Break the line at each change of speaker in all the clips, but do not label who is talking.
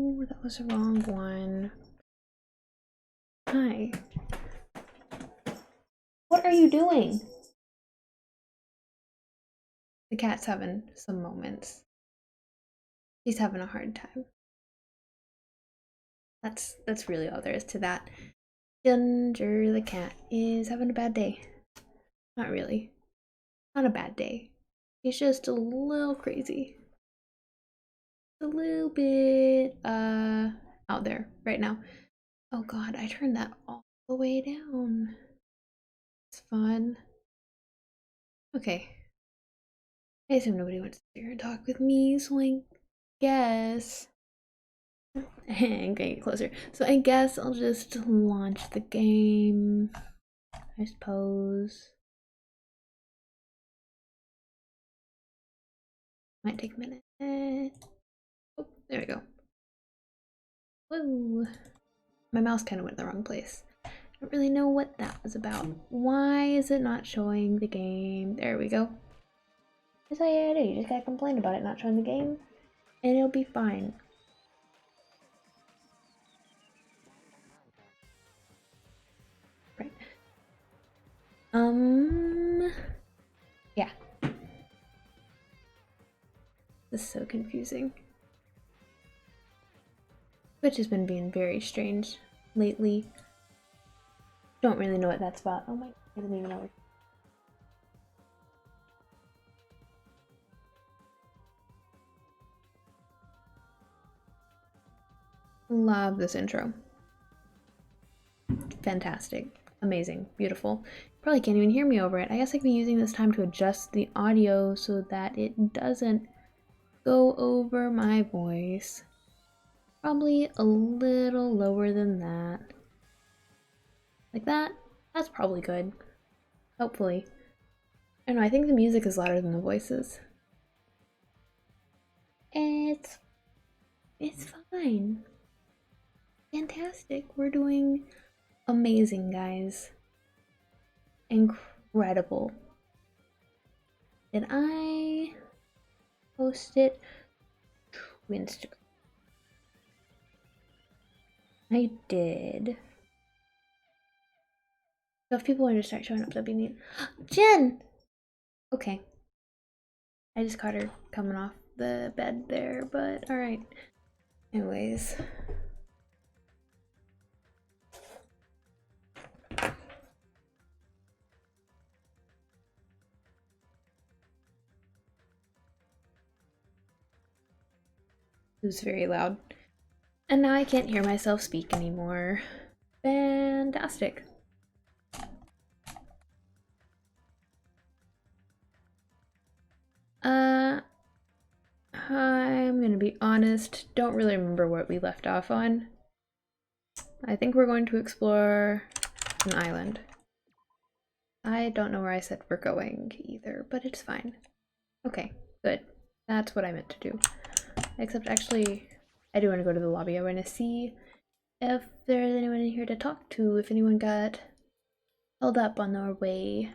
Oh, that was the wrong one. Hi. What are you doing? The cat's having some moments. He's having a hard time. That's really all there is to that. Ginger the cat is having a bad day. Not really. Not a bad day. He's just a little crazy. A little bit out there right now. Oh god, I turned that all the way down. It's fun. Okay. I assume nobody wants to sit here and talk with me, so I guess and getting closer. So I guess I'll just launch the game, I suppose. Might take a minute. Oh, there we go. Whoa. My mouse kind of went in the wrong place. I don't really know what that was about. Why is it not showing the game? There we go. That's all you gotta do. You just gotta complain about it not showing the game, and it'll be fine. Right. Yeah. This is so confusing. Twitch has been being very strange lately. Don't really know what that's about. Oh my, I didn't even know. Love this intro. Fantastic. Amazing. Beautiful. Probably can't even hear me over it. I guess I could be using this time to adjust the audio so that it doesn't go over my voice. Probably a little lower than that. Like that? That's probably good. Hopefully. I don't know, I think the music is louder than the voices. It's fine. Fantastic. We're doing amazing, guys. Incredible. Did I post it to Instagram? I did. So if people want to start showing up, that'd be neat. Jen! Okay. I just caught her coming off the bed there, but alright. Anyways. It was very loud. And now I can't hear myself speak anymore. Fantastic. I'm gonna be honest, don't really remember what we left off on. I think we're going to explore an island. I don't know where I said we're going either, but it's fine. Okay, good. That's what I meant to do. Except actually, I do want to go to the lobby. I want to see if there's anyone in here to talk to, if anyone got held up on their way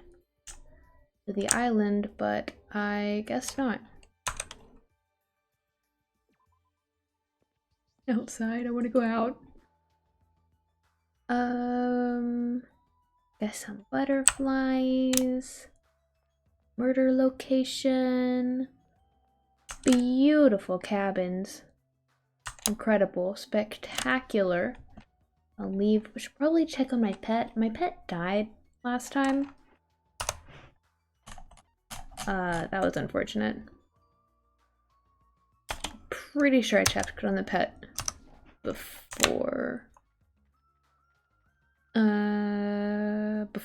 to the island, but I guess not. Outside, I want to go out. Guess some butterflies. Murder location. Beautiful cabins. Incredible. Spectacular. I'll leave. We should probably check on my pet. My pet died last time. That was unfortunate. Pretty sure I checked on the pet before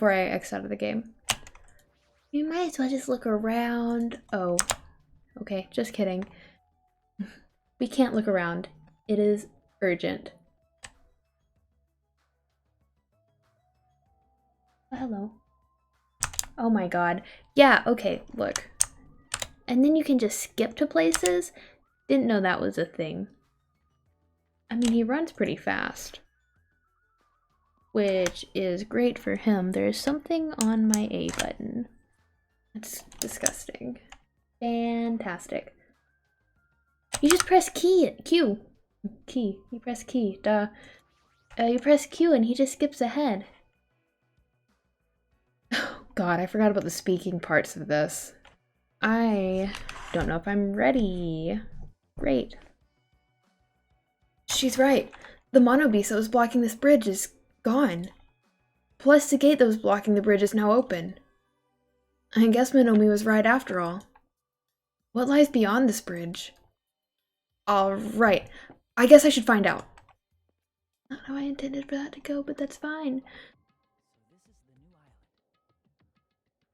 I X out of the game. You might as well just look around. Oh, okay, just kidding. We can't look around. It is urgent. Oh, hello. Oh my god. Yeah, okay, look. And then you can just skip to places? Didn't know that was a thing. I mean, he runs pretty fast, which is great for him. There's something on my A button. That's disgusting. Fantastic. You just press Q. Key. You press key. Duh. You press Q and he just skips ahead. Oh god, I forgot about the speaking parts of this. I don't know if I'm ready. Great. She's right. The mono beast that was blocking this bridge is gone. Plus the gate that was blocking the bridge is now open. I guess Minomi was right after all. What lies beyond this bridge? Alright, I guess I should find out. Not how I intended for that to go, but that's fine.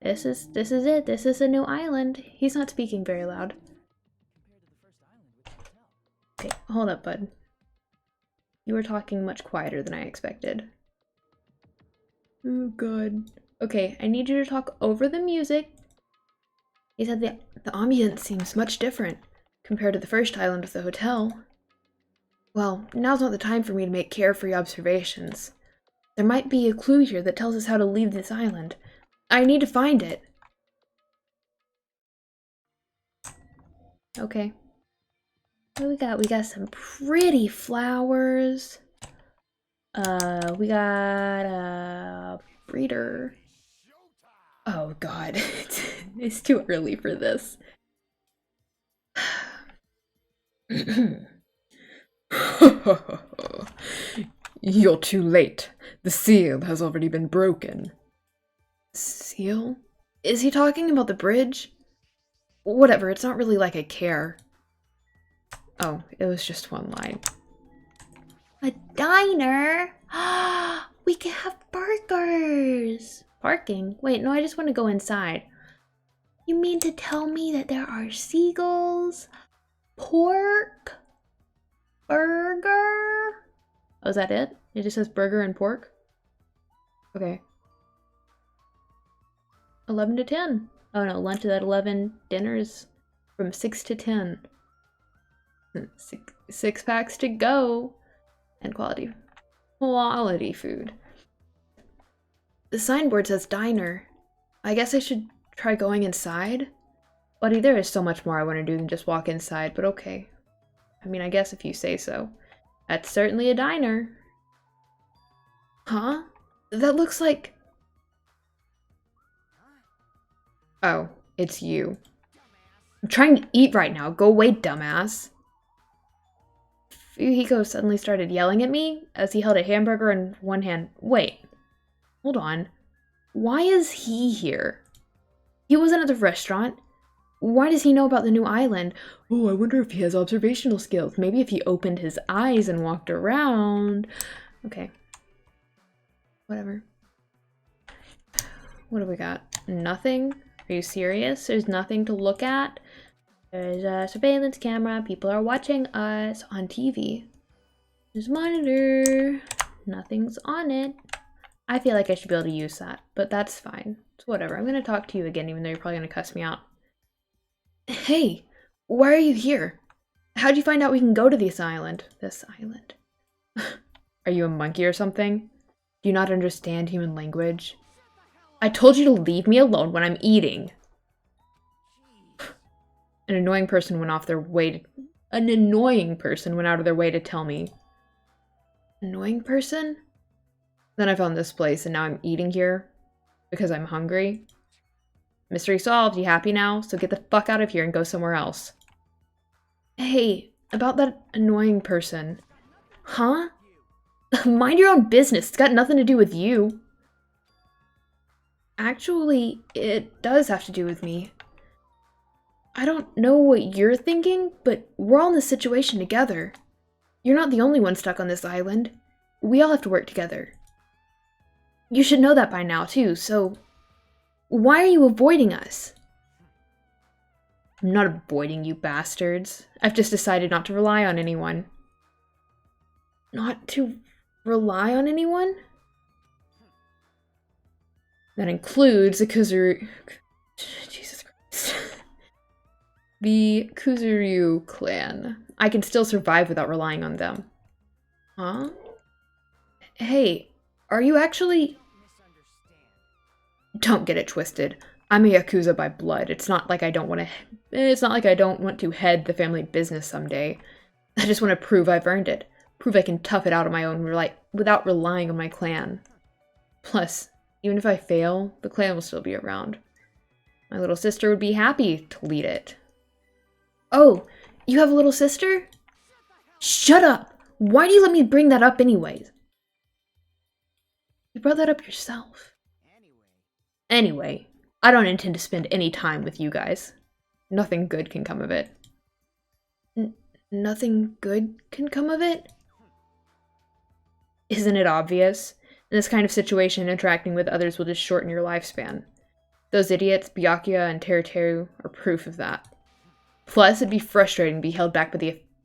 This is it. This is a new island. He's not speaking very loud. Okay, hold up, bud. You were talking much quieter than I expected. Oh, God. Okay, I need you to talk over the music. He said the ambience seems much different compared to the first island with the hotel. Well, now's not the time for me to make carefree observations. There might be a clue here that tells us how to leave this island. I need to find it. Okay. What do we got? We got some pretty flowers. We got a breeder. Oh god, it's too early for this.
You're too late. The seal has already been broken.
Seal? Is he talking about the bridge? Whatever, it's not really like I care. Oh, it was just one line. A diner? We can have burgers! Parking? Wait, no, I just want to go inside. You mean to tell me that there are seagulls? Pork? Burger? Oh, is that it? It just says burger and pork? Okay. 11 to 10. Oh no, lunch is at 11. Dinner's from 6 to 10. Six packs to go. And quality food. The signboard says diner. I guess I should try going inside? Buddy, there is so much more I want to do than just walk inside, but okay. I mean, I guess if you say so. That's certainly a diner. Huh? That looks like... Oh, it's you. I'm trying to eat right now. Go away, dumbass. Fuyuhiko suddenly started yelling at me as he held a hamburger in one hand. Wait. Hold on. Why is he here? He wasn't at the restaurant. Why does he know about the new island?
Oh, I wonder if he has observational skills.
Maybe if he opened his eyes and walked around. Okay. Whatever. What do we got? Nothing? Are you serious? There's nothing to look at? There's a surveillance camera. People are watching us on TV. There's a monitor. Nothing's on it. I feel like I should be able to use that, but that's fine. So whatever. I'm going to talk to you again, even though you're probably going to cuss me out. Hey, why are you here? How'd you find out we can go to this island? This island.
Are you a monkey or something? Do you not understand human language?
I told you to leave me alone when I'm eating. An annoying person went out of their way to tell me. Annoying person? Then I found this place and now I'm eating here because I'm hungry. Mystery solved. You happy now? So get the fuck out of here and go somewhere else. Hey, about that annoying person. Huh? Mind your own business. It's got nothing to do with you. Actually, it does have to do with me. I don't know what you're thinking, but we're all in this situation together. You're not the only one stuck on this island. We all have to work together. You should know that by now, too, so... Why are you avoiding us? I'm not avoiding you bastards. I've just decided not to rely on anyone. Not to rely on anyone? That includes the Kuzuru... Jesus Christ. The Kuzuryu clan. I can still survive without relying on them. Huh? Hey, are you actually... Don't get it twisted. I'm a Yakuza by blood. It's not like I don't want to head the family business someday.
I just want to prove I've earned it. Prove I can tough it out on my own without relying on my clan. Plus, even if I fail, the clan will still be around. My little sister would be happy to lead it. Oh, you have a little sister? Shut up! Why do you let me bring that up anyways? You brought that up yourself. Anyway, I don't intend to spend any time with you guys. Nothing good can come of it. Nothing good can come of it? Isn't it obvious? In this kind of situation, interacting with others will just shorten your lifespan. Those idiots, Byakuya and Teruteru, are proof of that. Plus, it'd be frustrating to be held back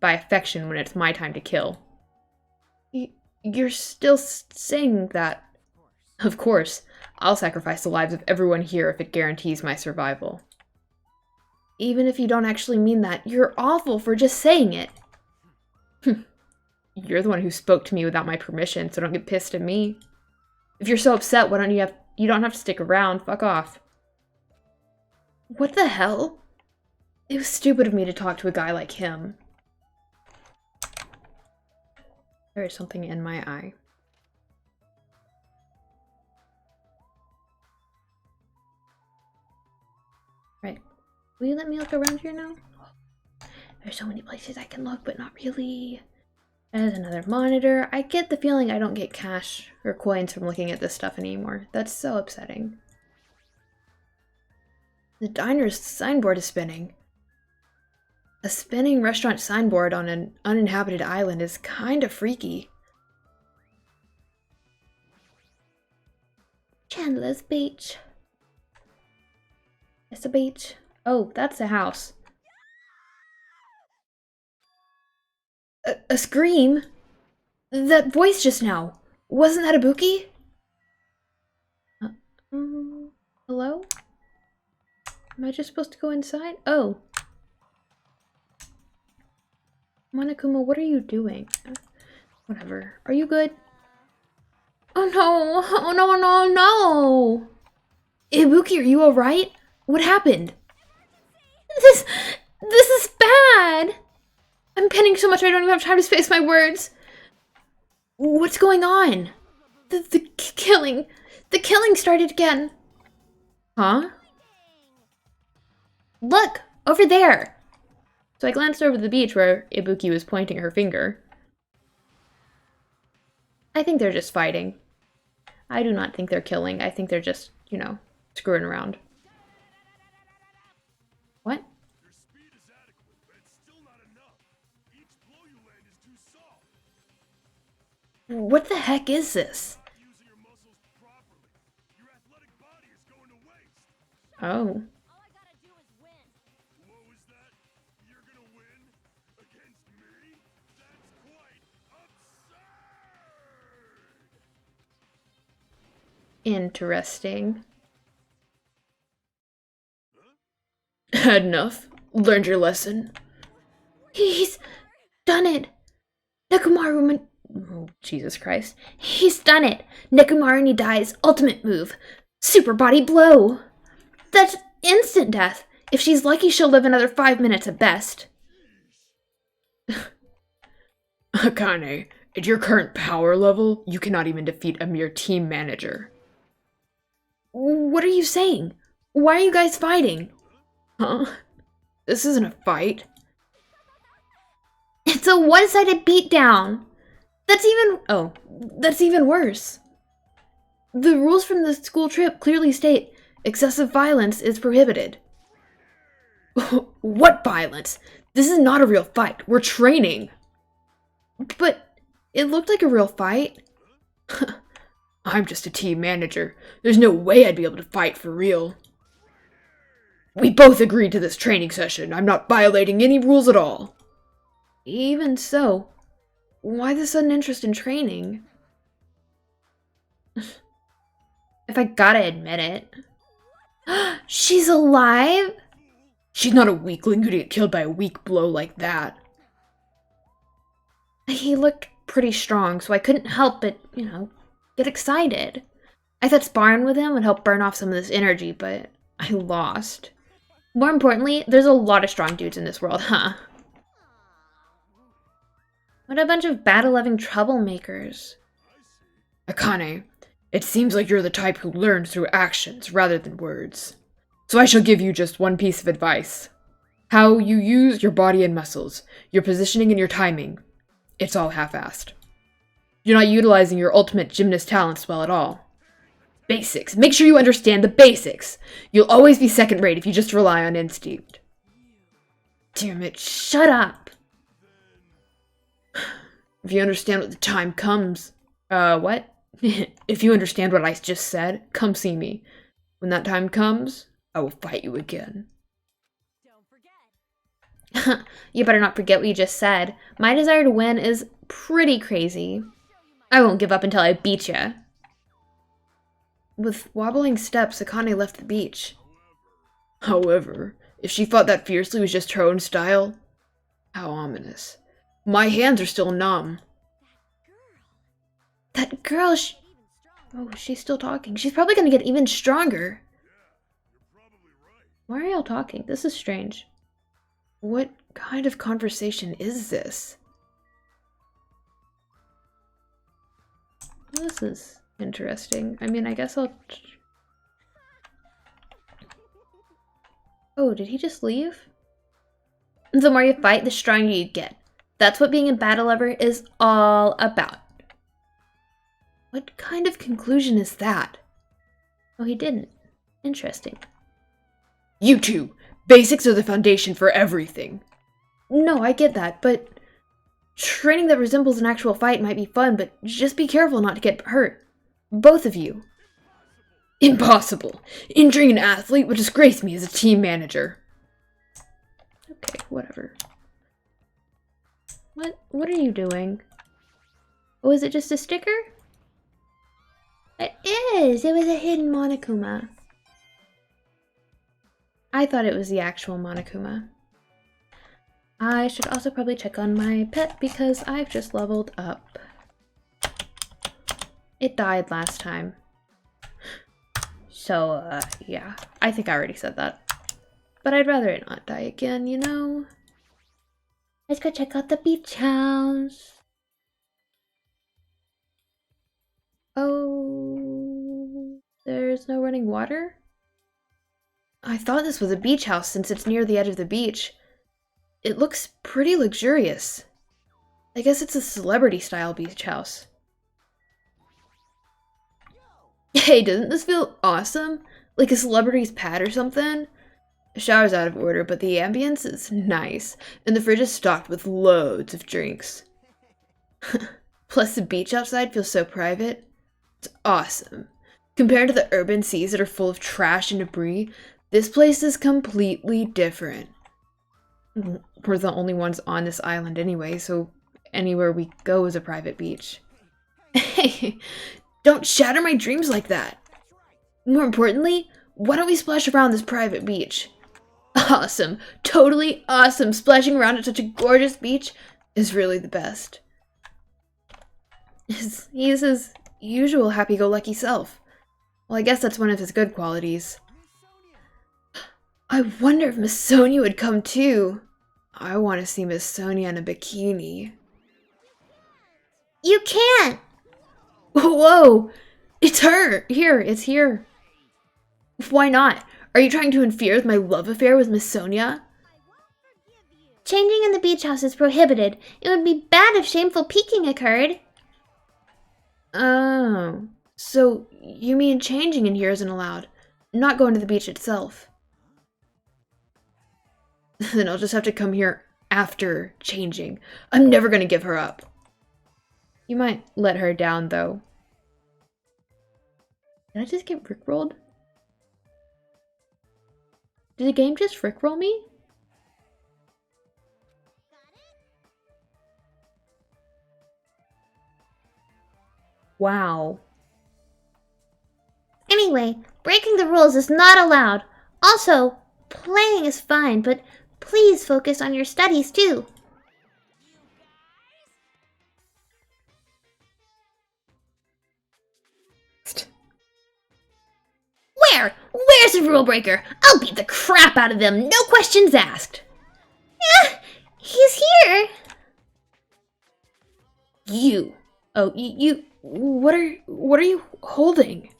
by affection when it's my time to kill. You're still saying that? Of course. I'll sacrifice the lives of everyone here if it guarantees my survival. Even if you don't actually mean that, you're awful for just saying it. You're the one who spoke to me without my permission, so don't get pissed at me. If you're so upset, why don't you don't have to stick around. Fuck off. What the hell? It was stupid of me to talk to a guy like him. There is something in my eye. Right. Will you let me look around here now? There's so many places I can look, but not really. There's another monitor. I get the feeling I don't get cash or coins from looking at this stuff anymore. That's so upsetting. The diner's signboard is spinning. A spinning restaurant signboard on an uninhabited island is kind of freaky. Chandler's Beach. It's a beach. Oh, that's a house. A scream? That voice just now. Wasn't that Ibuki? Hello? Am I just supposed to go inside? Oh. Monokuma, what are you doing? Whatever. Are you good? Oh no! Oh no, no, no! Ibuki, are you alright? What happened? This is bad! I'm penning so much I don't even have time to space my words. What's going on? The killing. The killing started again. Huh? Look! Over there! So I glanced over the beach where Ibuki was pointing her finger. I think they're just fighting. I do not think they're killing. I think they're just, you know, screwing around. What?
Your speed is adequate, but it's still not enough. Each blow you land is too soft.
What the heck is this?
Not using your muscles properly. Your athletic body is going to waste.
Oh.
All I gotta do is win.
What was that? You're gonna win? Against me? That's quite absurd!
Interesting. Had enough? Learned your lesson? He's done it! Nekomaru Oh, Jesus Christ. He's done it! Nekomaru dies. Ultimate move. Super body blow! That's instant death. If she's lucky, she'll live another 5 minutes at best. Akane, at your current power level, you cannot even defeat a mere team manager. What are you saying? Why are you guys fighting? Huh? This isn't a fight. It's a one-sided beatdown. That's even worse. The rules from the school trip clearly state excessive violence is prohibited. What violence? This is not a real fight. We're training. But it looked like a real fight. I'm just a team manager. There's no way I'd be able to fight for real. We both agreed to this training session. I'm not violating any rules at all. Even so, why the sudden interest in training? If I gotta admit it. She's alive? She's not a weakling who'd get killed by a weak blow like that. He looked pretty strong, so I couldn't help but, you know, get excited. I thought sparring with him would help burn off some of this energy, but I lost. More importantly, there's a lot of strong dudes in this world, huh?
What a bunch of battle-loving troublemakers.
Akane, it seems like you're the type who learns through actions rather than words. So I shall give you just one piece of advice. How you use your body and muscles, your positioning and your timing. It's all half-assed. You're not utilizing your ultimate gymnast talents well at all. Basics. Make sure you understand the basics. You'll always be second-rate if you just rely on instinct.
Damn it, shut up.
If you understand what the time comes... what? If you understand what I just said, come see me. When that time comes, I will fight you again.
Don't forget. You better not forget what you just said. My desire to win is pretty crazy. I won't give up until I beat ya.
With wobbling steps, Akane left the beach. However, if she fought that fiercely with just her own style, how ominous. My hands are still numb.
That girl, oh, she's still talking. She's probably gonna get even stronger. Why are y'all talking? This is strange.
What kind of conversation is this?
This is interesting. I mean, I guess I'll... Oh, did he just leave? The more you fight, the stronger you get. That's what being a battle lover is all about.
What kind of conclusion is that?
Oh, he didn't. Interesting.
You two! Basics are the foundation for everything.
No, I get that, but... training that resembles an actual fight might be fun, but just be careful not to get hurt. Both of you.
Impossible! Injuring an athlete would disgrace me as a team manager.
Okay, whatever. What are you doing? Oh, is it just a sticker? It is! It was a hidden Monokuma. I thought it was the actual Monokuma. I should also probably check on my pet because I've just leveled up. It died last time. So, yeah. I think I already said that. But I'd rather it not die again, you know? Let's go check out the beach house. Oh, there's no running water? I thought this was a beach house since it's near the edge of the beach. It looks pretty luxurious. I guess it's a celebrity-style beach house. Hey, doesn't this feel awesome? Like a celebrity's pad or something? The shower's out of order, but the ambience is nice, and the fridge is stocked with loads of drinks. Plus, the beach outside feels so private. It's awesome. Compared to the urban seas that are full of trash and debris, this place is completely different. We're the only ones on this island anyway, so anywhere we go is a private beach. Hey, don't shatter my dreams like that. More importantly, why don't we splash around this private beach? Awesome, totally awesome. Splashing around at such a gorgeous beach is really the best. He's his usual happy-go-lucky self. Well, I guess that's one of his good qualities. I wonder if Miss Sonia would come too. I want to see Miss Sonia in a bikini. You can't! Whoa! It's her! Here, it's here. Why not? Are you trying to interfere with my love affair with Miss Sonia? Changing in the beach house is prohibited. It would be bad if shameful peeking occurred. Oh, so you mean changing in here isn't allowed, not going to the beach itself? Then I'll just have to come here after changing. I'm never gonna give her up. You might let her down, though. Did I just get rickrolled? Did the game just rickroll me? Wow. Anyway, breaking the rules is not allowed. Also, playing is fine, but please focus on your studies too. Where's the rule breaker? I'll beat the crap out of them, no questions asked. Yeah, he's here.
You. Oh, you. What are you holding?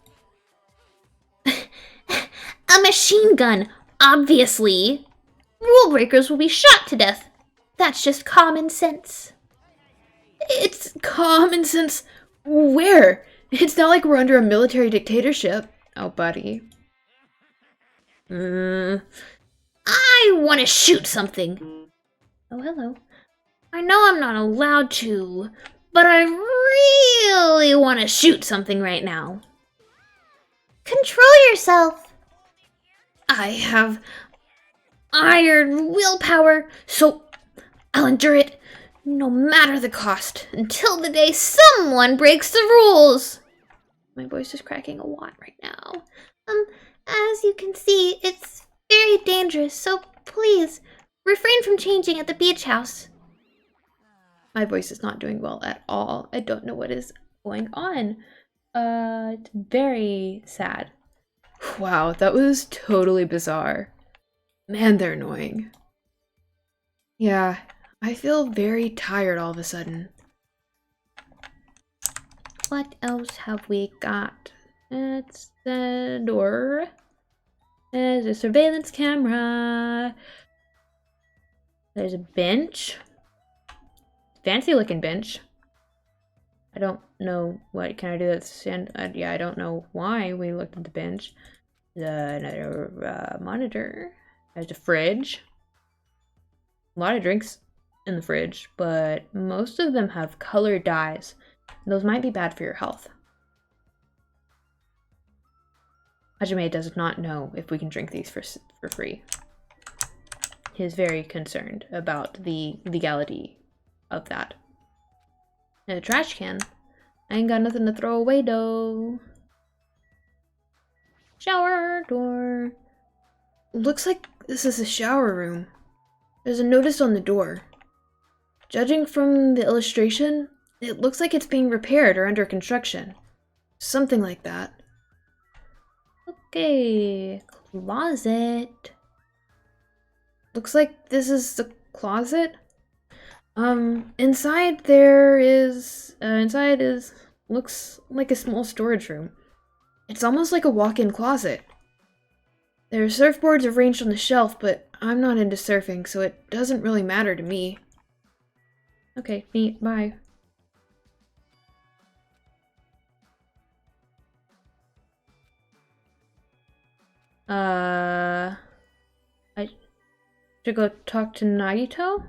A machine gun, obviously. Rule breakers will be shot to death. That's just common sense.
It's common sense. Where? It's not like we're under a military dictatorship. Oh, buddy.
I want to shoot something. Oh, hello. I know I'm not allowed to, but I really want to shoot something right now. Control yourself. I have iron willpower, so I'll endure it no matter the cost until the day someone breaks the rules. My voice is cracking a lot right now. As you can see, it's very dangerous, so please refrain from changing at the beach house.
My voice is not doing well at all. I don't know what is going on. It's very sad. Wow, that was totally bizarre. Man, they're annoying. Yeah, I feel very tired all of a sudden.
What else have we got? It's the door. There's a surveillance camera.
There's a bench. Fancy looking bench. I don't know what can I do that stand. Yeah, I don't know why we looked at the bench. Another monitor. There's a fridge. A lot of drinks in the fridge, but most of them have colored dyes. Those might be bad for your health. Hajime does not know if we can drink these for free. He is very concerned about the legality of that. And a trash can. I ain't got nothing to throw away though. Shower door. Looks like this is a shower room. There's a notice on the door. Judging from the illustration, it looks like it's being repaired or under construction. Something like that.
Okay, closet.
Looks like this is the closet. Inside there is, looks like a small storage room. It's almost like a walk-in closet. There are surfboards arranged on the shelf, but I'm not into surfing, so it doesn't really matter to me. Okay, neat, bye. I should go talk to Nagito?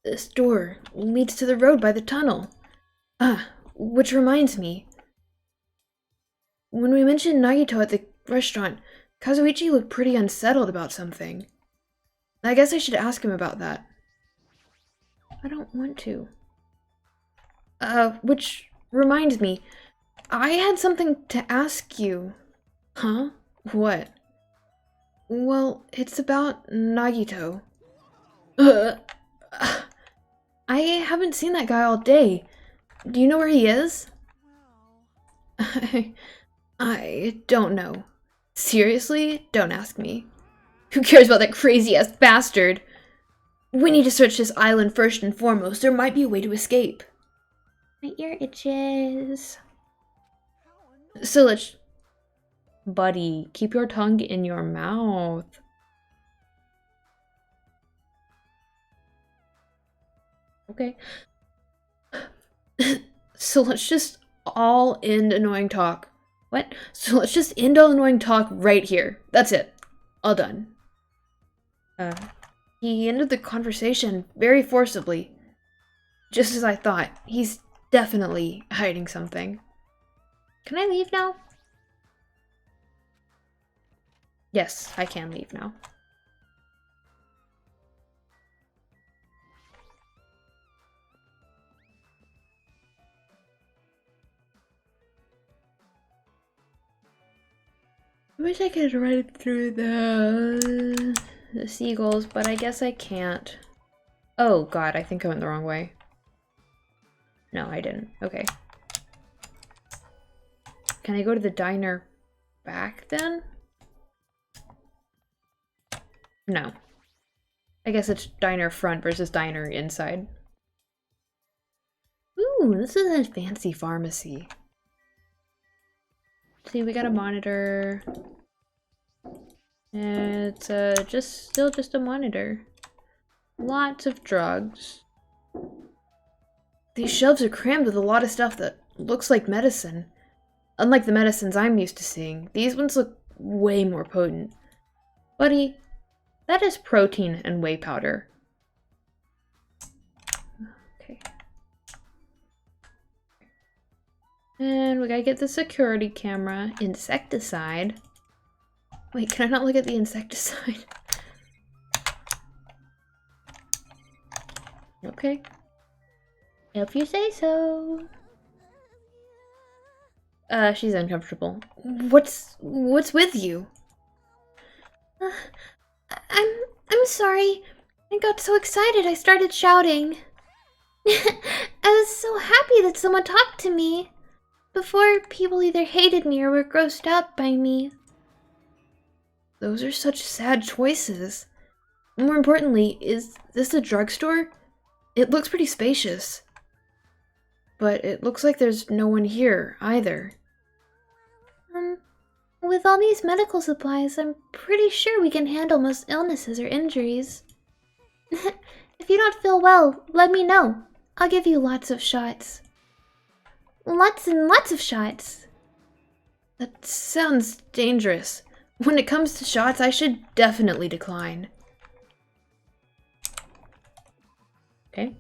This door leads to the road by the tunnel. Which reminds me. When we mentioned Nagito at the restaurant, Kazuichi looked pretty unsettled about something. I guess I should ask him about that. I don't want to. Which reminds me, I had something to ask you. Huh? What? Well, it's about Nagito. I haven't seen that guy all day. Do you know where he is? I don't know. Seriously? Don't ask me. Who cares about that crazy-ass bastard? We need to search this island first and foremost. There might be a way to escape.
My ear itches.
So let's... Buddy, keep your tongue in your mouth. Okay. So let's just all end annoying talk. What? So let's just end all annoying talk right here. That's it. All done. He ended the conversation very forcibly. Just as I thought. He's definitely hiding something.
Can I leave now?
Yes, I can leave now. I wish I could ride through the seagulls, but I guess I can't. Oh god, I think I went the wrong way. No, I didn't. Okay. Can I go to the diner back then? No. I guess it's diner front versus diner inside. Ooh, this is a fancy pharmacy. See, we got a monitor. It's still just a monitor. Lots of drugs. These shelves are crammed with a lot of stuff that looks like medicine. Unlike the medicines I'm used to seeing, these ones look way more potent. Buddy, that is protein and whey powder. Okay. And we gotta get the security camera. Insecticide. Wait, can I not look at the insecticide? Okay. If you say so. She's uncomfortable. What's with you?
I'm sorry. I got so excited I started shouting. I was so happy that someone talked to me. Before, people either hated me or were grossed out by me.
Those are such sad choices. More importantly, is this a drugstore? It looks pretty spacious. But it looks like there's no one here, either.
With all these medical supplies, I'm pretty sure we can handle most illnesses or injuries. If you don't feel well, let me know. I'll give you lots of shots. Lots and lots of shots.
That sounds dangerous. When it comes to shots, I should definitely decline. Okay.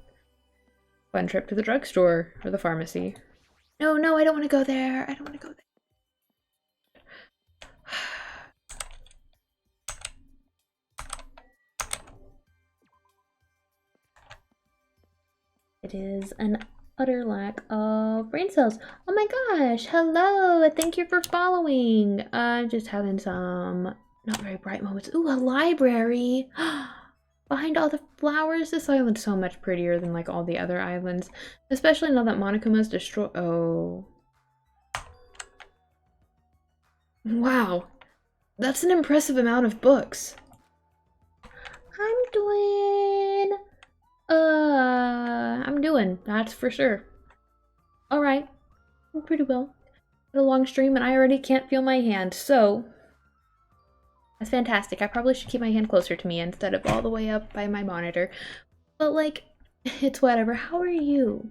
Fun trip to the drugstore or the pharmacy.
No, I don't want to go there. I don't want to go there. It is an utter lack of brain cells. Oh my gosh, hello, thank you for following. I'm just having some not very bright moments. Ooh, a library. Behind all the flowers, this island's so much prettier than like all the other islands. Especially now that Monokuma's destroyed. Oh. Wow. That's an impressive amount of books. I'm doing, that's for sure. Alright, pretty well. Had a long stream and I already can't feel my hand, so that's fantastic. I probably should keep my hand closer to me instead of all the way up by my monitor. But like, it's whatever. How are you?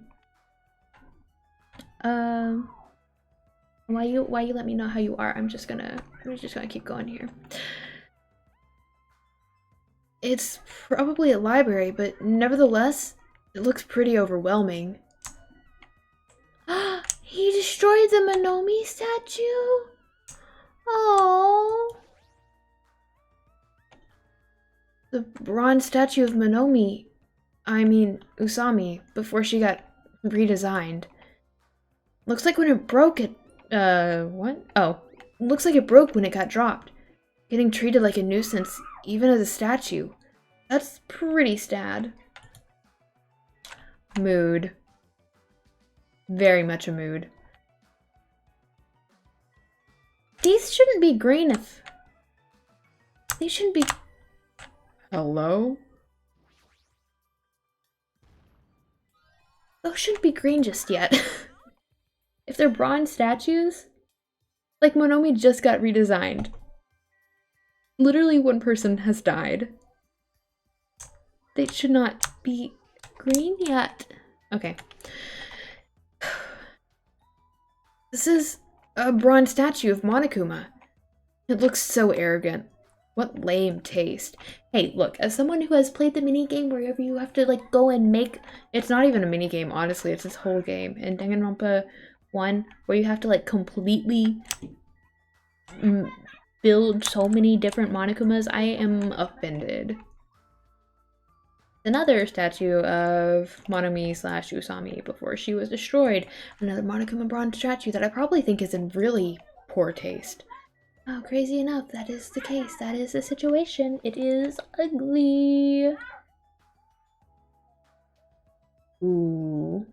Why you let me know how you are? I'm just gonna keep going here.
It's probably a library, but nevertheless, it looks pretty overwhelming.
He destroyed the Monomi statue? Oh.
The bronze statue of Monomi, I mean Usami, before she got redesigned. Looks like when it broke it, what? Oh, looks like it broke when it got dropped. Getting treated like a nuisance, even as a statue. That's pretty sad. Mood. Very much a mood.
These shouldn't be green if... These shouldn't be...
Hello?
Those shouldn't be green just yet. If they're bronze statues,
like Monomi just got redesigned. Literally one person has died. They should not be green yet. Okay. This is a bronze statue of Monokuma. It looks so arrogant. What lame taste. Hey, look, as someone who has played the minigame wherever you have to like go and make... It's not even a minigame, honestly, it's this whole game. In Danganronpa 1, where you have to like completely build so many different Monokumas, I am offended. Another statue of Monomi / Usami before she was destroyed. Another Monokuma bronze statue that I probably think is in really poor taste.
Oh, crazy enough, that is the case. That is the situation. It is ugly.
Ooh.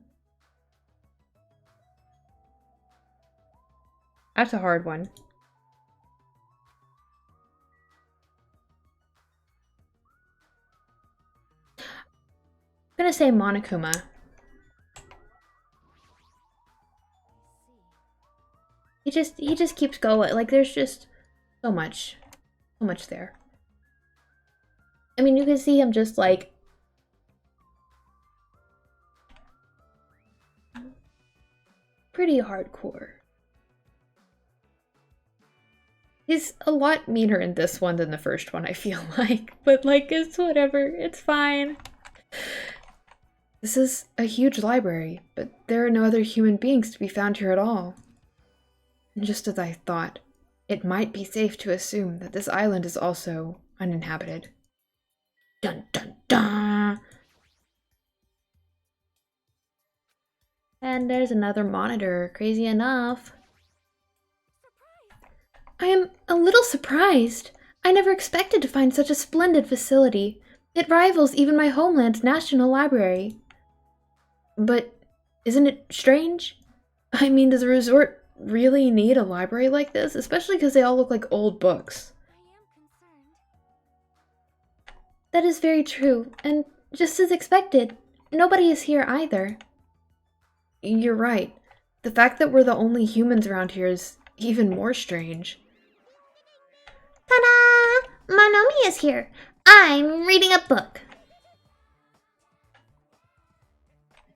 That's a hard one.
I'm gonna say Monokuma. He just keeps going. Like, there's just so much there. I mean, you can see him just like pretty hardcore.
He's a lot meaner in this one than the first one, I feel like. But, like, it's whatever. It's fine. This is a huge library, but there are no other human beings to be found here at all. And just as I thought, it might be safe to assume that this island is also uninhabited. Dun dun dun!
And there's another monitor. Crazy enough. I am a little surprised. I never expected to find such a splendid facility. It rivals even my homeland's national library.
But isn't it strange? I mean, does a resort really need a library like this? Especially because they all look like old books.
That is very true, and just as expected, nobody is here either.
You're right. The fact that we're the only humans around here is even more strange.
Ta-da! Monomi is here. I'm reading a book.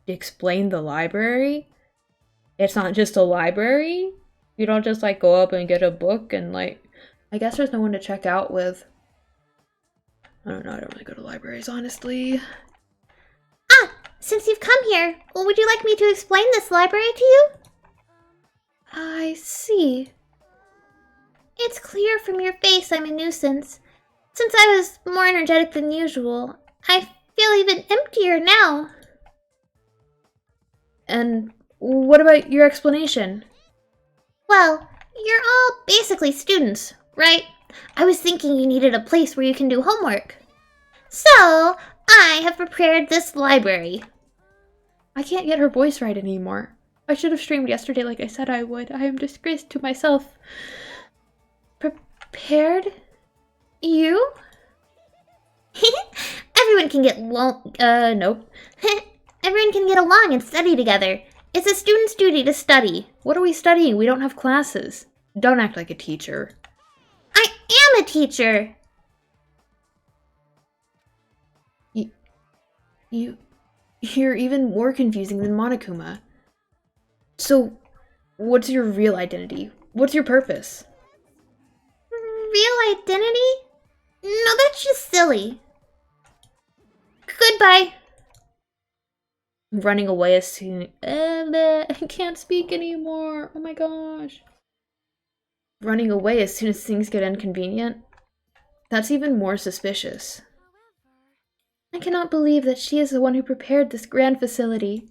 Explain the library? It's not just a library? You don't just, like, go up and get a book and, like... I guess there's no one to check out with. I don't know, I don't really go to libraries, honestly.
Ah! Since you've come here, would you like me to explain this library to you?
I see.
It's clear from your face I'm a nuisance. Since I was more energetic than usual, I feel even emptier now.
And what about your explanation?
Well, you're all basically students, right? I was thinking you needed a place where you can do homework. So, I have prepared this library.
I can't get her voice right anymore. I should have streamed yesterday like I said I would. I am disgraced to myself.
Prepared? You? Everyone can get nope. Everyone can get along and study together. It's a student's duty to study.
What are we studying? We don't have classes. Don't act like a teacher.
I am a teacher!
You're even more confusing than Monokuma. So, what's your real identity? What's your purpose?
Real identity? No, that's just silly. Goodbye.
Running away as soon... I can't speak anymore. Oh my gosh. Running away as soon as things get inconvenient? That's even more suspicious.
I cannot believe that she is the one who prepared this grand facility.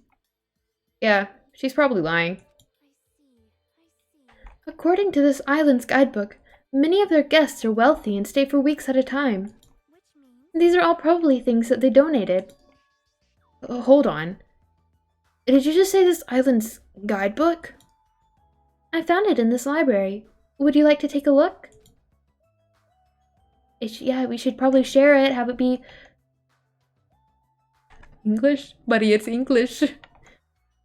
Yeah, she's probably lying.
According to this island's guidebook, many of their guests are wealthy and stay for weeks at a time. These are all probably things that they donated.
Hold on. Did you just say this island's guidebook?
I found it in this library. Would you like to take a look? Yeah, we should probably share it, have it be...
English? Buddy, it's English.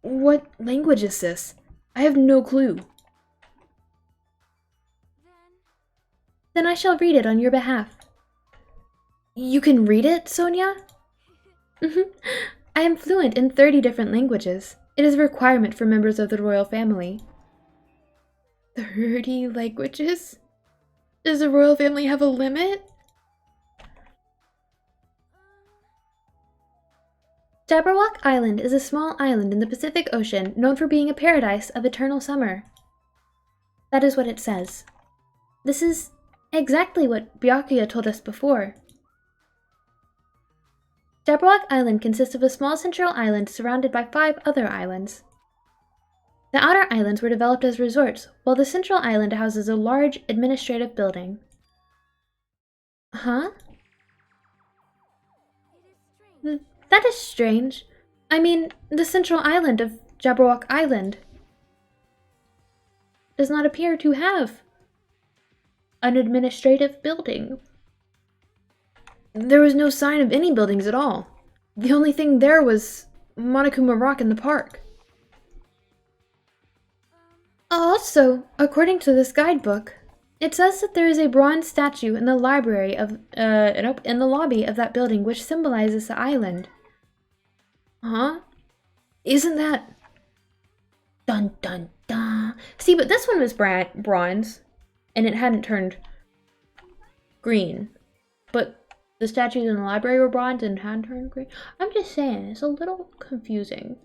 What language is this? I have no clue.
Then I shall read it on your behalf.
You can read it, Sonia?
I am fluent in 30 different languages. It is a requirement for members of the royal family.
30 languages? Does the royal family have a limit?
Jabberwock Island is a small island in the Pacific Ocean known for being a paradise of eternal summer. That is what it says. This is exactly what Byakuya told us before. Jabberwock Island consists of a small central island surrounded by 5 other islands. The outer islands were developed as resorts, while the central island houses a large administrative building. Huh? That is strange. I mean, the central island of Jabberwock Island does not appear to have an administrative building.
There was no sign of any buildings at all. The only thing there was Monokuma Rock in the park. Also, according to this guidebook, it says that there is a bronze statue in the library of, in the lobby of that building which symbolizes the island. Huh? Isn't that... Dun dun dun. See, but this one was bronze, and it hadn't turned green. But the statues in the library were bronze and hadn't turned green. I'm just saying, it's a little confusing.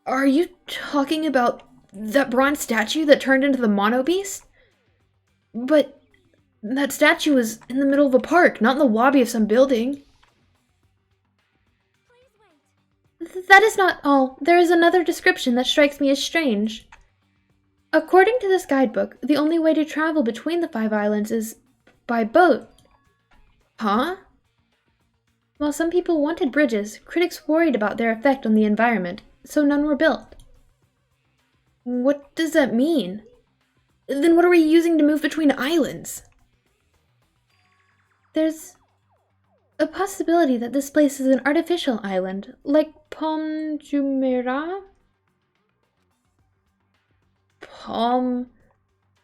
Are you talking about that bronze statue that turned into the Mono Beast? But that statue was in the middle of a park, not in the lobby of some building. That is not all. There is another description that strikes me as strange. According to this guidebook, the only way to travel between the 5 islands is by boat. Huh? While some people wanted bridges, critics worried about their effect on the environment, so none were built. What does that mean? Then what are we using to move between islands? There's a possibility that this place is an artificial island, like Palm Jumeirah? Palm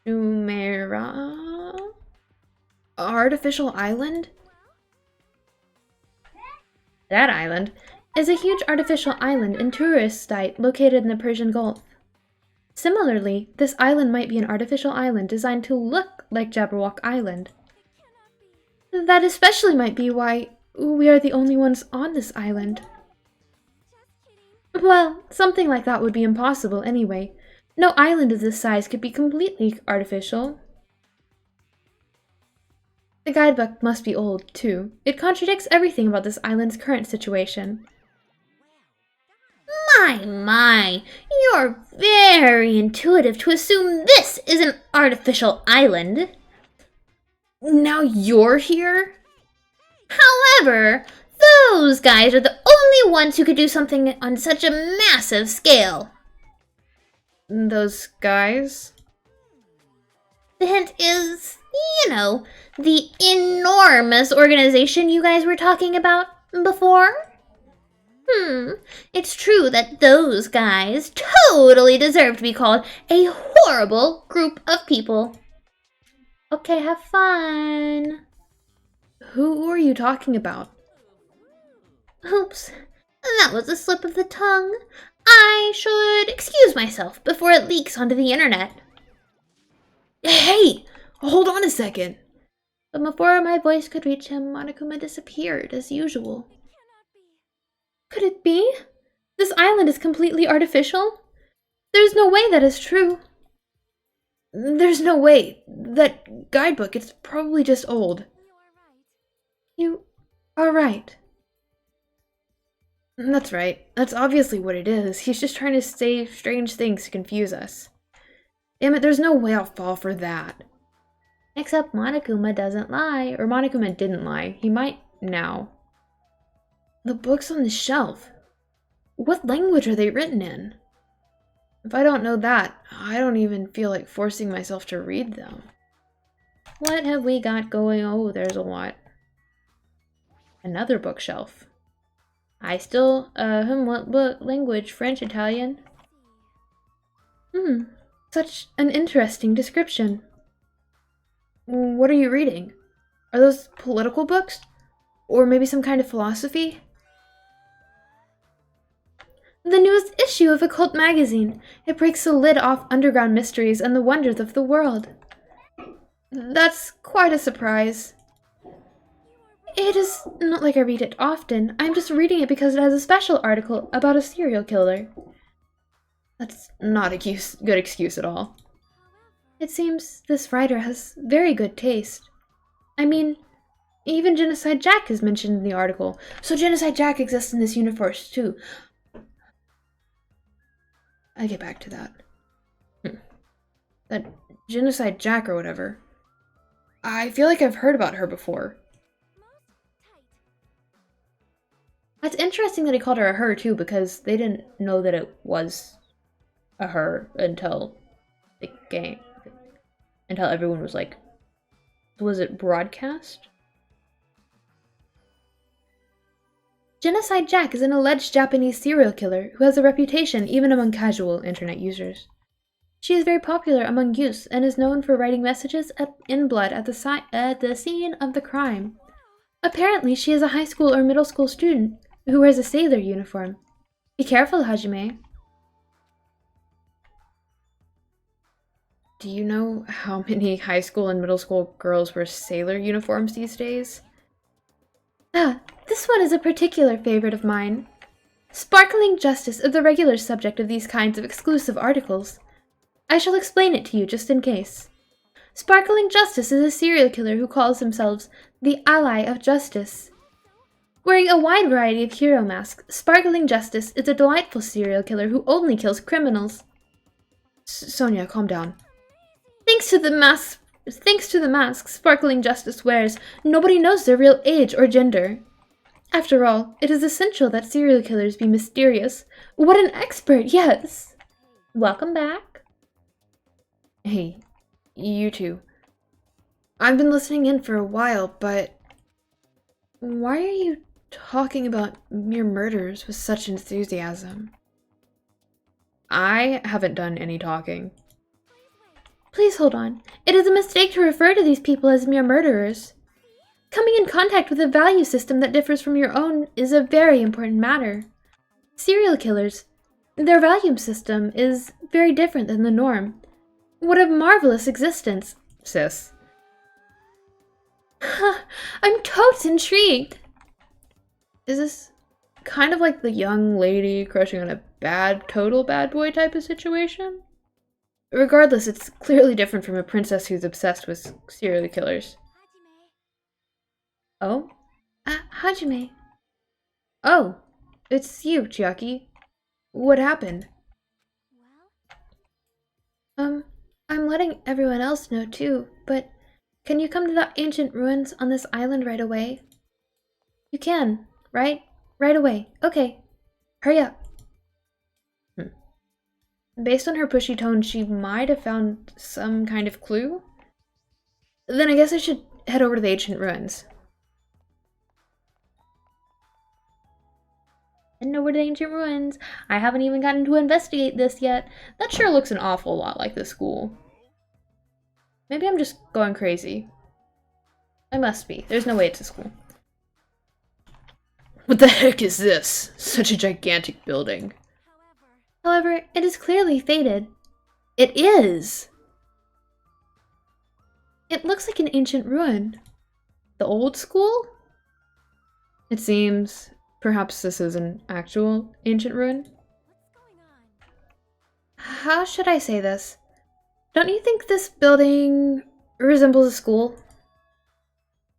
Jumeirah? Artificial island? That island is a huge artificial island and tourist site located in the Persian Gulf. Similarly, this island might be an artificial island designed to look like Jabberwock Island. That especially might be why we are the only ones on this island. Well, something like that would be impossible anyway. No island of this size could be completely artificial. The guidebook must be old, too. It contradicts everything about this island's current situation.
My, you're very intuitive to assume this is an artificial island.
Now you're here?
However, those guys are the only ones who could do something on such a massive scale.
Those guys?
The hint is, the enormous organization you guys were talking about before. It's true that those guys totally deserve to be called a horrible group of people. Okay, have fun.
Who are you talking about?
Oops, that was a slip of the tongue. I should excuse myself before it leaks onto the internet.
Hey, hold on a second.
But before my voice could reach him, Monokuma disappeared as usual.
Could it be? This island is completely artificial? There's no way that is true. There's no way. That guidebook, it's probably just old. You are right. That's right. That's obviously what it is. He's just trying to say strange things to confuse us. Damn it, there's no way I'll fall for that.
Except Monokuma doesn't lie.
Or Monokuma didn't lie. He might now. The books on the shelf. What language are they written in? If I don't know that, I don't even feel like forcing myself to read them.
What have we got going? Oh, there's a lot.
Another bookshelf.
I still, what language? French, Italian?
Such an interesting description. What are you reading? Are those political books? Or maybe some kind of philosophy? The newest issue of Occult magazine. It breaks the lid off underground mysteries and the wonders of the world. That's quite a surprise. It is not like I read it often. I'm just reading it because it has a special article about a serial killer. That's not a good excuse at all. It seems this writer has very good taste. I mean, even Genocide Jack is mentioned in the article. So Genocide Jack exists in this universe too. I get back to that. That Genocide Jack or whatever. I feel like I've heard about her before. That's interesting that he called her a her too, because they didn't know that it was a her until the game. Until everyone was like, was it broadcast? Genocide Jack is an alleged Japanese serial killer who has a reputation even among casual internet users.
She is very popular among youths and is known for writing messages in blood at the scene of the crime. Apparently, she is a high school or middle school student who wears a sailor uniform. Be careful, Hajime.
Do you know how many high school and middle school girls wear sailor uniforms these days?
Ah, this one is a particular favorite of mine. Sparkling Justice is the regular subject of these kinds of exclusive articles. I shall explain it to you just in case. Sparkling Justice is a serial killer who calls himself the Ally of Justice. Wearing a wide variety of hero masks, Sparkling Justice is a delightful serial killer who only kills criminals.
Sonia, calm down.
Thanks to the masks Sparkling Justice wears, nobody knows their real age or gender. After all, it is essential that serial killers be mysterious. What an expert, yes! Welcome back.
Hey, you two. I've been listening in for a while, but why are you talking about mere murders with such enthusiasm? I haven't done any talking.
Please hold on. It is a mistake to refer to these people as mere murderers. Coming in contact with a value system that differs from your own is a very important matter. Serial killers, their value system is very different than the norm. What a marvelous existence,
Sis.
I'm totes intrigued.
Is this kind of like the young lady crushing on a total bad boy type of situation? Regardless, it's clearly different from a princess who's obsessed with serial killers. Oh?
Hajime.
Oh, it's you, Chiaki. What happened?
I'm letting everyone else know too, but can you come to the ancient ruins on this island right away? You can, right? Right away. Okay. Hurry up.
Based on her pushy tone, she might have found some kind of clue? Then I guess I should head over to the ancient ruins.
And over to the ancient ruins. I haven't even gotten to investigate this yet.
That sure looks an awful lot like the school. Maybe I'm just going crazy. I must be. There's no way it's a school. What the heck is this? Such a gigantic building.
However, it is clearly faded.
It is!
It looks like an ancient ruin.
The old school? It seems perhaps this is an actual ancient ruin.
How should I say this? Don't you think this building resembles a school?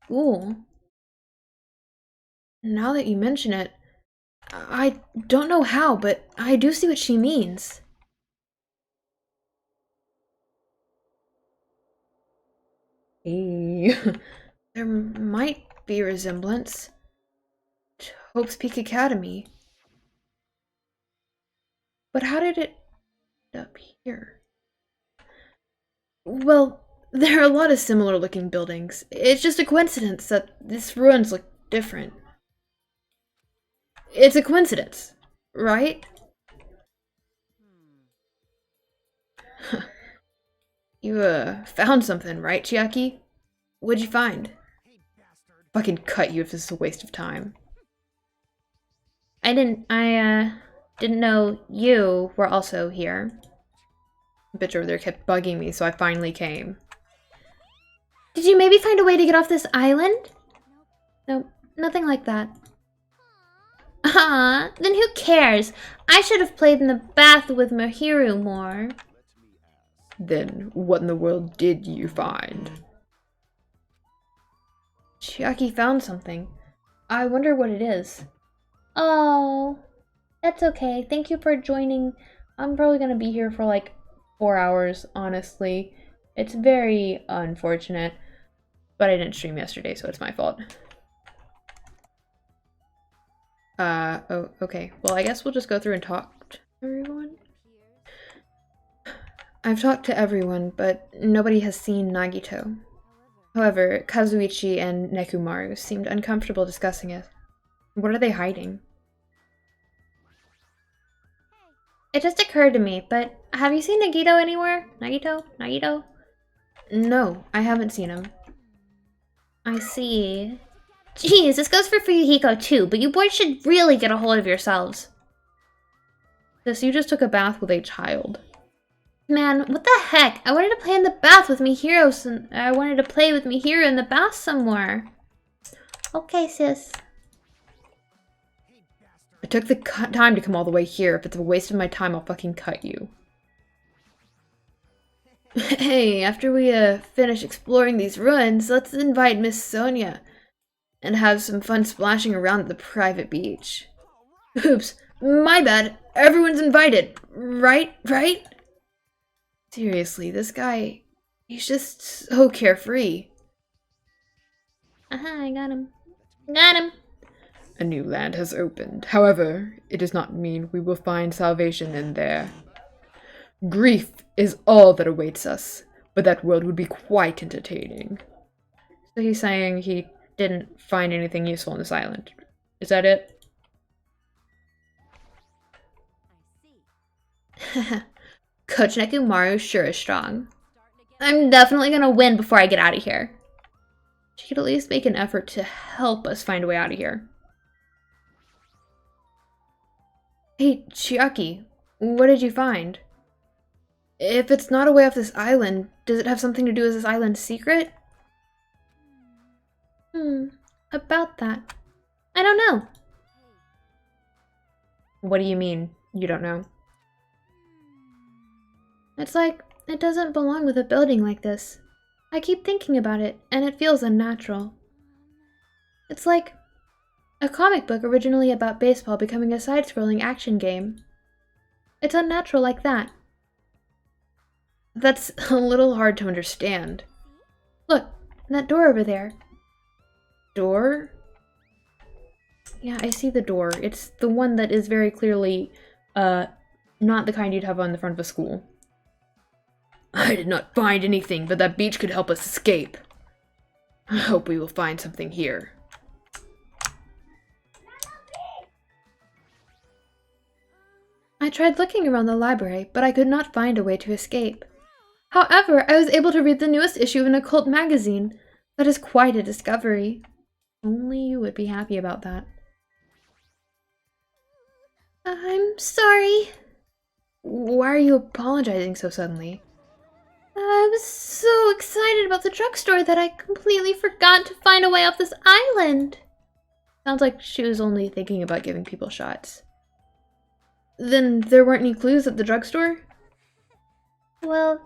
School? Now that you mention it, I don't know how, but I do see what she means. Hey, there might be a resemblance. Hope's Peak Academy. But how did it end up here? Well, there are a lot of similar looking buildings. It's just a coincidence that these ruins look different. It's a coincidence, right? You, found something, right, Chiaki? What'd you find? Fucking cut you if this is a waste of time.
I didn't know you were also here.
The bitch over there kept bugging me, so I finally came.
Did you maybe find a way to get off this island? No, nothing like that. Then who cares? I should have played in the bath with Mahiru more.
Then what in the world did you find? Chiaki found something. I wonder what it is.
Oh, that's okay. Thank you for joining. I'm probably gonna be here for like 4 hours, honestly. It's very unfortunate, but I didn't stream yesterday, so it's my fault.
Oh, okay. Well, I guess we'll just go through and talk to everyone. I've talked to everyone, but nobody has seen Nagito. However, Kazuichi and Nekomaru seemed uncomfortable discussing it. What are they hiding?
It just occurred to me, but have you seen Nagito anywhere? Nagito?
No, I haven't seen him.
I see. Geez, this goes for Fuyuhiko too, but you boys should really get a hold of yourselves.
Sis, you just took a bath with a child.
Man, what the heck? I wanted to play in the bath with Mihiro's and I wanted to play with Mihiro in the bath some more. Okay, sis.
I took the time to come all the way here. If it's a waste of my time, I'll fucking cut you. Hey, after we finish exploring these ruins, let's invite Miss Sonia and have some fun splashing around at the private beach. Oops, my bad. Everyone's invited. Right? Seriously, this guy, he's just so carefree.
I got him. Got him.
A new land has opened. However, it does not mean we will find salvation in there. Grief is all that awaits us, but that world would be quite entertaining. So he's saying he didn't find anything useful on this island. Is that it?
Coach Nekomaru sure is strong. I'm definitely gonna win before I get out of here.
She could at least make an effort to help us find a way out of here. Hey, Chiaki, what did you find? If it's not a way off this island, does it have something to do with this island's secret?
About that. I don't know.
What do you mean, you don't know?
It's like, it doesn't belong with a building like this. I keep thinking about it, and it feels unnatural. It's like a comic book originally about baseball becoming a side-scrolling action game. It's unnatural like that.
That's a little hard to understand.
Look, that door over there.
Door? Yeah, I see the door. It's the one that is very clearly, not the kind you'd have on the front of a school. I did not find anything, but that beach could help us escape. I hope we will find something here.
I tried looking around the library, but I could not find a way to escape. However, I was able to read the newest issue of an occult magazine. That is quite a discovery.
Only you would be happy about that.
I'm sorry.
Why are you apologizing so suddenly?
I was so excited about the drugstore that I completely forgot to find a way off this island.
Sounds like she was only thinking about giving people shots. Then there weren't any clues at the drugstore?
Well,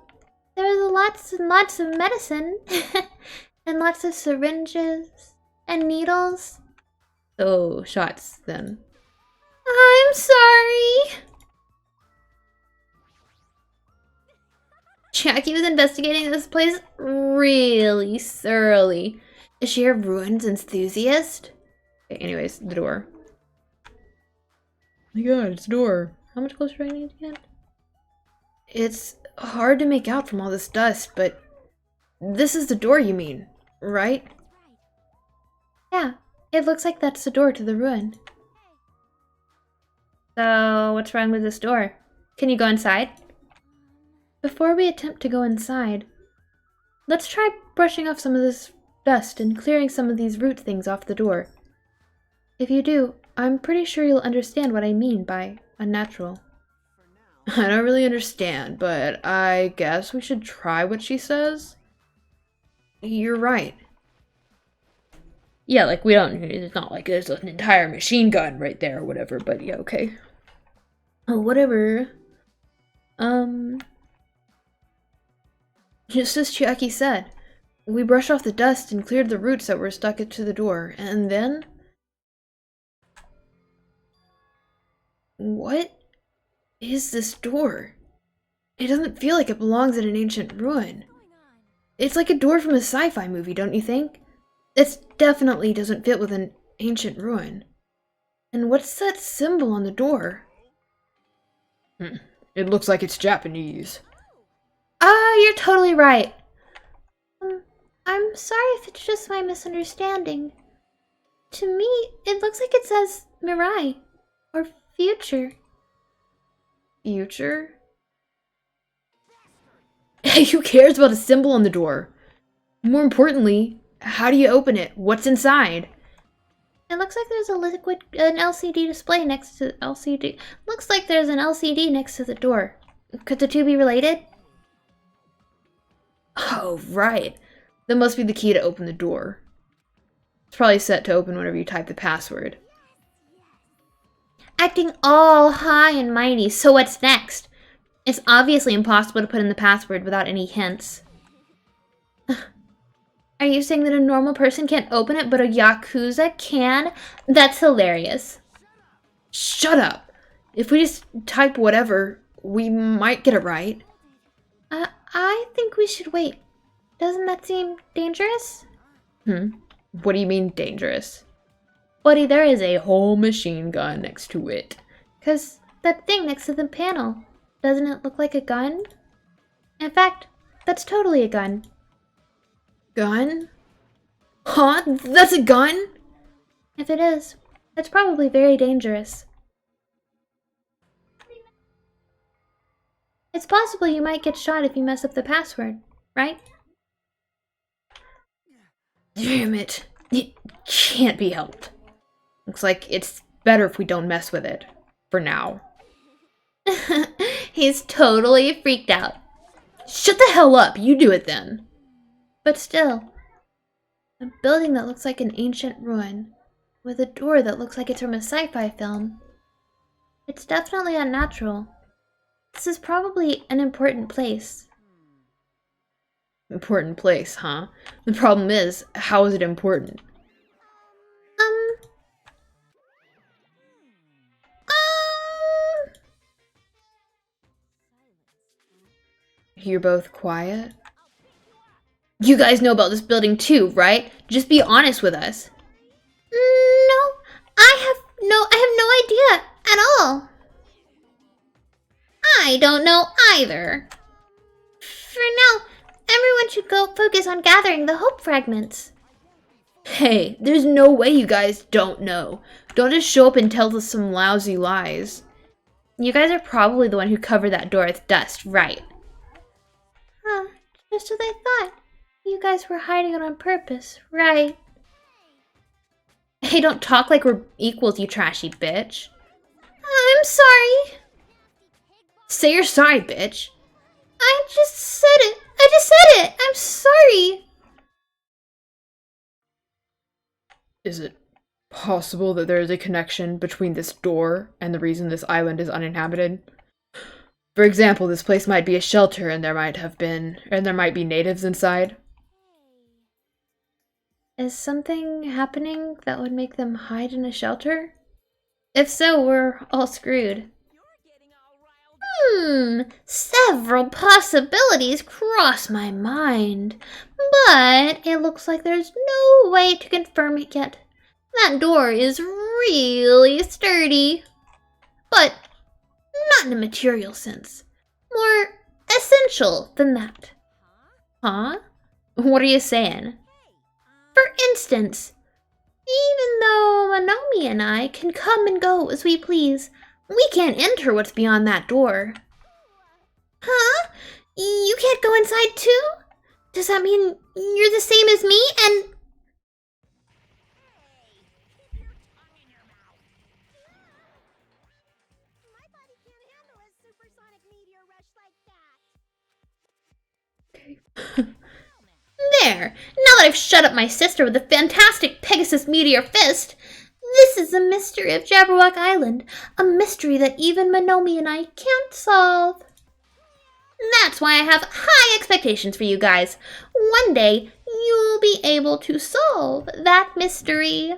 there was lots and lots of medicine. And lots of syringes and needles.
So, shots, then.
I'm sorry. Jackie was investigating this place really thoroughly. Is she a ruins enthusiast?
Okay, anyways, the door. Oh my god, it's a door. How much closer do I need to get? It's hard to make out from all this dust, but this is the door you mean, right?
Yeah, it looks like that's the door to the ruin. So, what's wrong with this door? Can you go inside? Before we attempt to go inside, let's try brushing off some of this dust and clearing some of these root things off the door. If you do, I'm pretty sure you'll understand what I mean by unnatural.
I don't really understand, but I guess we should try what she says. You're right. Yeah, like, we don't, it's not like there's an entire machine gun right there or whatever, but yeah, okay. Oh, whatever. Just as Chiaki said, we brushed off the dust and cleared the roots that were stuck to the door, and then... What is this door? It doesn't feel like it belongs in an ancient ruin. It's like a door from a sci-fi movie, don't you think? It definitely doesn't fit with an ancient ruin. And what's that symbol on the door? It looks like it's Japanese.
Ah, you're totally right. I'm sorry if it's just my misunderstanding. To me, it looks like it says Mirai, or future.
Future? Hey, who cares about a symbol on the door? More importantly, how do you open it? What's inside?
It looks like there's an LCD display next to LCD. Looks like there's an LCD next to the door. Could the two be related?
Oh, right. That must be the key to open the door. It's probably set to open whenever you type the password.
Acting all high and mighty, so what's next? It's obviously impossible to put in the password without any hints. Are you saying that a normal person can't open it, but a Yakuza can? That's hilarious.
Shut up! If we just type whatever, we might get it right.
I think we should wait. Doesn't that seem dangerous?
What do you mean, dangerous?
Buddy, there is a
Whole machine gun next to it.
'Cause that thing next to the panel, doesn't it look like a gun? In fact, that's totally a gun.
Gun? Huh? That's a gun?
If it is, it's probably very dangerous. It's possible you might get shot if you mess up the password, right?
Damn it. It can't be helped. Looks like it's better if we don't mess with it. For now.
He's totally freaked out.
Shut the hell up! You do it then.
But still, a building that looks like an ancient ruin, with a door that looks like it's from a sci-fi film. It's definitely unnatural. This is probably an important place.
Important place, huh? The problem is, how is it important? You're both quiet? You guys know about this building too, right? Just be honest with us.
No, I have no idea at all. I don't know either. For now, everyone should go focus on gathering the hope fragments.
Hey, there's no way you guys don't know. Don't just show up and tell us some lousy lies.
You guys are probably the one who covered that door with dust, right? Huh, just as I thought. You guys were hiding it on purpose, right?
Hey, don't talk like we're equals, you trashy bitch.
I'm sorry.
Say you're sorry, bitch.
I just said it. I'm sorry.
Is it possible that there is a connection between this door and the reason this island is uninhabited? For example, this place might be a shelter and there might be natives inside.
Is something happening that would make them hide in a shelter? If so, we're all screwed. Several possibilities cross my mind, but it looks like there's no way to confirm it yet. That door is really sturdy, but not in a material sense. More essential than that.
Huh? What are you saying?
For instance, even though Monomi and I can come and go as we please, we can't enter what's beyond that door. Huh? You can't go inside too? Does that mean you're the same as me and... There! Now that I've shut up my sister with a fantastic Pegasus Meteor Fist, this is the mystery of Jabberwock Island, a mystery that even Monomi and I can't solve. That's why I have high expectations for you guys. One day, you'll be able to solve that mystery.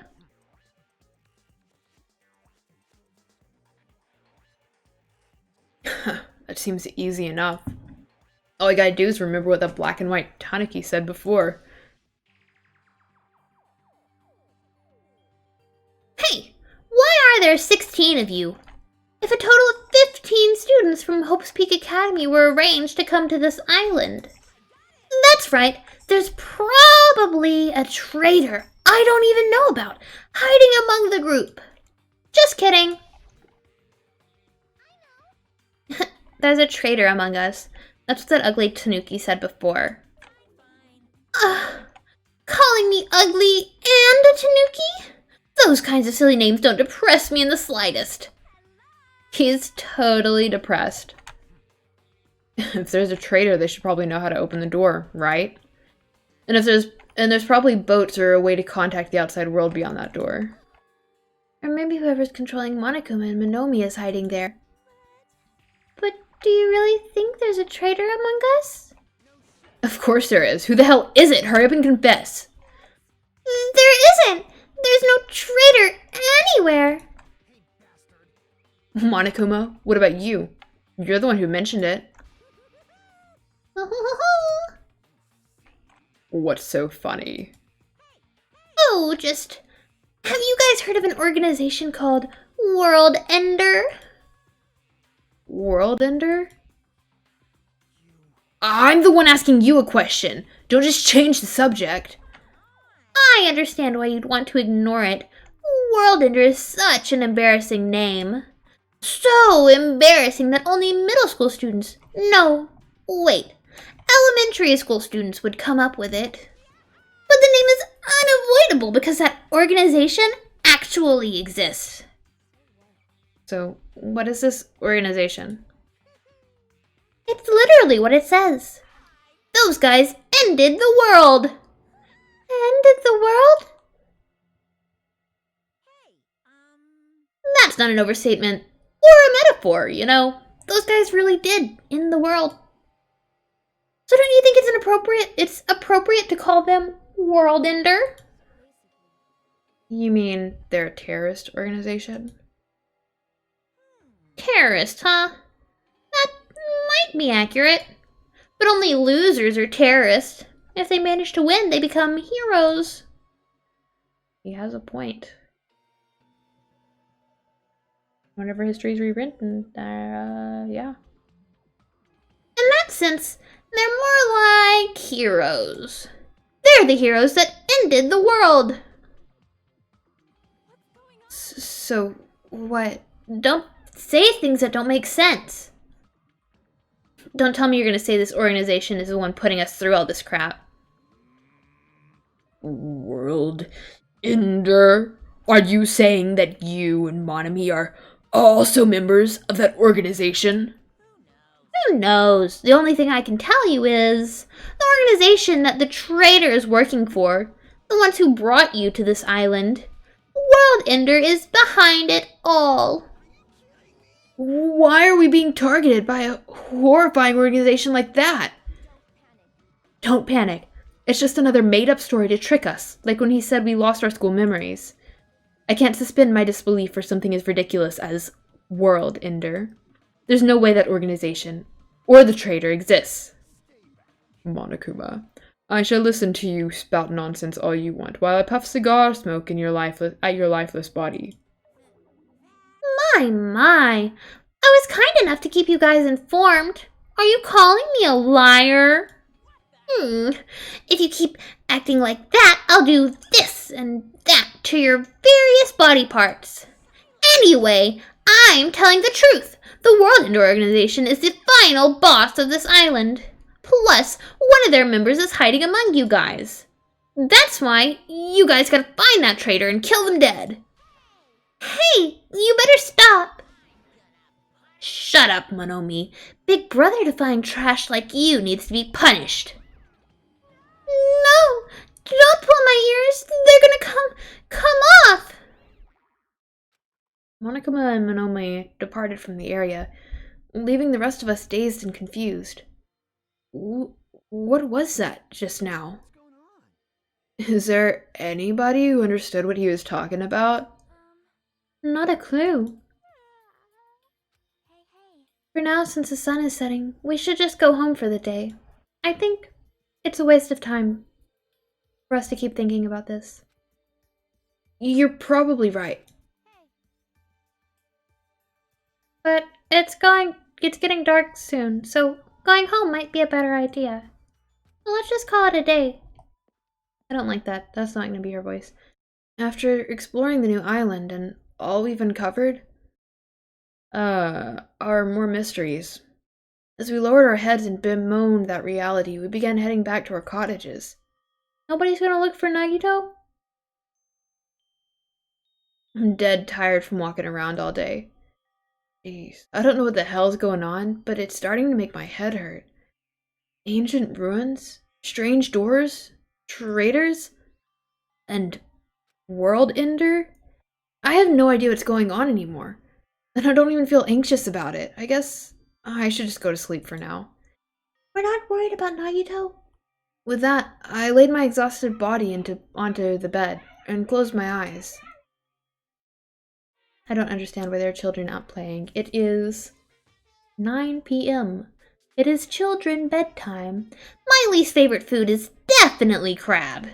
That seems easy enough. All I gotta do is remember what the black and white Tanuki said before.
Hey, why are there 16 of you? If a total of 15 students from Hope's Peak Academy were arranged to come to this island. That's right, there's probably a traitor I don't even know about hiding among the group. Just kidding. there's a traitor among us. That's what that ugly Tanuki said before. Calling me ugly and a Tanuki? Those kinds of silly names don't depress me in the slightest.
He's totally depressed. If there's a traitor, they should probably know how to open the door, right? And there's probably boats or a way to contact the outside world beyond that door.
Or maybe whoever's controlling Monokuma and Monomi is hiding there. But do you really think there's a traitor among us?
Of course there is. Who the hell is it? Hurry up and confess.
There isn't! There's no traitor anywhere!
Monokuma, what about you? You're the one who mentioned it. What's so funny?
Oh, just... Have you guys heard of an organization called World Ender?
World Ender? I'm the one asking you a question. Don't just change the subject.
I understand why you'd want to ignore it. World Ender is such an embarrassing name. So embarrassing that only middle school students, no, wait, elementary school students would come up with it. But the name is unavoidable because that organization actually exists.
So, what is this organization?
It's literally what it says. Those guys ended the world. Ended the world? That's not an overstatement. Or a metaphor, you know. Those guys really did end the world. So don't you think it's appropriate to call them World Ender?
You mean they're a terrorist organization?
Terrorist, huh? That might be accurate. But only losers are terrorists. If they manage to win, they become heroes.
He has a point. Whenever history's rewritten, yeah.
In that sense, they're more like heroes. They're the heroes that ended the world.
So, what?
Don't say things that don't make sense. Don't tell me you're going to say this organization is the one putting us through all this crap.
World Ender? Are you saying that you and Monami are also members of that organization?
Who knows? The only thing I can tell you is the organization that the traitor is working for, the ones who brought you to this island, World Ender is behind it all.
Why are we being targeted by a horrifying organization like that? Don't panic. It's just another made-up story to trick us, like when he said we lost our school memories. I can't suspend my disbelief for something as ridiculous as World Ender. There's no way that organization, or the traitor, exists. Monokuma, I shall listen to you spout nonsense all you want, while I puff cigar smoke at your lifeless body.
My. I was kind enough to keep you guys informed. Are you calling me a liar? If you keep acting like that, I'll do this and that to your various body parts. Anyway, I'm telling the truth. The World Ender Organization is the final boss of this island. Plus, one of their members is hiding among you guys. That's why you guys gotta find that traitor and kill them dead. Hey, you better stop. Shut up, Monomi. Big brother defying trash like you needs to be punished. No, don't pull my ears. They're gonna come off.
Monokuma and Monomi departed from the area, leaving the rest of us dazed and confused. What was that just now? Is there anybody who understood what he was talking about?
Not a clue. For now, since the sun is setting, we should just go home for the day. I think it's a waste of time for us to keep thinking about this.
You're probably right.
But it's getting dark soon, so going home might be a better idea. So let's just call it a day.
I don't like that. That's not going to be her voice. After exploring the new island and all we've uncovered, are more mysteries. As we lowered our heads and bemoaned that reality, we began heading back to our cottages.
Nobody's gonna look for Nagito?
I'm dead tired from walking around all day. Jeez, I don't know what the hell's going on, but it's starting to make my head hurt. Ancient ruins, strange doors, traitors, and world ender? I have no idea what's going on anymore. And I don't even feel anxious about it. I guess I should just go to sleep for now.
We're not worried about Nagito.
With that, I laid my exhausted body onto the bed and closed my eyes. I don't understand why there are children out playing. It is 9 p.m.
It is children bedtime. My least favorite food is definitely crab.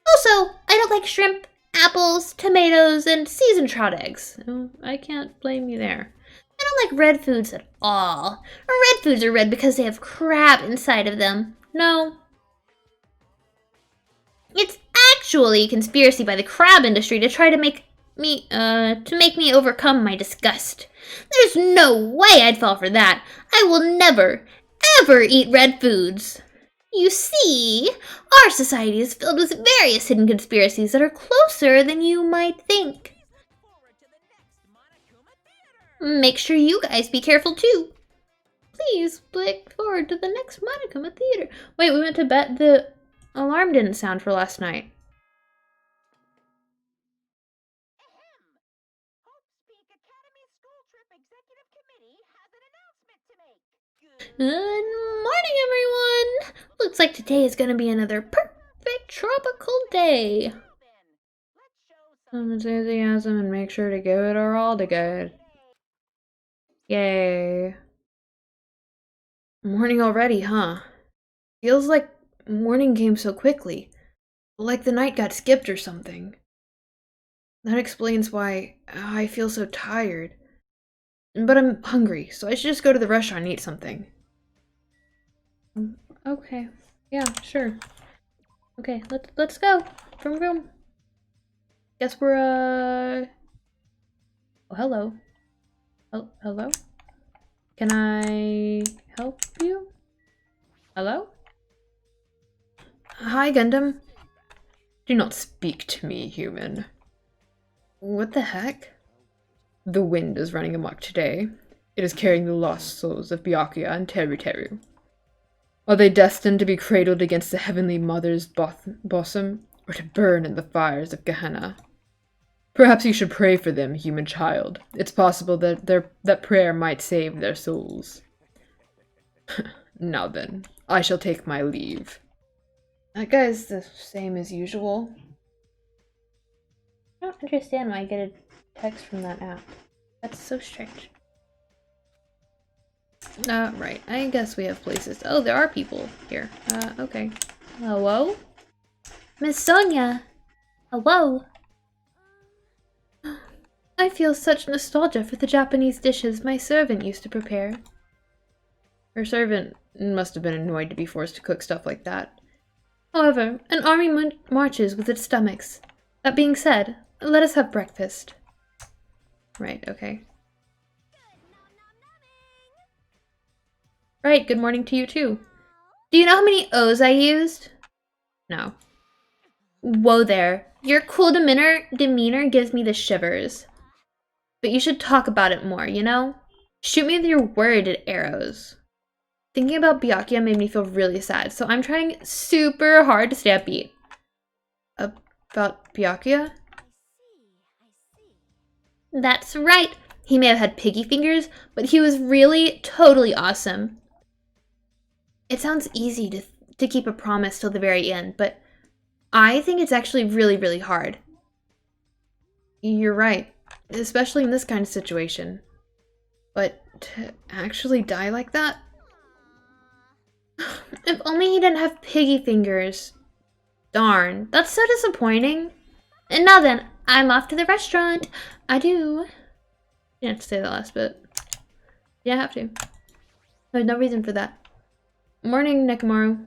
Also, I don't like shrimp, apples, tomatoes, and seasoned trout eggs.
Oh, I can't blame you there.
I don't like red foods at all. Red foods are red because they have crab inside of them. No. It's actually a conspiracy by the crab industry to try to make me overcome my disgust. There's no way I'd fall for that. I will never, ever eat red foods. You see, our society is filled with various hidden conspiracies that are closer than you might think. Make sure you guys be careful too.
Please look forward to the next Monokuma theater. Wait, we went to bed. The alarm didn't sound for last night.
Good morning, everyone! Looks like today is gonna be another perfect tropical day.
Some enthusiasm and make sure to give it our all to good. Yay. Morning already, huh? Feels like morning came so quickly. Like the night got skipped or something. That explains why I feel so tired. But I'm hungry, so I should just go to the restaurant and eat something. Okay. Yeah, sure. Okay, let's go. Vroom vroom. Guess we're oh, hello. Oh, hello? Can I help you? Hello? Hi, Gundam. Do not speak to me, human. What the heck? The wind is running amok today. It is carrying the lost souls of Byakuya and Teru Teru. Are they destined to be cradled against the heavenly mother's bosom, or to burn in the fires of Gehenna? Perhaps you should pray for them, human child. It's possible that that prayer might save their souls. Now then, I shall take my leave. That guy's the same as usual.
I don't understand why I get a text from that app. That's so strange.
Right. I guess we have places. Oh, there are people here. Okay. Hello?
Miss Sonia! Hello?
I feel such nostalgia for the Japanese dishes my servant used to prepare. Her servant must have been annoyed to be forced to cook stuff like that. However, an army marches with its stomachs. That being said, let us have breakfast. Right, okay. Right, good morning to you too.
Do you know how many O's I used?
No.
Whoa there. Your cool demeanor gives me the shivers. But you should talk about it more, you know? Shoot me with your worded arrows.
Thinking about Byakuya made me feel really sad, so I'm trying super hard to stay upbeat. About Byakuya?
That's right. He may have had piggy fingers, but he was really totally awesome.
It sounds easy to keep a promise till the very end, but I think it's actually really, really hard. You're right, especially in this kind of situation. But to actually die like that? If only he didn't have piggy fingers. Darn, that's so disappointing.
And now then, I'm off to the restaurant. Adieu.
You have to say that last bit. Yeah, I have to. There's no reason for that. Morning, Nekomaru.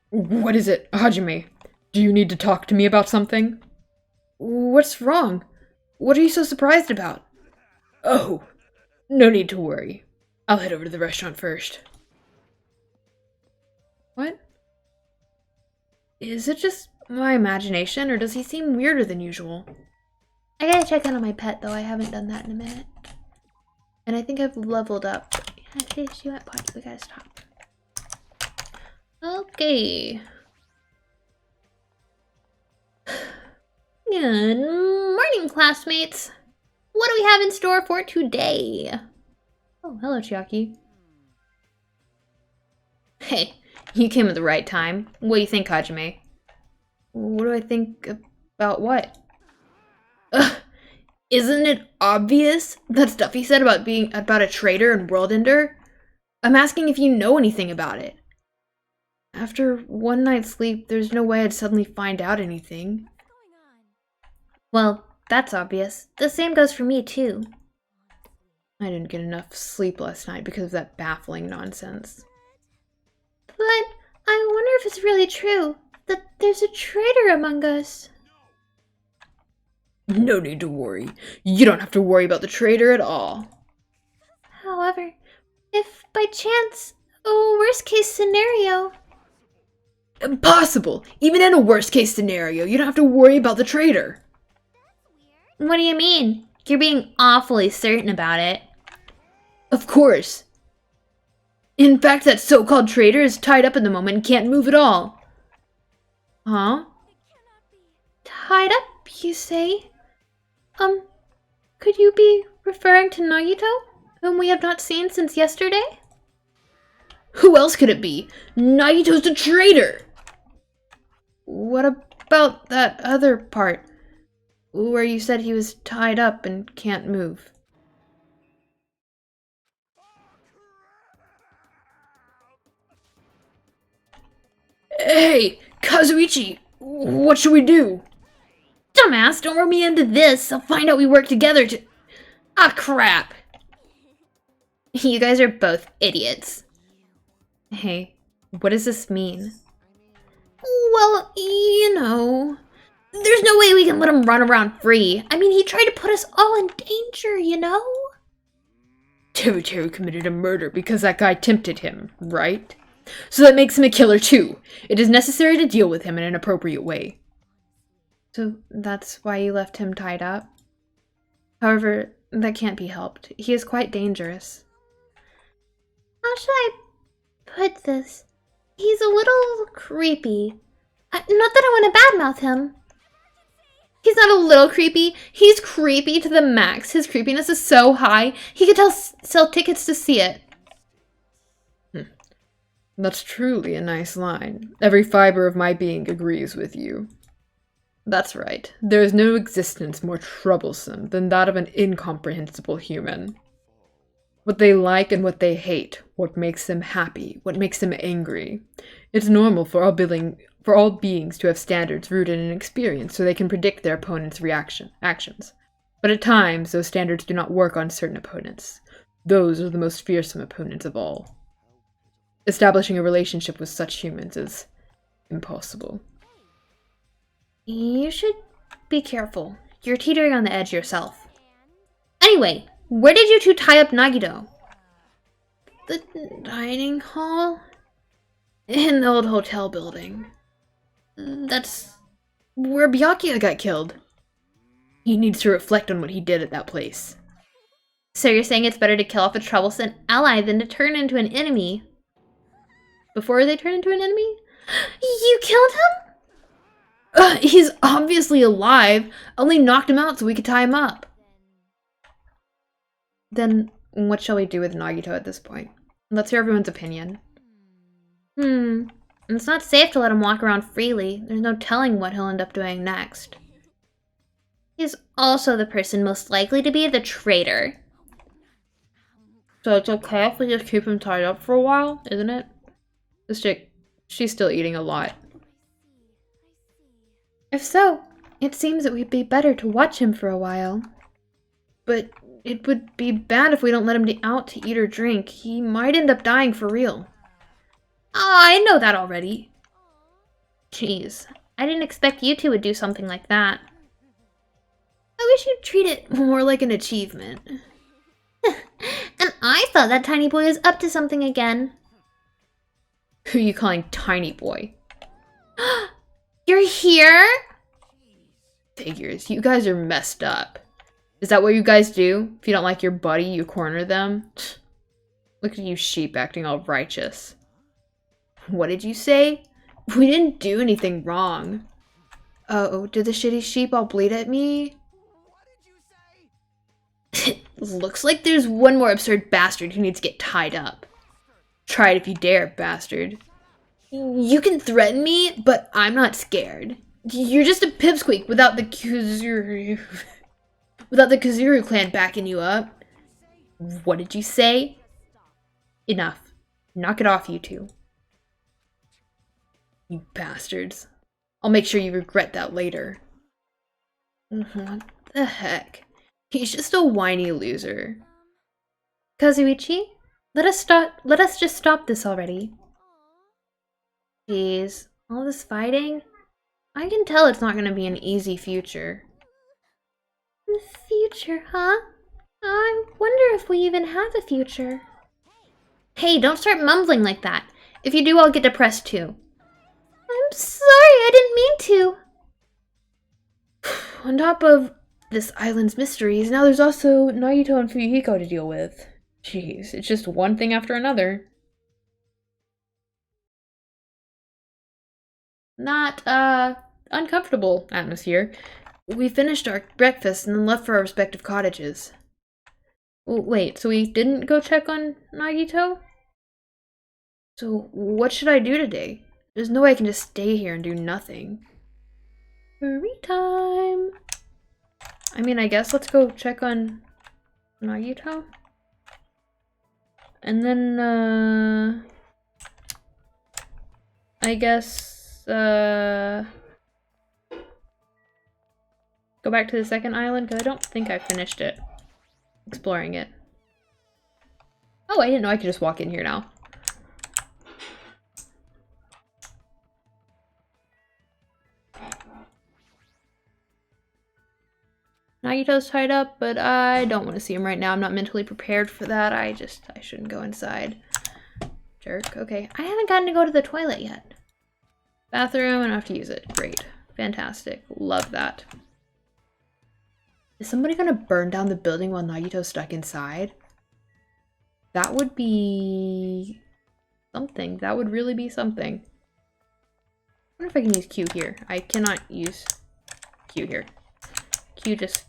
What is it, Hajime? Do you need to talk to me about something? What's wrong? What are you so surprised about? Oh, no need to worry. I'll head over to the restaurant first. What? Is it just my imagination, or does he seem weirder than usual?
I gotta check in on my pet, though. I haven't done that in a minute. And I think I've leveled up. Actually, she went potty. We gotta stop. Okay. Good morning, classmates. What do we have in store for today?
Oh, hello, Chiaki. Hey, you came at the right time. What do you think, Hajime? What do I think about what? Ugh, isn't it obvious? That stuff he said about being about a traitor and world ender? I'm asking if you know anything about it. After one night's sleep, there's no way I'd suddenly find out anything.
Well, that's obvious. The same goes for me, too.
I didn't get enough sleep last night because of that baffling nonsense.
But I wonder if it's really true that there's a traitor among us.
No need to worry. You don't have to worry about the traitor at all.
However, if by chance, a worst-case scenario...
Impossible! Even in a worst-case scenario, you don't have to worry about the traitor.
What do you mean? You're being awfully certain about it.
Of course. In fact, that so-called traitor is tied up at the moment and can't move at all. Huh?
Tied up, you say? Could you be referring to Nagito, whom we have not seen since yesterday?
Who else could it be? Nagito's the traitor! What about that other part, where you said he was tied up and can't move? Hey, Kazuichi! What should we do?
Dumbass, don't rope me into this. I'll find out we work together to...
Ah, crap!
You guys are both idiots.
Hey, what does this mean?
Well, you know... There's no way we can let him run around free. I mean, he tried to put us all in danger, you know?
Teru committed a murder because that guy tempted him, right? So that makes him a killer too. It is necessary to deal with him in an appropriate way. So that's why you left him tied up? However, that can't be helped. He is quite dangerous.
How should I put this? He's a little creepy. Not that I want to badmouth him.
He's not a little creepy. He's creepy to the max. His creepiness is so high, he could sell tickets to see it. That's truly a nice line. Every fiber of my being agrees with you. That's right. There is no existence more troublesome than that of an incomprehensible human. What they like and what they hate, what makes them happy, what makes them angry. It's normal for all beings to have standards rooted in experience so they can predict their opponent's actions. But at times, those standards do not work on certain opponents. Those are the most fearsome opponents of all. Establishing a relationship with such humans is impossible.
You should be careful. You're teetering on the edge yourself. Anyway, where did you two tie up Nagito?
The dining hall? In the old hotel building. That's where Byakuya got killed. He needs to reflect on what he did at that place.
So you're saying it's better to kill off a troublesome ally than to turn into an enemy?
Before they turn into an enemy?
You killed him?
He's obviously alive. Only knocked him out so we could tie him up. Then what shall we do with Nagito at this point? Let's hear everyone's opinion.
It's not safe to let him walk around freely. There's no telling what he'll end up doing next. He's also the person most likely to be the traitor.
So it's okay if we just keep him tied up for a while, isn't it? This chick, she's still eating a lot.
If so, it seems it would be better to watch him for a while.
But it would be bad if we don't let him out to eat or drink. He might end up dying for real.
I know that already. Jeez, I didn't expect you two would do something like that.
I wish you'd treat it more like an achievement.
And I thought that tiny boy was up to something again.
Who are you calling tiny boy?
You're here?
Figures, you guys are messed up. Is that what you guys do? If you don't like your buddy, you corner them? Look at you sheep acting all righteous. What did you say? We didn't do anything wrong. Uh-oh, did the shitty sheep all bleed at me? Looks like there's one more absurd bastard who needs to get tied up. Try it if you dare, bastard. You can threaten me, but I'm not scared. You're just a pipsqueak without the Kuzuru... without the Kuzuru clan backing you up. What did you say? Enough. Knock it off, you two. You bastards. I'll make sure you regret that later. What the heck? He's just a whiny loser.
Kazuichi, let us just stop this already. Jeez, all this fighting? I can tell it's not gonna be an easy future. The future, huh? I wonder if we even have a future. Hey, don't start mumbling like that. If you do, I'll get depressed too. I'm sorry, I didn't mean to.
On top of this island's mysteries, now there's also Nagito and Fuyuhiko to deal with. Jeez, it's just one thing after another. Not, uncomfortable atmosphere. We finished our breakfast and then left for our respective cottages. Wait, so we didn't go check on Nagito? So what should I do today? There's no way I can just stay here and do nothing. Free time! I mean, I guess let's go check on Nagito. And then, I guess, go back to the second island, because I don't think I finished it. Exploring it. Oh, I didn't know I could just walk in here now. Nagito's tied up, but I don't want to see him right now. I'm not mentally prepared for that. I shouldn't go inside. Jerk. Okay. I haven't gotten to go to the toilet yet. Bathroom, I don't have to use it. Great. Fantastic. Love that. Is somebody gonna burn down the building while Nagito's stuck inside? That would be something. That would really be something. I wonder if I can use Q here. I cannot use Q here. Q just...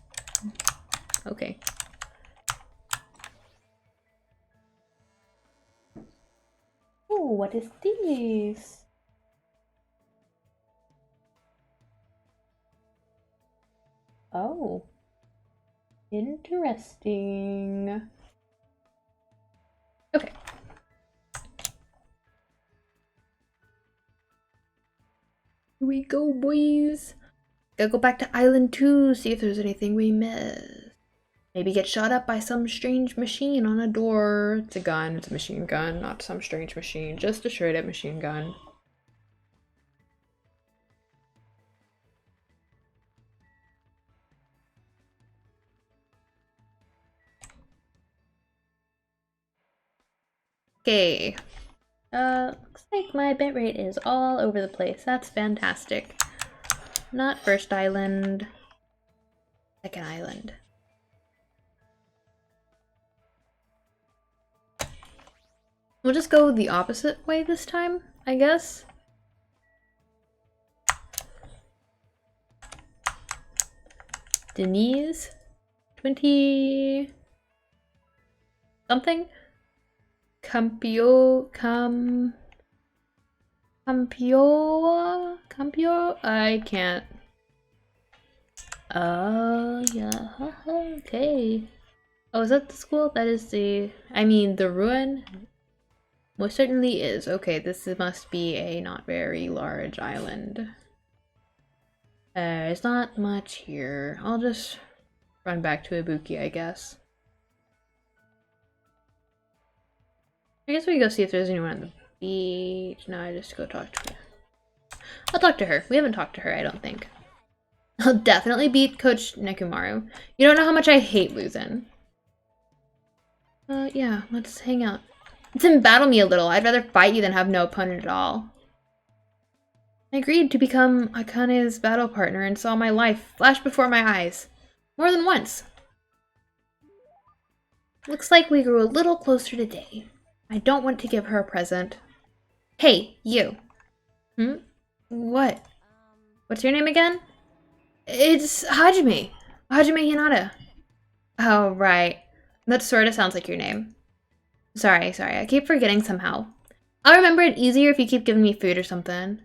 Okay.
Oh, what is this? Oh. Interesting.
Okay. Here we go, boys. Gotta go back to Island 2, see if there's anything we missed. Maybe get shot up by some strange machine on a door. It's a gun, it's a machine gun, not some strange machine. Just a straight up machine gun. Okay. Looks like my bitrate is all over the place. That's fantastic. Not first island. Second island. We'll just go the opposite way this time, I guess. Denise. 20... something? Campio... Campio? I can't. Oh, yeah. Okay. Oh, is that the school? That is the... I mean, the ruin? Most certainly is. Okay, this must be a not very large island. There's not much here. I'll just run back to Ibuki, I guess. I guess we can go see if there's anyone on the beach. No, I just go talk to her. I'll talk to her. We haven't talked to her, I don't think. I'll definitely beat Coach Nekomaru. You don't know how much I hate losing. Yeah, let's hang out. Then battle me a little. I'd rather fight you than have no opponent at all. I agreed to become Akane's battle partner and saw my life flash before my eyes. More than once. Looks like we grew a little closer today. I don't want to give her a present. Hey, you. Hmm? What? What's your name again? It's Hajime. Hajime Hinata. Oh, right. That sort of sounds like your name. Sorry. I keep forgetting somehow. I'll remember it easier if you keep giving me food or something.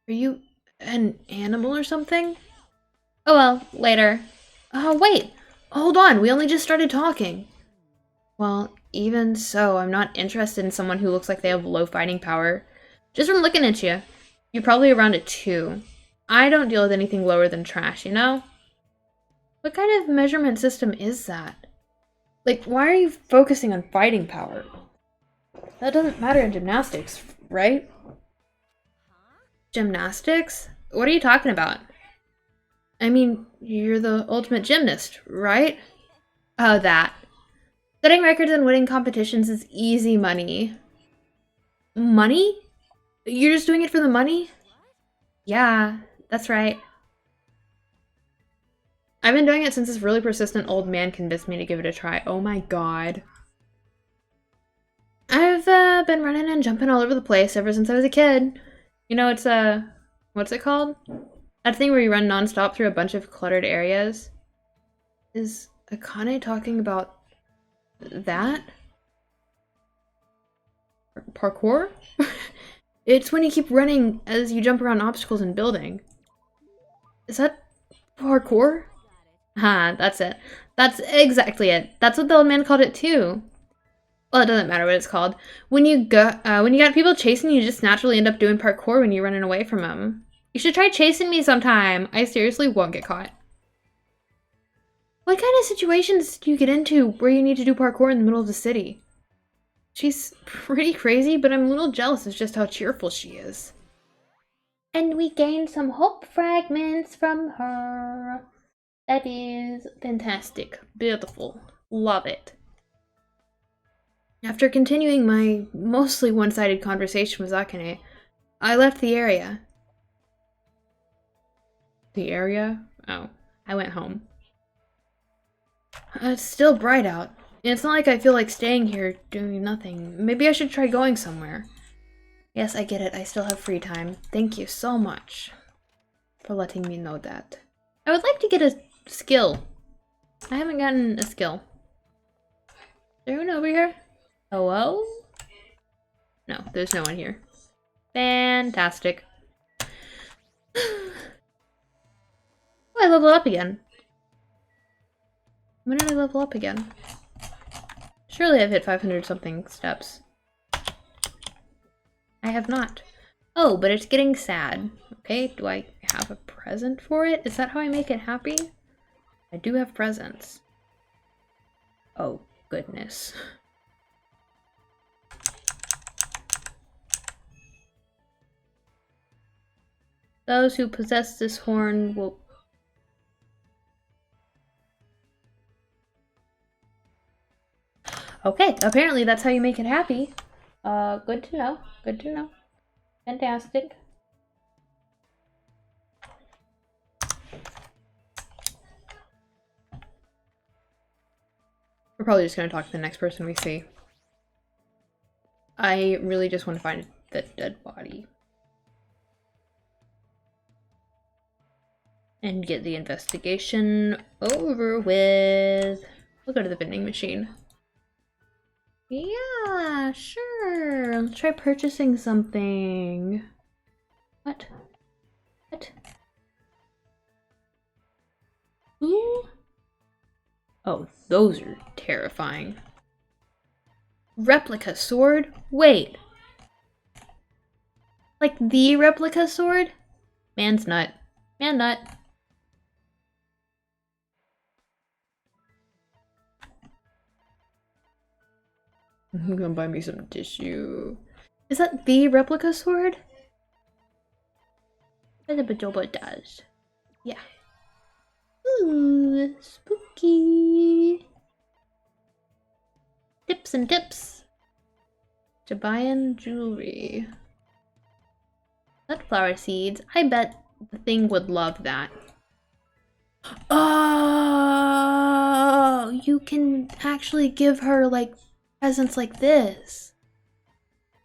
Are you an animal or something? Oh well, later. Oh, wait. Hold on, we only just started talking. Well, even so, I'm not interested in someone who looks like they have low fighting power. Just from looking at you. You're probably around a 2. I don't deal with anything lower than trash, you know? What kind of measurement system is that? Like, why are you focusing on fighting power? That doesn't matter in gymnastics, right? Gymnastics? What are you talking about? I mean, you're the ultimate gymnast, right? Oh, that. Setting records and winning competitions is easy money. Money? You're just doing it for the money? Yeah, that's right. I've been doing it since this really persistent old man convinced me to give it a try. Oh my god. I've been running and jumping all over the place ever since I was a kid. You know, it's what's it called? That thing where you run nonstop through a bunch of cluttered areas. Is Akane talking about that? Parkour? It's when you keep running as you jump around obstacles and building. Is that parkour? Ha, that's it. That's exactly it. That's what the old man called it too. Well, it doesn't matter what it's called. When you got people chasing you, just naturally end up doing parkour when you're running away from them. You should try chasing me sometime. I seriously won't get caught. What kind of situations do you get into where you need to do parkour in the middle of the city? She's pretty crazy, but I'm a little jealous of just how cheerful she is. And we gained some hope fragments from her. That is fantastic. Beautiful. Love it. After continuing my mostly one-sided conversation with Akane, I left the area. The area? Oh, I went home. It's still bright out. It's not like I feel like staying here doing nothing. Maybe I should try going somewhere. Yes, I get it. I still have free time. Thank you so much for letting me know that. I would like to get a skill. I haven't gotten a skill. Is there anyone over here? Hello? No, there's no one here. Fantastic. Oh, I leveled up again. When did I level up again? Surely I've hit 500 something steps. I have not. Oh, but it's getting sad. Okay, do I have a present for it? Is that how I make it happy? I do have presents. Oh, goodness. Those who possess this horn will... Okay, apparently that's how you make it happy. Good to know. Good to know. Fantastic. We're probably just gonna talk to the next person we see. I really just want to find the dead body. And get the investigation over with. We'll go to the vending machine. Yeah, sure. Let's try purchasing something. What? What? Ooh. Oh, those are terrifying. Replica sword? Wait. Like the replica sword? Man's nut. Man nut. I'm gonna buy me some tissue. Is that the replica sword? What the Bajoba does. Yeah. Ooh, spooky.
Tips and tips. Jabayan jewelry. Sunflower seeds. I bet the thing would love that. Oh, you can actually give her like presents like this.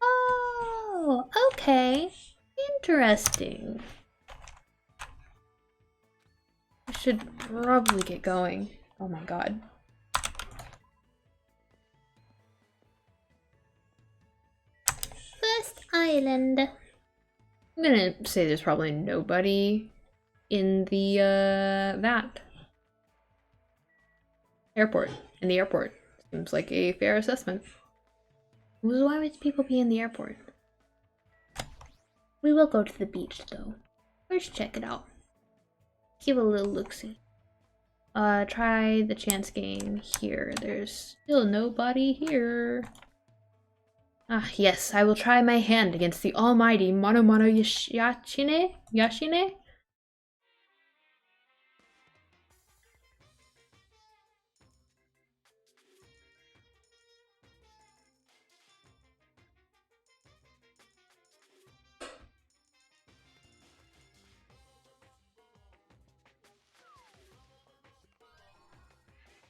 Oh, okay. Interesting. I should probably get going. Oh my god. First island. I'm gonna say there's probably nobody in the that airport. In the airport. Seems like a fair assessment. Why would people be in the airport? We will go to the beach though. First check it out. Give a little look-see. Try the chance game here. There's still nobody here. Ah, yes, I will try my hand against the almighty Yashine? Yashine?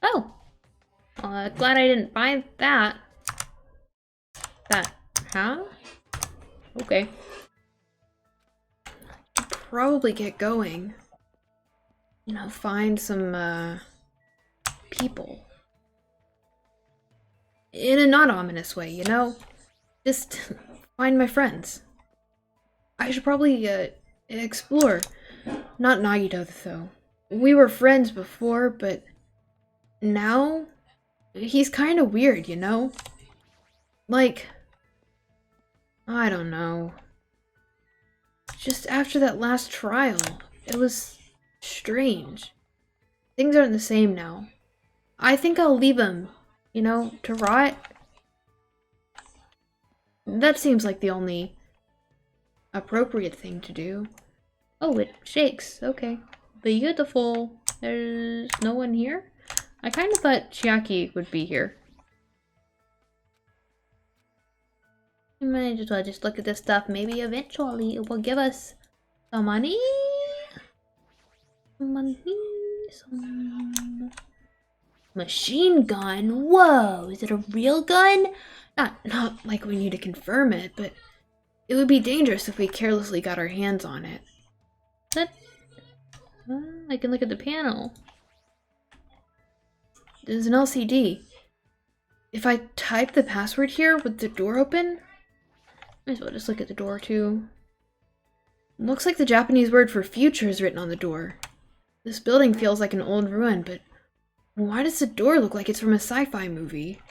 Oh! Glad I didn't buy that. That, huh? Okay. Probably get going. You know, find some, people. In a not ominous way, you know? Just find my friends. I should probably, explore. Not Nagito, though. We were friends before, but now he's kind of weird, you know? Like, I don't know. Just after that last trial, it was strange. Things aren't the same now. I think I'll leave him, you know, to rot. That seems like the only appropriate thing to do. Oh, it shakes. Okay. Beautiful. There's no one here? I kind of thought Chiaki would be here. I might as well just look at this stuff. Maybe eventually it will give us some money. Some machine gun. Whoa, is it a real gun? Not like we need to confirm it, but it would be dangerous if we carelessly got our hands on it. That I can look at the panel. There's an LCD. If I type the password here, would the door open? Might as well just look at the door too. Looks like the Japanese word for future is written on the door. This building feels like an old ruin, but why does the door look like it's from a sci-fi movie?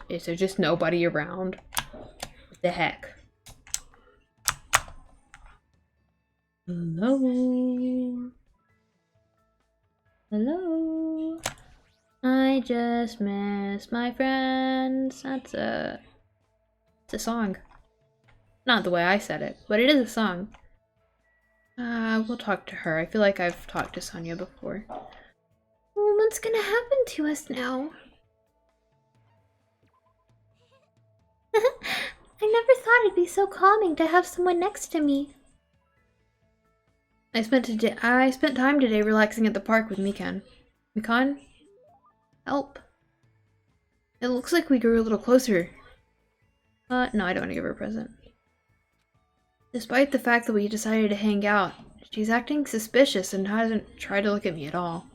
Is there just nobody around? What the heck? Hello? Hello? I just miss my friends. It's a song. Not the way I said it, but it is a song. We'll talk to her. I feel like I've talked to Sonia before. What's gonna happen to us now? I never thought it'd be so calming to have someone next to me. I spent time today relaxing at the park with Mikan. Mikan? Help. It looks like we grew a little closer. No, I don't want to give her a present. Despite the fact that we decided to hang out, she's acting suspicious and hasn't tried to look at me at all.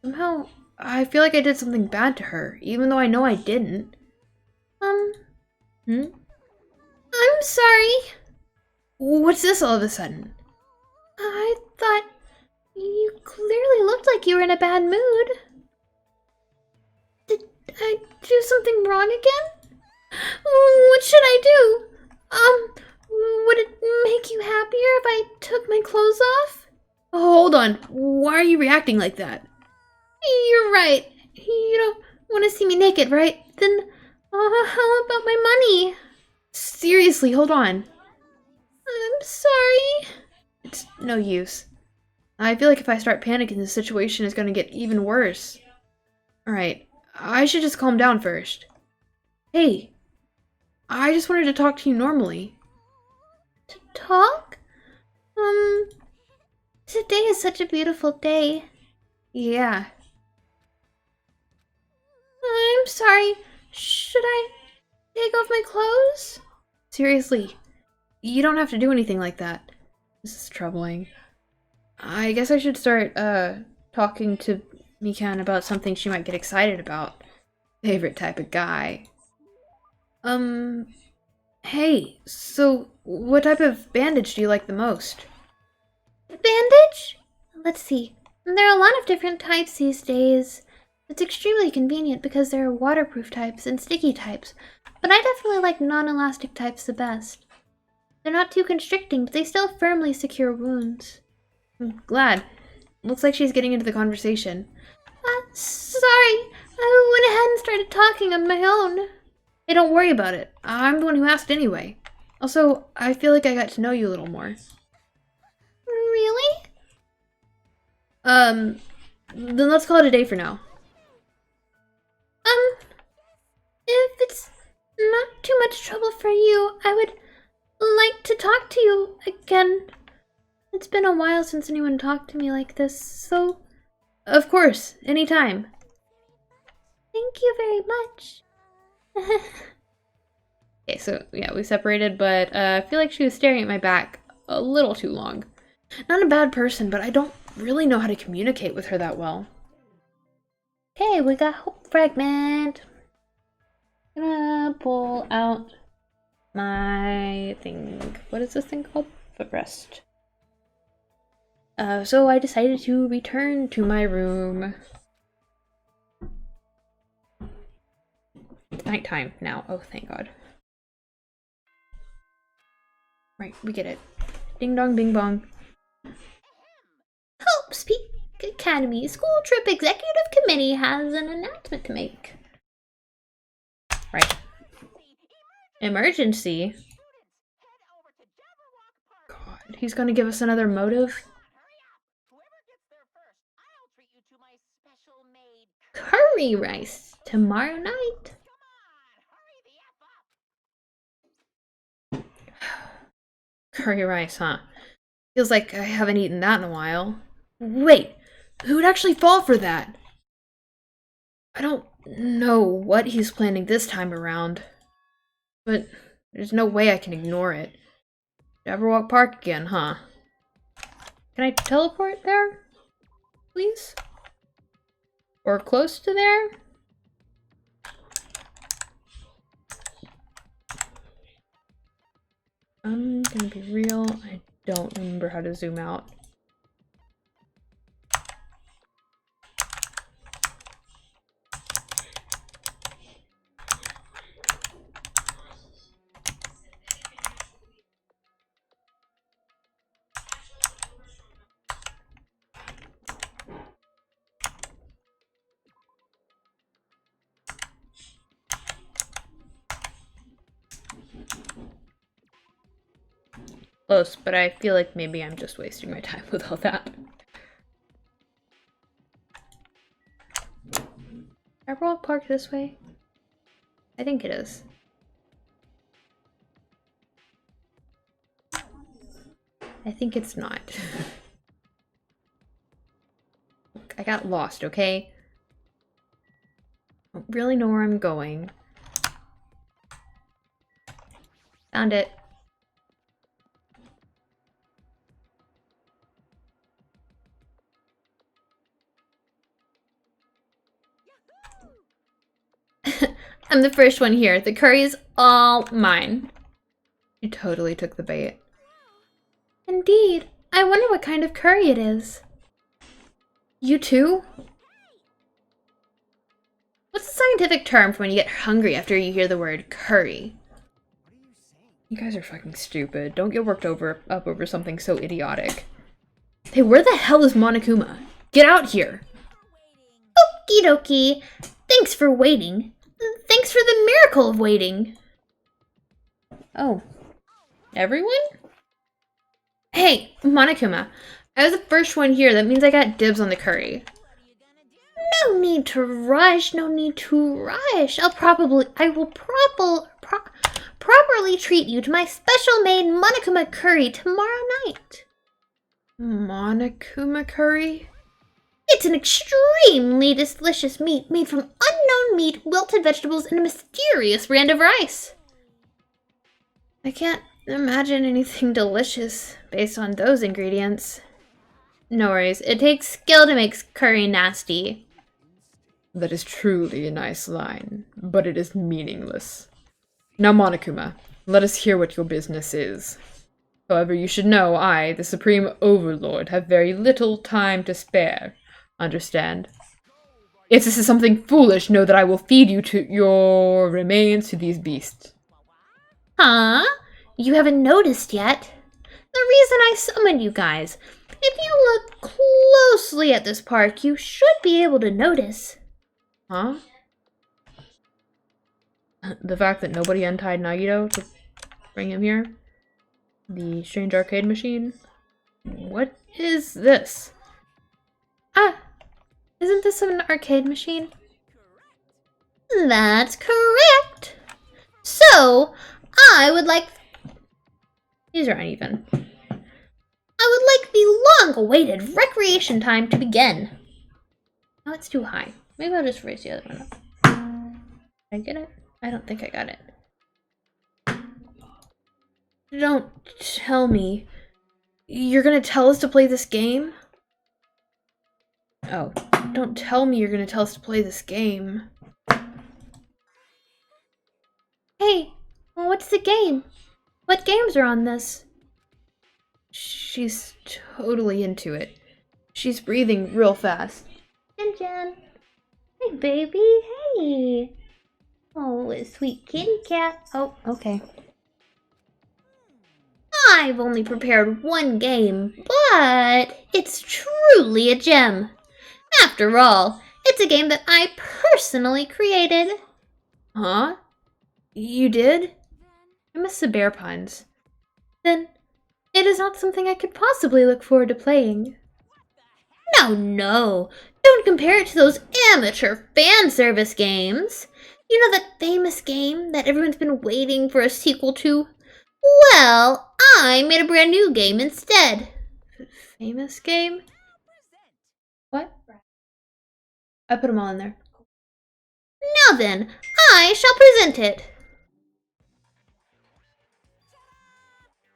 Somehow, I feel like I did something bad to her, even though I know I didn't. I'm sorry. What's this all of a sudden? I thought you clearly looked like you were in a bad mood. Did I do something wrong again? What should I do? Would it make you happier if I took my clothes off? Oh, hold on. Why are you reacting like that? You're right. You don't want to see me naked, right? Then, how about my money? Seriously, hold on. I'm sorry. It's no use. I feel like if I start panicking, the situation is going to get even worse.
Alright, I should just calm down first. Hey, I just wanted to talk to you normally.
To talk? Today is such a beautiful day.
Yeah.
I'm sorry. Should I take off my clothes?
Seriously, you don't have to do anything like that. This is troubling. I guess I should start, talking to Mikan about something she might get excited about. Favorite type of guy. Hey, so what type of bandage do you like the most?
Bandage? Let's see. There are a lot of different types these days. It's extremely convenient because there are waterproof types and sticky types, but I definitely like non-elastic types the best. They're not too constricting, but they still firmly secure wounds.
I'm glad. Looks like she's getting into the conversation.
Sorry. I went ahead and started talking on my own.
Hey, don't worry about it. I'm the one who asked anyway. Also, I feel like I got to know you a little more.
Really?
Then let's call it a day for now.
If it's not too much trouble for you, I would like to talk to you again. It's been a while since anyone talked to me like this, so...
Of course, anytime.
Thank you very much.
Okay, so yeah, we separated, but I feel like she was staring at my back a little too long. Not a bad person, but I don't really know how to communicate with her that well.
Okay, we got Hope Fragment. Gonna pull out my thing. What is this thing called? Footrest.
So I decided to return to my room. It's nighttime now. Oh, thank God. Right, we get it. Ding dong, bing bong.
Hope's Peak Academy School Trip Executive Committee has an announcement to make.
Right. Emergency? God, he's gonna give us another motive?
Curry rice tomorrow night.
Curry rice, huh? Feels like I haven't eaten that in a while. Wait, who'd actually fall for that? I don't know what he's planning this time around, but there's no way I can ignore it. Jabberwock Park again, huh? Can I teleport there? Please? Or close to there? I'm gonna be real, I don't remember how to zoom out. Close, but I feel like maybe I'm just wasting my time with all that. Jabberwock Park this way? I think it is. I think it's not. Look, I got lost, okay? I don't really know where I'm going. Found it. I'm the first one here. The curry's all mine. You totally took the bait.
Indeed. I wonder what kind of curry it is.
You too? What's the scientific term for when you get hungry after you hear the word curry? You guys are fucking stupid. Don't get worked up over something so idiotic. Hey, where the hell is Monokuma? Get out here!
Okie dokie. Thanks for waiting. Thanks for the miracle of waiting.
Oh. Everyone? Hey, Monokuma. I was the first one here. That means I got dibs on the curry.
No need to rush, no need to rush. I will properly treat you to my special made Monokuma curry tomorrow night.
Monokuma curry?
It's an extremely delicious meat made from unknown meat, wilted vegetables, and a mysterious brand of rice.
I can't imagine anything delicious based on those ingredients.
No worries, it takes skill to make curry nasty.
That is truly a nice line, but it is meaningless. Now, Monokuma, let us hear what your business is. However, you should know I, the Supreme Overlord, have very little time to spare. Understand? If this is something foolish, know that I will feed your remains to these beasts.
Huh? You haven't noticed yet? The reason I summoned you guys. If you look closely at this park, you should be able to notice.
Huh? The fact that nobody untied Nagito to bring him here? The strange arcade machine? What is this?
Ah, isn't this an arcade machine? That's correct. So, I would like...
These are uneven.
I would like the long-awaited recreation time to begin. Oh, it's too high. Maybe I'll just raise the other one up. Did I get it? I don't think I got it.
Don't tell me. You're gonna tell us to play this game? Oh, don't tell me you're gonna tell us to play this game.
Hey, well, what's the game? What games are on this?
She's totally into it. She's breathing real fast.
Jen. Hey, baby. Hey. Oh, a sweet kitty cat. Oh, okay. I've only prepared one game, but it's truly a gem. After all, it's a game that I personally created.
Huh? You did? I miss the bear puns.
Then it is not something I could possibly look forward to playing. No. Don't compare it to those amateur fan service games. You know that famous game that everyone's been waiting for a sequel to? Well, I made a brand new game instead.
Famous game? What? I put them all in there.
Now then, I shall present it.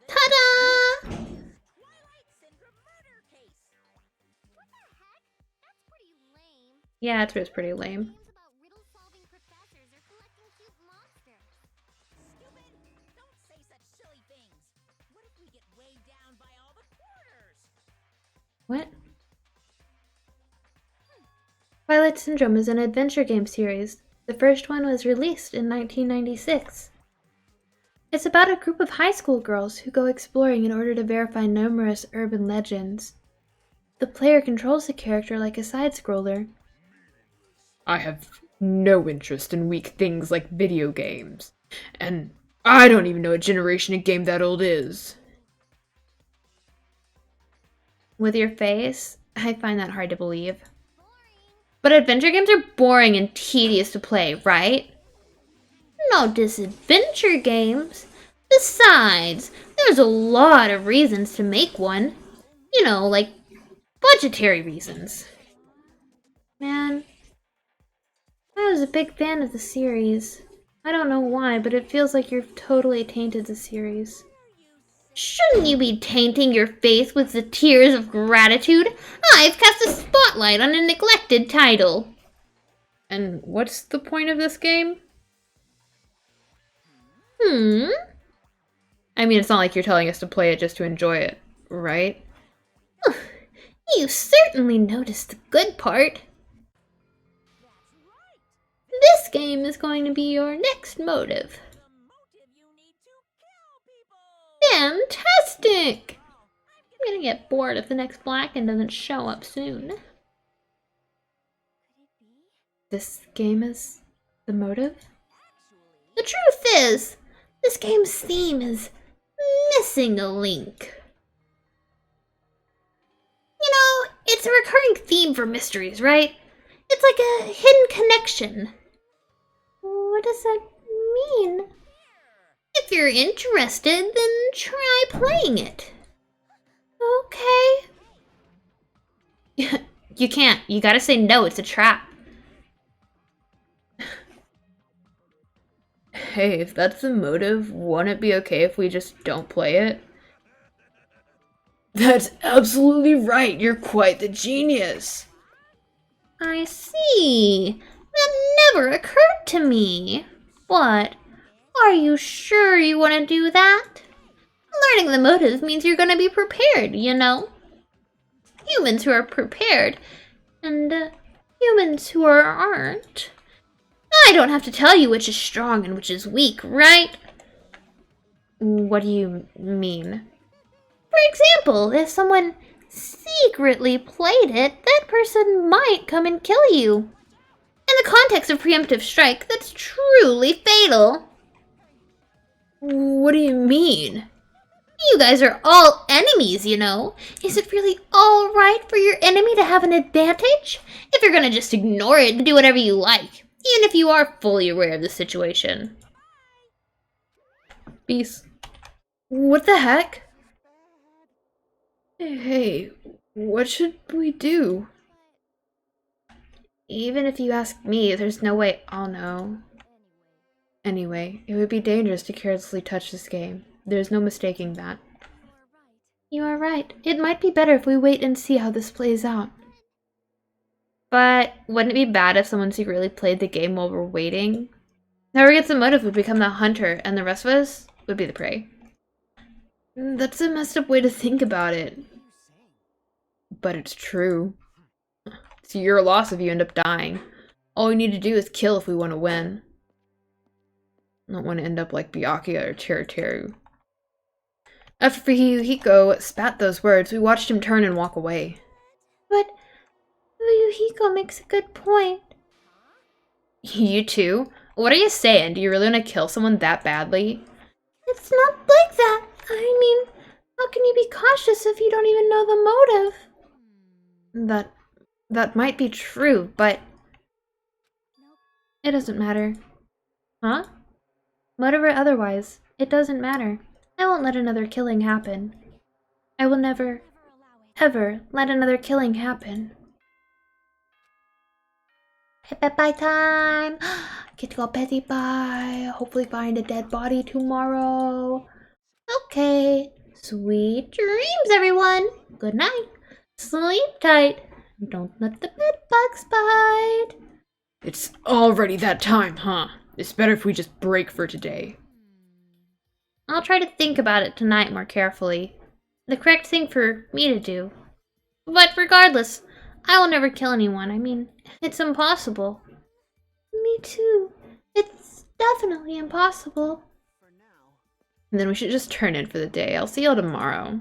Ta-da!
Yeah, it's pretty lame. What?
Twilight Syndrome is an adventure game series. The first one was released in 1996. It's about a group of high school girls who go exploring in order to verify numerous urban legends. The player controls the character like a side-scroller.
I have no interest in weak things like video games. And I don't even know what generation a game that old is.
With your face, I find that hard to believe. But adventure games are boring and tedious to play, right? No disadventure games. Besides, there's a lot of reasons to make one. You know, like budgetary reasons. Man, I was a big fan of the series. I don't know why, but it feels like you've totally tainted the series. Shouldn't you be tainting your faith with the tears of gratitude? I've cast a spotlight on a neglected title.
And what's the point of this game? I mean, it's not like you're telling us to play it just to enjoy it, right?
You certainly noticed the good part. This game is going to be your next motive. Fantastic! I'm gonna get bored if the next Blacken doesn't show up soon.
This game is the motive?
The truth is, this game's theme is missing a link. You know, it's a recurring theme for mysteries, right? It's like a hidden connection. What does that mean? If you're interested, then try playing it. Okay. You can't. You gotta say no, it's a trap.
Hey, if that's the motive, won't it be okay if we just don't play it? That's absolutely right. You're quite the genius.
I see. That never occurred to me. What? Are you sure you want to do that? Learning the motive means you're going to be prepared, you know? Humans who are prepared, and humans who aren't. I don't have to tell you which is strong and which is weak, right?
What do you mean?
For example, if someone secretly played it, that person might come and kill you. In the context of preemptive strike, that's truly fatal.
What do you mean?
You guys are all enemies, you know. Is it really all right for your enemy to have an advantage? If you're gonna just ignore it and do whatever you like, even if you are fully aware of the situation.
Peace. What the heck? Hey, what should we do? Even if you ask me, there's no way I'll know. Anyway, it would be dangerous to carelessly touch this game. There's no mistaking that.
You are right. It might be better if we wait and see how this plays out.
But wouldn't it be bad if someone secretly played the game while we're waiting? Whoever gets the motive would become the hunter, and the rest of us would be the prey. That's a messed up way to think about it. But it's true. It's your loss if you end up dying. All we need to do is kill if we want to win. I don't want to end up like Byakuya or Teru. After Hiko spat those words, we watched him turn and walk away.
But Yuhiko makes a good point.
You too? What are you saying? Do you really want to kill someone that badly?
It's not like that. I mean, how can you be cautious if you don't even know the motive?
That might be true, but it doesn't matter.
Huh? Motive or otherwise, it doesn't matter. I won't let another killing happen. I will never, ever let another killing happen. Bye time! Get to go petty bye. Hopefully find a dead body tomorrow. Okay. Sweet dreams, everyone. Good night. Sleep tight. Don't let the bed bugs bite.
It's already that time, huh? It's better if we just break for today.
I'll try to think about it tonight more carefully. The correct thing for me to do. But regardless, I will never kill anyone. I mean, it's impossible. Me too. It's definitely impossible.
And then we should just turn in for the day. I'll see y'all tomorrow.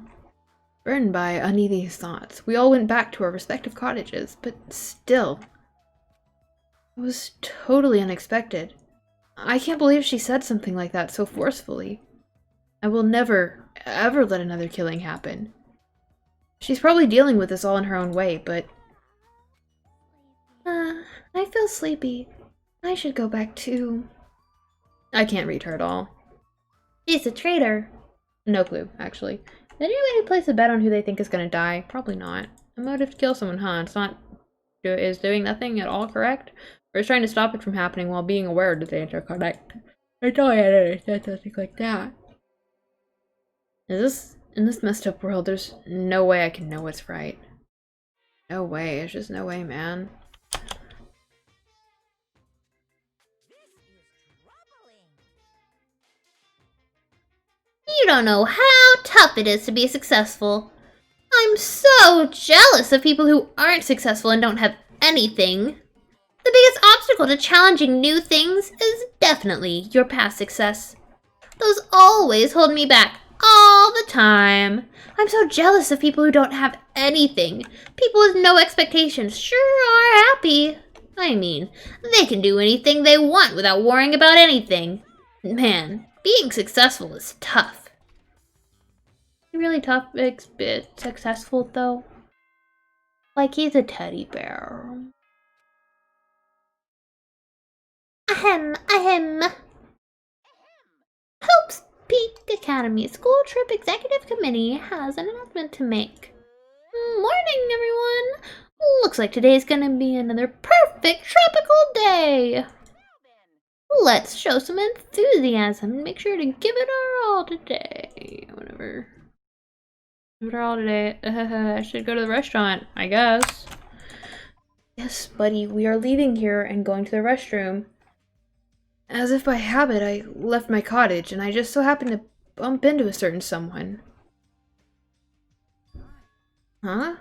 Burdened by uneasy thoughts, we all went back to our respective cottages, but still, it was totally unexpected. I can't believe she said something like that so forcefully. I will never, ever let another killing happen. She's probably dealing with this all in her own way, but...
I feel sleepy. I should go back too.
I can't read her at all.
She's a traitor.
No clue, actually. Did anybody place a bet on who they think is gonna die? Probably not. A motive to kill someone, huh? It's not... is doing nothing at all correct? Or is trying to stop it from happening while being aware that they are correct? I thought I had understood something like that. In this messed up world, there's no way I can know what's right. No way, there's just no way, man.
You don't know how tough it is to be successful. I'm so jealous of people who aren't successful and don't have anything. The biggest obstacle to challenging new things is definitely your past success. Those always hold me back all the time. I'm so jealous of people who don't have anything. People with no expectations sure are happy. I mean, they can do anything they want without worrying about anything. Man, being successful is tough. Really tough, bit successful though. Like he's a teddy bear. Ahem, ahem. Hope's Peak Academy School Trip Executive Committee has an announcement to make. Morning, everyone! Looks like today's gonna be another perfect tropical day! Let's show some enthusiasm and make sure to give it our all today. Whatever. Give it our all today. I should go to the restaurant, I guess. Yes, buddy, we are leaving here and going to the restroom. As if by habit, I left my cottage, and I just so happened to bump into a certain someone. Huh?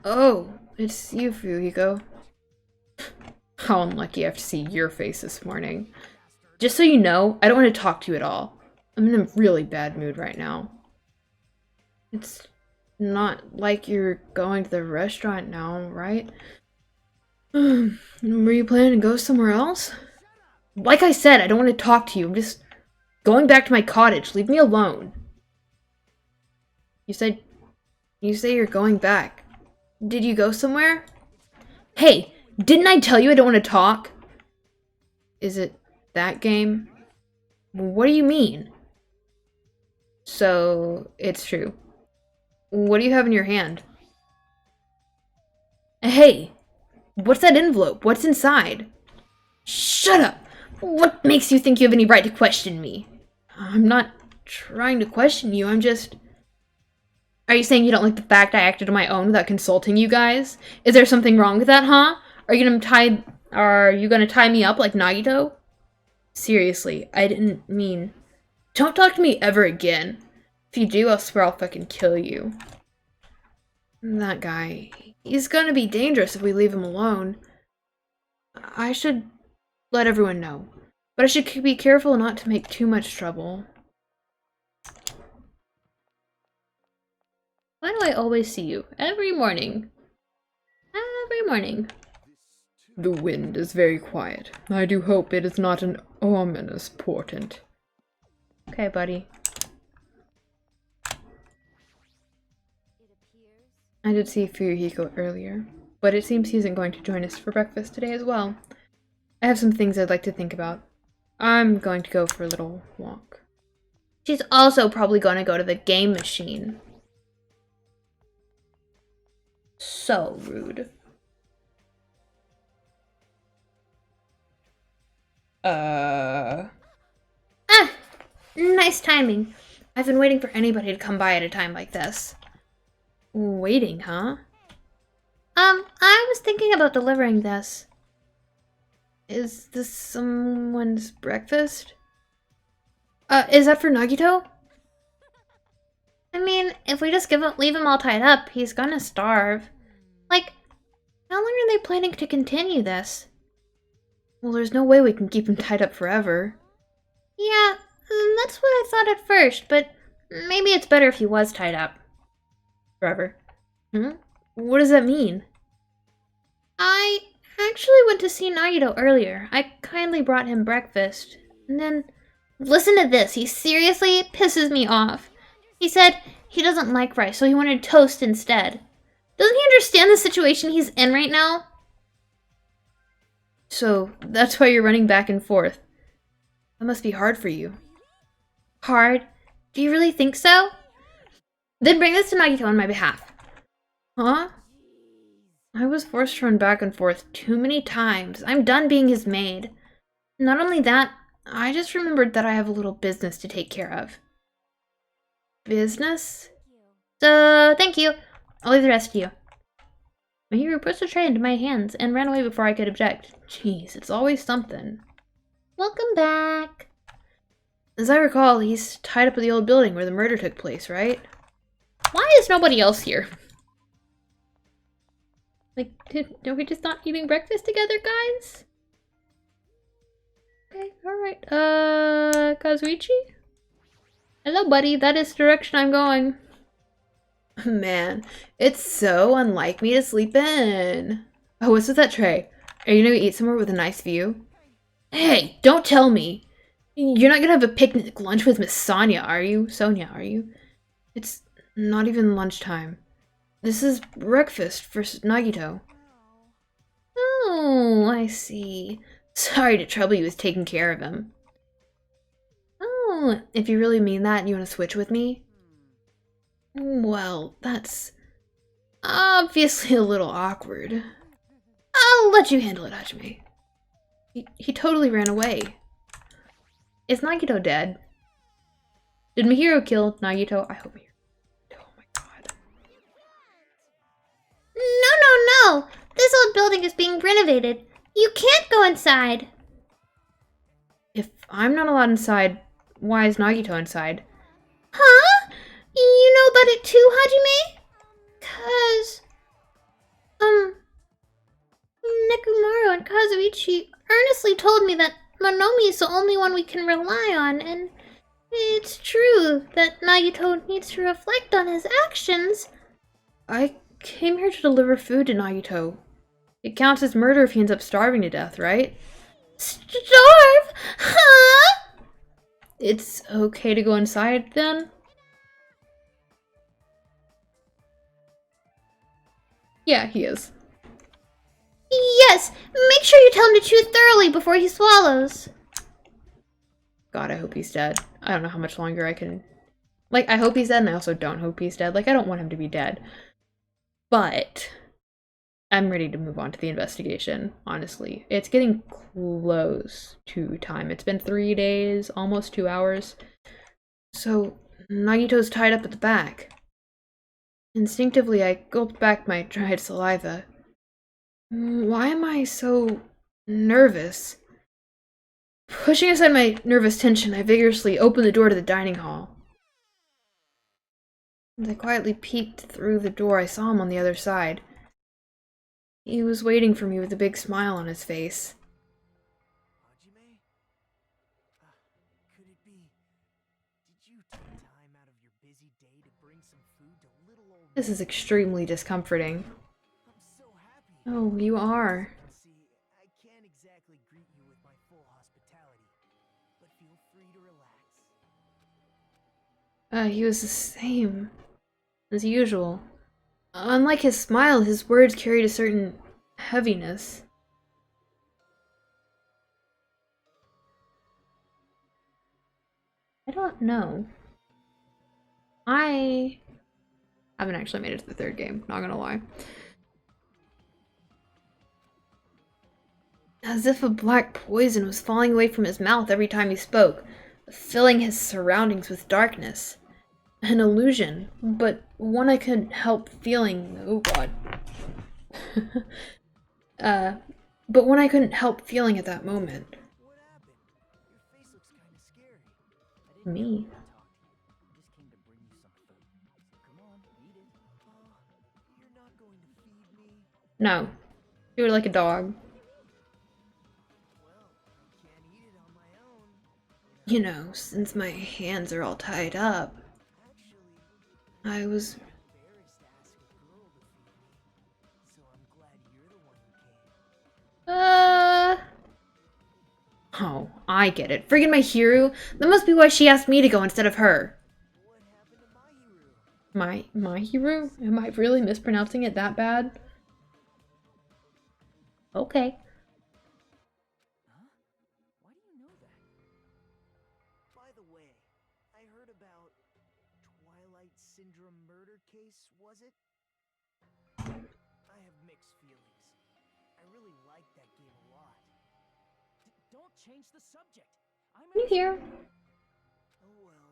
Oh, it's you, Fuyuhiko. How unlucky I have to see your face this morning. Just so you know, I don't want to talk to you at all. I'm in a really bad mood right now. It's not like you're going to the restaurant now, right? Were you planning to go somewhere else? Like I said, I don't want to talk to you. I'm just going back to my cottage. Leave me alone. You say you're going back. Did you go somewhere? Hey, didn't I tell you I don't want to talk? Is it that game? What do you mean? So, it's true. What do you have in your hand? Hey, what's that envelope? What's inside? Shut up! What makes you think you have any right to question me? I'm not trying to question you, I'm just... Are you saying you don't like the fact I acted on my own without consulting you guys? Is there something wrong with that, huh? Are you gonna tie me up like Nagito? Seriously, I didn't mean... Don't talk to me ever again. If you do, I'll swear I'll fucking kill you. That guy, he's gonna be dangerous if we leave him alone. I should let everyone know. But I should be careful not to make too much trouble. Why do I always see you? Every morning. Every morning. The wind is very quiet. I do hope it is not an ominous portent. Okay, buddy. I did see Fuyuhiko earlier, but it seems he isn't going to join us for breakfast today as well. I have some things I'd like to think about. I'm going to go for a little walk. She's also probably going to go to the game machine. So rude. Nice timing. I've been waiting for anybody to come by at a time like this. Waiting, huh? I was thinking about delivering this. Is this someone's breakfast? Is that for Nagito? I mean, if we just leave him all tied up, he's gonna starve. Like, how long are they planning to continue this? Well, there's no way we can keep him tied up forever. Yeah, that's what I thought at first, but maybe it's better if he was tied up. Forever. What does that mean? I actually went to see Nagito earlier. I kindly brought him breakfast. And then, listen to this. He seriously pisses me off. He said he doesn't like rice, so he wanted toast instead. Doesn't he understand the situation he's in right now? So, that's why you're running back and forth. That must be hard for you. Hard? Do you really think so? Then bring this to Nagito on my behalf. Huh? I was forced to run back and forth too many times. I'm done being his maid. Not only that, I just remembered that I have a little business to take care of. Business? So, thank you. I'll leave the rest to you. My hero pushed the tray into my hands and ran away before I could object. Jeez, it's always something. Welcome back. As I recall, he's tied up at the old building where the murder took place, right? Why is nobody else here? Like, are we just not eating breakfast together, guys? Okay, alright. Kazuichi? Hello, buddy. That is the direction I'm going. Man, it's so unlike me to sleep in. Oh, what's with that tray? Are you gonna eat somewhere with a nice view? Hey, don't tell me. You're not gonna have a picnic lunch with Miss Sonia, are you? Sonia, are you? It's not even lunchtime. This is breakfast for Nagito. Oh, I see.
Sorry to trouble you with taking care of him. Oh, if you really mean that and you want to switch with me? Well, that's obviously a little awkward. I'll let you handle it, Hajime. He totally ran away. Is Nagito dead? Did Mihiro kill Nagito? I hope Mihiro. Oh my god.
No! This old building is being renovated. You can't go inside.
If I'm not allowed inside, why is Nagito inside?
Huh? You know about it too, Hajime? 'Cause, Nekomaru and Kazuichi earnestly told me that Monomi is the only one we can rely on, and it's true that Nagito needs to reflect on his actions.
I came here to deliver food to Nagito. It counts as murder if he ends up starving to death, right?
Starve? Huh?
It's okay to go inside, then? Yeah, he is.
Yes, make sure you tell him to chew thoroughly before he swallows.
God, I hope he's dead. I don't know how much longer I can... Like, I hope he's dead, and I also don't hope he's dead. Like, I don't want him to be dead. But I'm ready to move on to the investigation, honestly. It's getting close to time. It's been 3 days, almost 2 hours. So, Nagito's tied up at the back. Instinctively, I gulped back my dried saliva. Why am I so nervous? Pushing aside my nervous tension, I vigorously opened the door to the dining hall. As I quietly peeked through the door, I saw him on the other side. He was waiting for me with a big smile on his face.
Hajime? Could it be? Did you take time out of your busy day to bring some food to little old...
This is extremely discomforting.
I'm so happy.
Oh, you are.
See, I can't exactly greet you with my full hospitality, but feel free to relax.
He was the same as usual. Unlike his smile, his words carried a certain heaviness. I don't know. I haven't actually made it to the third game, not gonna lie. As if a black poison was falling away from his mouth every time he spoke, filling his surroundings with darkness. An illusion, but one I couldn't help feeling. Oh god. But one I couldn't help feeling at that moment.
What happened? Your face looks kind of scary. I didn't
Me?
come to talk to you. I just came to bring you some food. So come on, eat it. You're not going to feed me?
No. You were like a dog.
Well, I can't eat it on my own.
You know, since my hands are all tied up,
Actually,
I was...
embarrassed to ask a girl to feed me. So I'm glad you're the one who came.
Oh, I get it. Friggin' my hero? That must be why she asked me to go instead of her.
What happened to my hero?
My hero? Am I really mispronouncing it that bad? Okay.
Huh? Why do you know that? By the way, I heard about Twilight Syndrome murder case, was it? I have mixed feelings. I really liked that game a lot. Don't change the subject. I'm
You here?
Oh well,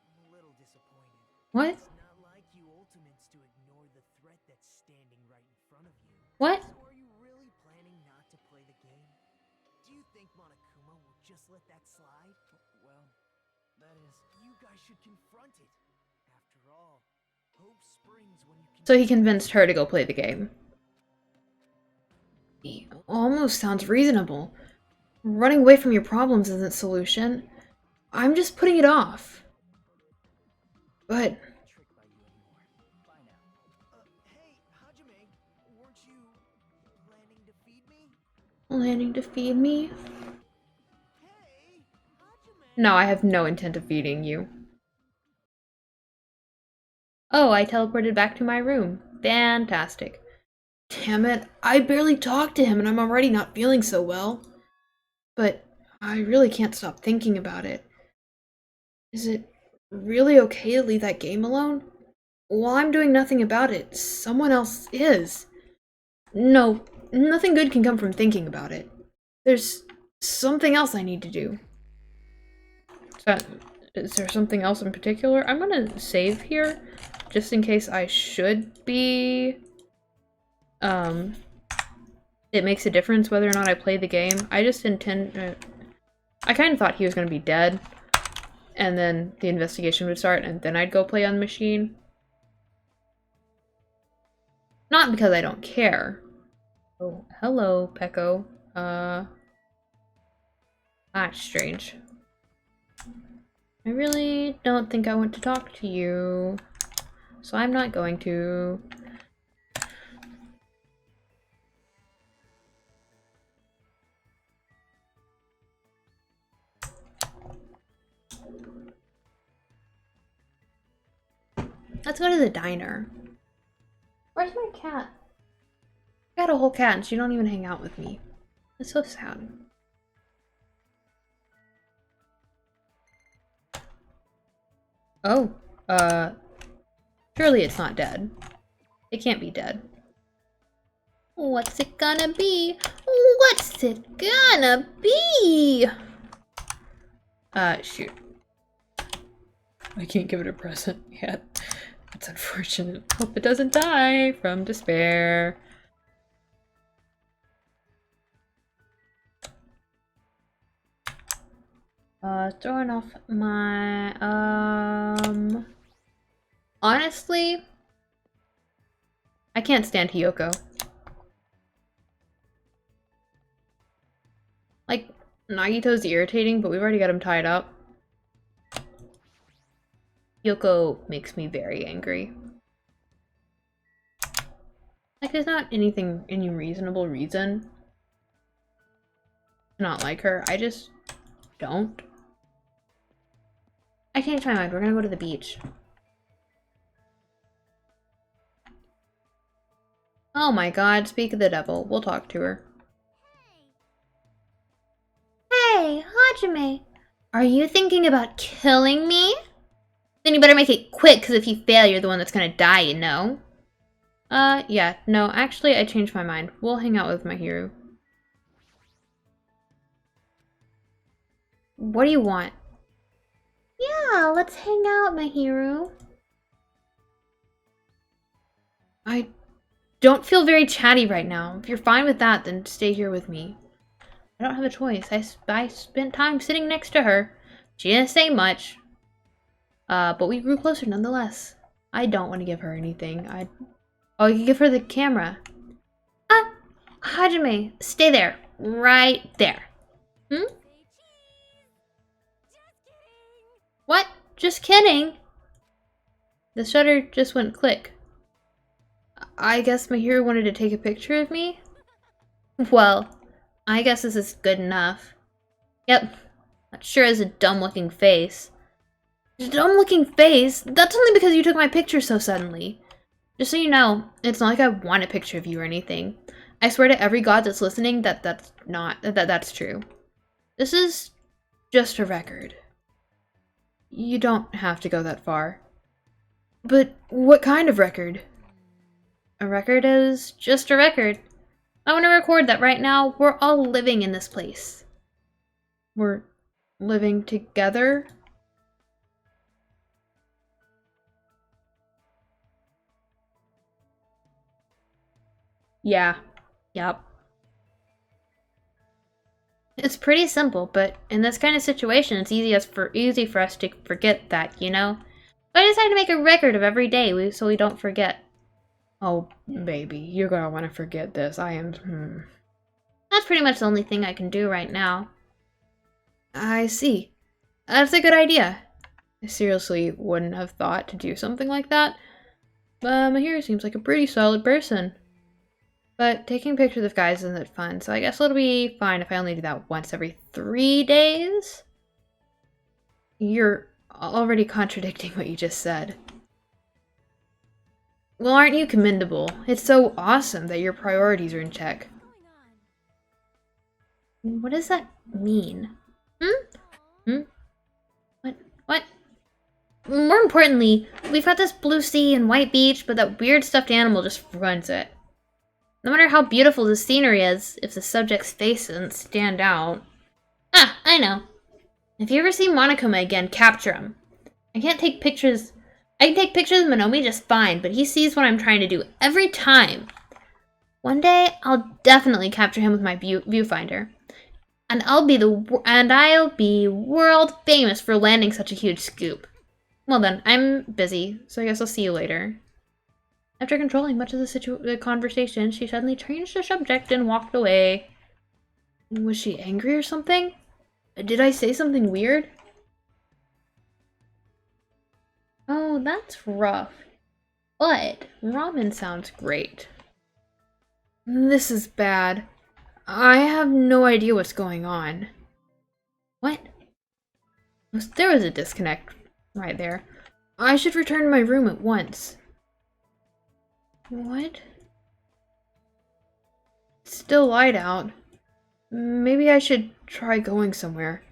I'm a little disappointed.
What?
It's not like you Ultimates to ignore the threat that's standing right in front of you.
What?
So are you really planning not to play the game? Do you think Monokuma will just let that slide? Well, that is... You guys should confront it. After all, hope springs when you can...
So he convinced her to go play the game. He almost sounds reasonable. Running away from your problems isn't a solution. I'm just putting it off. But...
tricked by you anymore. Bye now. Hey, Hajime, weren't you planning to feed me?
planning to feed me?
Hey, Hajime!
No, I have no intent of feeding you. Oh, I teleported back to my room. Fantastic. Damn it, I barely talked to him and I'm already not feeling so well. but I really can't stop thinking about it. Is it really okay to leave that game alone? While I'm doing nothing about it, someone else is. No, nothing good can come from thinking about it. There's something else I need to do. Is there something else in particular? I'm gonna save here, just in case I should be... It makes a difference whether or not I play the game. I just intend... I kind of thought he was gonna be dead, and then the investigation would start, and then I'd go play on the machine. Not because I don't care. Oh, hello, Pecco. That's strange. I really don't think I want to talk to you, so I'm not going to. Let's go to the diner. Where's my cat? I got a whole cat and she don't even hang out with me. That's so sad. Oh, surely it's not dead. It can't be dead. What's it gonna be? What's it gonna be? Shoot. I can't give it a present yet. That's unfortunate. Hope it doesn't die from despair. Throwing off my, honestly, I can't stand Hiyoko. Like, Nagito's irritating, but we've already got him tied up. Hiyoko makes me very angry. Like, there's not any reasonable reason to not like her. I just don't. I changed my mind. We're gonna go to the beach. Oh my god, speak of the devil. We'll talk to her. Hey, Hajime. Are you thinking about killing me? Then you better make it quick, because if you fail, you're the one that's gonna die, you know? Yeah. No, actually, I changed my mind. We'll hang out with my hero. What do you want? Yeah, let's hang out, my hero. I don't feel very chatty right now. If you're fine with that, then stay here with me. I don't have a choice. I spent time sitting next to her. She didn't say much. But we grew closer nonetheless. I don't want to give her anything. Oh, you can give her the camera. Hajime, stay there. Right there. Hmm? What? Just kidding. The shutter just went click. I guess my hero wanted to take a picture of me? Well, I guess this is good enough. Yep. That sure is a dumb-looking face. Dumb-looking face? That's only because you took my picture so suddenly. Just so you know, it's not like I want a picture of you or anything. I swear to every god that's listening that's true. This is just a record. You don't have to go that far. But what kind of record? A record is just a record. I want to record that right now we're all living in this place. We're living together? Yeah. Yep. It's pretty simple, but in this kind of situation, it's easy for us to forget that, you know? So I decided to make a record of every day so we don't forget. Oh, baby, you're gonna want to forget this. That's pretty much the only thing I can do right now. I see. That's a good idea. I seriously wouldn't have thought to do something like that. Mahiro seems like a pretty solid person. But taking pictures of guys isn't fun, so I guess it'll be fine if I only do that once every 3 days? You're already contradicting what you just said. Well, aren't you commendable? It's so awesome that your priorities are in check. What does that mean? Hmm? Hmm? What? More importantly, we've got this blue sea and white beach, but that weird stuffed animal just runs it. No matter how beautiful the scenery is, if the subject's face doesn't stand out... Ah, I know. If you ever see Monokuma again, capture him. I can take pictures of Monomi just fine, but he sees what I'm trying to do every time. One day, I'll definitely capture him with my viewfinder. And I'll be world famous for landing such a huge scoop. Well then, I'm busy, so I guess I'll see you later. After controlling much of the conversation, she suddenly changed the subject and walked away. Was she angry or something? Did I say something weird? Oh, that's rough. But ramen sounds great. This is bad. I have no idea what's going on. What? There was a disconnect right there. I should return to my room at once. What? It's still light out. Maybe I should try going somewhere.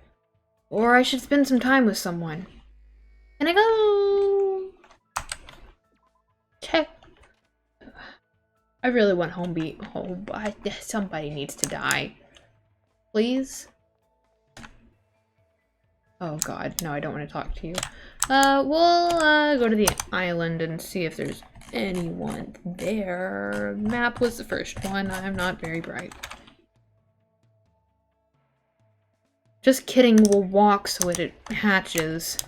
Or I should spend some time with someone. Can I go? Check. I really want home. Somebody needs to die. Please? Oh god, no, I don't want to talk to you. We'll go to the island and see if there's anyone there. Map was the first one. I'm not very bright. Just kidding, we'll walk so it hatches.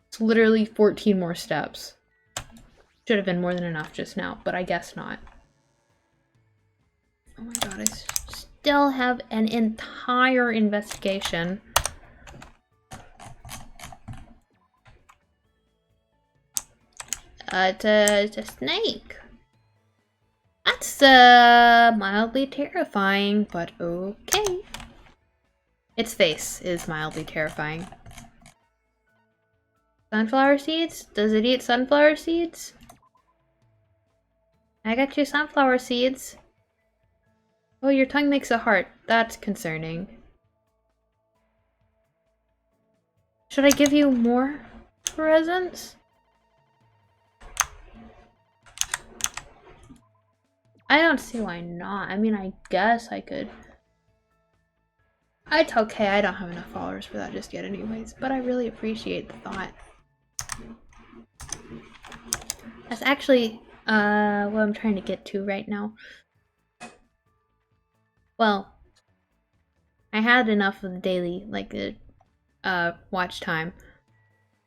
It's literally 14 more steps. Should have been more than enough just now, but I guess not. Oh my god, I still have an entire investigation. It's a snake. That's mildly terrifying, but okay. Its face is mildly terrifying. Sunflower seeds? Does it eat sunflower seeds? I got you sunflower seeds. Oh, your tongue makes a heart. That's concerning. Should I give you more presents? I don't see why not. I mean, I guess I could. It's okay, I don't have enough followers for that just yet anyways, but I really appreciate the thought. That's actually what I'm trying to get to right now. Well, I had enough of the daily, like, watch time,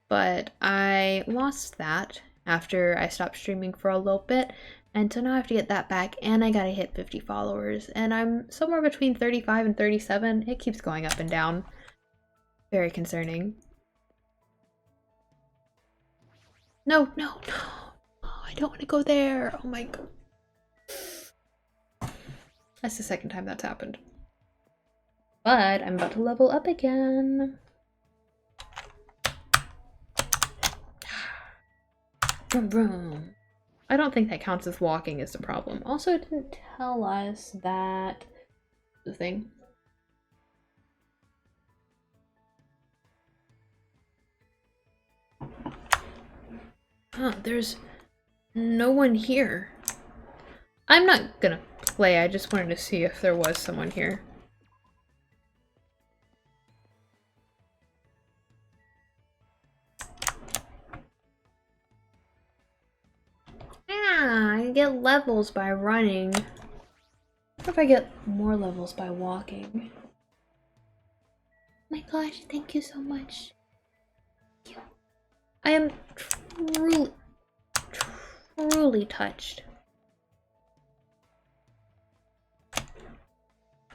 but I lost that after I stopped streaming for a little bit, and so now I have to get that back, and I gotta hit 50 followers, and I'm somewhere between 35 and 37. It keeps going up and down. Very concerning. No, no, no. Oh, I don't want to go there. Oh my god. That's the second time that's happened. But I'm about to level up again. Vroom, vroom. I don't think that counts as walking is the problem. Also, it didn't tell us that the thing. Huh, there's no one here. I'm not gonna play, I just wanted to see if there was someone here. Yeah, I get levels by running. What if I get more levels by walking? My gosh, thank you so much. Thank you. I am truly touched.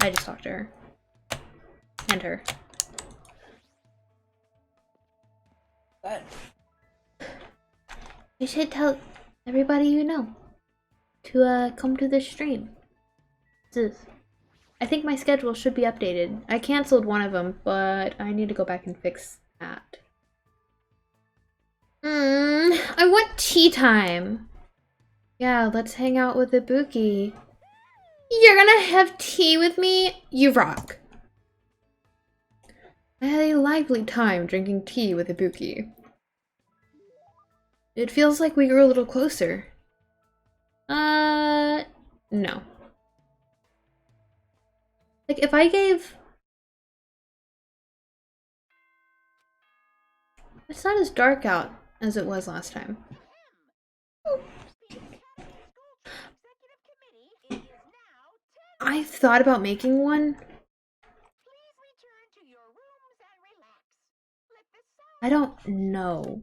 I just talked to her. And her. But you should tell everybody you know to come to this stream. I think my schedule should be updated. I canceled one of them, but I need to go back and fix that. I want tea time. Yeah, let's hang out with Ibuki. You're gonna have tea with me? You rock. I had a lively time drinking tea with Ibuki. It feels like we grew a little closer. No. Like, if I gave... It's not as dark out as it was last time. I've thought about making one. I don't know.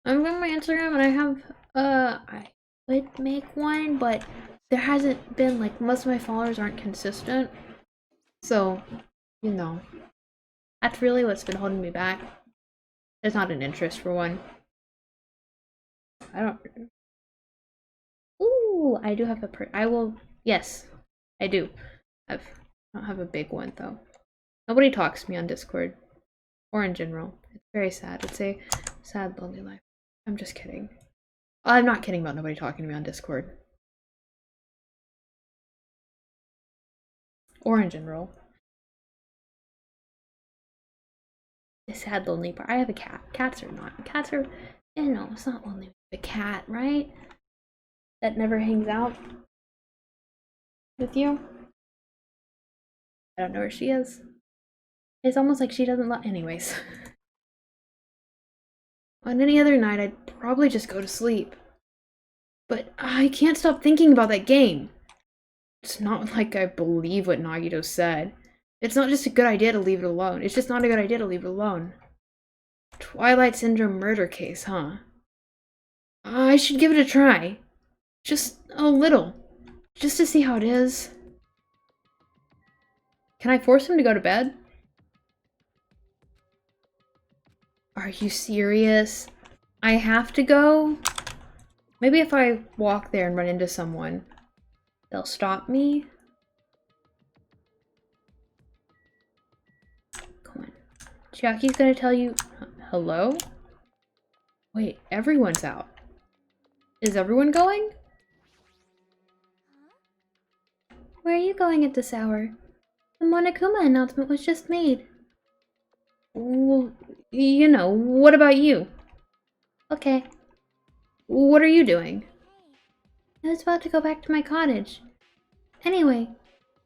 I'm on my Instagram and I have, I would make one, but there hasn't been, like, most of my followers aren't consistent. So, you know, that's really what's been holding me back. There's not an interest for one. I don't... Ooh, I do have a yes, I do. I don't have a big one, though. Nobody talks to me on Discord. Or in general. It's very sad. It's a sad, lonely life. I'm just kidding. I'm not kidding about nobody talking to me on Discord. Or in general. The sad, lonely part. I have a cat. Cats are not. Cats are, you know, it's not lonely. The cat, right? That never hangs out with you. I don't know where she is. It's almost like she doesn't love. Anyways. On any other night, I'd probably just go to sleep. But I can't stop thinking about that game. It's not like I believe what Nagito said. It's not just a good idea to leave it alone. It's just not a good idea to leave it alone. Twilight Syndrome murder case, huh? I should give it a try. Just a little. Just to see how it is. Can I force him to go to bed? Are you serious? I have to go? Maybe if I walk there and run into someone, they'll stop me? Come on. Chiaki's gonna tell you... Hello? Wait, everyone's out. Is everyone going?
Where are you going at this hour? The Monokuma announcement was just made.
Well, you know, what about you?
Okay.
What are you doing?
I was about to go back to my cottage. Anyway,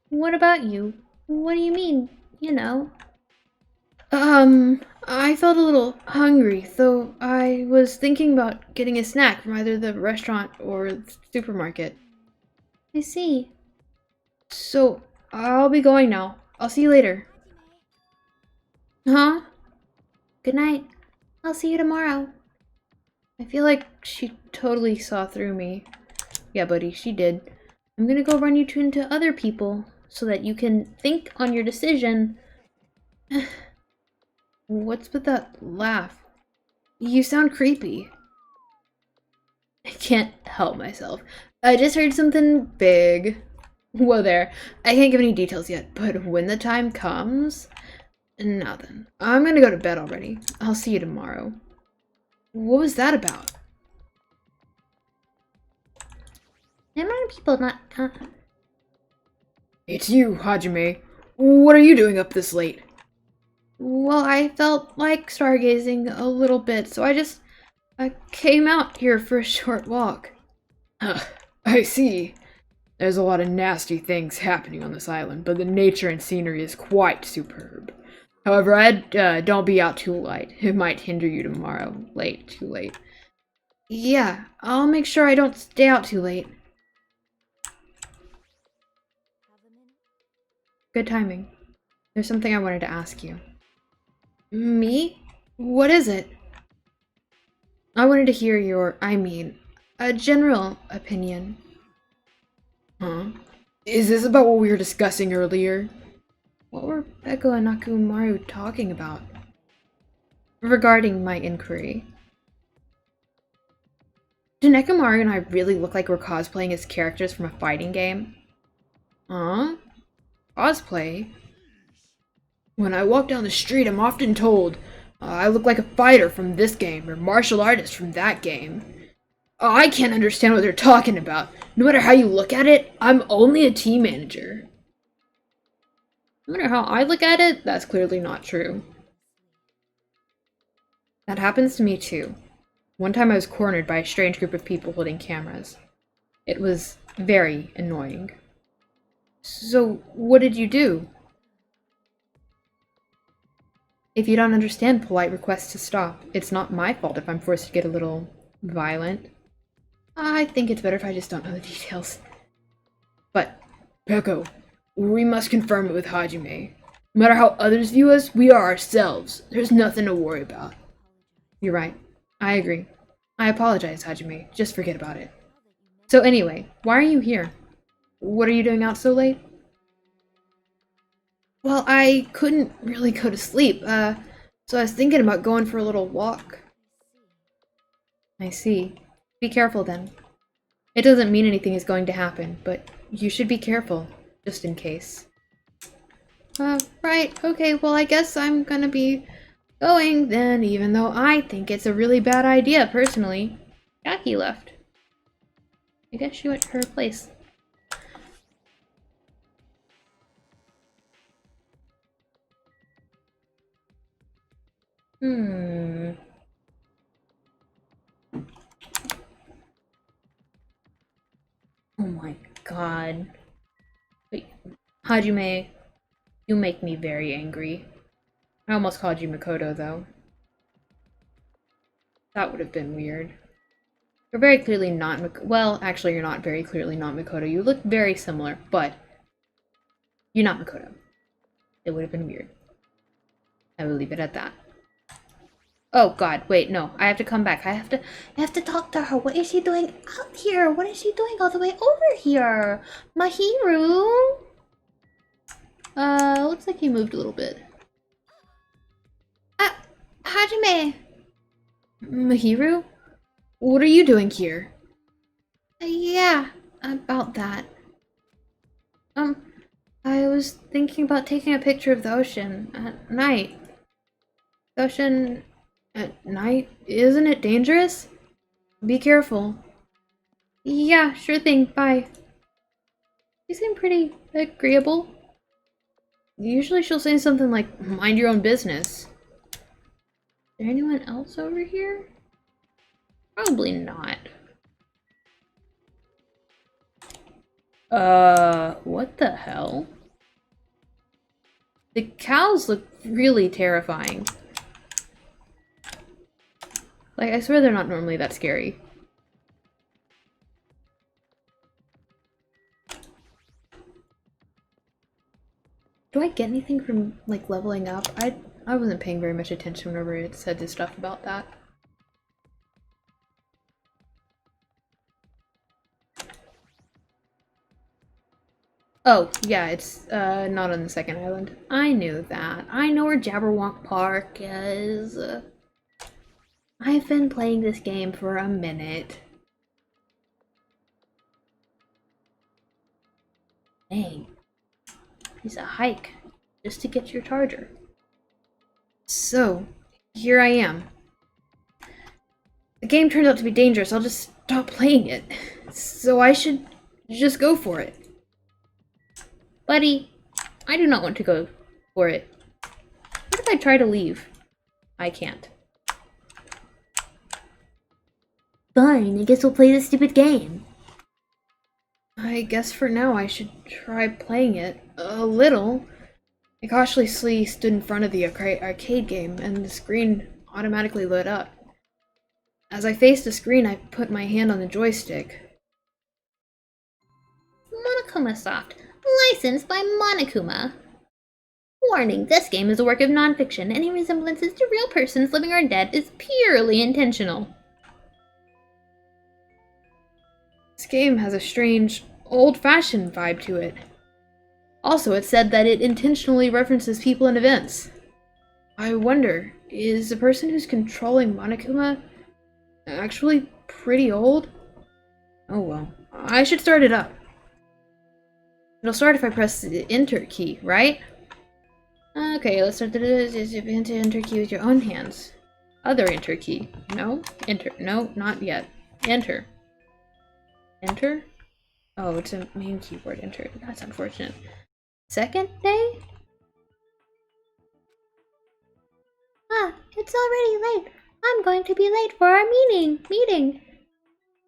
what about you? What do you mean, you know?
I felt a little hungry, so I was thinking about getting a snack from either the restaurant or the supermarket.
I see.
So, I'll be going now. I'll see you later. Huh?
Good night. I'll see you tomorrow.
I feel like she totally saw through me. Yeah, buddy, she did. I'm gonna go run you into other people so that you can think on your decision. What's with that laugh? You sound creepy. I can't help myself. I just heard something big. Whoa there. I can't give any details yet, but when the time comes... Now then, I'm gonna go to bed already. I'll see you tomorrow. What was that about?
There are people not...
It's you, Hajime. What are you doing up this late? Well, I felt like stargazing a little bit, so I came out here for a short walk. I see. There's a lot of nasty things happening on this island, but the nature and scenery is quite superb. However, don't be out too late. It might hinder you tomorrow. Too late. Yeah, I'll make sure I don't stay out too late. Good timing. There's something I wanted to ask you. Me? What is it? I wanted to hear a general opinion. Huh? Is this about what we were discussing earlier? What were Beko and Nakumaru talking about? Regarding my inquiry. Do Nekomaru and I really look like we're cosplaying as characters from a fighting game? Huh? Cosplay? When I walk down the street, I'm often told I look like a fighter from this game or martial artist from that game. I can't understand what they're talking about. No matter how you look at it, I'm only a team manager. No matter how I look at it, that's clearly not true. That happens to me too. One time I was cornered by a strange group of people holding cameras. It was very annoying. So, what did you do? If you don't understand polite requests to stop, it's not my fault if I'm forced to get a little violent. I think it's better if I just don't know the details. But, Peko, we must confirm it with Hajime. No matter how others view us, we are ourselves. There's nothing to worry about. You're right. I agree. I apologize, Hajime. Just forget about it. So anyway, why are you here? What are you doing out so late? Well, I couldn't really go to sleep, so I was thinking about going for a little walk. I see. Be careful then. It doesn't mean anything is going to happen, but you should be careful, just in case. Right, okay, well I guess I'm gonna be going then, even though I think it's a really bad idea, personally. Jackie left. I guess she went to her place. Oh my god. Wait, Hajime, you make me very angry. I almost called you Makoto, though. That would have been weird. You're very clearly not well, actually, you're not very clearly not Makoto. You look very similar, but you're not Makoto. It would have been weird. I will leave it at that. Oh god, wait, no. I have to come back. I have to talk to her. What is she doing out here? What is she doing all the way over here? Mahiru? Looks like he moved a little bit. Hajime! Mahiru? What are you doing here? Yeah, about that. I was thinking about taking a picture of the ocean at night. The ocean at night? Isn't it dangerous? Be careful. Yeah, sure thing, bye. You seem pretty agreeable. Usually she'll say something like, mind your own business. Is there anyone else over here? Probably not. What the hell? The cows look really terrifying. Like, I swear they're not normally that scary. Do I get anything from, like, leveling up? I wasn't paying very much attention whenever it said this stuff about that. Oh, yeah, it's not on the second island. I knew that. I know where Jabberwock Park is. I've been playing this game for a minute. Dang. It's a hike just to get your charger. So, here I am. The game turns out to be dangerous. I'll just stop playing it. So I should just go for it. Buddy, I do not want to go for it. What if I try to leave? I can't. Fine, I guess we'll play this stupid game. I guess for now I should try playing it. A little. I cautiously stood in front of the arcade game, and the screen automatically lit up. As I faced the screen, I put my hand on the joystick. Monokuma Soft. Licensed by Monokuma. Warning, this game is a work of non-fiction. Any resemblances to real persons living or dead is purely intentional. This game has a strange, old-fashioned vibe to it. Also, it said that it intentionally references people and events. I wonder, is the person who's controlling Monokuma actually pretty old? Oh well, I should start it up. It'll start if I press the enter key, right? Okay, let's start the enter key with your own hands. Other enter key. No? Enter. No, not yet. Enter. Enter? Oh, it's a main keyboard enter. That's unfortunate. Second day?
Ah, it's already late. I'm going to be late for our meeting.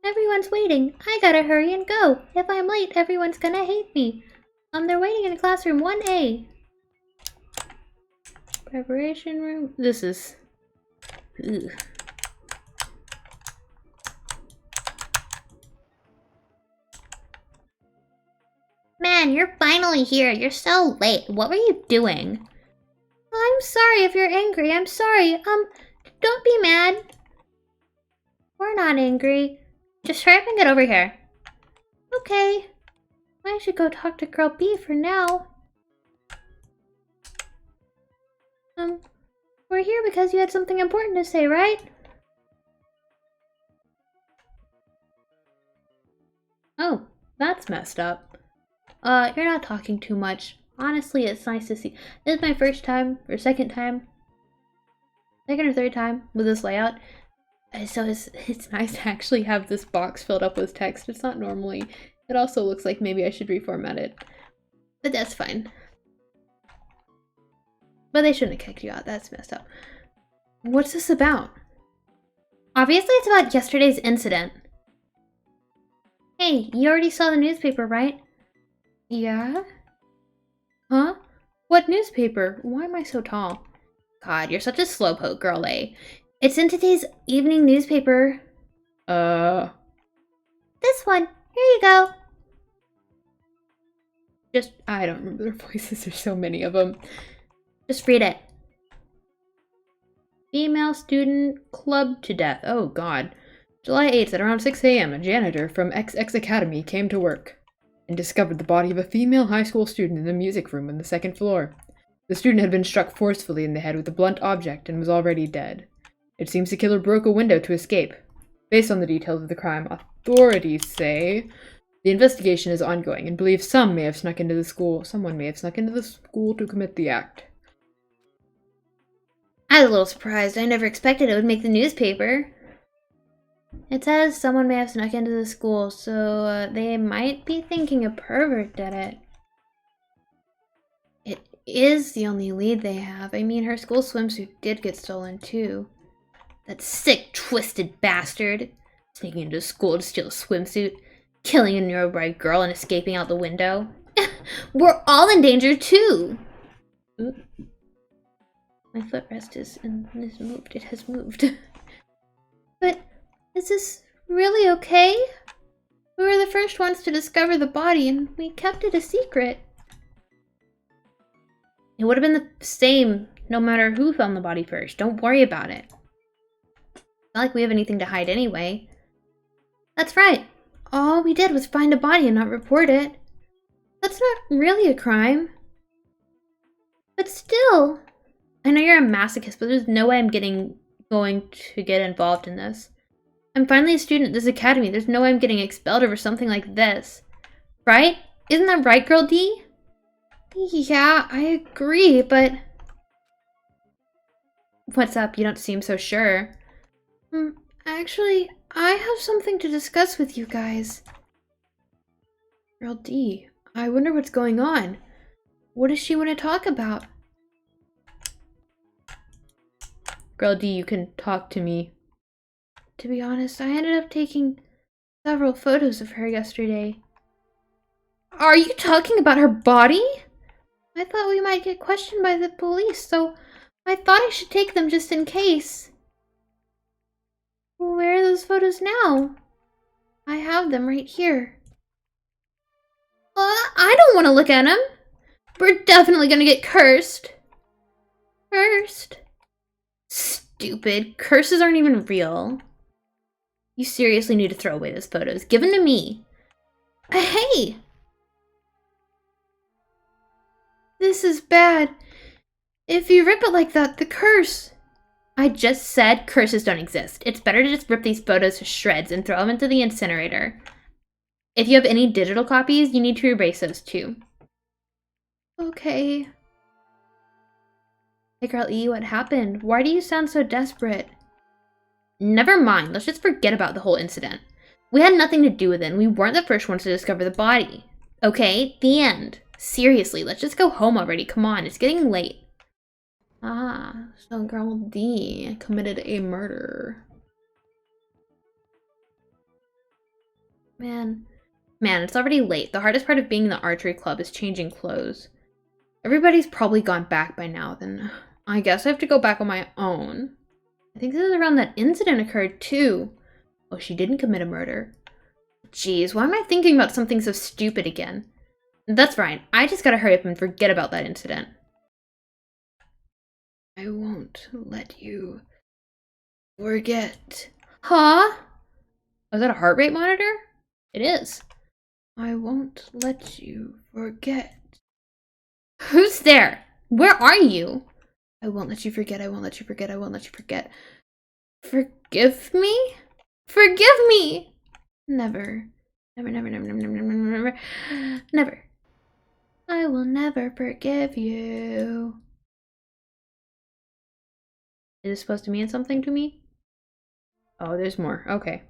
Everyone's waiting. I gotta hurry and go. If I'm late, everyone's gonna hate me. They're waiting in classroom 1A. Preparation room. This is... Ugh. Man, you're finally here. You're so late. What were you doing? I'm sorry if you're angry. I'm sorry. Don't be mad. We're not angry. Just hurry up and get over here. Okay. I should go talk to Girl B for now. We're here because you had something important to say, right?
Oh, that's messed up.
You're not talking too much. Honestly, it's nice to see. This is my first time, or second or third time with this layout. So it's nice to actually have this box filled up with text. It's not normally. It also looks like maybe I should reformat it. But that's fine. But they shouldn't have kicked you out. That's messed up. What's this about?
Obviously, it's about yesterday's incident.
Hey, you already saw the newspaper, right?
Yeah? Huh? What newspaper? Why am I so tall?
God, you're such a slowpoke, girl, eh? It's in today's evening newspaper.
This
one. Here you go.
I don't remember their voices. There's so many of them.
Just read it.
Female student clubbed to death. Oh, God. July 8th at around 6 a.m., a janitor from XX Academy came to work and discovered the body of a female high school student in the music room on the second floor. The student had been struck forcefully in the head with a blunt object and was already dead. It seems the killer broke a window to escape. Based on the details of the crime, authorities say the investigation is ongoing and believe someone may have snuck into the school to commit the act.
I was a little surprised. I never expected it would make the newspaper. It says someone may have snuck into the school, so they might be thinking a pervert did it. It is the only lead they have. I mean, her school swimsuit did get stolen too. That sick, twisted bastard. Sneaking into school to steal a swimsuit, killing a neurobright girl and escaping out the window. We're all in danger too! Oop. My footrest is moved. It has moved. But is this really okay? We were the first ones to discover the body and we kept it a secret. It would have been the same no matter who found the body first. Don't worry about it. Not like we have anything to hide anyway. That's right. All we did was find a body and not report it. That's not really a crime. But still. I know you're a masochist, but there's no way I'm going to get involved in this. I'm finally a student at this academy. There's no way I'm getting expelled over something like this. Right? Isn't that right, Girl D? Yeah, I agree, but... What's up? You don't seem so sure. Actually, I have something to discuss with you guys. Girl D, I wonder what's going on. What does she want to talk about? Girl D, you can talk to me. To be honest, I ended up taking several photos of her yesterday. Are you talking about her body? I thought we might get questioned by the police, so I thought I should take them just in case. Where are those photos now? I have them right here. I don't want to look at them. We're definitely gonna get cursed. Cursed? Stupid. Curses aren't even real. You seriously need to throw away those photos. Give them to me. Hey! This is bad. If you rip it like that, the curse... I just said curses don't exist. It's better to just rip these photos to shreds and throw them into the incinerator. If you have any digital copies, you need to erase those too. Okay. Hey Girl E, what happened? Why do you sound so desperate? Never mind, let's just forget about the whole incident. We had nothing to do with it and we weren't the first ones to discover the body. Okay, the end. Seriously, let's just go home already. Come on, it's getting late.
Ah, so girl D committed a murder. Man, it's already late. The hardest part of being in the archery club is changing clothes. Everybody's probably gone back by now, then I guess I have to go back on my own. I think this is around that incident occurred too. Oh, she didn't commit a murder. Jeez, why am I thinking about something so stupid again? That's fine. I just gotta hurry up and forget about that incident. I won't let you forget. Huh? Was that a heart rate monitor? It is. I won't let you forget. Who's there? Where are you? I won't let you forget. I won't let you forget. I won't let you forget. Forgive me? Forgive me! Never. Never, never, never, never, never, never, never, never. I will never forgive you. Is this supposed to mean something to me? Oh, there's more. Okay.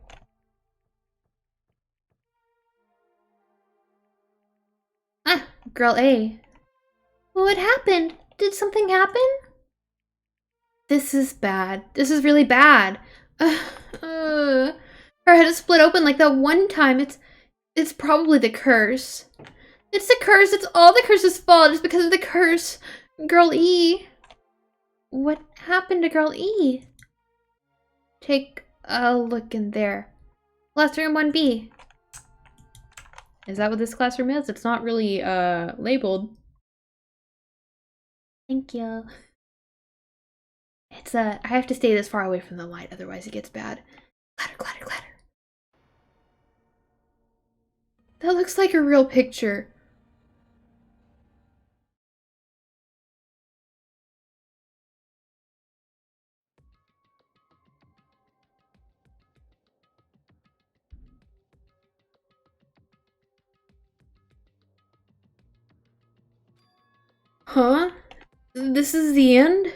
Ah, girl A. What happened? Did something happen? This is bad. This is really bad. Her head is split open like that one time. It's probably the curse. It's the curse. It's all the curse's fault. It's because of the curse. Girl E. What happened to Girl E? Take a look in there. Classroom 1B. Is that what this classroom is? It's not really labeled. Thank you. It's I have to stay this far away from the light, otherwise it gets bad. Clatter, clatter, clatter. That looks like a real picture. Huh? This is the end?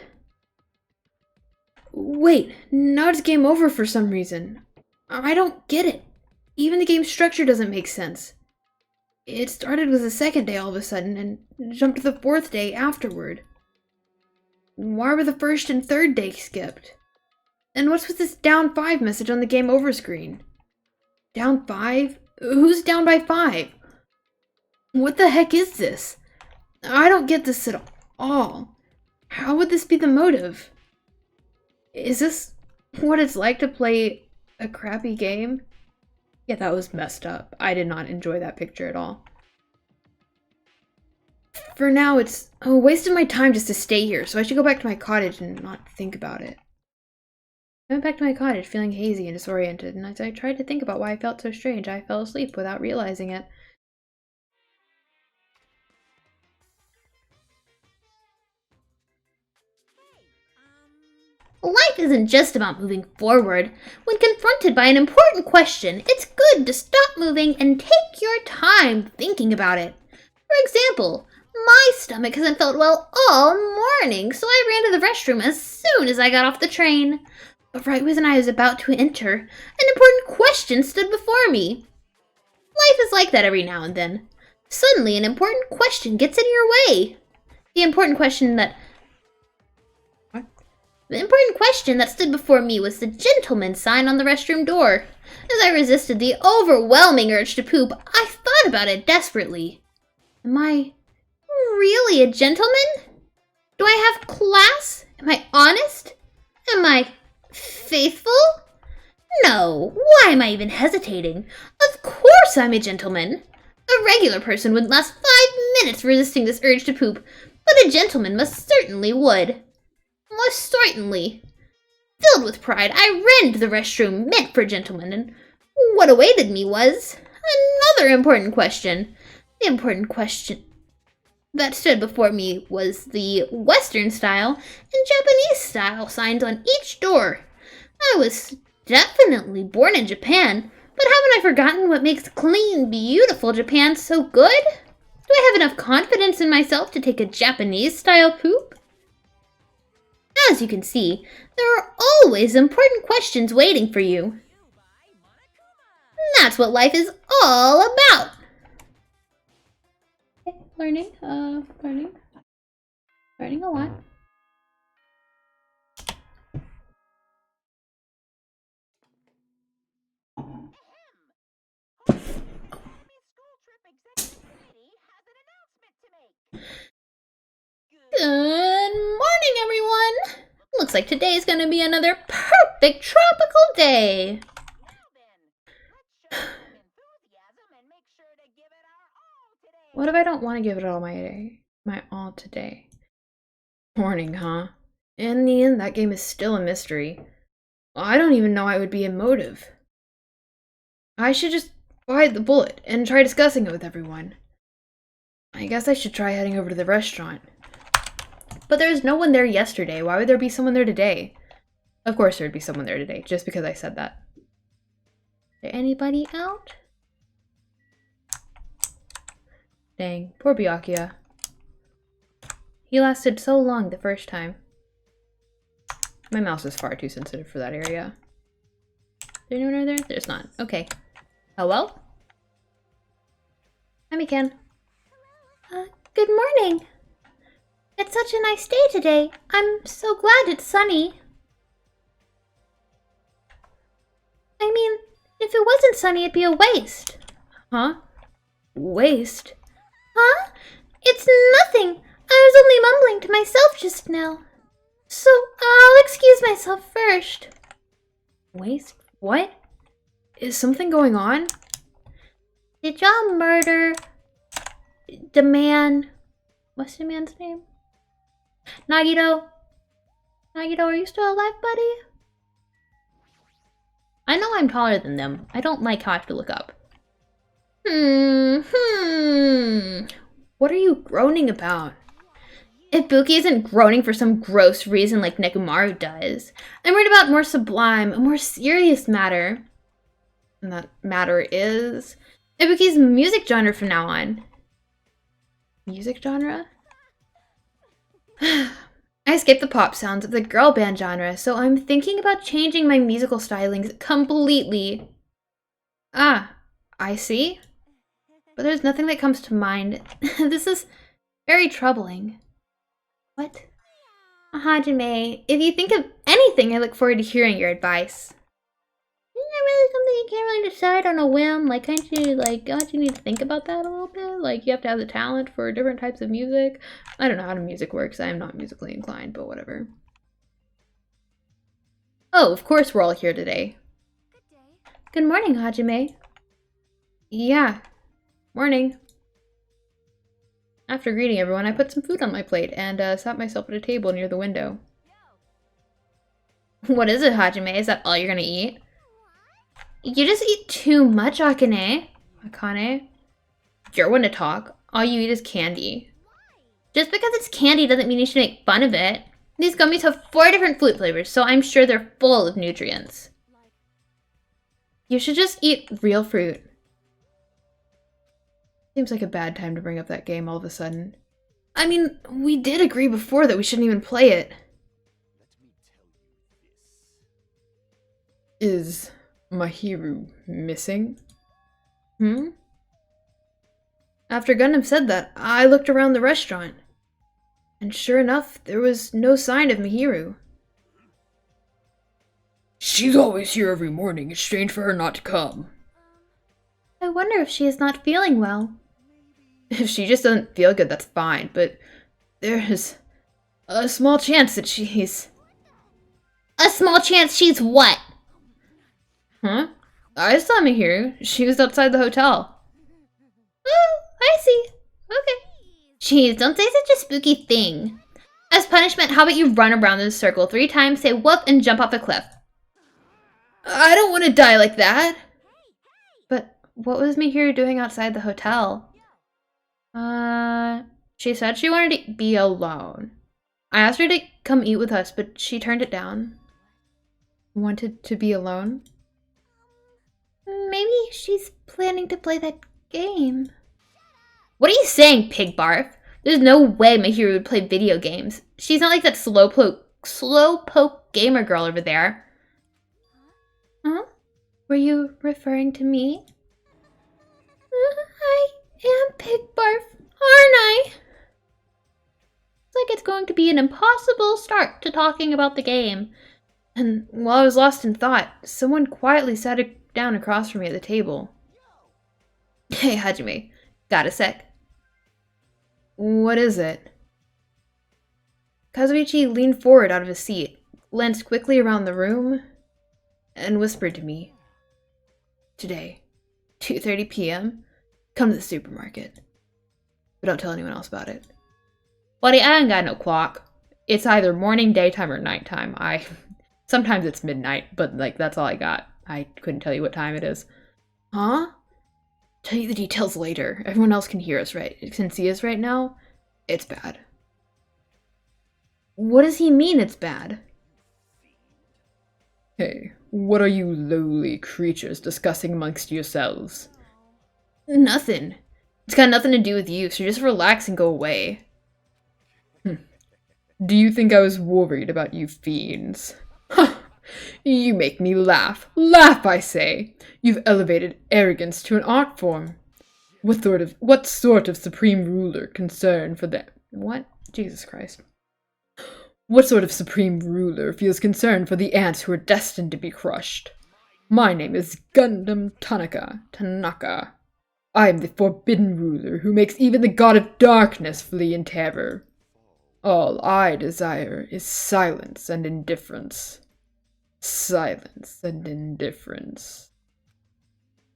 Wait, now it's game over for some reason. I don't get it. Even the game structure doesn't make sense. It started with the second day all of a sudden and jumped to the fourth day afterward. Why were the first and third day skipped? And what's with this down 5 message on the game over screen? Down 5? Who's down by 5? What the heck is this? I don't get this at all. How would this be the motive? Is this what it's like to play a crappy game? Yeah, that was messed up. I did not enjoy that picture at all. For now, it's a waste of my time just to stay here, so I should go back to my cottage and not think about it. I went back to my cottage feeling hazy and disoriented, and as I tried to think about why I felt so strange, I fell asleep without realizing it.
Life isn't just about moving forward. When confronted by an important question, it's good to stop moving and take your time thinking about it. For example, my stomach hasn't felt well all morning, so I ran to the restroom as soon as I got off the train. But right when I was about to enter, an important question stood before me. Life is like that every now and then. Suddenly, an important question gets in your way. The important question that stood before me was the gentleman's sign on the restroom door. As I resisted the overwhelming urge to poop, I thought about it desperately. Am I really a gentleman? Do I have class? Am I honest? Am I faithful? No, why am I even hesitating? Of course I'm a gentleman. A regular person would last 5 minutes resisting this urge to poop, but a gentleman most certainly would. Most certainly. Filled with pride, I ran to the restroom meant for gentlemen, and what awaited me was another important question. The important question that stood before me was the Western style and Japanese style signs on each door. I was definitely born in Japan, but haven't I forgotten what makes clean, beautiful Japan so good? Do I have enough confidence in myself to take a Japanese style poop? As you can see, there are always important questions waiting for you. That's what life is all about. Learning a lot. Good morning, everyone! Looks like today's gonna be another perfect tropical day.
What if I don't want to give it all my all today? Morning, huh? In the end, that game is still a mystery. I don't even know I would be emotive. I should just bite the bullet and try discussing it with everyone. I guess I should try heading over to the restaurant. But there was no one there yesterday. Why would there be someone there today? Of course there'd be someone there today, just because I said that.
Is there anybody out?
Dang, poor Byakuya. He lasted so long the first time. My mouse is far too sensitive for that area. Is there anyone over there? There's not. Okay. Hello?
Hi, Mikan. Good morning. It's such a nice day today. I'm so glad it's sunny. I mean, if it wasn't sunny, it'd be a waste.
Huh? Waste?
Huh? It's nothing. I was only mumbling to myself just now. So, I'll excuse myself first.
Waste? What? Is something going on?
Did y'all murder the man? What's the man's name? Nagito? Nagito, are you still alive, buddy? I know I'm taller than them. I don't like how I have to look up.
What are you groaning about?
Ibuki isn't groaning for some gross reason like Nekomaru does. I'm worried about more sublime, a more serious matter.
And that matter is...
Ibuki's music genre from now on.
Music genre?
I skipped the pop sounds of the girl band genre, so I'm thinking about changing my musical stylings completely.
Ah, I see.
But there's nothing that comes to mind. This is very troubling. What? Hajime, if you think of anything, I look forward to hearing your advice. Isn't that really something you can't really decide on a whim? Like, don't you need to think about that a little bit? Like, you have to have the talent for different types of music.
I don't know how music works. I am not musically inclined, but whatever.
Oh, of course we're all here today. Good morning, Hajime.
Yeah. Morning. After greeting everyone, I put some food on my plate and sat myself at a table near the window.
What is it, Hajime? Is that all you're gonna eat? You just eat too much, Akane.
Akane?
You're one to talk. All you eat is candy. Just because it's candy doesn't mean you should make fun of it. These gummies have 4 different fruit flavors, so I'm sure they're full of nutrients.
You should just eat real fruit. Seems like a bad time to bring up that game all of a sudden. I mean, we did agree before that we shouldn't even play it. Is Mahiru missing? After Gundam said that, I looked around the restaurant. And sure enough, there was no sign of Mahiru. She's always here every morning. It's strange for her not to come.
I wonder if she is not feeling well.
If she just doesn't feel good, that's fine, but there's a small chance that she's...
A small chance she's what?
Huh? I saw Mahiru. She was outside the hotel.
Oh, I see. Okay. Jeez, don't say such a spooky thing. As punishment, how about you run around in a circle 3 times, say whoop, and jump off a cliff?
I don't want to die like that. But what was Mahiru doing outside the hotel? She said she wanted to be alone. I asked her to come eat with us, but she turned it down. Wanted to be alone?
Maybe she's planning to play that game. What are you saying, pig barf? There's no way Mahiru would play video games. She's not like that slowpoke gamer girl over there. Huh? Were you referring to me? I am pig barf, aren't I? It's like it's going to be an impossible start to talking about the game.
And while I was lost in thought, someone quietly sat down across from me at the table. Hey, Hajime. Got a sec? What is it? Kazuichi leaned forward out of his seat, glanced quickly around the room, and whispered to me. Today, 2:30 p.m., come to the supermarket. But don't tell anyone else about it. Buddy, I ain't got no clock. It's either morning, daytime, or nighttime. Sometimes it's midnight, but, like, that's all I got. I couldn't tell you what time it is. Huh? Tell you the details later. Everyone else can hear us can see us right now. It's bad. What does he mean it's bad? Hey, what are you lowly creatures discussing amongst yourselves? Nothing. It's got nothing to do with you, so just relax and go away. Do you think I was worried about you fiends? Ha! You make me laugh. Laugh, I say! You've elevated arrogance to an art form. What sort of supreme ruler concerned for the... What? Jesus Christ. What sort of supreme ruler feels concern for the ants who are destined to be crushed? My name is Gundam Tanaka. I am the forbidden ruler who makes even the god of darkness flee in terror. All I desire is silence and indifference. Silence and indifference.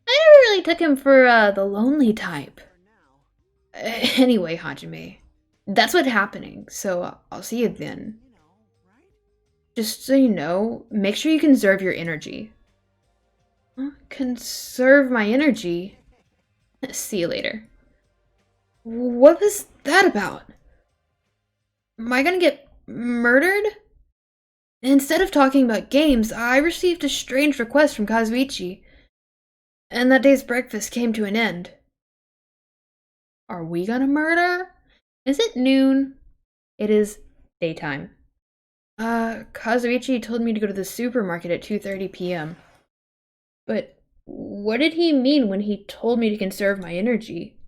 I never really took him for the lonely type. Anyway, Hajime, that's what's happening, so I'll see you then. Just so you know, make sure you conserve your energy. Conserve my energy? See you later. What was that about? Am I gonna get murdered? Instead of talking about games, I received a strange request from Kazuichi, and that day's breakfast came to an end. Are we gonna murder? Is it noon? It is daytime. Kazuichi told me to go to the supermarket at 2:30 p.m. But what did he mean when he told me to conserve my energy?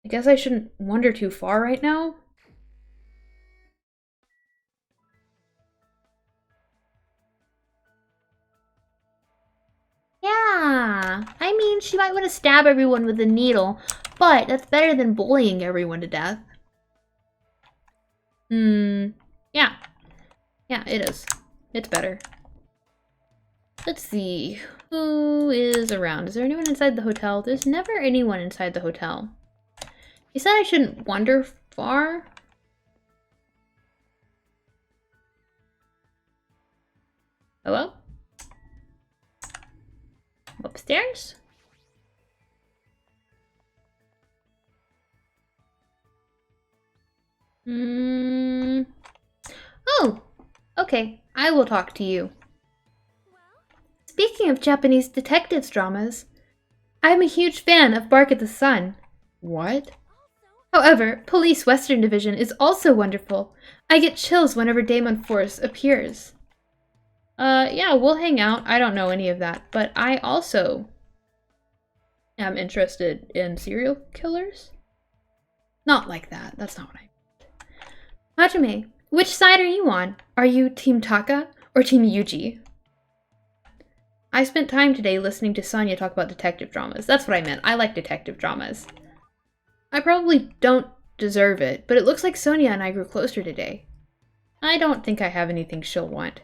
I guess I shouldn't wander too far right now? Yeah, I mean, she might want to stab everyone with a needle, but that's better than bullying everyone to death. Yeah. Yeah, it is. It's better. Let's see. Who is around? Is there anyone inside the hotel? There's never anyone inside the hotel. He said I shouldn't wander far. Hello? Upstairs? Oh, okay. I will talk to you. Speaking of Japanese detectives dramas, I'm a huge fan of Bark at the Sun. What? However, Police Western Division is also wonderful. I get chills whenever Daemon Force appears. Yeah, we'll hang out. I don't know any of that, but I also am interested in serial killers. Not like that. That's not what I meant. Hajime, which side are you on? Are you Team Taka or Team Yuji? I spent time today listening to Sonia talk about detective dramas. That's what I meant. I like detective dramas. I probably don't deserve it, but it looks like Sonia and I grew closer today. I don't think I have anything she'll want.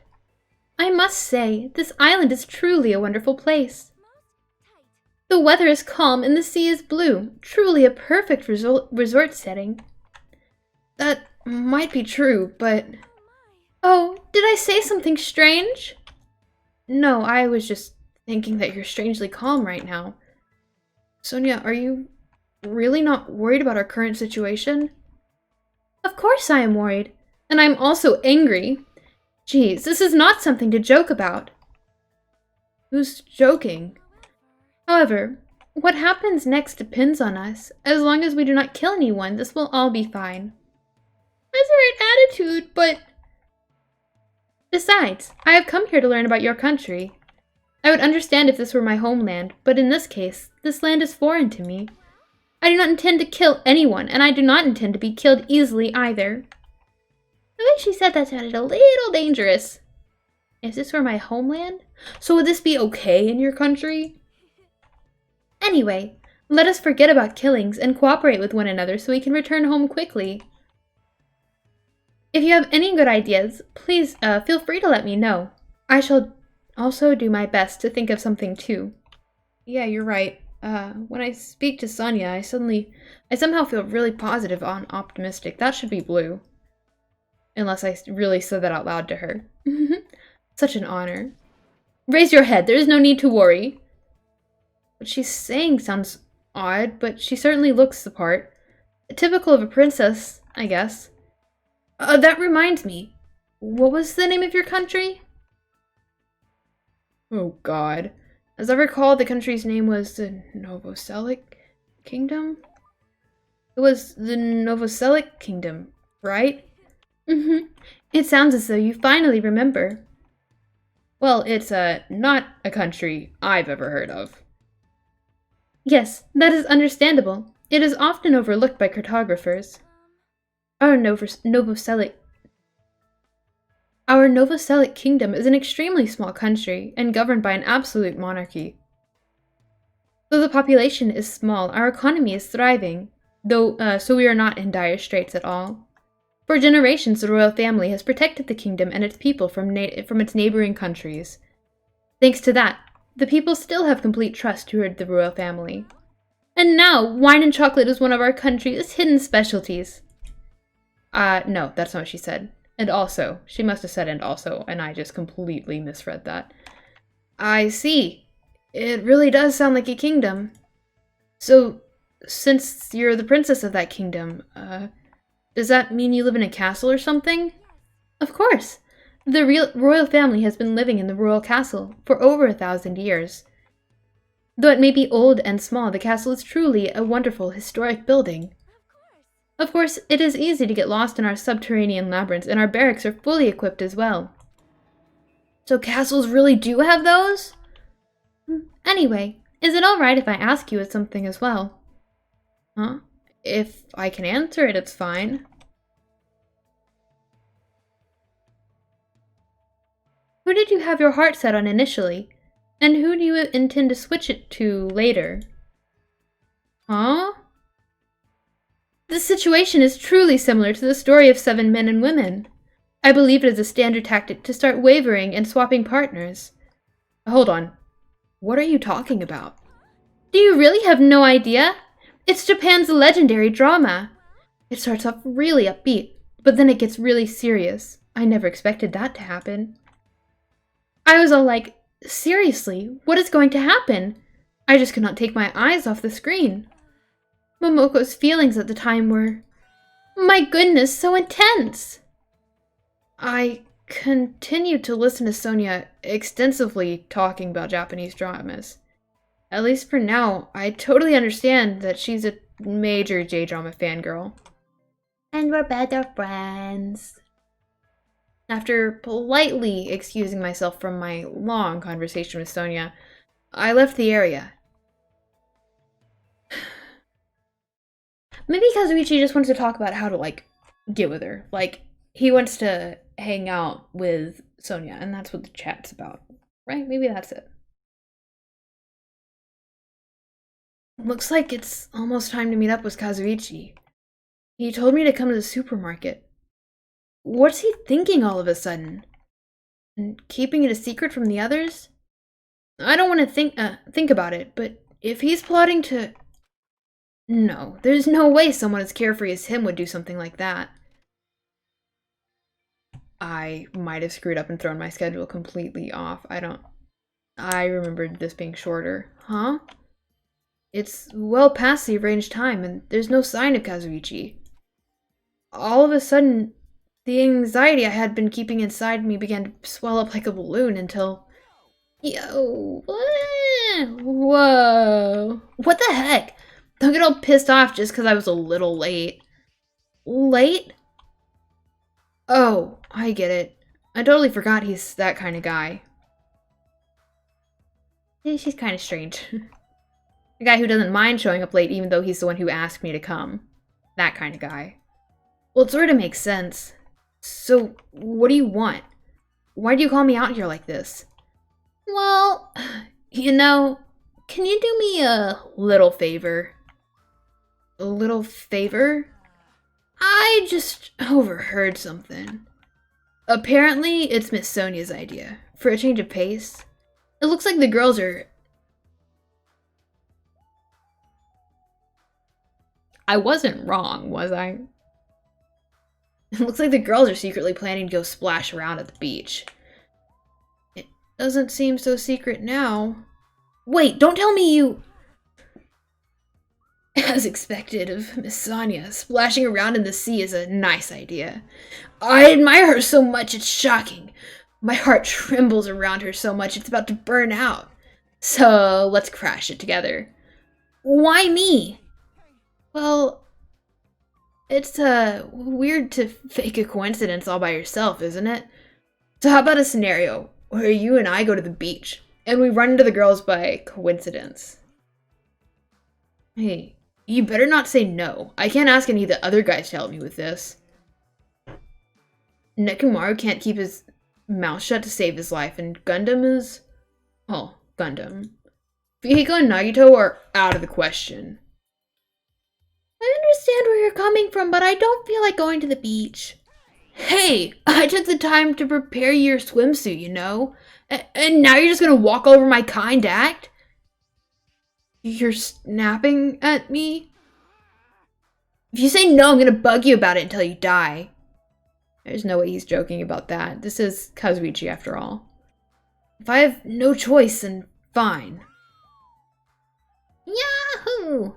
I must say, this island is truly a wonderful place. The weather is calm and the sea is blue. Truly a perfect resort setting. That might be true, but... Oh, did I say something strange? No, I was just thinking that you're strangely calm right now. Sonia, are you really not worried about our current situation? Of course I am worried. And I'm also angry. Geez, this is not something to joke about. Who's joking? However, what happens next depends on us. As long as we do not kill anyone, this will all be fine. That's the right attitude, but... Besides, I have come here to learn about your country. I would understand if this were my homeland, but in this case, this land is foreign to me. I do not intend to kill anyone, and I do not intend to be killed easily either. The way she said that sounded a little dangerous. If this were my homeland? So would this be okay in your country? Anyway,
Let us forget about killings and cooperate with one another so we can return home quickly. If you have any good ideas, please feel free to let me know. I shall also do my best to think of something too. Yeah, you're right. When I speak to Sonia, I somehow feel really positive and optimistic. That should be blue. Unless I really said that out loud to her. Such an honor. Raise your head, there is no need to worry. What she's saying sounds odd, but she certainly looks the part. Typical of a princess, I guess. That reminds me. What was the name of your country? Oh god. As I recall, the country's name was the Novoselic Kingdom? It was the Novoselic Kingdom, right? It sounds as though you finally remember. Well, it's not a country I've ever heard of. Yes, that is understandable. It is often overlooked by cartographers. Our Novoselic Kingdom is an extremely small country and governed by an absolute monarchy. Though the population is small, our economy is thriving, so we are not in dire straits at all. For generations, the royal family has protected the kingdom and its people from its neighboring countries. Thanks to that, the people still have complete trust toward the royal family. And now, wine and chocolate is one of our country's hidden specialties. No, that's not what she said. And also. She must have said and also, and I just completely misread that. I see. It really does sound like a kingdom. So, since you're the princess of that kingdom, does that mean you live in a castle or something? Of course. The royal family has been living in the royal castle for over 1,000 years. Though it may be old and small, the castle is truly a wonderful historic building. Of course, it is easy to get lost in our subterranean labyrinths, and our barracks are fully equipped as well. So castles really do have those? Anyway, is it alright if I ask you something as well? Huh? If I can answer it, it's fine. Who did you have your heart set on initially? And who do you intend to switch it to later? Huh? This situation is truly similar to the story of 7 men and women. I believe it is a standard tactic to start wavering and swapping partners. Hold on. What are you talking about? Do you really have no idea? It's Japan's legendary drama. It starts off really upbeat, but then it gets really serious. I never expected that to happen. I was all like, seriously, what is going to happen? I just could not take my eyes off the screen. Momoko's feelings at the time were, my goodness, so intense. I continued to listen to Sonia extensively talking about Japanese dramas. At least for now, I totally understand that she's a major J-drama fangirl. And we're better friends. After politely excusing myself from my long conversation with Sonia, I left the area. Maybe Kazuichi just wants to talk about how to, get with her. He wants to hang out with Sonia, and that's what the chat's about. Right? Maybe that's it. Looks like it's almost time to meet up with Kazuichi. He told me to come to the supermarket. What's he thinking all of a sudden? And keeping it a secret from the others? I don't want to think about it, but if he's plotting to... No, there's no way someone as carefree as him would do something like that. I might have screwed up and thrown my schedule completely off. I remembered this being shorter. Huh? It's well past the arranged time, and there's no sign of Kazuichi. All of a sudden, the anxiety I had been keeping inside me began to swell up like a balloon until... Yo! Whoa! What the heck? Don't get all pissed off just because I was a little late. Late? Oh, I get it. I totally forgot he's that kind of guy. She's kind of strange. A guy who doesn't mind showing up late even though he's the one who asked me to come. That kind of guy. Well, it sort of makes sense. So, what do you want? Why do you call me out here like this? Well,
can you do me a little favor? A little favor? I just overheard something. Apparently, it's Miss Sonia's idea. For a change of pace. It looks like the girls are... I wasn't wrong, was I? It looks like the girls are secretly planning to go splash around at the beach. It doesn't seem so secret now. Wait, don't tell me you... As expected of Miss Sonia, splashing around in the sea is a nice idea. I admire her so much it's shocking. My heart trembles around her so much it's about to burn out. So let's crash it together. Why me? Well, it's weird to fake a coincidence all by yourself, isn't it? So how about a scenario where you and I go to the beach and we run into the girls by coincidence? Hey, you better not say no. I can't ask any of the other guys to help me with this. Nekomaru can't keep his mouth shut to save his life, and Gundam is... Oh, Gundam. Fihiko and Nagito are out of the question. I understand where you're coming from, but I don't feel like going to the beach. Hey, I took the time to prepare your swimsuit, you know? And now you're just gonna walk over my kind act? You're snapping at me? If you say no, I'm gonna bug you about it until you die. There's no way he's joking about that. This is Kazuichi after all. If I have no choice, then fine. Yahoo!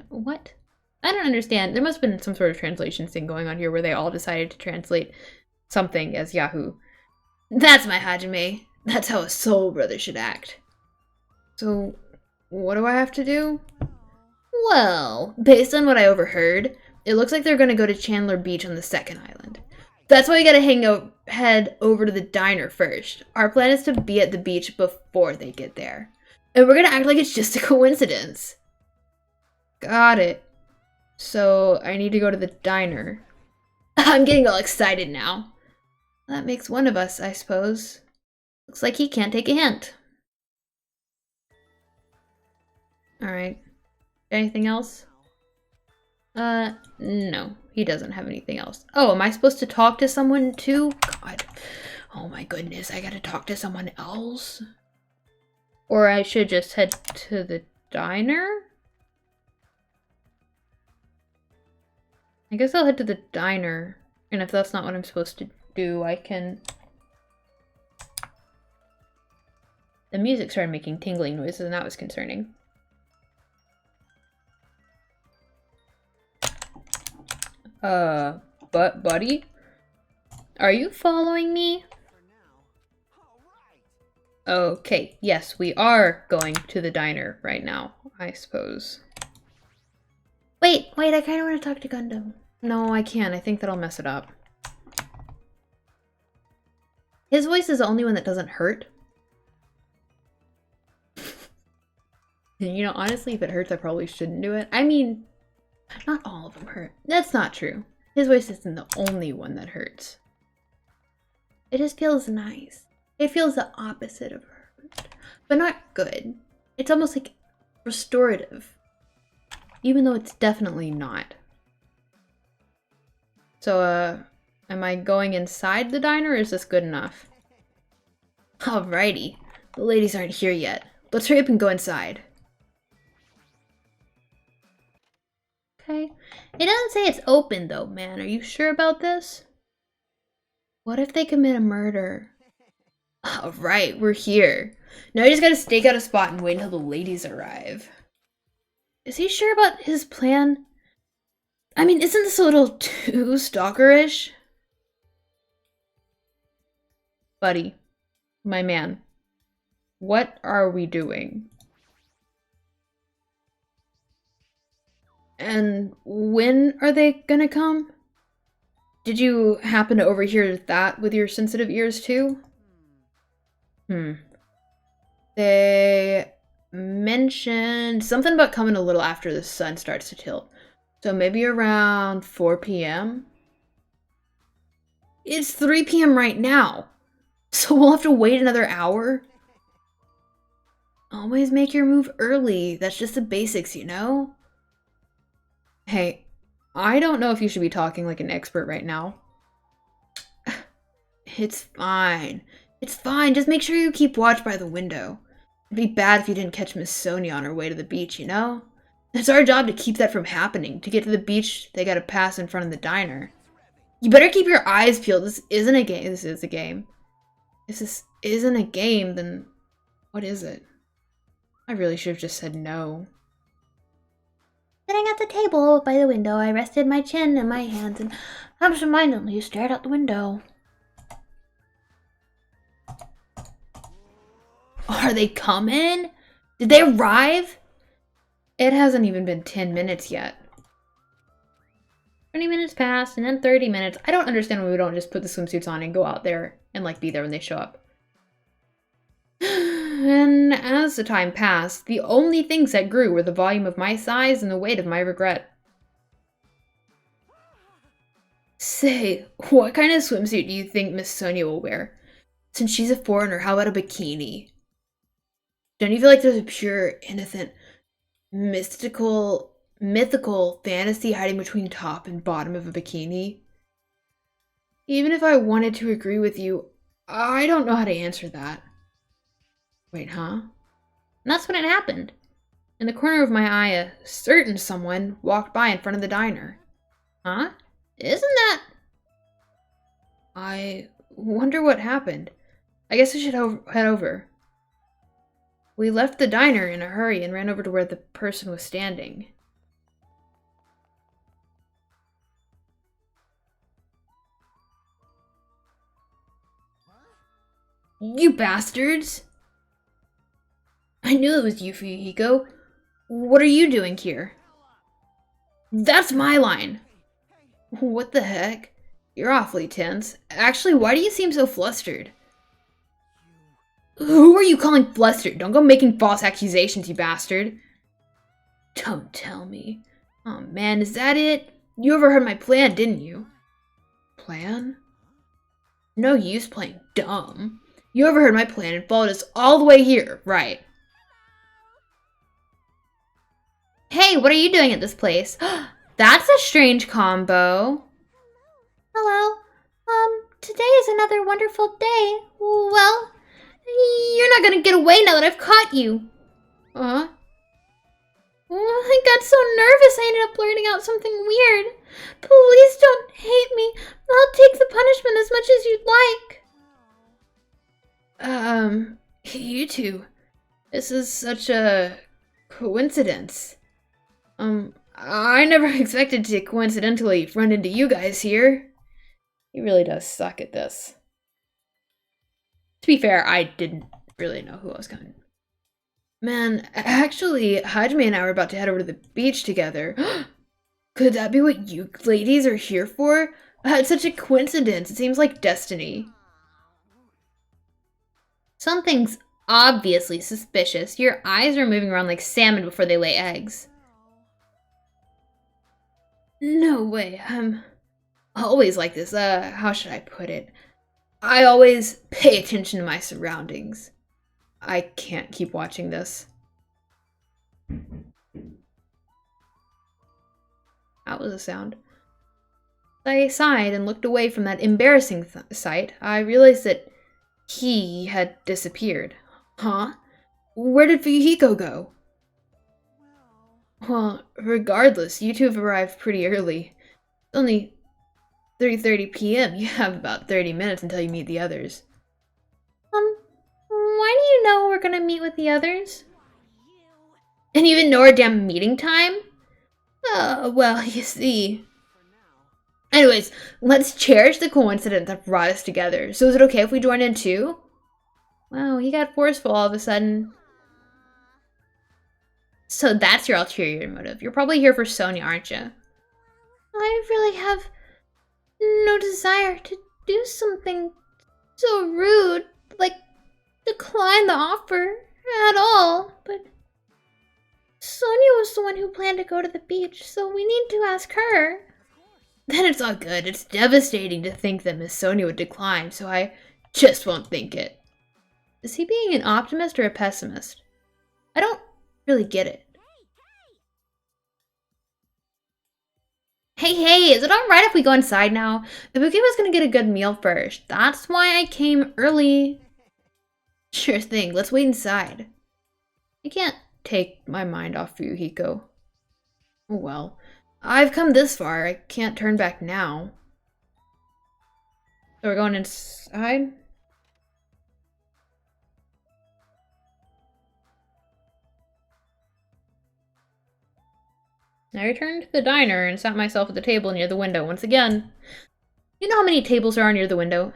What? I don't understand. There must have been some sort of translation thing going on here where they all decided to translate something as Yahoo. That's my Hajime. That's how a soul brother should act. So, what do I have to do? Well, based on what I overheard, it looks like they're going to go to Chandler Beach on the second island. That's why we gotta head over to the diner first. Our plan is to be at the beach before they get there. And we're gonna act like it's just a coincidence. Got it. So, I need to go to the diner. I'm getting all excited now. That makes one of us, I suppose. Looks like he can't take a hint. Alright. Anything else? No. He doesn't have anything else. Oh, am I supposed to talk to someone too? God. Oh my goodness, I gotta talk to someone else? Or I should just head to the diner? I guess I'll head to the diner. And if that's not what I'm supposed to do, I can... The music started making tingling noises and that was concerning. But buddy? Are you following me? Okay, yes, we are going to the diner right now, I suppose. Wait, I kind of want to talk to Gundam. No, I can't. I think that'll mess it up. His voice is the only one that doesn't hurt. You know, honestly, if it hurts, I probably shouldn't do it. I mean, not all of them hurt. That's not true. His voice isn't the only one that hurts. It just feels nice. It feels the opposite of hurt, but not good. It's almost like restorative, even though it's definitely not. So, am I going inside the diner or is this good enough? Alrighty. The ladies aren't here yet. Let's hurry up and go inside. Okay. It doesn't say it's open though, man. Are you sure about this? What if they commit a murder? Alright, we're here. Now I just gotta stake out a spot and wait until the ladies arrive. Is he sure about his plan? I mean, isn't this a little too stalkerish? Buddy, my man, what are we doing? And when are they gonna come? Did you happen to overhear that with your sensitive ears too? They mentioned something about coming a little after the sun starts to tilt. So maybe around 4 p.m.? It's 3 p.m. right now. So we'll have to wait another hour? Always make your move early. That's just the basics, you know? Hey, I don't know if you should be talking like an expert right now. It's fine. It's fine. Just make sure you keep watch by the window. It'd be bad if you didn't catch Miss Sonia on her way to the beach, you know? It's our job to keep that from happening. To get to the beach, they gotta pass in front of the diner. You better keep your eyes peeled. This isn't a game. This is a game. If this isn't a game, then what is it? I really should have just said no.
Sitting at the table by the window, I rested my chin in my hands and absentmindedly stared out the window.
Are they coming? Did they arrive? It hasn't even been 10 minutes yet. 20 minutes passed, and then 30 minutes. I don't understand why we don't just put the swimsuits on and go out there and, like, be there when they show up. And as the time passed, the only things that grew were the volume of my sighs and the weight of my regret. Say, what kind of swimsuit do you think Miss Sonia will wear? Since she's a foreigner, how about a bikini? Don't you feel like there's a pure, innocent, mythical fantasy hiding between top and bottom of a bikini? Even if I wanted to agree with you, I don't know how to answer that. Wait, huh? And that's when it happened. In the corner of my eye, a certain someone walked by in front of the diner. Huh? Isn't that... I wonder what happened. I guess I should head over. We left the diner in a hurry and ran over to where the person was standing. You bastards! I knew it was you, Fuyuhiko. What are you doing here? That's my line! What the heck? You're awfully tense. Actually, why do you seem so flustered? Who are you calling flustered? Don't go making false accusations, you bastard. Don't tell me. Oh man, is that it? You overheard my plan, didn't you? Plan? No use playing dumb. You overheard my plan and followed us all the way here, right? Hey, what are you doing at this place? That's a strange combo.
Hello. Today is another wonderful day. Well, you're not gonna get away now that I've caught you.
Huh?
I got so nervous I ended up blurting out something weird. Please don't hate me. I'll take the punishment as much as you'd like.
You two. This is such a coincidence. I never expected to coincidentally run into you guys here. He really does suck at this. To be fair, I didn't really know who I was coming. Man, actually, Hajime and I were about to head over to the beach together. Could that be what you ladies are here for? It's such a coincidence. It seems like destiny. Something's obviously suspicious. Your eyes are moving around like salmon before they lay eggs. No way. I'm always like this. How should I put it? I always pay attention to my surroundings. I can't keep watching this. That was a sound. I sighed and looked away from that embarrassing sight. I realized that he had disappeared. Huh? Where did Fuyuhiko go? Well, regardless, you two have arrived pretty early. It's only 3:30 p.m. You have about 30 minutes until you meet the others.
Why do you know we're gonna meet with the others?
And you even know our damn meeting time? Well, you see. Anyways, let's cherish the coincidence that brought us together. So is it okay if we join in too? Wow, he got forceful all of a sudden. So that's your ulterior motive. You're probably here for Sonia, aren't you?
I really have no desire to do something so rude, like decline the offer at all, but Sonia was the one who planned to go to the beach, so we need to ask her.
Then it's all good. It's devastating to think that Miss Sonia would decline, so I just won't think it. Is he being an optimist or a pessimist?
I don't really get it. Hey, is it alright if we go inside now? Ibuki was gonna get a good meal first. That's why I came early. Sure thing, let's wait inside. I can't take my mind off Yuhiko. Oh well. I've come this far, I can't turn back now. So we're going inside? I returned to the diner and sat myself at the table near the window once again. You know how many tables there are near the window?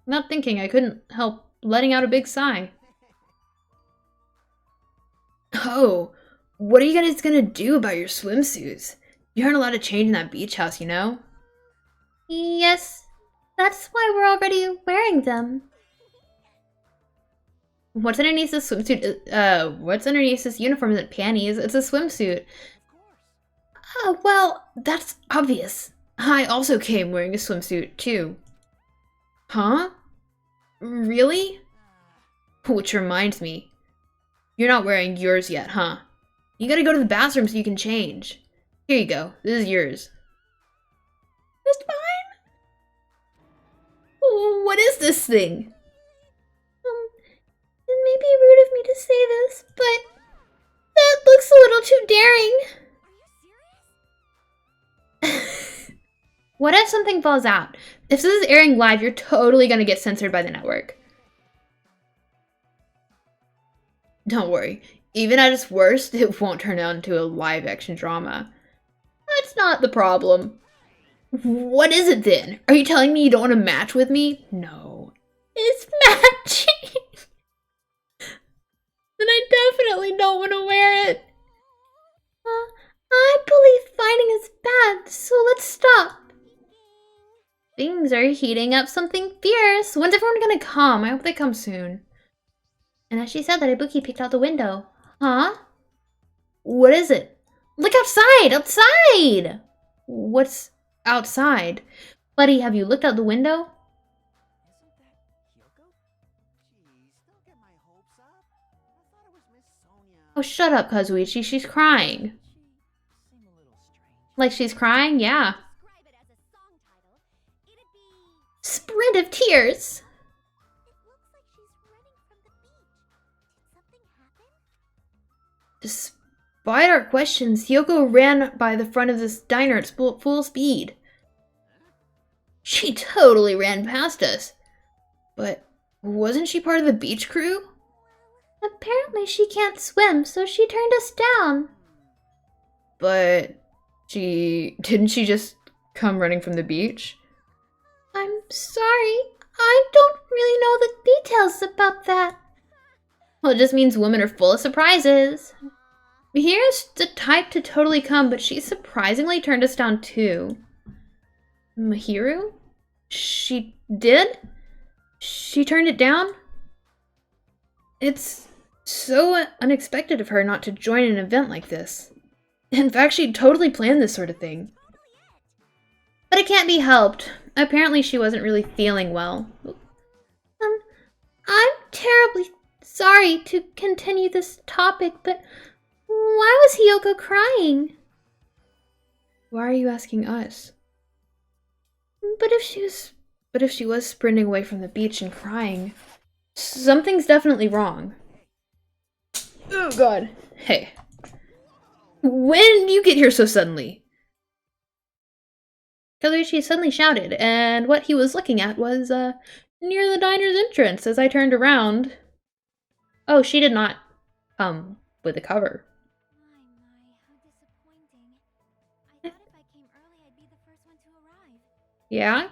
Not thinking, I couldn't help letting out a big sigh. Oh, what are you guys gonna do about your swimsuits? You aren't allowed to change in that beach house, you know? Yes, that's why we're already wearing them. What's underneath this swimsuit? What's underneath this uniform? Is it panties? It's a swimsuit. Well, that's obvious. I also came wearing a swimsuit, too. Huh? Really? Which reminds me, you're not wearing yours yet, huh? You gotta go to the bathroom so you can change. Here you go. This is yours. It's mine? What is this thing? It may be rude of me to say this, but that looks a little too daring. What if something falls out? If this is airing live, you're totally gonna get censored by the network. Don't worry. Even at its worst, it won't turn out into a live-action drama. That's not the problem. What is it then? Are you telling me you don't want to match with me? No. It's matching! Then I definitely don't want to wear it. I believe fighting is bad, so let's stop. Things are heating up something fierce. When's everyone gonna come? I hope they come soon. And as she said that, Ibuki peeked out the window. Huh? What is it? Look outside! Outside! What's outside? Buddy, have you looked out the window? Oh, shut up, Kazuichi. She's crying. Like she's crying? Yeah. Sprint of tears! Despite our questions, Hyoko ran by the front of this diner at full speed. She totally ran past us. But wasn't she part of the beach crew? Apparently she can't swim, so she turned us down. But didn't she just come running from the beach? I'm sorry. I don't really know the details about that. Well, it just means women are full of surprises. Mihira's the type to totally come, but she surprisingly turned us down too. Mihiru? She did? She turned it down? It's so unexpected of her not to join an event like this. In fact, she totally planned this sort of thing. But it can't be helped. Apparently she wasn't really feeling well. I'm terribly sorry to continue this topic, but why was Hyoko crying? Why are you asking us? But if she was sprinting away from the beach and crying, something's definitely wrong. Oh god. Hey. When did you get here so suddenly? Kazuichi suddenly shouted, and what he was looking at was, near the diner's entrance as I turned around. Oh, she did not come with a cover.
How disappointing. I thought if I came early, I'd be the first one to arrive.
Yeah?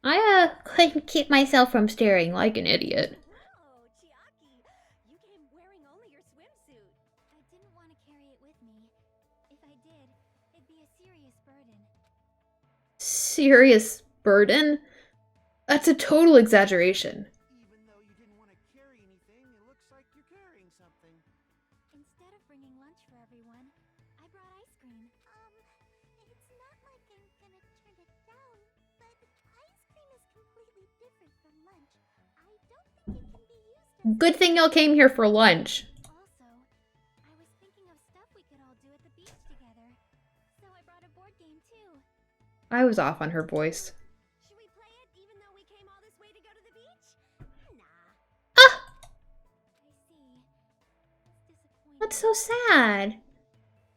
I, couldn't keep myself from staring like an idiot.
Oh, Chiaki, you came wearing only your swimsuit. I didn't want to carry it with me. If I did, it'd be a serious burden.
Serious burden? That's a total exaggeration.
Even though you didn't want to carry anything, it looks like you're carrying something.
Instead of bringing lunch for everyone, I brought ice cream. It's not like I'm gonna turn it down, but ice cream is completely different from lunch. I don't think it can be used as...
Good thing y'all came here for lunch.
Also,
I was off on her voice.
Should we play it even though we came all this way to go to the beach? Nah.
Ah!
I see. That's disappointing.
That's so sad.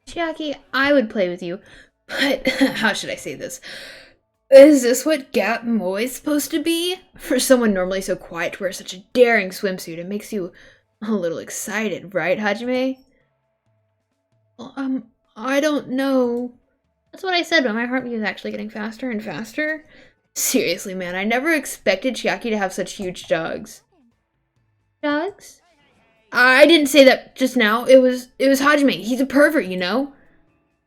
Chiaki, I would play with you.
But how should I say this? Is this what Gap Moe is supposed to be? For someone normally so quiet to wear such a daring swimsuit, it makes you a little excited, right, Hajime? I don't know.
That's what I said, but my heartbeat is actually getting faster and faster.
Seriously, man, I never expected Chiaki to have such huge jugs.
Jugs?
I didn't say that just now. It was Hajime. He's a pervert, you know?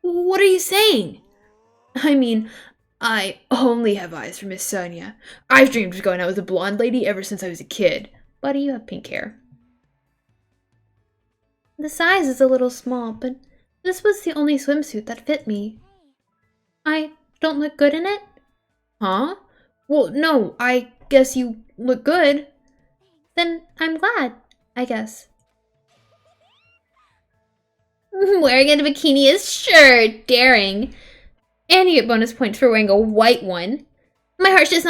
What are you saying? I mean, I only have eyes for Miss Sonia. I've dreamed of going out with a blonde lady ever since I was a kid.
Buddy, you have pink hair. The size is a little small, but this was the only swimsuit that fit me. I don't look good in it?
Huh? Well, no, I guess you look good.
Then I'm glad, I guess.
Wearing a bikini is sure daring. And you get bonus points for wearing a white one. My heart's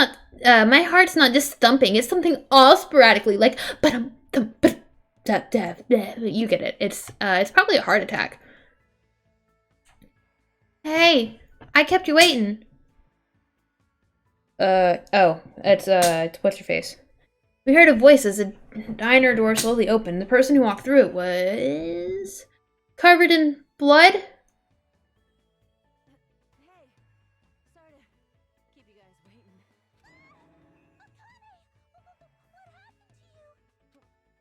not just thumping. It's thumping all sporadically, like you get it. It's probably a heart attack.
Hey, I kept you waiting.
It's what's your face? We heard a voice as the diner door slowly opened. The person who walked through it was covered in blood.
Hey, sorry to keep you guys waiting. Akane! What happened to you?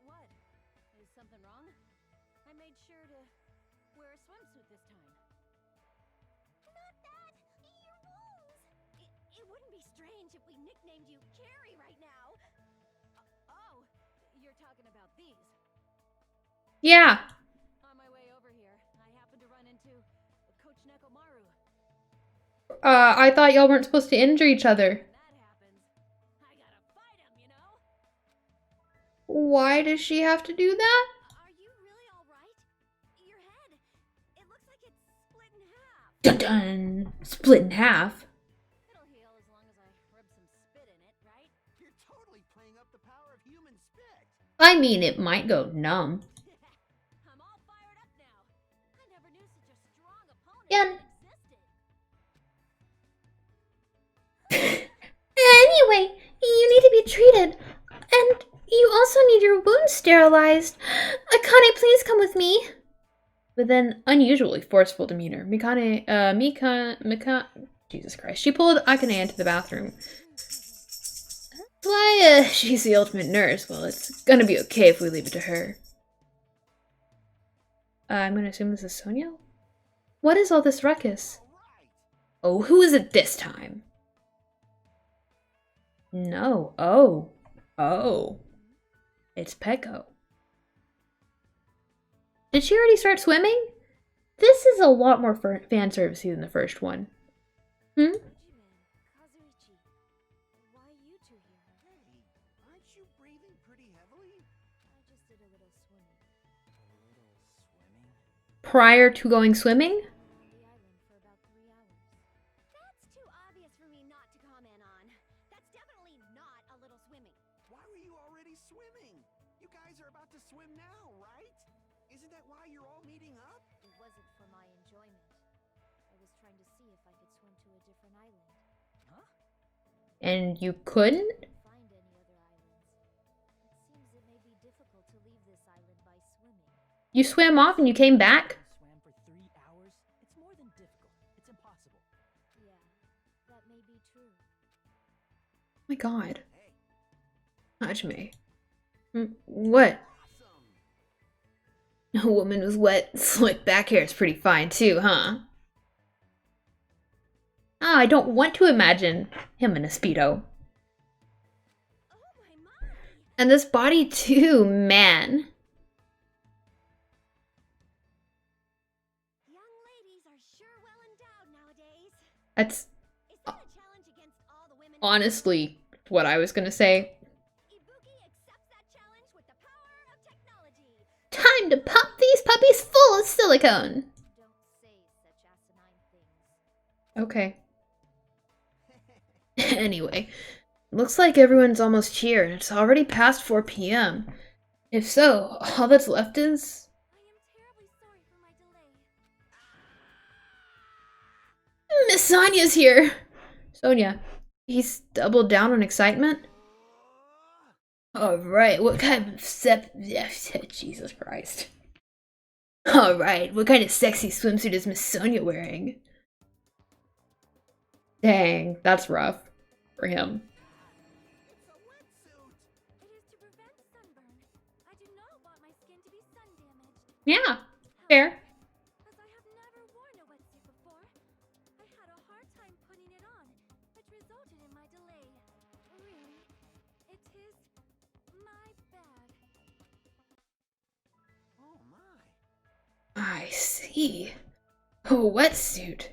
What? Is something wrong? I made sure to wear a swimsuit this time. Not that! Your wounds! It wouldn't be strange if we nicknamed you Carrie right now. Oh, you're talking about these.
Yeah.
On my way over here, I happened to run into Coach Nekomaru.
I thought y'all weren't supposed to injure each other.
When that happens, I gotta fight him, you know?
Why does she have to do that?
Are you really alright? Your head, it looks like it's split in half.
Dun dun. Split in half.
It'll heal as long as I rub some spit in it, right?
You're totally playing up the power of human spit.
I mean, it might go numb.
I'm all fired up now. I never knew such a strong opponent
Yan.
existed.
Anyway, you need to be treated. And you also need your wounds sterilized. Akane, please come with me.
With an unusually forceful demeanor, Jesus Christ, she pulled Akane into the bathroom. Why, she's the ultimate nurse. Well, it's gonna be okay if we leave it to her. I'm gonna assume this is Sonia? What is all this ruckus? Oh, who is it this time? No. Oh. It's Peko.
Did she already start swimming? This is a lot more fan servicey than the first one.
Kazuichi, why you two here?
Hey, aren't you breathing pretty heavily?
I just did a little swimming.
A little swimming?
Prior to going swimming?
On the island for about 3 hours. That's too obvious for me not to comment on. That's definitely not a little swimming.
Why were you already swimming? You guys are about to swim now, right? Isn't that why you're all meeting up?
It wasn't for my enjoyment. I was trying to see if I could swim to a different island.
Huh?
And you couldn't?
Couldn't find any other islands. It seems it may be difficult to leave this island by swimming.
You swam off and you came back?
Swam for 3 hours? It's more than difficult. It's impossible.
Yeah, that may be true.
Oh my god.
Hey,
Hajime. What?
awesome!
A woman with wet, slick back hair is pretty fine too, huh? Oh, I don't want to imagine him in a Speedo.
Oh my!
And this body too, man.
Young ladies are sure well endowed nowadays.
That's
Is that a challenge against all the women?
honestly what I was gonna say.
Ibuki accepts that challenge with the power of technology.
Time to pop these puppies full of silicone.
Don't say such asinine things.
Okay. Anyway, looks like everyone's almost here, and it's already past 4 p.m. If so, all that's left is...
I am terribly sorry for my delay.
Miss Sonia's here! Sonia, he's doubled down on excitement? Alright, what kind of Jesus Christ. Alright, what kind of sexy swimsuit is Miss Sonia wearing? Dang, that's rough. For him.
It's a wetsuit.
It is to prevent sunburn. I do not want my skin to be sun damaged.
Yeah, fair.
As I have never worn a wetsuit before, I had a hard time putting it on, which resulted in my delay. Really, it is my bad.
Oh my.
I see. A wetsuit.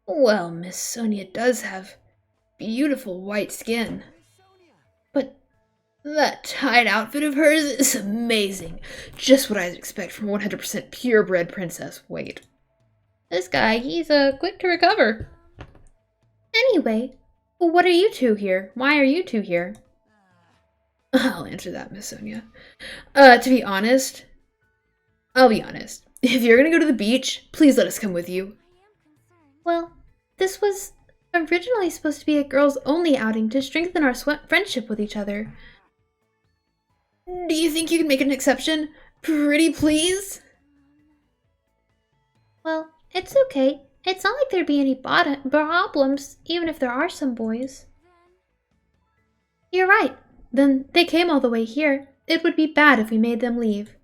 Well, Miss Sonia does have beautiful white skin.
Miss Sonia.
But that tight outfit of hers is amazing. Just what I'd expect from 100% purebred princess. Wait. This guy, he's quick to recover. Anyway, what are you two here? Why are you two here? I'll answer that, Miss Sonia. To be honest, I'll be honest. If you're gonna go to the beach, please let us come with you.
I am concerned.
Well, this was originally supposed to be a girls-only outing to strengthen our friendship with each other.
Do you think you can make an exception? Pretty please?
Well, it's okay. It's not like there'd be any problems, even if there are some boys. You're right. Then they came all the way here. It would be bad if we made them leave.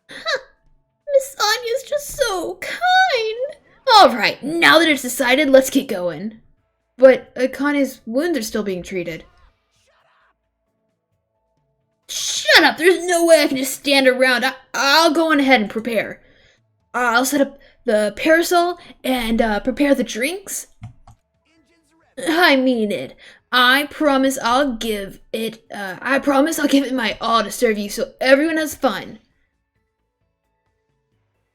Miss Anya's just so kind. Alright, now that it's decided, let's get going. But Akane's wounds are still being treated. Shut up! There's no way I can just stand around. I'll go on ahead and prepare. I'll set up the parasol and prepare the drinks.
Engines ready.
I mean it. I promise I'll give it my all to serve you so everyone has fun.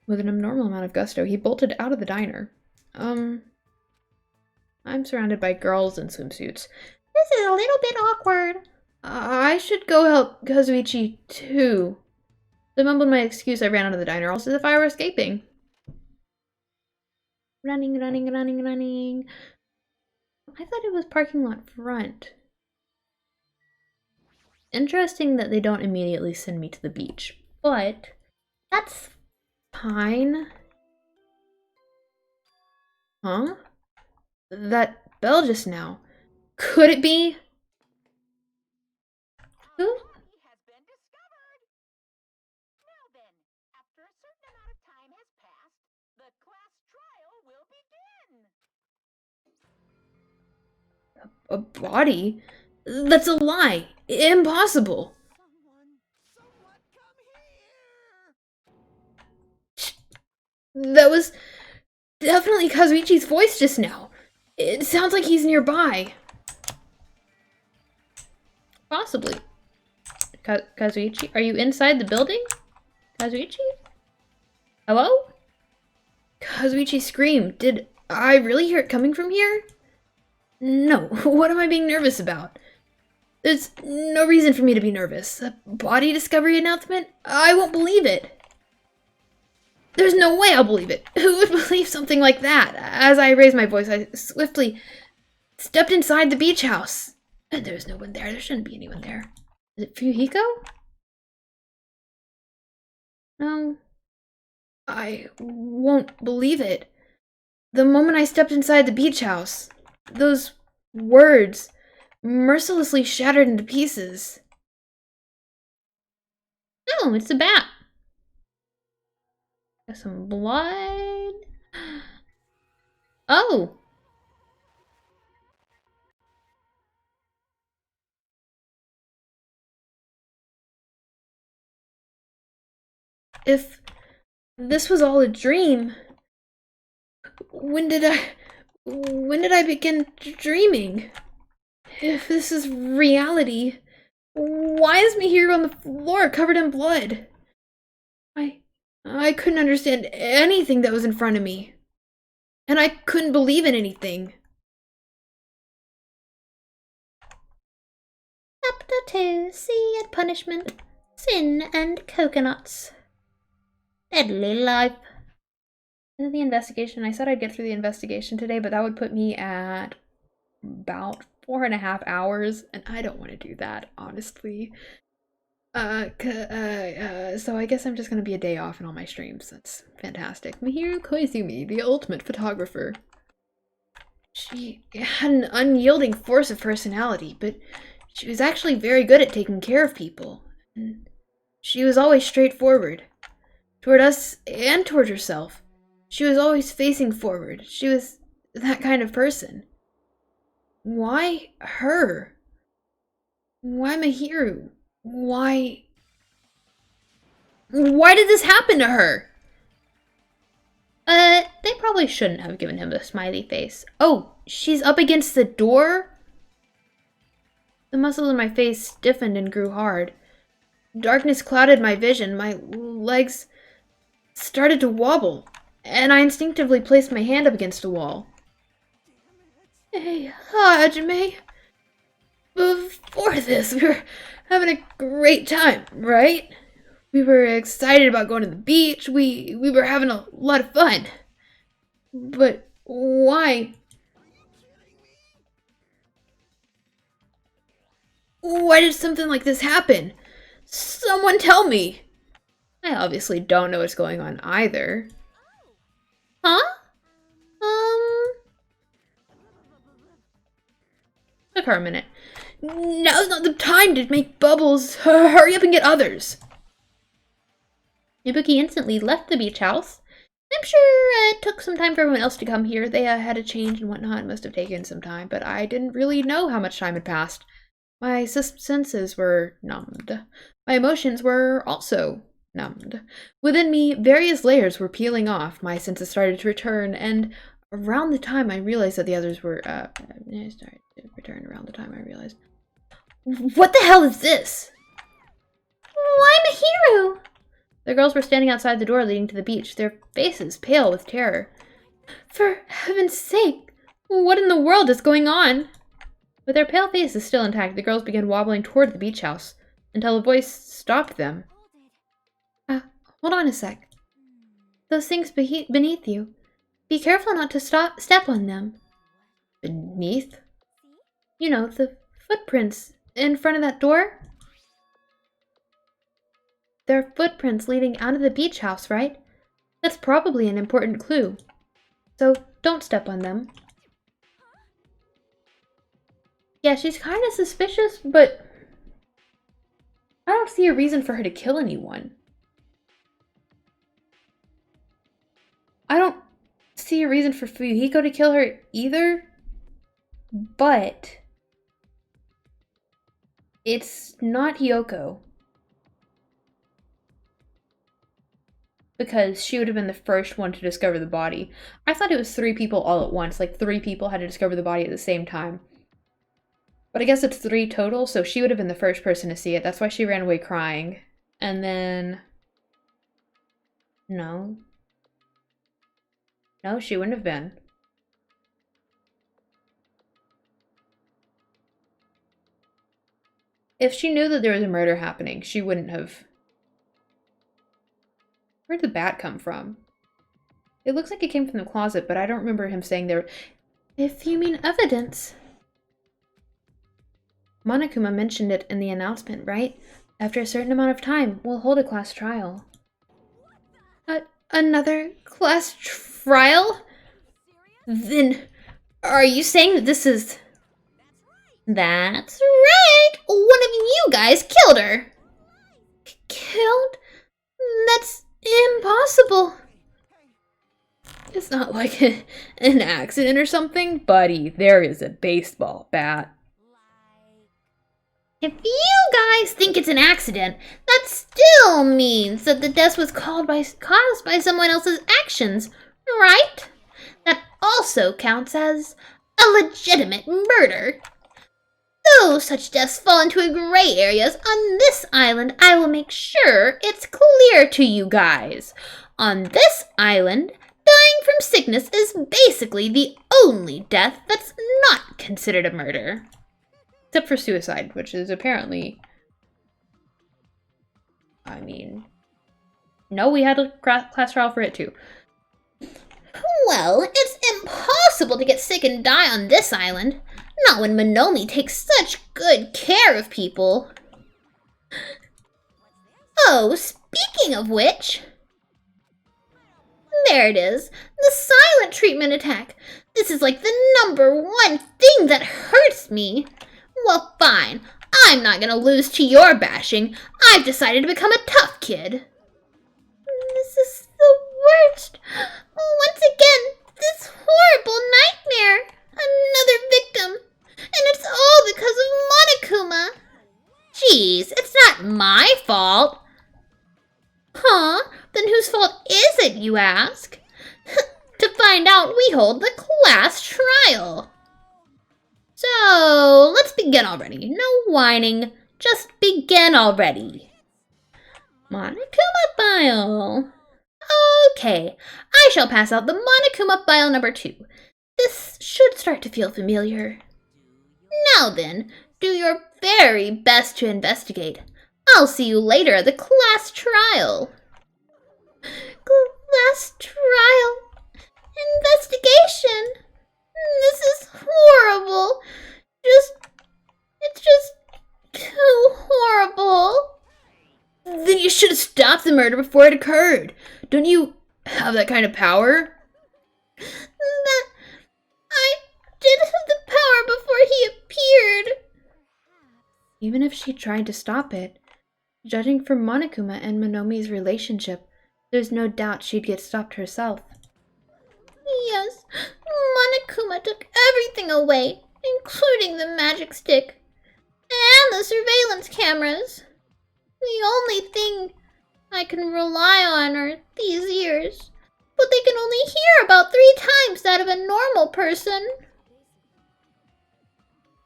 With an abnormal amount of gusto, he bolted out of the diner. I'm surrounded by girls in swimsuits.
This is a little bit awkward.
I should go help Kazuichi too. I mumbled my excuse. I ran out of the diner, almost as if I were escaping.
Running. I thought it was parking lot front.
Interesting that they don't immediately send me to the beach, but that's fine. Huh? That bell just now. Could it be? Who?
He has been discovered. Now then, after a certain amount of time has passed, the class trial will begin.
A body? That's a lie. Impossible.
Someone come here.
That was definitely Kazuichi's voice just now. It sounds like he's nearby. Possibly. Kazuichi, are you inside the building? Kazuichi? Hello? Kazuichi screamed. Did I really hear it coming from here? No. What am I being nervous about? There's no reason for me to be nervous. A body discovery announcement? I won't believe it. There's no way I'll believe it. Who would believe something like that? As I raised my voice, I swiftly stepped inside the beach house. And there's no one there. There shouldn't be anyone there. Is it Fuyuhiko? No. I won't believe it. The moment I stepped inside the beach house, those words mercilessly shattered into pieces.
Oh, it's a bat. Got some blood. Oh.
If this was all a dream, when did I begin dreaming? If this is reality, why is me here on the floor covered in blood? I couldn't understand anything that was in front of me. And I couldn't believe in anything.
Chapter 2, Sea and Punishment, Sin and Coconuts. Deadly Life. Is it the investigation? I said I'd get through the investigation today, but that would put me at about 4.5 hours, and I don't want to do that, honestly. So I guess I'm just gonna be a day off in all my streams. That's fantastic. Mihiru Koizumi, the ultimate photographer. She had an unyielding force of personality, but she was actually very good at taking care of people. And she was always straightforward. Toward us and toward herself. She was always facing forward. She was that kind of person. Why her? Why Mihiru? Why did this happen to her? They probably shouldn't have given him a smiley face. Oh, she's up against the door? The muscles in my face stiffened and grew hard. Darkness clouded my vision. My legs started to wobble, and I instinctively placed my hand up against a wall. Hey, Hajime. Before this, we were having a great time, right? We were excited about going to the beach. We were having a lot of fun. But why? Why did something like this happen? Someone tell me. I obviously don't know what's going on either. Huh? Took her a minute. Now's not the time to make bubbles. Hurry up and get others. Ibuki instantly left the beach house. I'm sure it took some time for everyone else to come here. They had a change and whatnot. It must have taken some time, but I didn't really know how much time had passed. My senses were numbed. My emotions were also numbed. Within me, various layers were peeling off. My senses started to return, and around the time I realized that the others were, started to return around the time I realized. What the hell is this? Why Mihiru? The girls were standing outside the door leading to the beach, their faces pale with terror. For heaven's sake, what in the world is going on? With their pale faces still intact, the girls began wobbling toward the beach house, until a voice stopped them. Hold on a sec. Those things beneath you. Be careful not to step on them. Beneath? You know, the footprints in front of that door? They're footprints leading out of the beach house, right? That's probably an important clue. So don't step on them. Yeah, she's kind of suspicious, but I don't see a reason for her to kill anyone. I don't see a reason for Fuyuhiko to kill her either, but it's not Hiyoko. Because she would have been the first one to discover the body. I thought it was 3 people all at once, like 3 people had to discover the body at the same time. But I guess it's 3 total, so she would have been the first person to see it. That's why she ran away crying. And then... No, she wouldn't have been. If she knew that there was a murder happening, she wouldn't have... Where'd the bat come from? It looks like it came from the closet, but I don't remember him saying there... If you mean evidence... Monokuma mentioned it in the announcement, right? After a certain amount of time, we'll hold a class trial. Another class trial? Then, are you saying that this is... That's right! One of you guys killed her! Killed? That's impossible. It's not like an accident or something, buddy. There is a baseball bat. If you guys think it's an accident, that still means that the death was caused by someone else's actions, right? That also counts as a legitimate murder. Though such deaths fall into gray areas, on this island I will make sure it's clear to you guys. On this island, dying from sickness is basically the only death that's not considered a murder.
Except for suicide, which is apparently... I mean... No, we had a class trial for it too.
Well, it's impossible to get sick and die on this island. Not when Monomi takes such good care of people. Oh, speaking of which... There it is. The silent treatment attack. This is like the #1 thing that hurts me. Well, fine. I'm not gonna lose to your bashing. I've decided to become a tough kid. This is the worst. Once again, this horrible nightmare. Another victim. And it's all because of Monokuma. Jeez, it's not my fault. Huh? Then whose fault is it, you ask? To find out, we hold the class trial. So, let's begin already. No whining. Just begin already. Monokuma file. Okay, I shall pass out the Monokuma file #2. This should start to feel familiar. Now then, do your very best to investigate. I'll see you later at the class trial. Class trial? Investigation? This is horrible. It's just too horrible.
Then you should have stopped the murder before it occurred. Don't you have that kind of power?
I did have the power before he appeared.
Even if she tried to stop it, judging from Monokuma and Monomi's relationship, there's no doubt she'd get stopped herself.
Yes, Monokuma took everything away, including the magic stick and the surveillance cameras. The only thing I can rely on are these ears, but they can only hear about 3 times that of a normal person.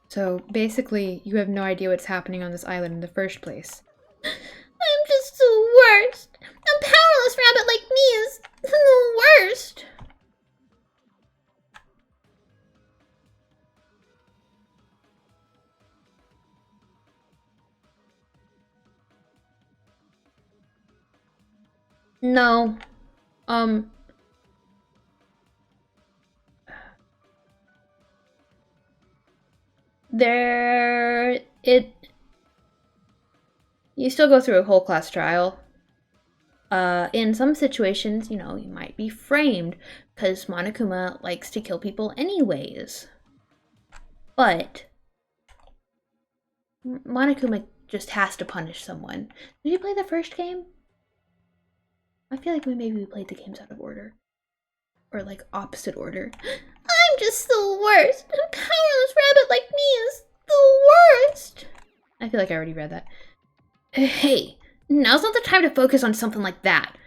So basically, you have no idea what's happening on this island in the first place.
I'm just the worst. A powerless rabbit like me is the worst.
No. You still go through a whole class trial. In some situations, you might be framed because Monokuma likes to kill people anyways. But Monokuma just has to punish someone. Did you play the first game? I feel like maybe we played the games out of order. Or like opposite order.
I'm just the worst. A powerless rabbit like me is the worst.
I feel like I already read that. Hey, now's not the time to focus on something like that.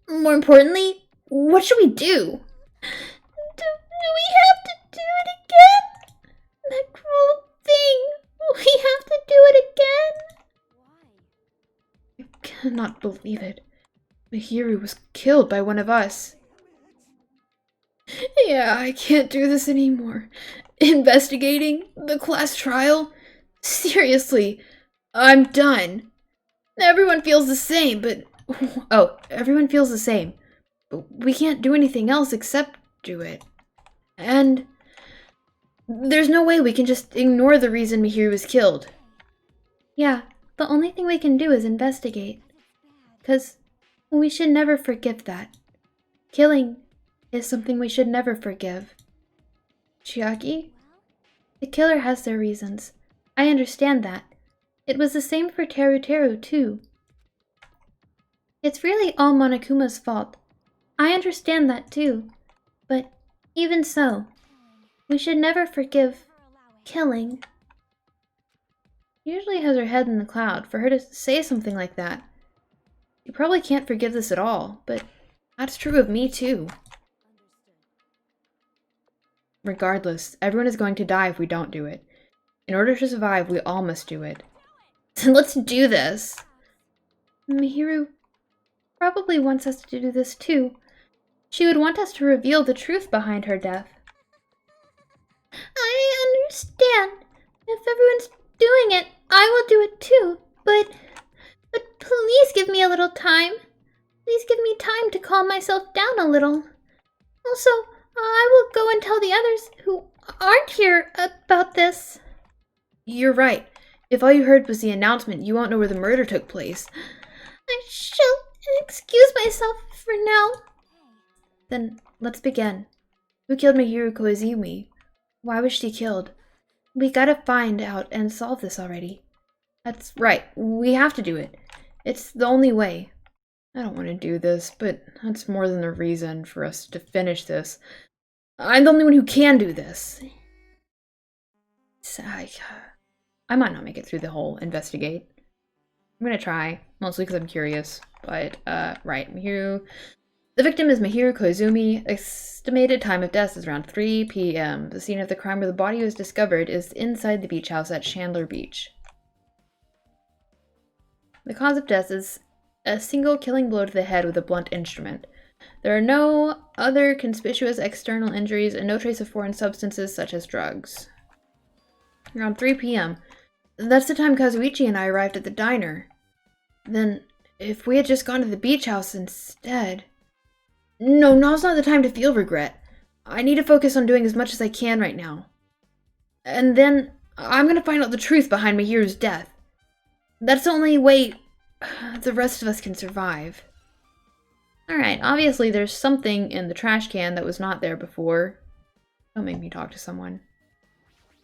More importantly, what should we do?
Do we have to do it again? That cruel thing. We have to do it again?
I cannot believe it. Mihiru was killed by one of us. Yeah, I can't do this anymore. Investigating the class trial? Seriously, I'm done. Everyone feels the same, but... Oh, everyone feels the same. But we can't do anything else except do it. And... there's no way we can just ignore the reason Mihiru was killed. Yeah, the only thing we can do is investigate. 'Cause we should never forgive that. Killing is something we should never forgive. Chiaki? The killer has their reasons. I understand that. It was the same for Teru too. It's really all Monokuma's fault. I understand that too. But even so, we should never forgive killing. She usually has her head in the cloud. For her to say something like that, you probably can't forgive this at all, but that's true of me too. Regardless, everyone is going to die if we don't do it. In order to survive, we all must do it. So let's do this! Mihiru probably wants us to do this too. She would want us to reveal the truth behind her death.
I understand. If everyone's doing it, I will do it too. But please give me a little time. Please give me time to calm myself down a little. Also, I will go and tell the others who aren't here about this.
You're right. If all you heard was the announcement, you won't know where the murder took place.
I shall excuse myself for now.
Then let's begin. Who killed Mihiru Koizumi? Why was she killed? We gotta find out and solve this already. That's right. We have to do it. It's the only way. I don't want to do this, but that's more than a reason for us to finish this. I'm the only one who can do this. I might not make it through the whole investigate. I'm gonna try, mostly because I'm curious. But, right, Mihiru. The victim is Mihiru Koizumi. Estimated time of death is around 3 p.m. The scene of the crime where the body was discovered is inside the beach house at Chandler Beach. The cause of death is a single killing blow to the head with a blunt instrument. There are no other conspicuous external injuries and no trace of foreign substances such as drugs. Around 3 p.m. That's the time Kazuichi and I arrived at the diner. Then, if we had just gone to the beach house instead... No, now's not the time to feel regret. I need to focus on doing as much as I can right now. And then, I'm gonna find out the truth behind Mihiru's death. That's the only way the rest of us can survive. Alright, obviously there's something in the trash can that was not there before. Don't make me talk to someone.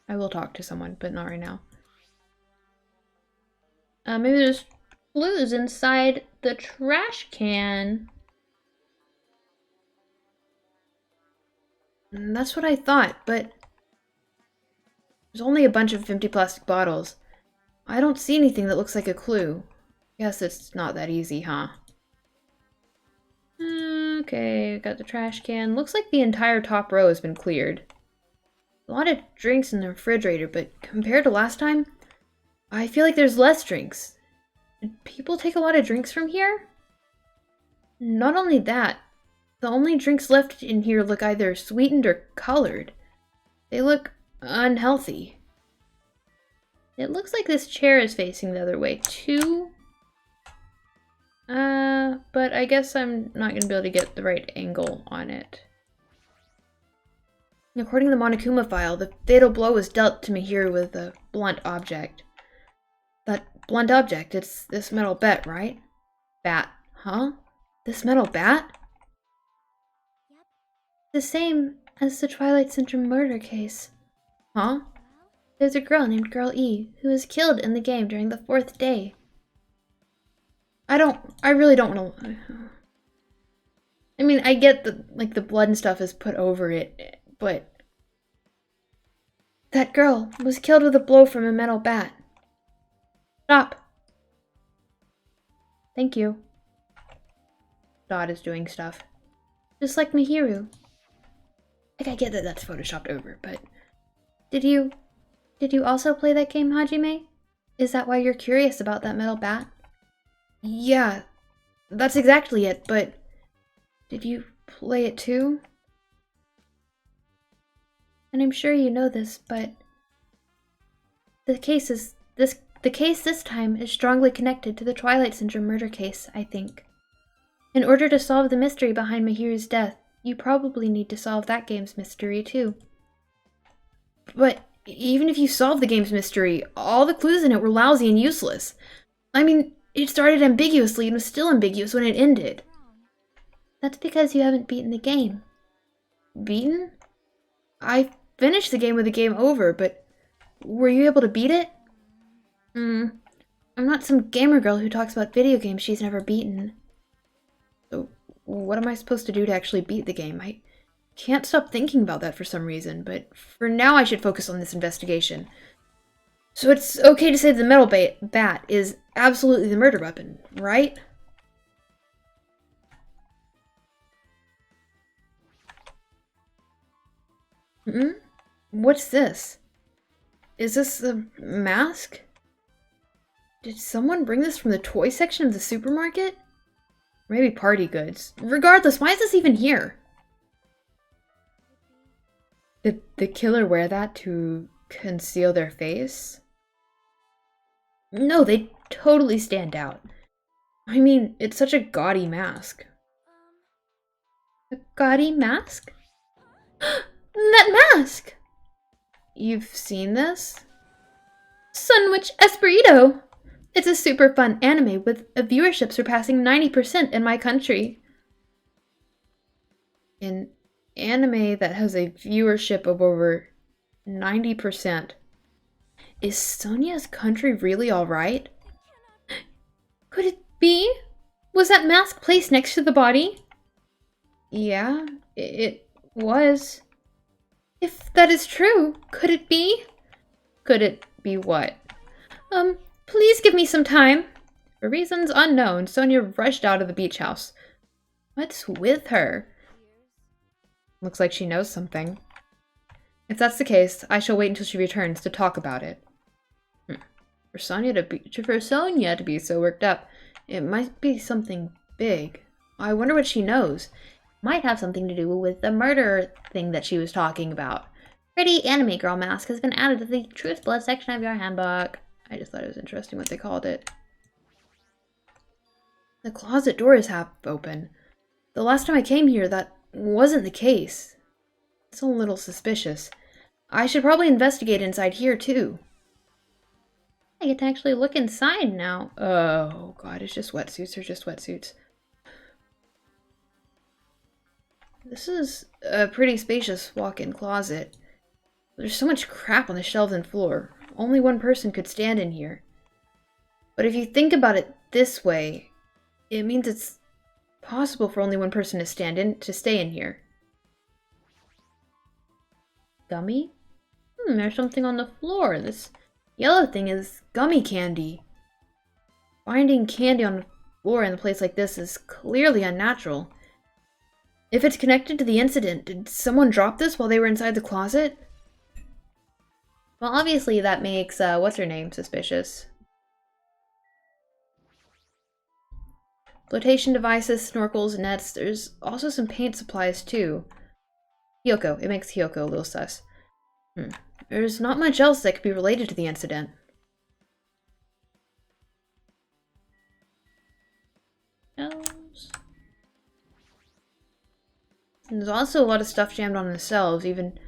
I will talk to someone, but not right now. Maybe there's clues inside the trash can. That's what I thought, but there's only a bunch of empty plastic bottles. I don't see anything that looks like a clue. Guess it's not that easy, huh? Okay, got the trash can. Looks like the entire top row has been cleared. A lot of drinks in the refrigerator, but compared to last time, I feel like there's less drinks. Did people take a lot of drinks from here? Not only that, the only drinks left in here look either sweetened or colored. They look unhealthy. It looks like this chair is facing the other way too. But I guess I'm not going to be able to get the right angle on it. According to the Monokuma file, the fatal blow was dealt to Mihiru with a blunt object. That blunt object, it's this metal bat, right? Bat, huh? This metal bat?
Yep. The same as the Twilight Syndrome murder case.
Huh?
There's a girl named Girl E who was killed in the game during the 4th day.
I really don't want to... I mean, I get that, like, the blood and stuff is put over it, but...
That girl was killed with a blow from a metal bat.
Stop. Thank you. Dot is doing stuff.
Just like Mihiru.
Like, I get that that's photoshopped over, but...
Did you also play that game, Hajime? Is that why you're curious about that metal bat?
Yeah, that's exactly it, but... Did you play it too?
And I'm sure you know this, but... The case this time is strongly connected to the Twilight Syndrome murder case, I think. In order to solve the mystery behind Mihiru's death, you probably need to solve that game's mystery too.
But even if you solve the game's mystery, all the clues in it were lousy and useless. I mean, it started ambiguously and was still ambiguous when it ended.
That's because you haven't beaten the game.
Beaten? I finished the game with the game over, but were you able to beat it?
I'm not some gamer girl who talks about video games she's never beaten.
So, what am I supposed to do to actually beat the game? I can't stop thinking about that for some reason, but for now I should focus on this investigation. So it's okay to say the metal bat is absolutely the murder weapon, right? What's this? Is this a mask? Did someone bring this from the toy section of the supermarket? Maybe party goods. Regardless, why is this even here? Did the killer wear that to conceal their face? No, they totally stand out. I mean, it's such a gaudy mask. A gaudy mask? That mask! You've seen this? Sunwitch Espirito! It's a super fun anime with a viewership surpassing 90% in my country. An anime that has a viewership of over 90%. Is Sonia's country really alright? Could it be? Was that mask placed next to the body? Yeah, it was. If that is true, could it be? Could it be what? Please give me some time. For reasons unknown, Sonia rushed out of the beach house. What's with her? Looks like she knows something. If that's the case, I shall wait until she returns to talk about it. For Sonia to be so worked up, it might be something big. I wonder what she knows. Might have something to do with the murder thing that she was talking about. Pretty anime girl mask has been added to the Truth Blood section of your handbook. I just thought it was interesting what they called it. The closet door is half open. The last time I came here, that wasn't the case. It's a little suspicious. I should probably investigate inside here, too. I get to actually look inside now. Oh, God, it's just wetsuits. They're just wetsuits. This is a pretty spacious walk-in closet. There's so much crap on the shelves and floor. Only one person could stand in here. But if you think about it this way, it means it's possible for only one person to stay in here. Gummy? There's something on the floor. This yellow thing is gummy candy. Finding candy on the floor in a place like this is clearly unnatural. If it's connected to the incident, did someone drop this while they were inside the closet? Well, obviously that makes, what's-her-name suspicious. Flotation devices, snorkels, nets. There's also some paint supplies, too. Hyoko. It makes Hyoko a little sus. There's not much else that could be related to the incident. Shelves. And there's also a lot of stuff jammed on the shelves, even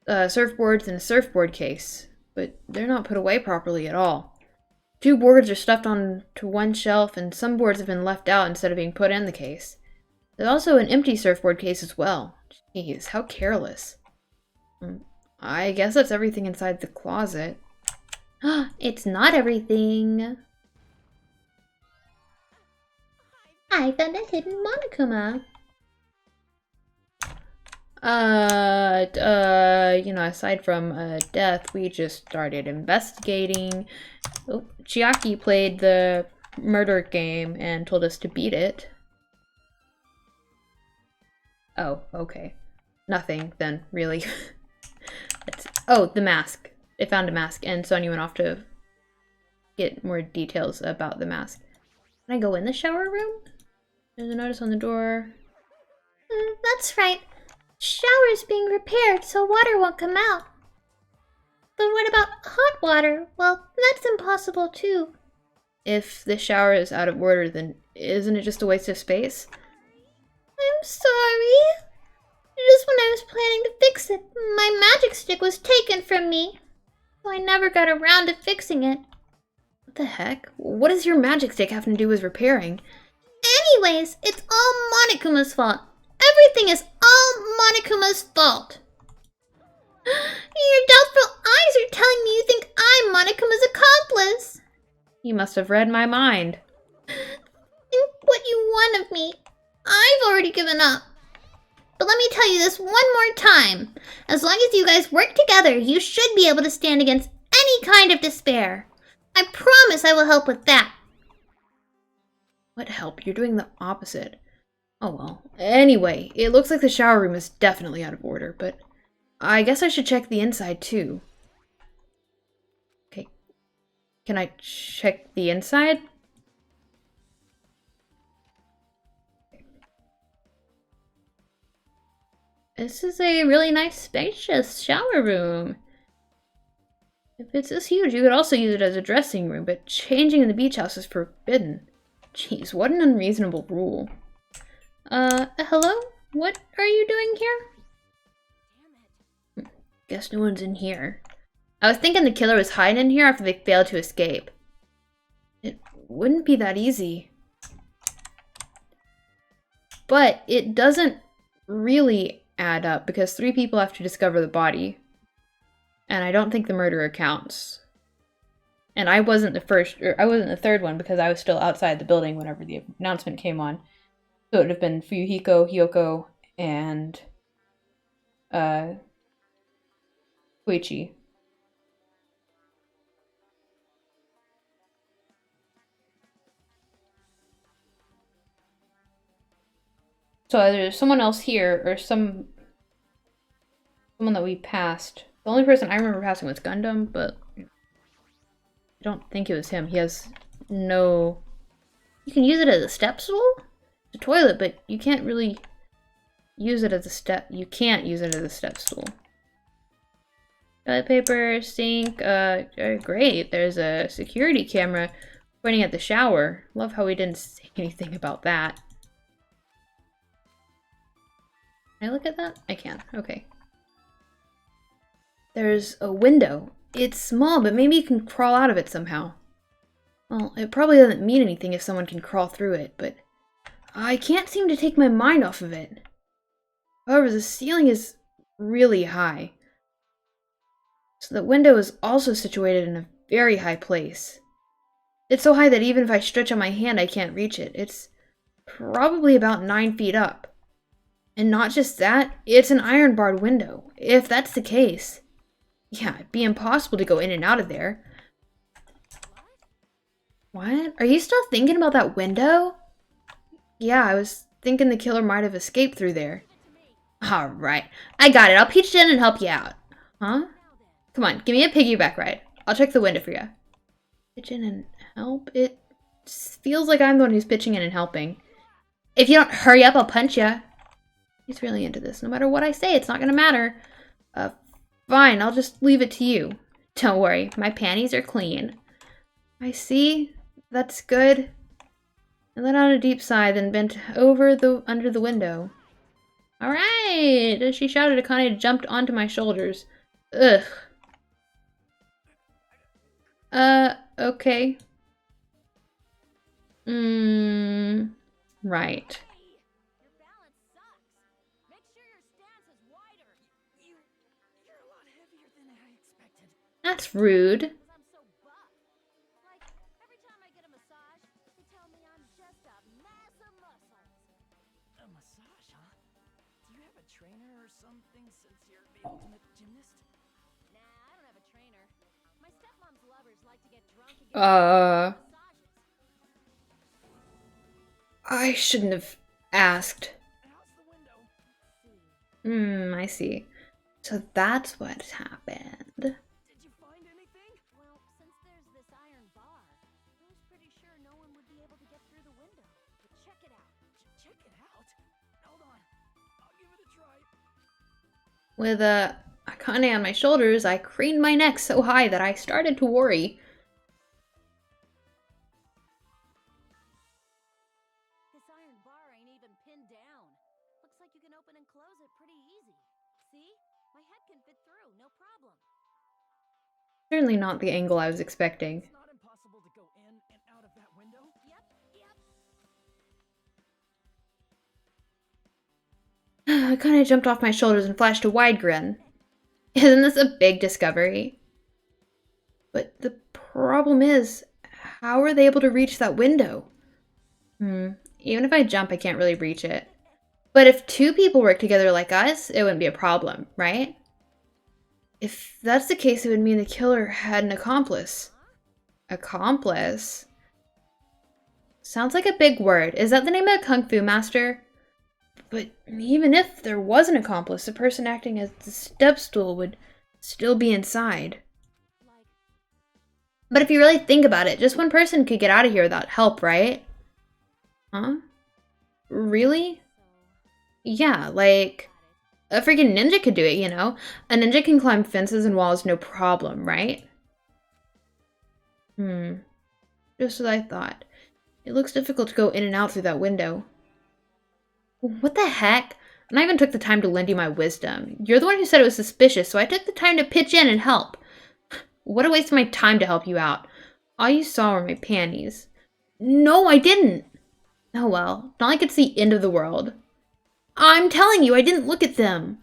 surfboards and a surfboard case. But they're not put away properly at all. 2 boards are stuffed onto one shelf, and some boards have been left out instead of being put in the case. There's also an empty surfboard case as well. Jeez, how careless. I guess that's everything inside the closet. It's not everything. I found a hidden Monokuma. Aside from death, we just started investigating. Oh, Chiaki played the murder game and told us to beat it. Oh, okay. Nothing, then, really. Oh, the mask. It found a mask, and Sonia went off to get more details about the mask. Can I go in the shower room? There's a notice on the door. That's right. Shower's being repaired, so water won't come out. But what about hot water? Well, that's impossible, too. If the shower is out of order, then isn't it just a waste of space? I'm sorry. Just when I was planning to fix it, my magic stick was taken from me. So I never got around to fixing it. What the heck? What does your magic stick have to do with repairing? Anyways, it's all Monokuma's fault. Everything is all Monokuma's fault. Your doubtful eyes are telling me you think I'm Monokuma's accomplice. You must have read my mind. And what you want of me, I've already given up. But let me tell you this one more time. As long as you guys work together, you should be able to stand against any kind of despair. I promise I will help with that. What help? You're doing the opposite. Oh well. Anyway, it looks like the shower room is definitely out of order, but I guess I should check the inside too. Okay. Can I check the inside? This is a really nice, spacious shower room. If it's this huge, you could also use it as a dressing room, but changing in the beach house is forbidden. Jeez, what an unreasonable rule. Hello? What are you doing here? Guess no one's in here. I was thinking the killer was hiding in here after they failed to escape. It wouldn't be that easy. But it doesn't really add up because 3 people have to discover the body. And I don't think the murderer counts. And I wasn't the third one because I was still outside the building whenever the announcement came on. So it would have been Fuyuhiko, Hyoko, and Koichi. So either there's someone else here or someone that we passed. The only person I remember passing was Gundam, but I don't think it was him. He has no... You can use it as a step stool? It's a toilet, but you can't really use it as a step... You can't use it as a step stool. Toilet paper, sink, great. There's a security camera pointing at the shower. Love how we didn't say anything about that. Can I look at that? I can. Okay. There's a window. It's small, but maybe you can crawl out of it somehow. Well, it probably doesn't mean anything if someone can crawl through it, but I can't seem to take my mind off of it. However, the ceiling is really high. So the window is also situated in a very high place. It's so high that even if I stretch out my hand, I can't reach it. It's probably about 9 feet up. And not just that, it's an iron-barred window. If that's the case, yeah, it'd be impossible to go in and out of there. What? Are you still thinking about that window? Yeah, I was thinking the killer might have escaped through there. Alright, I got it. I'll pitch in and help you out. Huh? Come on, give me a piggyback ride. I'll check the window for you. Pitch in and help? It feels like I'm the one who's pitching in and helping. If you don't hurry up, I'll punch you. He's really into this. No matter what I say, it's not gonna matter. Fine, I'll just leave it to you. Don't worry, my panties are clean. I see. That's good. I let out a deep sigh, then bent over under the window. Alright! As she shouted, Akane jumped onto my shoulders. Ugh. Okay. Right. That's rude.
I'm so buff. Like, every time I get a massage, they tell me I'm just a mass of muscles.
A massage, huh? Do you have a trainer or something since you're the ultimate gymnast?
Nah, I don't have a trainer. My stepmom's lovers like to get drunk and get massages.
I shouldn't have asked.
How's the window?
I see. So that's what happened.
Did you find anything?
Well, since there's this iron bar, I was pretty sure no one would be able to get through the window. But check it out.
Check it out. Hold on. I'll give it a try.
With Akane on my shoulders, I craned my neck so high that I started to worry.
This iron bar ain't even pinned down. Looks like you can open and close it pretty easy. See? My head can fit through, no problem.
Certainly not the angle I was expecting.
It's not impossible to go in and out of that window?
Yep.
I kind of jumped off my shoulders and flashed a wide grin. Isn't this a big discovery? But the problem is, how are they able to reach that window? Even if I jump, I can't really reach it. But if 2 people work together like us, it wouldn't be a problem, right? If that's the case, it would mean the killer had an accomplice. Accomplice? Sounds like a big word. Is that the name of a kung fu master? But even if there was an accomplice, the person acting as the step stool would still be inside. But if you really think about it, just one person could get out of here without help, right? Huh? Really? Yeah, like, a freaking ninja could do it, you know? A ninja can climb fences and walls no problem, right? Just as I thought. It looks difficult to go in and out through that window. What the heck? And I even took the time to lend you my wisdom. You're the one who said it was suspicious, so I took the time to pitch in and help. What a waste of my time to help you out. All you saw were my panties. No, I didn't. Oh well, not like it's the end of the world. I'm telling you, I didn't look at them.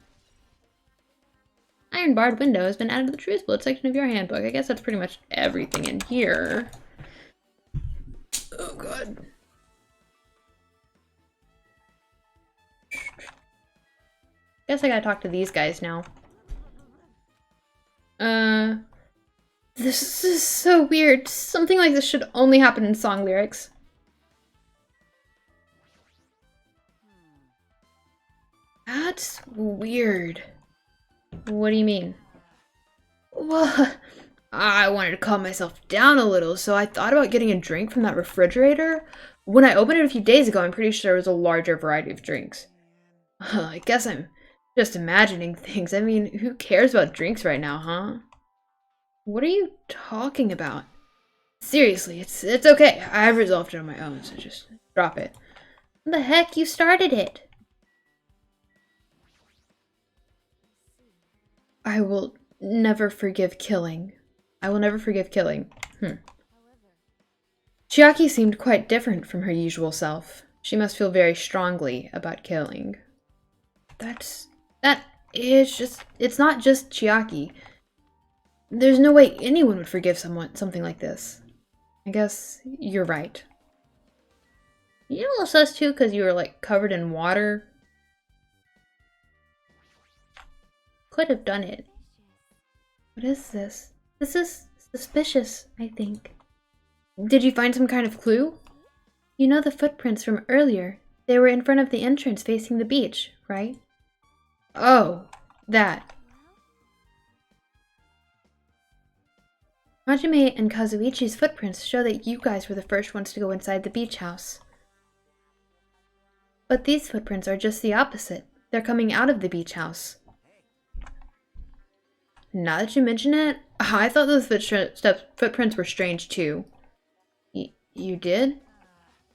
Iron barred window has been added to the truth bullet section of your handbook. I guess that's pretty much everything in here. Oh god. Guess I gotta talk to these guys now. This is so weird. Something like this should only happen in song lyrics. That's weird. What do you mean? Well, I wanted to calm myself down a little, so I thought about getting a drink from that refrigerator. When I opened it a few days ago, I'm pretty sure there was a larger variety of drinks. I guess I'm just imagining things. I mean, who cares about drinks right now, huh? What are you talking about? Seriously, it's okay. I've resolved it on my own, so just drop it. What the heck? You started it. I will never forgive killing. I will never forgive killing. Chiaki seemed quite different from her usual self. She must feel very strongly about killing. It's not just Chiaki. There's no way anyone would forgive something like this. I guess you're right. You know a little sus too because you were like covered in water? Could have done it. What is this? This is suspicious, I think. Did you find some kind of clue? You know the footprints from earlier. They were in front of the entrance facing the beach, right? Oh, that. Hajime and Kazuichi's footprints show that you guys were the first ones to go inside the beach house. But these footprints are just the opposite. They're coming out of the beach house. Now that you mention it, I thought those footprints were strange too. You did?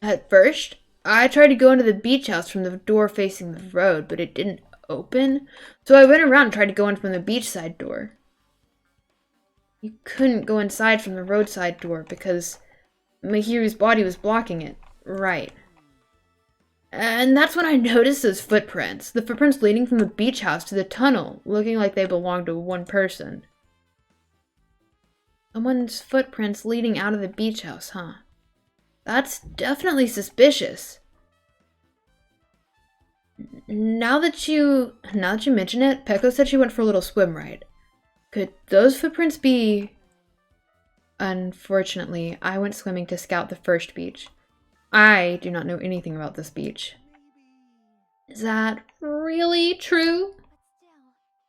At first, I tried to go into the beach house from the door facing the road, but it didn't open. So I went around and tried to go in from the beachside door. You couldn't go inside from the roadside door because Mahiru's body was blocking it. Right. And that's when I noticed those footprints. The footprints leading from the beach house to the tunnel, looking like they belonged to one person. Someone's footprints leading out of the beach house, huh? That's definitely suspicious. Now that you mention it, Peko said she went for a little swim ride. Could those footprints be... Unfortunately, I went swimming to scout the first beach. I do not know anything about this beach. Is that really true?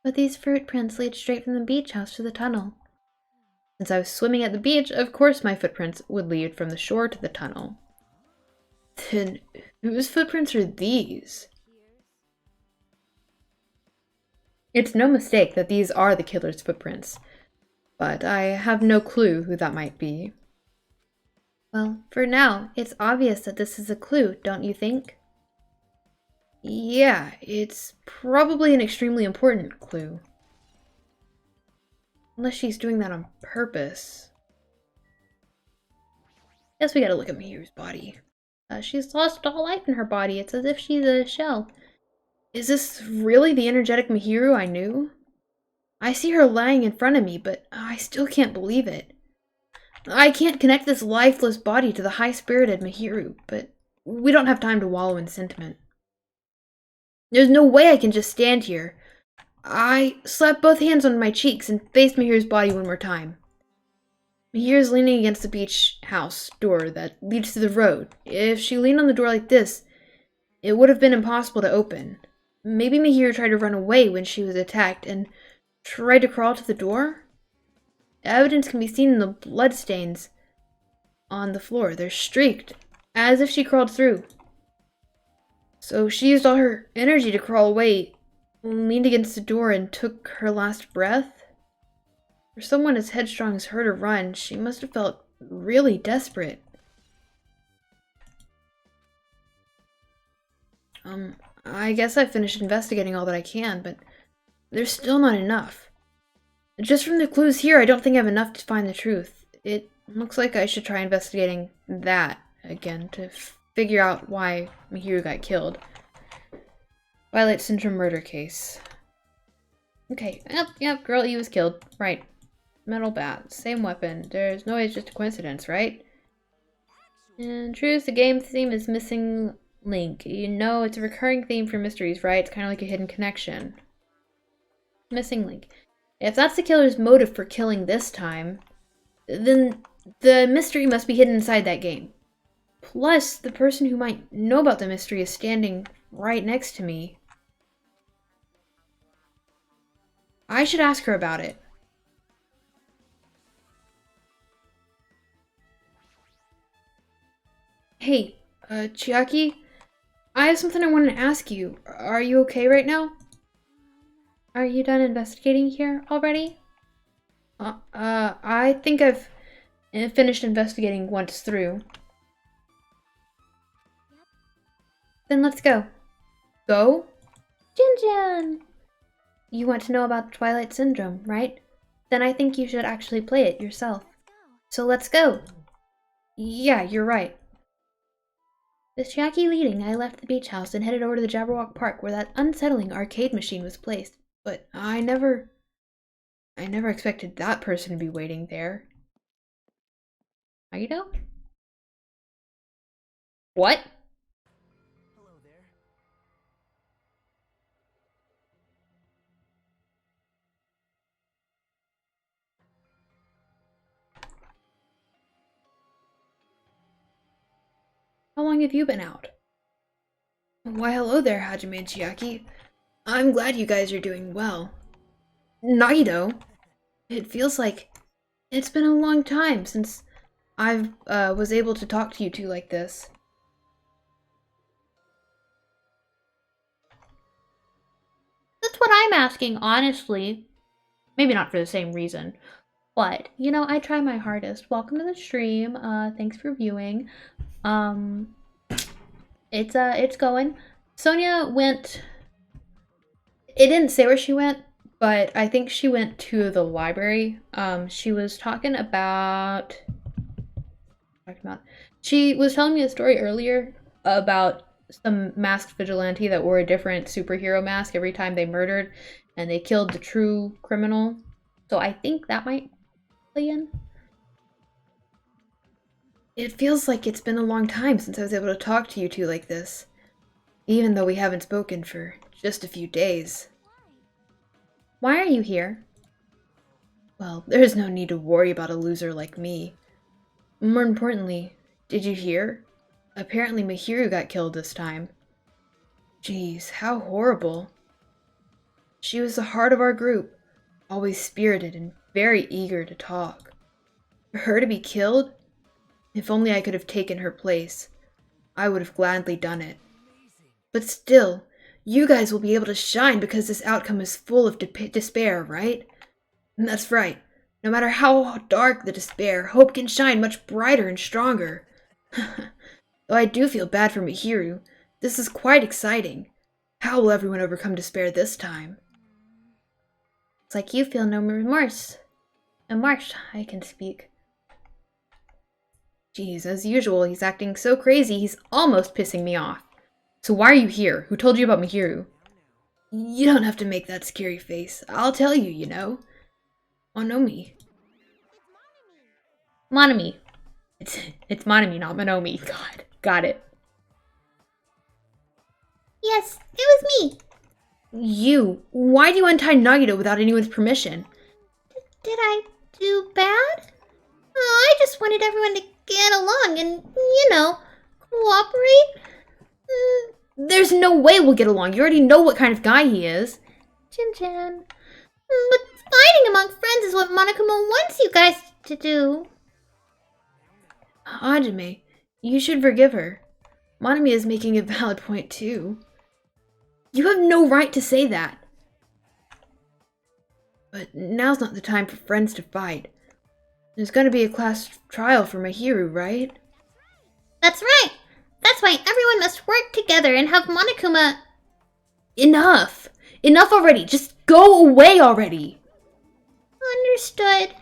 But these footprints lead straight from the beach house to the tunnel. Since I was swimming at the beach, of course my footprints would lead from the shore to the tunnel. Then whose footprints are these? It's no mistake that these are the killer's footprints, but I have no clue who that might be. Well, for now, it's obvious that this is a clue, don't you think? Yeah, it's probably an extremely important clue. Unless she's doing that on purpose. Guess we gotta look at Mihiru's body. She's lost all life in her body. It's as if she's a shell. Is this really the energetic Mihiru I knew? I see her lying in front of me, but I still can't believe it. I can't connect this lifeless body to the high-spirited Mihiru, but we don't have time to wallow in sentiment. There's no way I can just stand here. I slapped both hands on my cheeks and faced Mihiru's body one more time. Mihiru's leaning against the beach house door that leads to the road. If she leaned on the door like this, it would have been impossible to open. Maybe Mihiru tried to run away when she was attacked and tried to crawl to the door? Evidence can be seen in the bloodstains on the floor. They're streaked, as if she crawled through. So she used all her energy to crawl away, leaned against the door, and took her last breath? For someone as headstrong as her to run, she must have felt really desperate. I guess I've finished investigating all that I can, but there's still not enough. Just from the clues here, I don't think I have enough to find the truth. It looks like I should try investigating that again to figure out why Mihiru got killed. Twilight Syndrome murder case. Okay, yep, girl E was killed. Right. Metal bat, same weapon. There's no way it's just a coincidence, right? And truth, the game theme is missing link. You know, it's a recurring theme for mysteries, right? It's kind of like a hidden connection. Missing link. If that's the killer's motive for killing this time, then the mystery must be hidden inside that game. Plus, the person who might know about the mystery is standing right next to me. I should ask her about it. Hey, Chiaki? I have something I wanted to ask you. Are you okay right now? Are you done investigating here already? I think I've finished investigating once through. Then let's go. Go? Jinjan! You want to know about Twilight Syndrome, right? Then I think you should actually play it yourself. So let's go! Yeah, you're right. With Chiaki leading, I left the beach house and headed over to the Jabberwock Park where that unsettling arcade machine was placed. But I never expected that person to be waiting there. Aido? What?
Hello there.
How long have you been out? Why, hello there, Hajime and Chiaki. I'm glad you guys are doing well. Naido, it feels like it's been a long time since I was able to talk to you two like this.
That's what I'm asking, honestly. Maybe not for the same reason. But, you know, I try my hardest. Welcome to the stream. Thanks for viewing. It's going. Sonia went... It didn't say where she went, but I think she went to the library. She was talking about... She was telling me a story earlier about some masked vigilante that wore a different superhero mask every time they murdered, and they killed the true criminal. So I think that might play in.
It feels like it's been a long time since I was able to talk to you two like this, even though we haven't spoken for just a few days.
Why are you here?
Well, there's no need to worry about a loser like me. More importantly, did you hear? Apparently Mihiru got killed this time. Jeez, how horrible. She was the heart of our group, always spirited and very eager to talk. For her to be killed? If only I could have taken her place. I would have gladly done it. But still, you guys will be able to shine because this outcome is full of despair, right? And that's right. No matter how dark the despair, hope can shine much brighter and stronger. Though I do feel bad for Mihiru, this is quite exciting. How will everyone overcome despair this time?
It's like you feel no remorse. And Marsh, I can speak.
Geez, as usual, he's acting so crazy he's almost pissing me off. So why are you here? Who told you about Mihiru? You don't have to make that scary face. I'll tell you, you know. Monomi.
Monami.
It's Monomi, not Monomi. God, got it.
Yes, it was me.
You. Why do you untie Nagito without anyone's permission?
Did I do bad? Oh, I just wanted everyone to get along and, you know, cooperate.
There's no way we'll get along. You already know what kind of guy he is.
Chin-chan. But fighting among friends is what Monokuma wants you guys to do.
Hajime, you should forgive her. Monomi is making a valid point too. You have no right to say that. But now's not the time for friends to fight. There's gonna be a class trial for Mahiru, right?
That's right! That's why everyone must work together and have Monokuma.
Enough! Enough already! Just go away already!
Understood.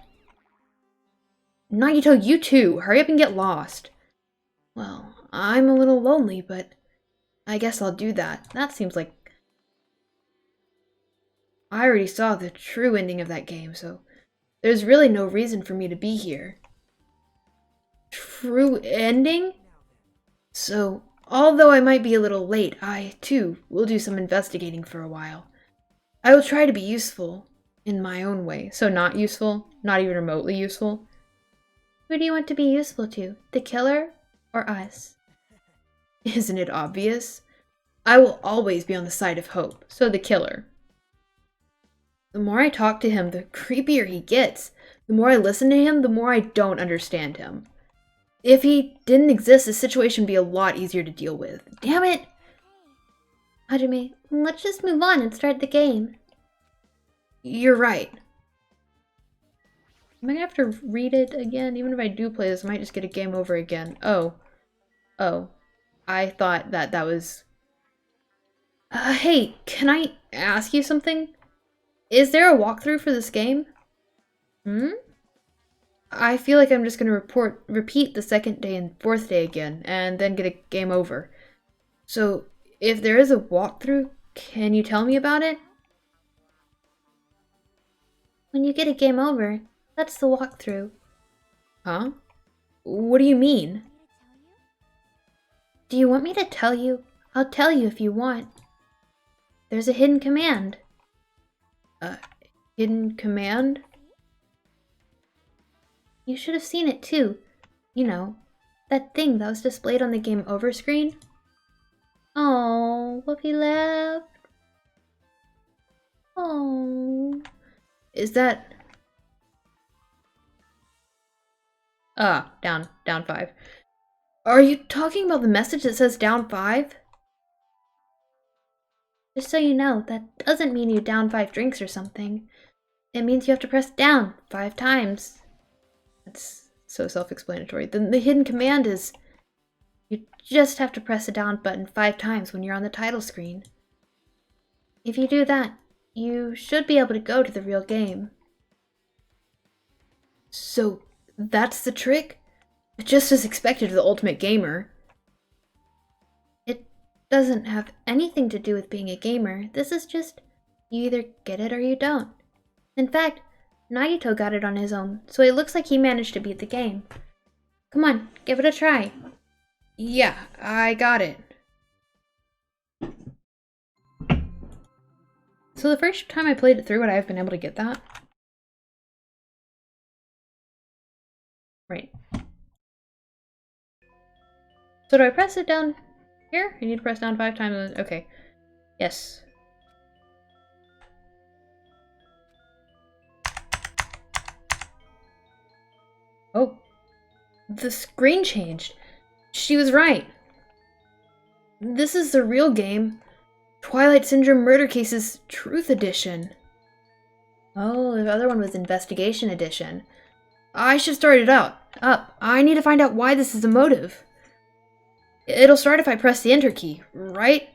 Nagito, you too! Hurry up and get lost. Well, I'm a little lonely, but I guess I'll do that. That seems like... I already saw the true ending of that game, so there's really no reason for me to be here. True ending? So, although I might be a little late, I, too, will do some investigating for a while. I will try to be useful in my own way. So not useful? Not even remotely useful?
Who do you want to be useful to? The killer or us?
Isn't it obvious? I will always be on the side of hope, so the killer. The more I talk to him, the creepier he gets. The more I listen to him, the more I don't understand him. If he didn't exist, the situation would be a lot easier to deal with. Damn it!
Hajime, let's just move on and start the game.
You're right. Am I gonna have to read it again? Even if I do play this, I might just get a game over again. Oh. Oh. I thought that was... hey, can I ask you something? Is there a walkthrough for this game? I feel like I'm just gonna repeat the second day and fourth day again, and then get a game over. So, if there is a walkthrough, can you tell me about it?
When you get a game over, that's the walkthrough.
Huh? What do you mean?
Do you want me to tell you? I'll tell you if you want. There's a hidden command.
Hidden command?
You should have seen it too. You know, that thing that was displayed on the game over screen. Oh, Whoopi left. Oh.
Is that... down 5. Are you talking about the message that says down 5?
Just so you know, that doesn't mean you down 5 drinks or something. It means you have to press down 5 times.
That's so self-explanatory. Then the hidden command is...
You just have to press the down button 5 times when you're on the title screen. If you do that, you should be able to go to the real game.
So, that's the trick? Just as expected of the ultimate gamer.
It doesn't have anything to do with being a gamer. This is just, you either get it or you don't. In fact, Nagito got it on his own, so it looks like he managed to beat the game. Come on, give it a try.
Yeah, I got it. So the first time I played it through, would I have been able to get that? Right. So do I press it down here? You need to press down 5 times. Okay. Yes. Oh. The screen changed. She was right. This is the real game. Twilight Syndrome Murder Cases Truth Edition. Oh, the other one was Investigation Edition. I should start it up. I need to find out why this is a motive. It'll start if I press the enter key, right?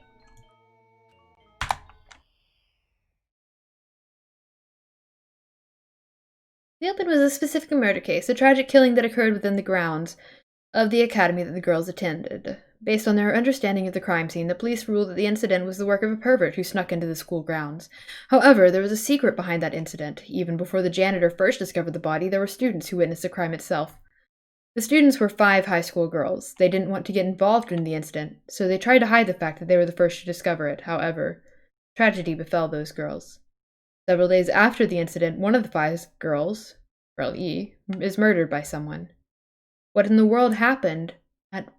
The open was a specific murder case, a tragic killing that occurred within the grounds of the academy that the girls attended. Based on their understanding of the crime scene, the police ruled that the incident was the work of a pervert who snuck into the school grounds. However, there was a secret behind that incident. Even before the janitor first discovered the body, there were students who witnessed the crime itself. The students were 5 high school girls. They didn't want to get involved in the incident, so they tried to hide the fact that they were the first to discover it. However, tragedy befell those girls. Several days after the incident, one of the 5 girls, Girl E, is murdered by someone. What in the world happened at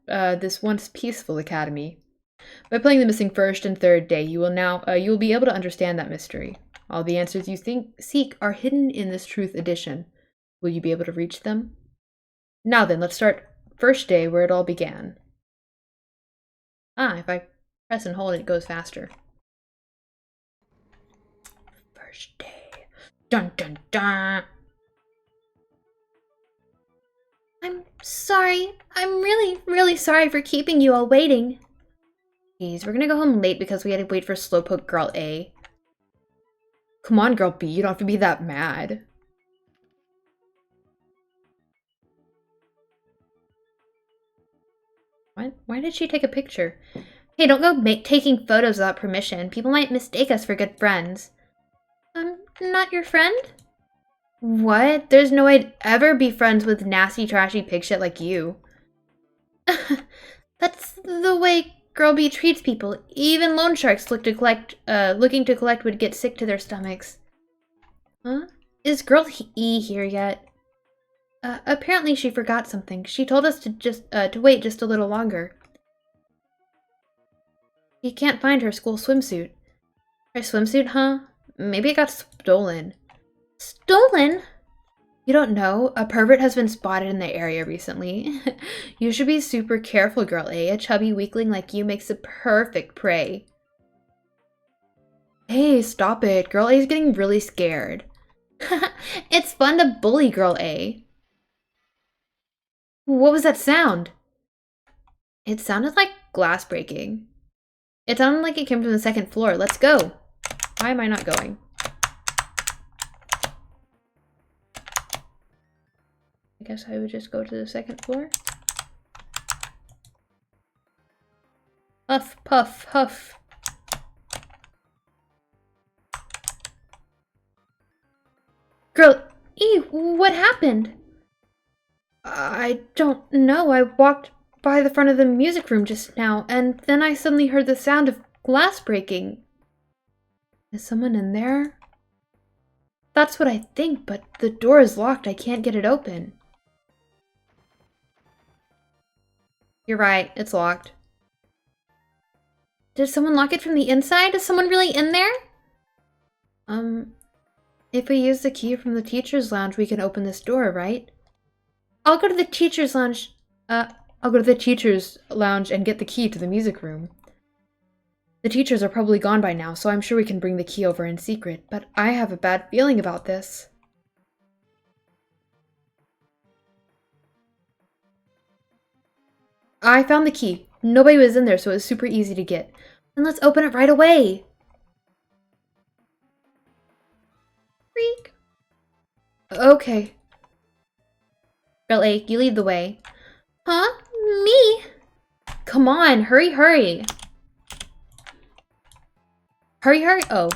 this once peaceful academy? By playing the missing first and third day, you will be able to understand that mystery. All the answers you seek are hidden in this Truth Edition. Will you be able to reach them? Now then, let's start first day where it all began. If I press and hold it goes faster. First day. Dun dun dun!
I'm sorry. I'm really, really sorry for keeping you all waiting.
Jeez, we're gonna go home late because we had to wait for Slowpoke Girl A. Come on, Girl B, you don't have to be that mad. Why did she take a picture?
Hey, don't go taking photos without permission. People might mistake us for good friends. I'm not your friend?
What? There's no way I'd ever be friends with nasty, trashy pig shit like you.
That's the way Girl B treats people. Even loan sharks looking to collect would get sick to their stomachs. Huh? Is Girl E here yet? Apparently she forgot something. She told us to wait just a little longer.
She can't find her school swimsuit. Her swimsuit, huh? Maybe it got stolen.
Stolen?
You don't know? A pervert has been spotted in the area recently. You should be super careful, Girl A. A chubby weakling like you makes the perfect prey. Hey, stop it. Girl A is getting really scared.
It's fun to bully Girl A.
What was that sound?
It sounded like glass breaking.
It sounded like it came from the second floor. Let's go. Why am I not going? I guess I would just go to the second floor. Huff, puff, huff.
Girl E, what happened?
I don't know. I walked by the front of the music room just now, and then I suddenly heard the sound of glass breaking. Is someone in there? That's what I think, but the door is locked. I can't get it open. You're right, it's locked.
Did someone lock it from the inside? Is someone really in there?
If we use the key from the teacher's lounge, we can open this door, right?
I'll go to the teacher's lounge.
I'll go to the teacher's lounge and get the key to the music room. The teachers are probably gone by now, so I'm sure we can bring the key over in secret, but I have a bad feeling about this. I found the key. Nobody was in there, so it was super easy to get.
Then let's open it right away.
Freak. Okay.
Girl A, you lead the way.
Huh? Me? Come on, hurry, hurry. Hurry, hurry. Oh.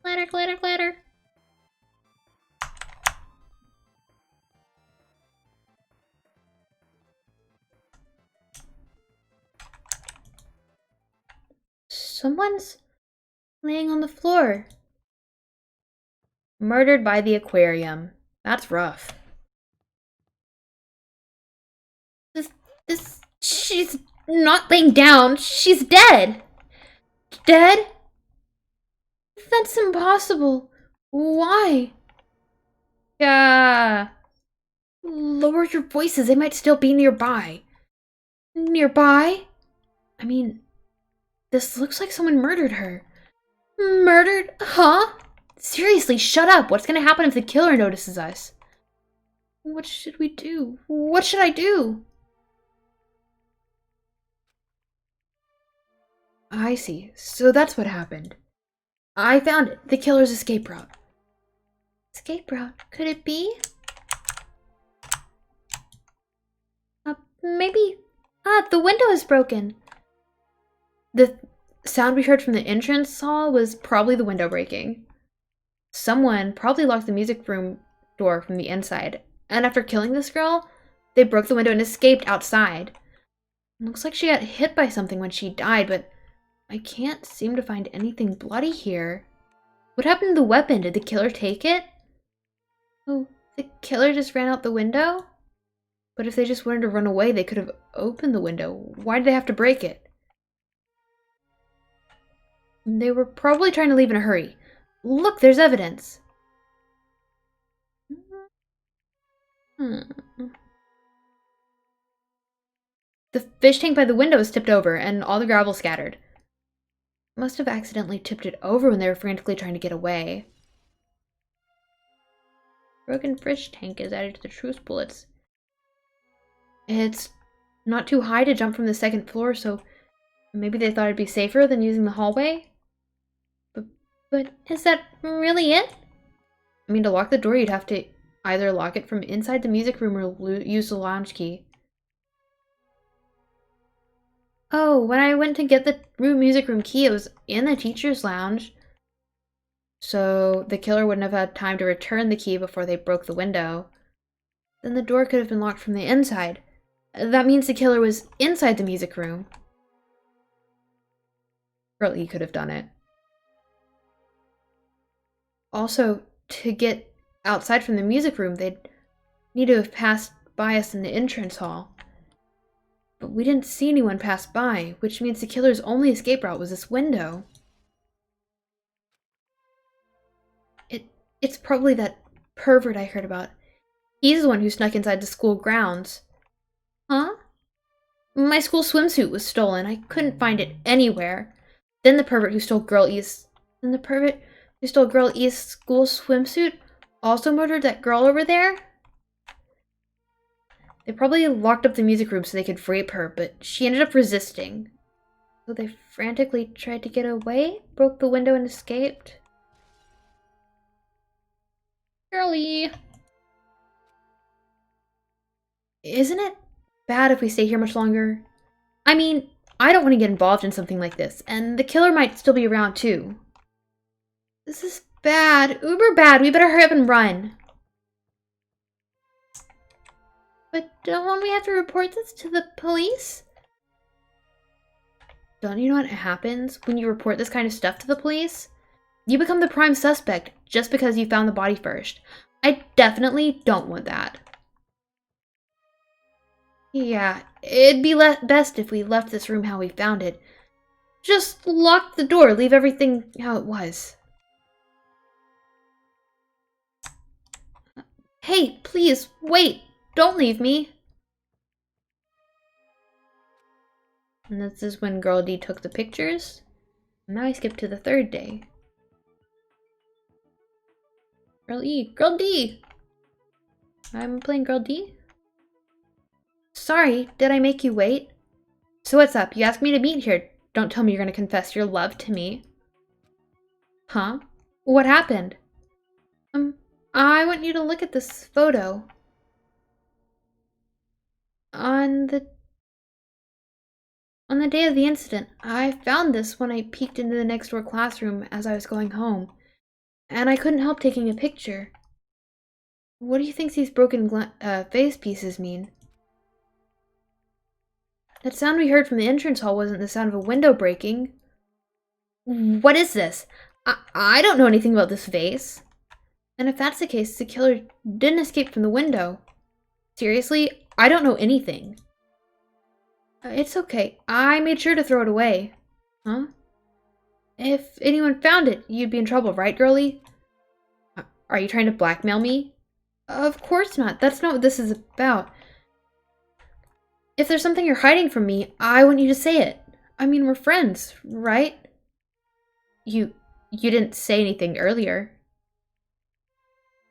Clatter, clatter, clatter.
Someone's laying on the floor. Murdered by the aquarium. That's rough.
She's not laying down. She's dead. Dead?
That's impossible. Why?
Yeah.
Lower your voices. They might still be nearby. Nearby? I mean, this looks like someone murdered her.
Murdered? Huh?
Seriously, shut up. What's gonna happen if the killer notices us?
What should we do? What should I do?
I see. So that's what happened. I found it. The killer's escape route.
Escape route? Could it be? Maybe. The window is broken.
The sound we heard from the entrance hall was probably the window breaking. Someone probably locked the music room door from the inside, and after killing this girl, they broke the window and escaped outside. It looks like she got hit by something when she died, but I can't seem to find anything bloody here. What happened to the weapon? Did the killer take it?
Oh, the killer just ran out the window?
But if they just wanted to run away, they could have opened the window. Why did they have to break it? They were probably trying to leave in a hurry. Look, there's evidence. The fish tank by the window is tipped over, and all the gravel scattered. Must have accidentally tipped it over when they were frantically trying to get away. Broken fish tank is added to the truce bullets. It's not too high to jump from the second floor, so maybe they thought it'd be safer than using the hallway? But is that really it? I mean, to lock the door, you'd have to either lock it from inside the music room or use the lounge key. Oh, when I went to get the music room key, it was in the teacher's lounge. So the killer wouldn't have had time to return the key before they broke the window. Then the door could have been locked from the inside. That means the killer was inside the music room. Girl E could have done it. Also, to get outside from the music room, they'd need to have passed by us in the entrance hall. But we didn't see anyone pass by, which means the killer's only escape route was this window. It's probably that pervert I heard about. He's the one who snuck inside the school grounds. Huh? My school swimsuit was stolen. I couldn't find it anywhere. Then the pervert who stole Girl E's school swimsuit also murdered that girl over there? They probably locked up the music room so they could rape her, but she ended up resisting. So they frantically tried to get away, broke the window and escaped. Girlie! Isn't it bad if we stay here much longer? I mean, I don't want to get involved in something like this, and the killer might still be around too. This is bad. Uber bad. We better hurry up and run. But don't we have to report this to the police? Don't you know what happens when you report this kind of stuff to the police? You become the prime suspect just because you found the body first. I definitely don't want that. Yeah, it'd be best if we left this room how we found it. Just lock the door, leave everything how it was. Hey, please, wait! Don't leave me! And this is when Girl D took the pictures. And now I skip to the third day. Girl E, Girl D! I'm playing Girl D? Sorry, did I make you wait? So what's up? You asked me to meet here. Don't tell me you're gonna confess your love to me. Huh? What happened? I want you to look at this photo. On the day of the incident, I found this when I peeked into the next door classroom as I was going home. And I couldn't help taking a picture. What do you think these broken face pieces mean? That sound we heard from the entrance hall wasn't the sound of a window breaking. What is this? I don't know anything about this vase. And if that's the case, the killer didn't escape from the window. Seriously, I don't know anything. It's okay. I made sure to throw it away. Huh? If anyone found it, you'd be in trouble, right, girlie? Are you trying to blackmail me? Of course not. That's not what this is about. If there's something you're hiding from me, I want you to say it. I mean, we're friends, right? You didn't say anything earlier.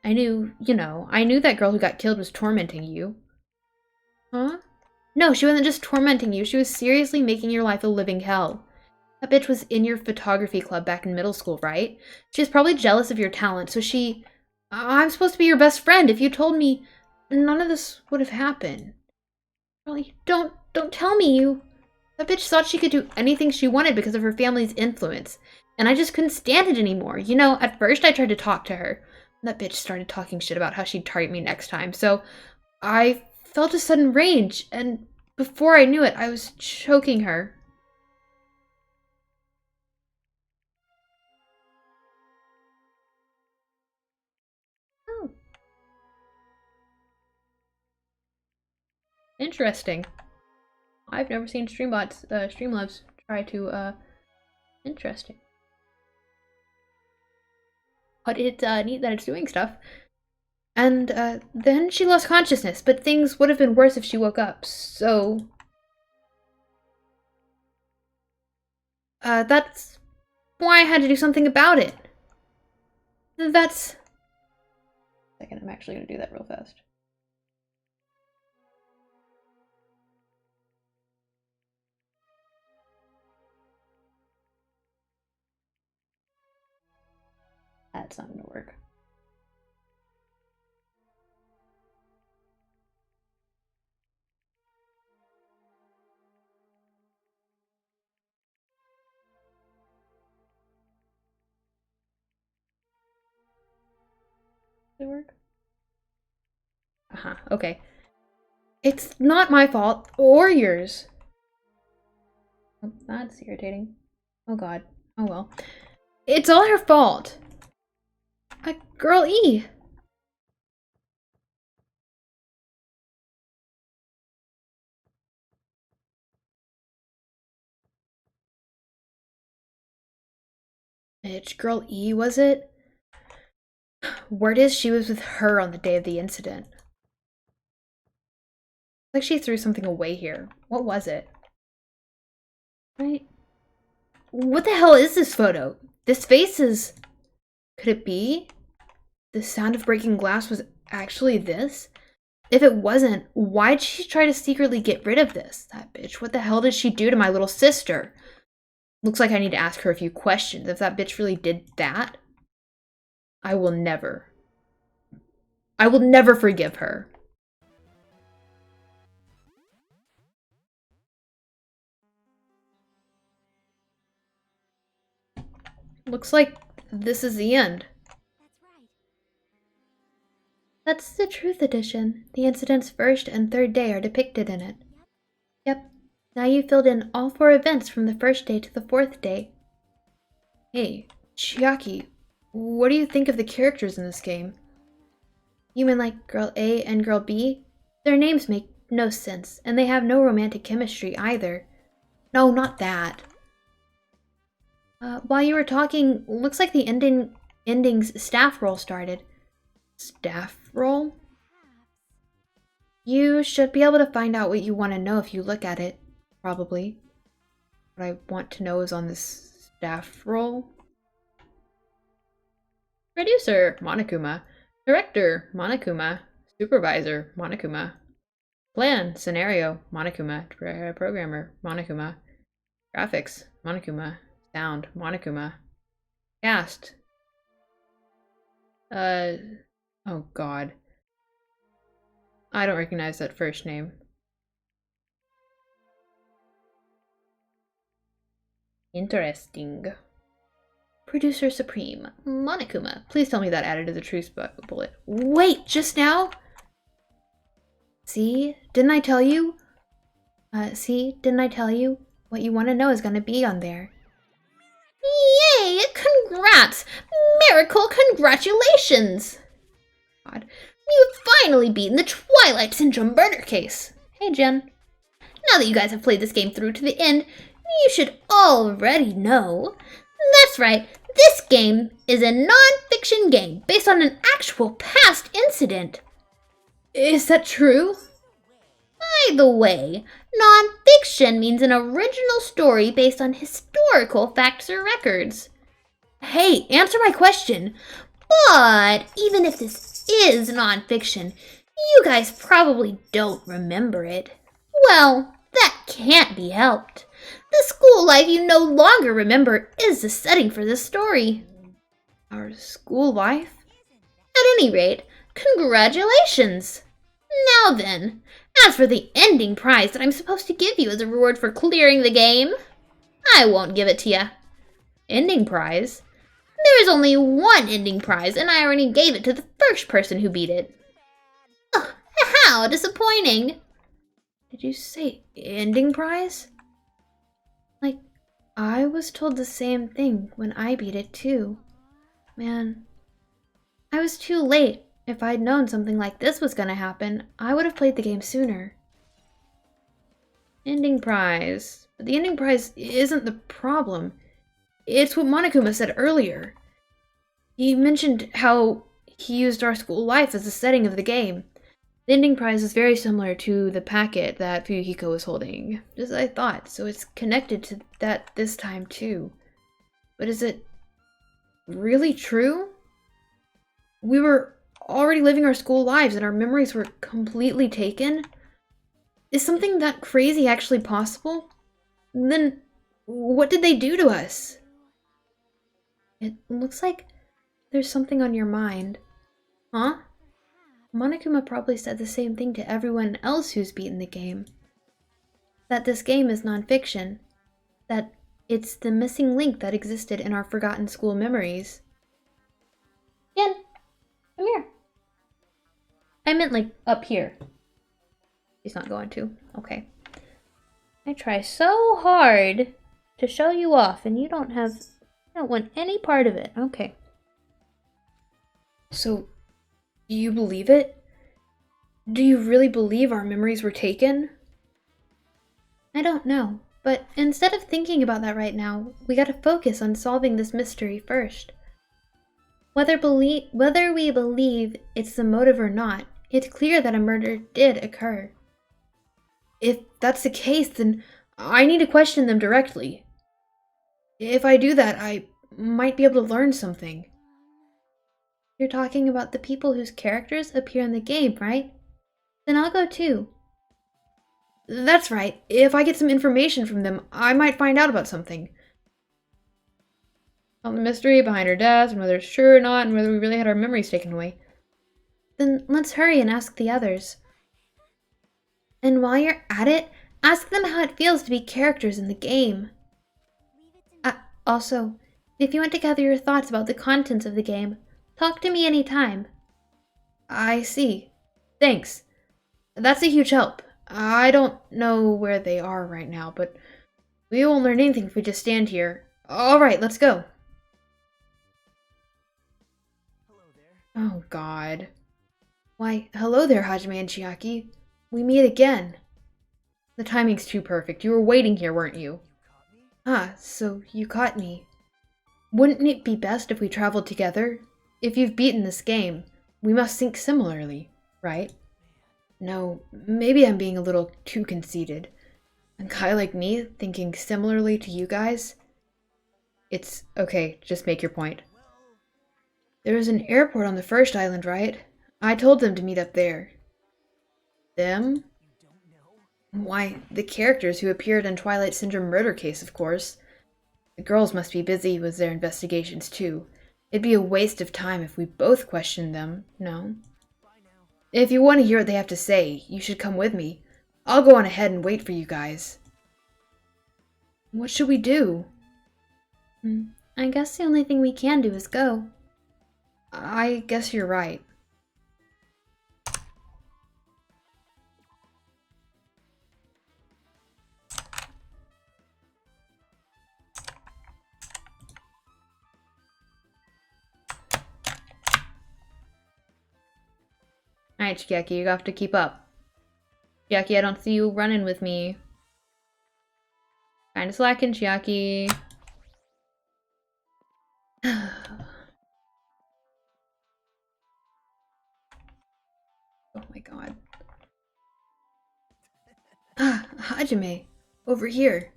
I knew that girl who got killed was tormenting you. Huh? No, she wasn't just tormenting you. She was seriously making your life a living hell. That bitch was in your photography club back in middle school, right? She was probably jealous of your talent, so I'm supposed to be your best friend. If you told me, none of this would have happened. Really, don't tell me That bitch thought she could do anything she wanted because of her family's influence. And I just couldn't stand it anymore. You know, at first I tried to talk to her. That bitch started talking shit about how she'd target me next time. So I felt a sudden rage, and before I knew it, I was choking her. Oh. Interesting. I've never seen Streamlabs try to, interesting. But it's, neat that it's doing stuff. And, then she lost consciousness, but things would have been worse if she woke up, so... that's why I had to do something about it. That's... second. I'm actually going to do that real fast. That's not going to work. Does it work? Okay. It's not my fault or yours. Oh, that's irritating. Oh god. Oh well. It's all her fault. Girl E. Bitch, girl E, was it? Word is she was with her on the day of the incident. Like she threw something away here. What was it? Right? What the hell is this photo? This face is... Could it be? The sound of breaking glass was actually this? If it wasn't, why'd she try to secretly get rid of this? That bitch, what the hell did she do to my little sister? Looks like I need to ask her a few questions. If that bitch really did that, I will never forgive her. Looks like this is the end.
That's right.
That's the Truth Edition. The incident's first and third day are depicted in it. Yep. Now you filled in all 4 events from the first day to the 4th day.
Hey, Chiaki, what do you think of the characters in this game?
You mean like Girl A and Girl B? Their names make no sense, and they have no romantic chemistry either.
No, not that.
While you were talking, looks like the ending's staff roll started.
Staff roll?
You should be able to find out what you want to know if you look at it. Probably.
What I want to know is on this staff roll. Producer, Monokuma. Director, Monokuma. Supervisor, Monokuma. Plan, scenario, Monokuma. Programmer, Monokuma. Graphics, Monokuma. Sound, Monokuma. Cast. Oh god. I don't recognize that first name. Interesting. Producer Supreme, Monokuma. Please tell me that added to the truce bullet. Wait, just now?
See? Didn't I tell you? Didn't I tell you? What you want to know is going to be on there.
Yay! Congrats! Miracle congratulations! God. You've finally beaten the Twilight Syndrome murder case.
Hey, Jen.
Now that you guys have played this game through to the end, you should already know. That's right, this game is a non-fiction game based on an actual past incident.
Is that true?
By the way, non-fiction means an original story based on historical facts or records.
Hey, answer my question.
But even if this is non-fiction, you guys probably don't remember it. Well, that can't be helped. The school life you no longer remember is the setting for this story.
Our school life?
At any rate, congratulations! Now then, as for the ending prize that I'm supposed to give you as a reward for clearing the game, I won't give it to you.
Ending prize?
There is only one ending prize, and I already gave it to the first person who beat it. Ugh, how disappointing!
Did you say ending prize? Like, I was told the same thing when I beat it too. Man, I was too late. If I'd known something like this was gonna happen, I would have played the game sooner.
Ending prize. But the ending prize isn't the problem. It's what Monokuma said earlier. He mentioned how he used our school life as the setting of the game. The ending prize is very similar to the packet that Fuyuhiko was holding, just as I thought, so it's connected to that this time too. But is it really true? We were already living our school lives and our memories were completely taken? Is something that crazy actually possible? Then what did they do to us? It looks like there's something on your mind. Huh? Monokuma probably said the same thing to everyone else who's beaten the game. That this game is nonfiction. That it's the missing link that existed in our forgotten school memories. Jen, come here. I meant like up here. She's not going to. Okay. I try so hard to show you off and you don't want any part of it. Okay. So, do you believe it? Do you really believe our memories were taken? I don't know, but instead of thinking about that right now, we gotta focus on solving this mystery first. Whether we believe it's the motive or not, it's clear that a murder did occur. If that's the case, then I need to question them directly. If I do that, I might be able to learn something. You're talking about the people whose characters appear in the game, right? Then I'll go too. That's right. If I get some information from them, I might find out about something. On the mystery behind her death, and whether it's true or not, and whether we really had our memories taken away. Then let's hurry and ask the others. And while you're at it, ask them how it feels to be characters in the game. Also, if you want to gather your thoughts about the contents of the game, talk to me anytime. I see. Thanks. That's a huge help. I don't know where they are right now, but we won't learn anything if we just stand here. Alright, let's go.
Hello there.
Oh god. Why, hello there, Hajime and Chiaki. We meet again. The timing's too perfect. You were waiting here, weren't you?
Caught me?
Ah, so you caught me. Wouldn't it be best if we traveled together? If you've beaten this game, we must think similarly, right? No, maybe I'm being a little too conceited. A guy like me thinking similarly to you guys? It's okay, just make your point.
Well,
There's an airport on the first island, right? I told them to meet up there. Them?
you don't know?
Why, the characters who appeared in Twilight Syndrome murder case, of course. The girls must be busy with their investigations, too. It'd be a waste of time if we both questioned them, no?
Bye now.
If you want to hear what they have to say, you should come with me. I'll go on ahead and wait for you guys. What should we do?
I guess the only thing we can do is go.
I guess you're right. Alright, Chiaki, you have to keep up. Chiaki, I don't see you running with me. Kinda slacking, Chiaki. Oh my god. Ah, Hajime, over here.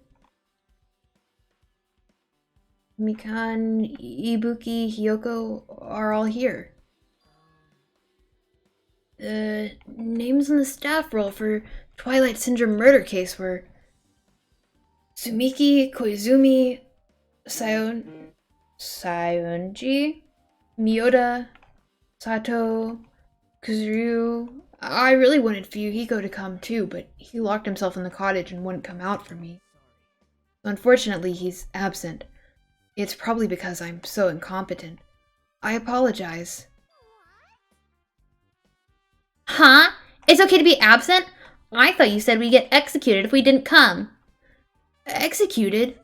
Mikan, Ibuki, Hiyoko are all here. The names on the staff roll for Twilight Syndrome murder case were Sumiki, Koizumi, Sayonji, Miyoda, Sato, Kuzuryu. I really wanted Fuyuhiko to come too, but he locked himself in the cottage and wouldn't come out for me. Unfortunately, he's absent. It's probably because I'm so incompetent. I apologize.
Huh? It's okay to be absent? I thought you said we'd get executed if we didn't come.
Executed?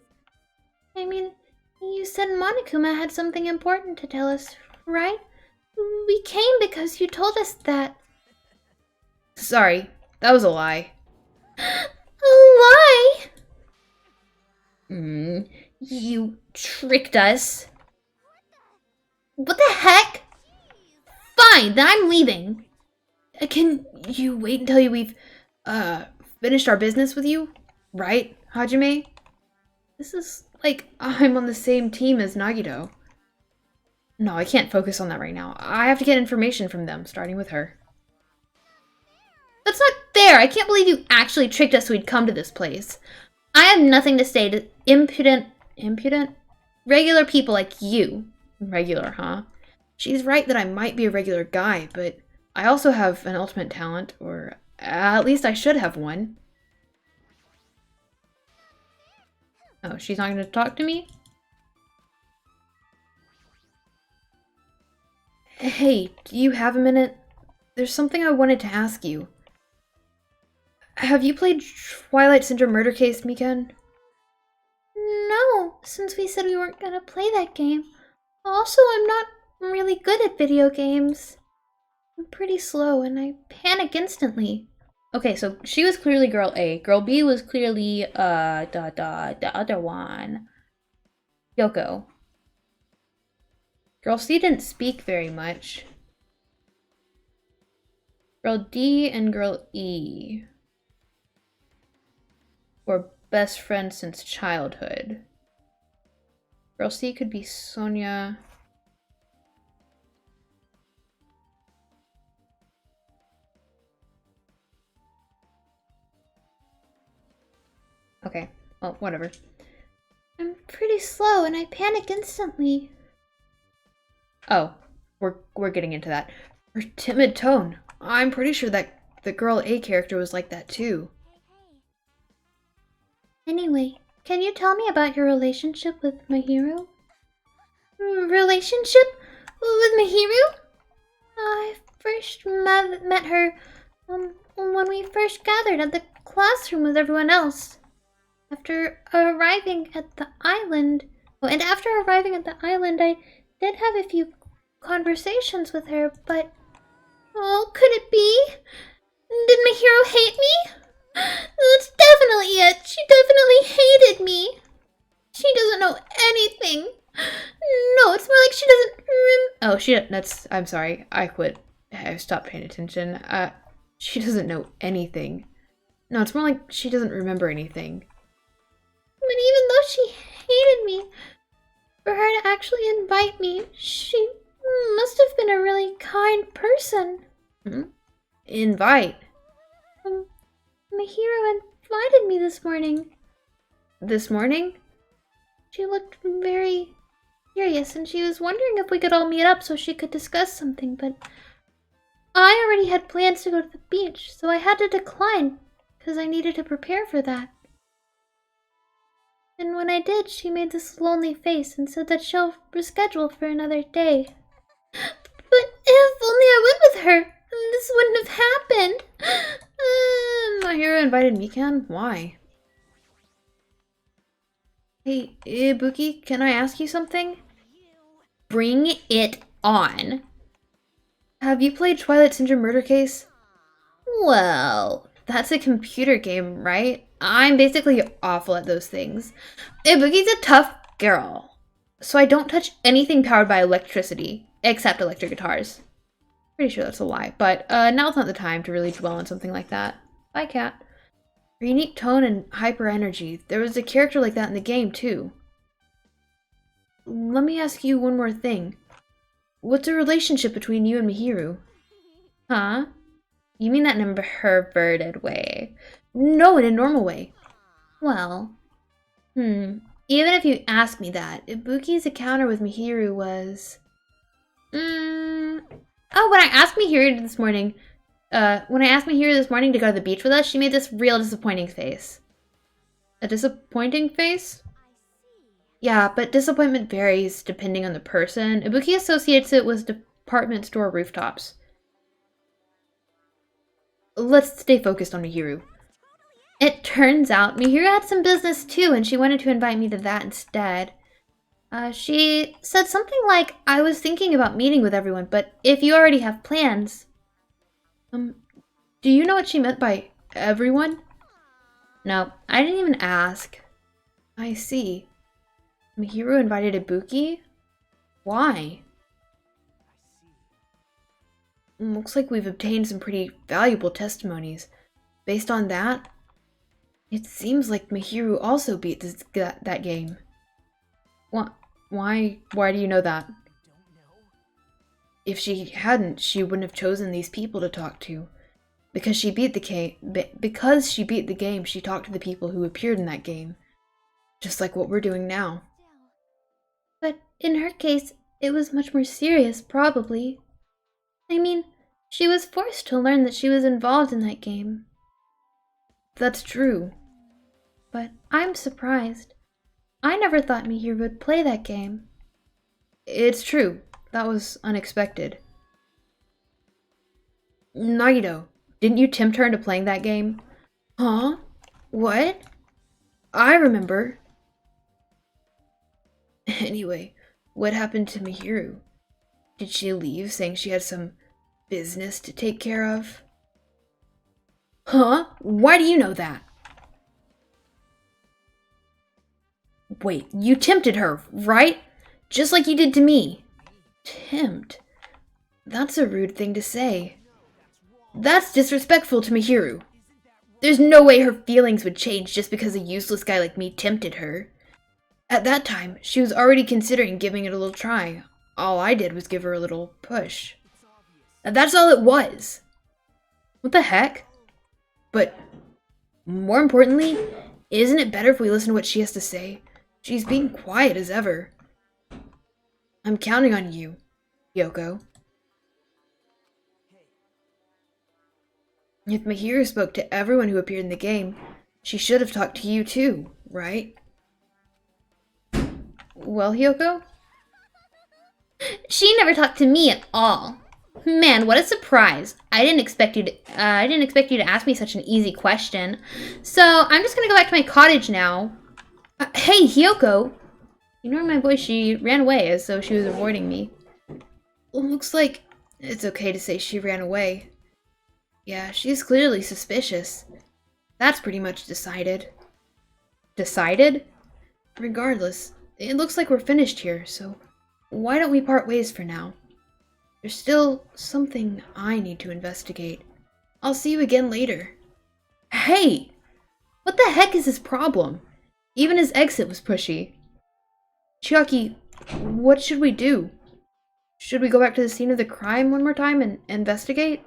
I mean, you said Monokuma had something important to tell us, right? We came because you told us that.
Sorry, that was a lie.
A lie?
You tricked us.
What the heck? Fine, then I'm leaving.
Can you wait until we've, finished our business with you? Right, Hajime? This is like I'm on the same team as Nagito. No, I can't focus on that right now. I have to get information from them, starting with her. That's not fair! I can't believe you actually tricked us so we'd come to this place. I have nothing to say to impudent? Regular people like you. Regular, huh? She's right that I might be a regular guy, but I also have an ultimate talent, or at least I should have one. Oh, she's not going to talk to me? Hey, do you have a minute? There's something I wanted to ask you. Have you played Twilight Syndrome Murder Case, Mikan?
No, since we said we weren't gonna play that game. Also, I'm not really good at video games. I'm pretty slow and I panic instantly.
Okay, so she was clearly girl A. Girl B was clearly, the other one. Yoko. Girl C didn't speak very much. Girl D and Girl E were best friends since childhood. Girl C could be Sonia. Okay, well, whatever.
I'm pretty slow and I panic instantly.
Oh, we're getting into that. Her timid tone. I'm pretty sure that the girl A character was like that too.
Anyway, can you tell me about your relationship with Mahiro? Relationship with Mahiro? I first met her when we first gathered at the classroom with everyone else. After arriving at the island, I did have a few conversations with her, but oh, could it be? Did Mahiro hate me? That's definitely it. She definitely hated me. She doesn't know anything. No, it's more like she doesn't
Oh, I'm sorry. I quit. I stopped paying attention. She doesn't know anything. No, it's more like she doesn't remember anything.
But even though she hated me, for her to actually invite me, she must have been a really kind person.
Invite?
Mahiro invited me this morning.
This morning?
She looked very curious and she was wondering if we could all meet up so she could discuss something, but I already had plans to go to the beach, so I had to decline because I needed to prepare for that. And when I did, she made this lonely face and said that she'll reschedule for another day. But if only I went with her, this wouldn't have happened.
Mahiro invited Mikan? Why? Hey, Ibuki, can I ask you something? Bring it on. Have you played Twilight Syndrome Murder Case? Well, that's a computer game, right? I'm basically awful at those things. Ibuki's a tough girl, so I don't touch anything powered by electricity, except electric guitars. Pretty sure that's a lie, but now's not the time to really dwell on something like that. Bye, cat. Her unique tone and hyper energy. There was a character like that in the game, too. Let me ask you one more thing. What's the relationship between you and Mihiru? Huh? You mean that in a perverted way? No, in a normal way. Well, even if you ask me that, Ibuki's encounter with Mihiru was... Oh, when I asked Mihiru this morning to go to the beach with us, she made this real disappointing face. A disappointing face? Yeah, but disappointment varies depending on the person. Ibuki associates it with department store rooftops. Let's stay focused on Mihiru. It turns out Mihiru had some business too, and she wanted to invite me to that instead. She said something like, I was thinking about meeting with everyone, but if you already have plans... do you know what she meant by everyone? No, I didn't even ask. I see. Mihiru invited Ibuki? Why? Looks like we've obtained some pretty valuable testimonies. Based on that, it seems like Mihiru also beat that game. Why do you know that? If she hadn't, she wouldn't have chosen these people to talk to. Because she beat the game, she talked to the people who appeared in that game. Just like what we're doing now.
But in her case, it was much more serious, probably. I mean, she was forced to learn that she was involved in that game.
That's true.
But I'm surprised. I never thought Mihir would play that game.
It's true. That was unexpected. Nagito, didn't you tempt her into playing that game?
Huh? What?
I remember. Anyway, what happened to Mihiru? Did she leave saying she had some business to take care of? Huh? Why do you know that? Wait, you tempted her, right? Just like you did to me. Tempt? That's a rude thing to say. That's disrespectful to Mihiru. There's no way her feelings would change just because a useless guy like me tempted her. At that time, she was already considering giving it a little try. All I did was give her a little push. That's all it was. What the heck? But more importantly, isn't it better if we listen to what she has to say? She's being quiet as ever. I'm counting on you, Yoko. If Mihiru spoke to everyone who appeared in the game, she should have talked to you too, right? Well, Hyoko?
She never talked to me at all. Man, what a surprise. I didn't expect you to ask me such an easy question. So, I'm just gonna go back to my cottage now. Hey, Hyoko! Ignore my voice, she ran away as though she was avoiding me.
Looks like it's okay to say she ran away. Yeah, she's clearly suspicious. That's pretty much decided.
Decided?
Regardless, it looks like we're finished here, so why don't we part ways for now? There's still something I need to investigate. I'll see you again later. Hey! What the heck is his problem? Even his exit was pushy. Chiaki, what should we do? Should we go back to the scene of the crime one more time and investigate?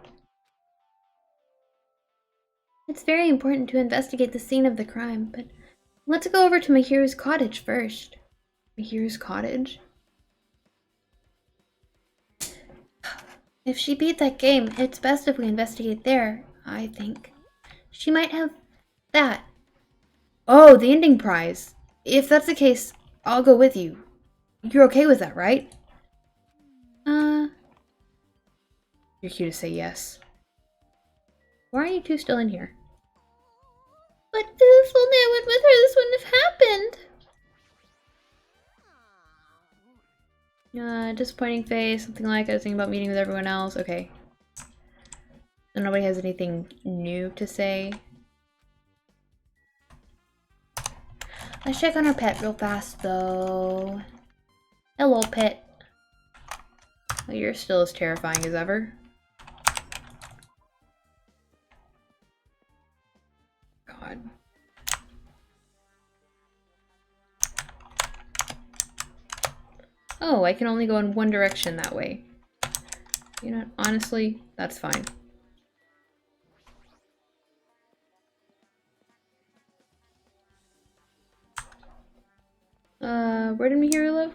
It's very important to investigate the scene of the crime, but let's go over to Mihiru's cottage first.
Mihiru's cottage?
If she beat that game, it's best if we investigate there, I think. She might have that.
Oh, the ending prize. If that's the case, I'll go with you. You're okay with that, right? You're cute to say yes.
Why are you two still in here? But if only I went with her, this wouldn't have happened. Disappointing face, something like I was thinking about meeting with everyone else. Okay. So nobody has anything new to say. Let's check on our pet real fast, though. Hello, pet.
Well, you're still as terrifying as ever. God. Oh, I can only go in one direction that way. You know, honestly, that's fine. Where did Mihiru live?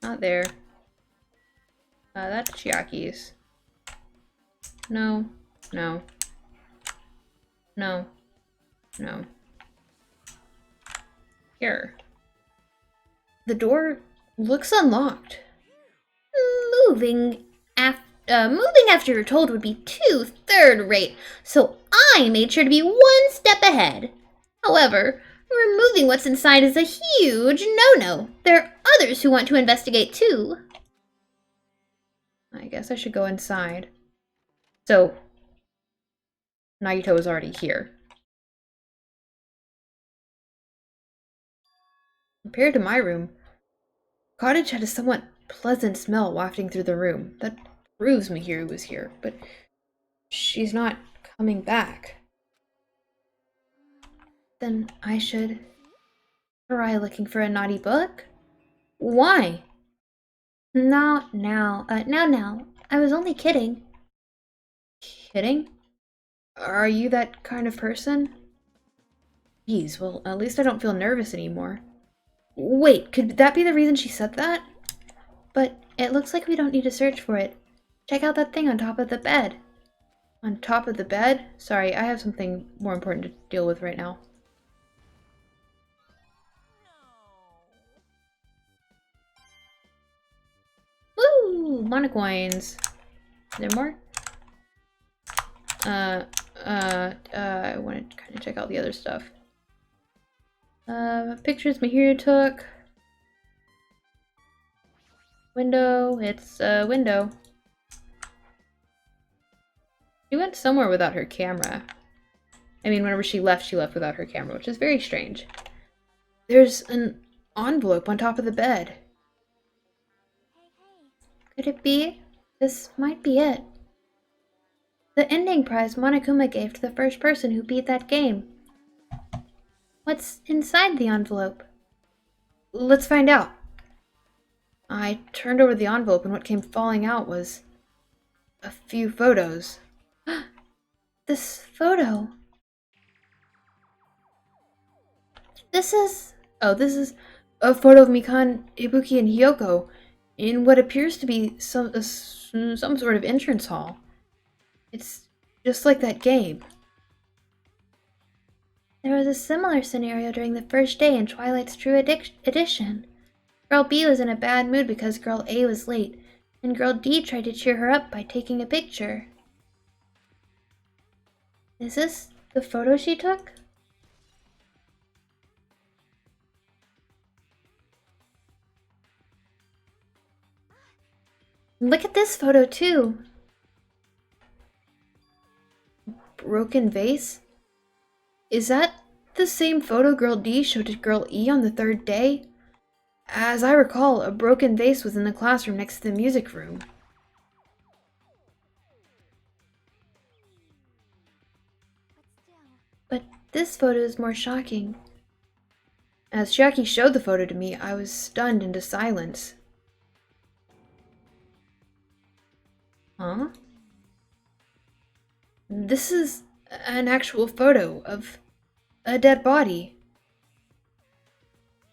Not there. That's Chiaki's. No. No. No. No. Here. The door looks unlocked.
Moving after you're told would be too third-rate, so I made sure to be one step ahead. However, removing what's inside is a huge no-no. There are others who want to investigate too.
I guess I should go inside. So, Nagito is already here. Compared to my room, the cottage had a somewhat pleasant smell wafting through the room. That proves Mihiru was here, but she's not coming back.
Then I should try looking for a naughty book? Why? Now. I was only kidding.
Kidding? Are you that kind of person? Geez, well, at least I don't feel nervous anymore. Wait, could that be the reason she said that?
But it looks like we don't need to search for it. Check out that thing on top of the bed.
On top of the bed? Sorry, I have something more important to deal with right now. Woo! Monocoins. Is there more? I want to kind of check out the other stuff. Pictures Mahiro took. Window. It's a window. She went somewhere without her camera. I mean, whenever she left without her camera, which is very strange. There's an envelope on top of the bed.
Could it be? This might be it. The ending prize Monokuma gave to the first person who beat that game. What's inside the envelope?
Let's find out. I turned over the envelope and what came falling out was a few photos.
This photo. This is
a photo of Mikan, Ibuki, and Hyoko in what appears to be some sort of entrance hall. It's just like that game.
There was a similar scenario during the first day in Twilight's True Edition. Girl B was in a bad mood because Girl A was late, and Girl D tried to cheer her up by taking a picture. Is this the photo she took? Look at this photo too.
Broken vase? Is that the same photo Girl D showed to Girl E on the third day? As I recall, a broken vase was in the classroom next to the music room.
But this photo is more shocking.
As Chiaki showed the photo to me, I was stunned into silence. Huh? This is an actual photo of a dead body.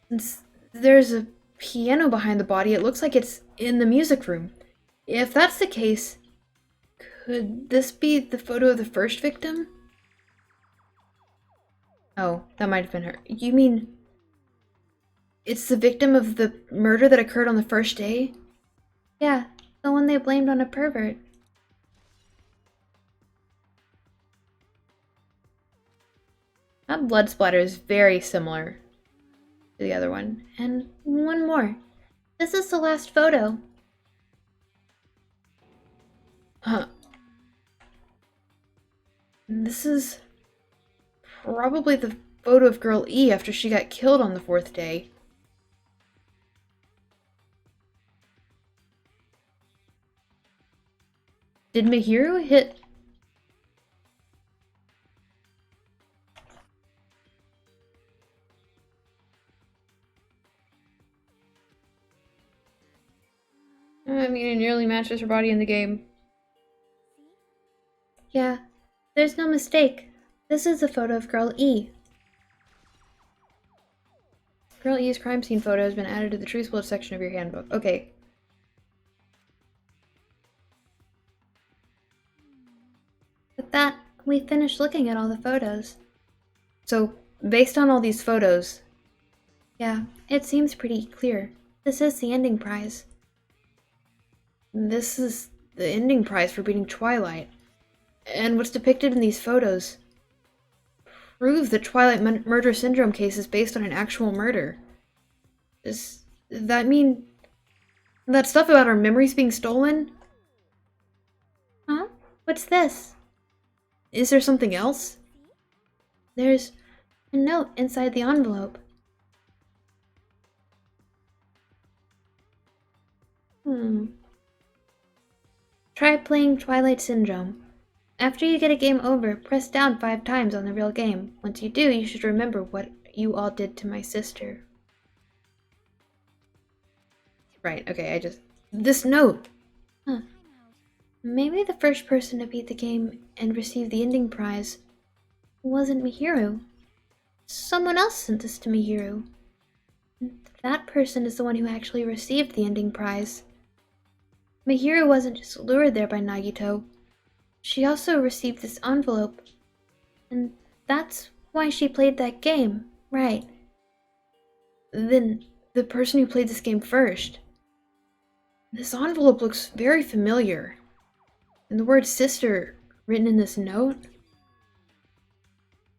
Since there's a piano behind the body, it looks like it's in the music room. If that's the case, could this be the photo of the first victim? Oh, that might have been her. You mean it's the victim of the murder that occurred on the first day?
Yeah, the one they blamed on a pervert.
That blood splatter is very similar to the other one.
And one more. This is the last photo.
Huh. This is probably the photo of Girl E after she got killed on the fourth day. Did Mahiro hit... I mean, it nearly matches her body in the game.
Yeah, there's no mistake. This is a photo of Girl E.
Girl E's crime scene photo has been added to the True Split section of your handbook. Okay.
With that, we finished looking at all the photos.
So, based on all these photos...
Yeah, it seems pretty clear. This is the ending prize.
This is the ending prize for beating Twilight. And what's depicted in these photos prove the Twilight murder syndrome case is based on an actual murder. Does that mean that stuff about our memories being stolen?
Huh? What's this?
Is there something else?
There's a note inside the envelope. Try playing Twilight Syndrome. After you get a game over, press down 5 times on the real game. Once you do, you should remember what you all did to my sister.
Right, okay, This note.
Huh. Maybe the first person to beat the game and receive the ending prize wasn't Mihiru. Someone else sent this to Mihiru. That person is the one who actually received the ending prize. Mihiru wasn't just lured there by Nagito. She also received this envelope. And that's why she played that game, right?
Then the person who played this game first. This envelope looks very familiar. And the word sister written in this note.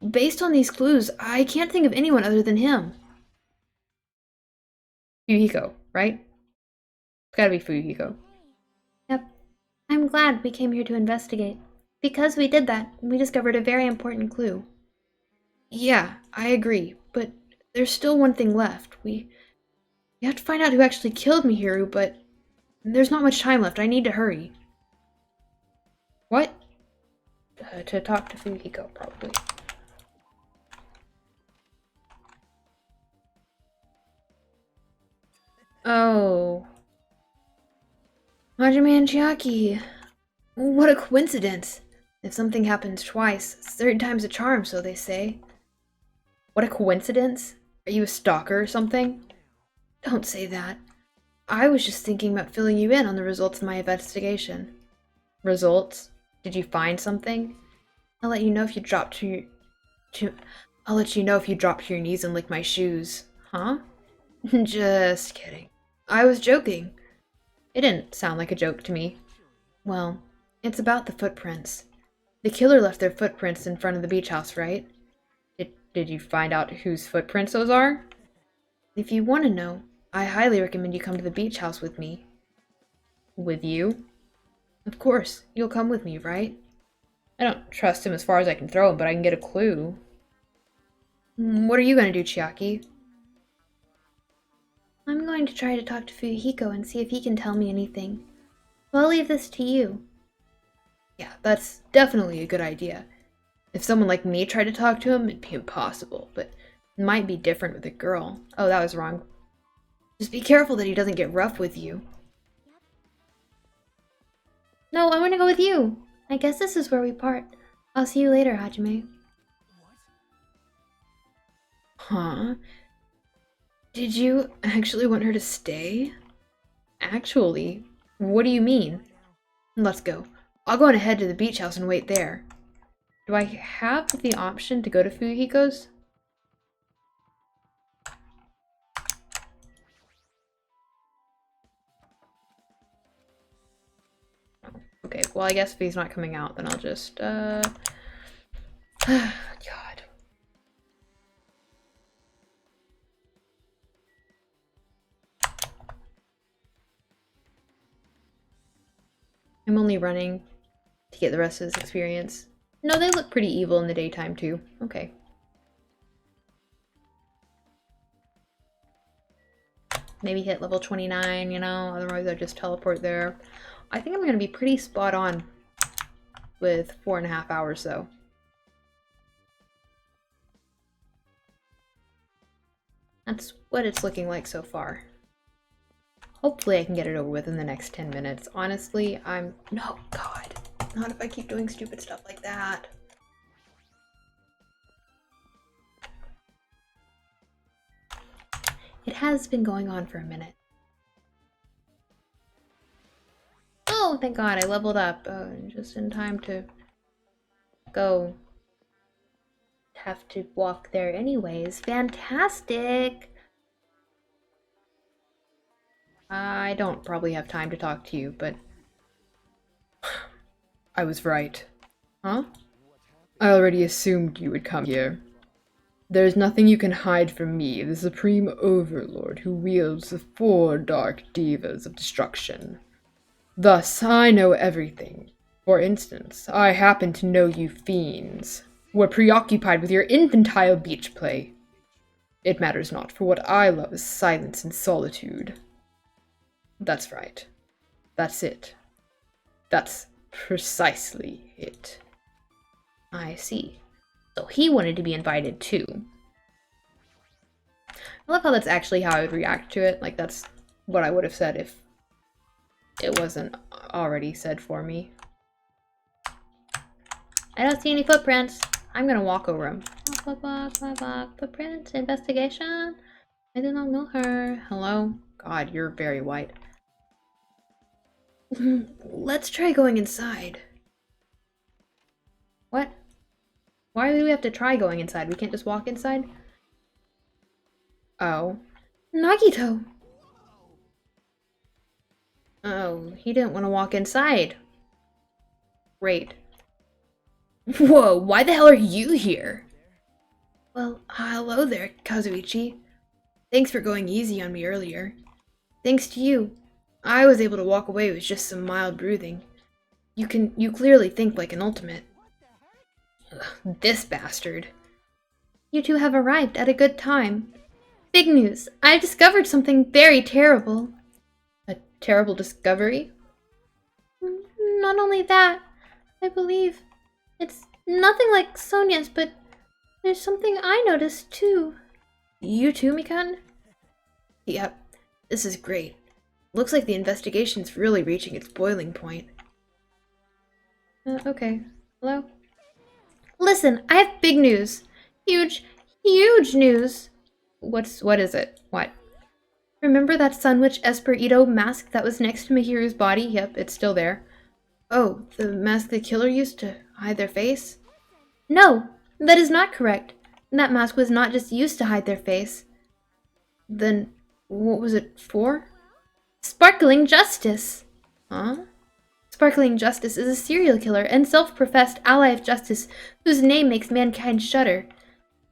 Based on these clues, I can't think of anyone other than him. Fuyuhiko, right? It's gotta be Fuyuhiko.
Yep. I'm glad we came here to investigate. Because we did that, we discovered a very important clue.
Yeah, I agree, but there's still one thing left. We have to find out who actually killed Mihiru, but there's not much time left. I need to hurry. What? To talk to Fuyuhiko, probably. Oh. Hajime and Chiaki. What a coincidence. If something happens twice, third time's a charm, so they say. What a coincidence? Are you a stalker or something? Don't say that. I was just thinking about filling you in on the results of my investigation. Results? Did you find something? I'll let you know if you drop to your... I'll let you know if you drop to your knees and lick my shoes. Huh? Just kidding. I was joking. It didn't sound like a joke to me. Well, it's about the footprints. The killer left their footprints in front of the beach house, right? Did you find out whose footprints those are? If you want to know, I highly recommend you come to the beach house with me. With you? Of course, you'll come with me, right? I don't trust him as far as I can throw him, but I can get a clue. What are you going to do, Chiaki?
I'm going to try to talk to Fuyuhiko and see if he can tell me anything. So I'll leave this to you.
Yeah, that's definitely a good idea. If someone like me tried to talk to him, it'd be impossible, but it might be different with a girl. Oh, that was wrong. Just be careful that he doesn't get rough with you.
No, I want to go with you. I guess this is where we part. I'll see you later, Hajime.
Huh? Did you actually want her to stay? Actually? What do you mean? Let's go. I'll go on ahead to the beach house and wait there. Do I have the option to go to Fuyuhiko's? Okay, well I guess if he's not coming out, then I'll just, God. I'm only running to get the rest of this experience. No, they look pretty evil in the daytime too. Okay. Maybe hit level 29, you know, otherwise I'll just teleport there. I think I'm going to be pretty spot on with 4.5 hours though. That's what it's looking like so far. Hopefully I can get it over with in the next 10 minutes. Honestly, no, God. Not if I keep doing stupid stuff like that. It has been going on for a minute. Oh, thank God, I leveled up just in time to go. Have to walk there anyways. Fantastic! I don't probably have time to talk to you, but... I was right. Huh? I already assumed you would come here. There's nothing you can hide from me, the Supreme Overlord who wields the 4 Dark Divas of Destruction. Thus, I know everything. For instance, I happen to know you fiends were preoccupied with your infantile beach play. It matters not, for what I love is silence and solitude. That's right. That's it. That's precisely it. I see. So he wanted to be invited too. I love how that's actually how I would react to it. Like, that's what I would have said if it wasn't already said for me.
I don't see any footprints. I'm gonna walk over them. Walk, walk, walk, walk. Footprints, investigation. I do not know her.
Hello? God, you're very white. Let's try going inside.
What?
Why do we have to try going inside? We can't just walk inside? Oh.
Nagito!
Oh, he didn't want to walk inside. Great. Whoa, why the hell are you here? Well, hello there, Kazuichi. Thanks for going easy on me earlier. Thanks to you, I was able to walk away with just some mild bruising. You clearly think like an ultimate. Ugh, this bastard.
You two have arrived at a good time. Big news! I've discovered something very terrible.
A terrible discovery?
Not only that, I believe it's nothing like Sonia's, but there's something I noticed too.
You too, Mikan? Yep, this is great. Looks like the investigation's really reaching its boiling point. Okay. Hello?
Listen, I have big news. Huge, huge news.
What is it? What?
Remember that Sunwitch Esperito mask that was next to Mahiru's body?
Yep, it's still there. Oh, the mask the killer used to hide their face?
No, that is not correct. That mask was not just used to hide their face.
Then, what was it for?
Sparkling Justice!
Huh?
Sparkling Justice is a serial killer and self-professed ally of justice whose name makes mankind shudder.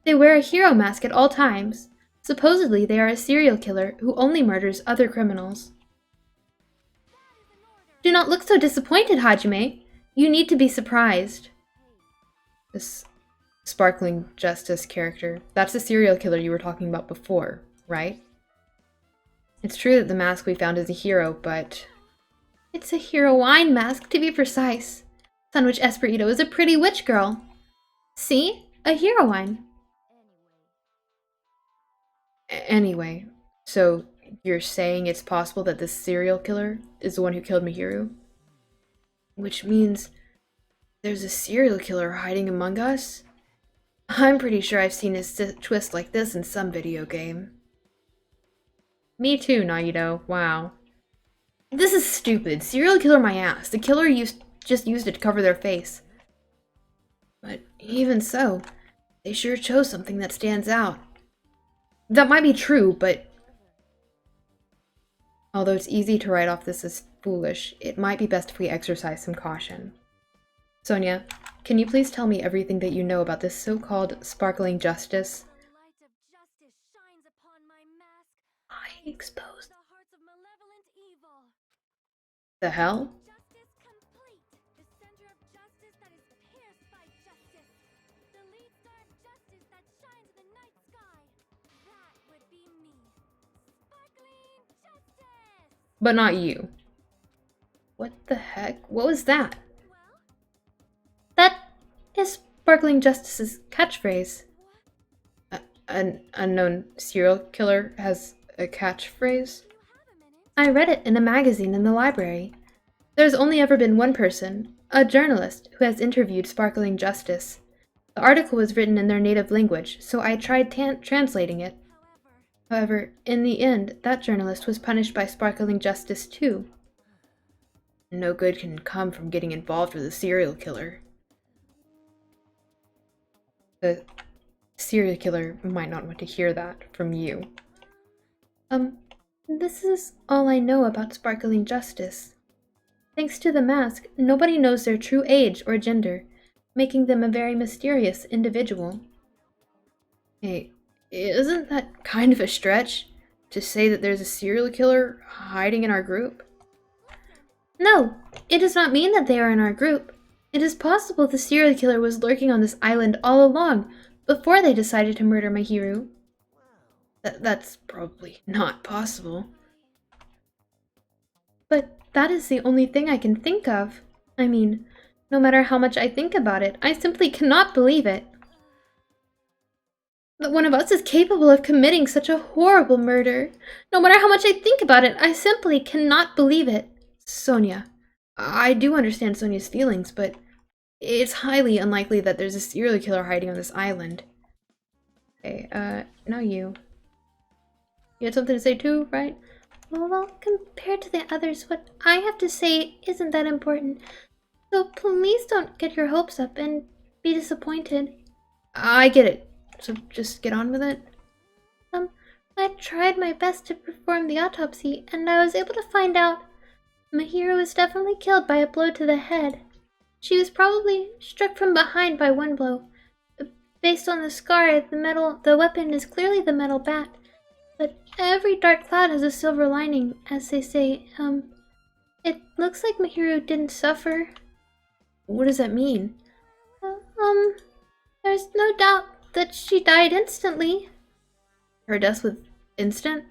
They wear a hero mask at all times. Supposedly, they are a serial killer who only murders other criminals. Do not look so disappointed, Hajime. You need to be surprised.
This Sparkling Justice character, that's the serial killer you were talking about before, right? It's true that the mask we found is a hero, but...
It's a heroine mask, to be precise. Sunwitch Esperito is a pretty witch girl. See? A heroine.
Anyway, so you're saying it's possible that this serial killer is the one who killed Mihiru? Which means there's a serial killer hiding among us? I'm pretty sure I've seen a twist like this in some video game. Me too, Naito. Wow. This is stupid. Serial killer my ass. The killer just used it to cover their face. But even so, they sure chose something that stands out. That might be true, but... Although it's easy to write off this as foolish, it might be best if we exercise some caution. Sonia, can you please tell me everything that you know about this so-called Sparkling Justice? I exposed... The hell? But not you. What the heck? What was that?
That is Sparkling Justice's catchphrase.
An unknown serial killer has a catchphrase?
I read it in a magazine in the library. There's only ever been one person, a journalist, who has interviewed Sparkling Justice. The article was written in their native language, so I tried translating it. However, in the end, that journalist was punished by Sparkling Justice too.
No good can come from getting involved with a serial killer. The serial killer might not want to hear that from you.
This is all I know about Sparkling Justice. Thanks to the mask, nobody knows their true age or gender, making them a very mysterious individual.
Hey, isn't that kind of a stretch to say that there's a serial killer hiding in our group?
No, it does not mean that they are in our group. It is possible the serial killer was lurking on this island all along, before they decided to murder Mahiru.
That's probably not possible.
But that is the only thing I can think of. I mean, no matter how much I think about it, I simply cannot believe it. That one of us is capable of committing such a horrible murder. No matter how much I think about it, I simply cannot believe it.
Sonia. I do understand Sonia's feelings, but it's highly unlikely that there's a serial killer hiding on this island. Okay, now you. You had something to say too, right?
Well, compared to the others, what I have to say isn't that important. So please don't get your hopes up and be disappointed.
I get it. So just get on with it.
I tried my best to perform the autopsy, and I was able to find out Mahiro was definitely killed by a blow to the head. She was probably struck from behind by one blow. Based on the scar, the weapon is clearly the metal bat. But every dark cloud has a silver lining, as they say. It looks like Mahiro didn't suffer.
What does that mean?
There's no doubt that she died instantly.
Her death was instant?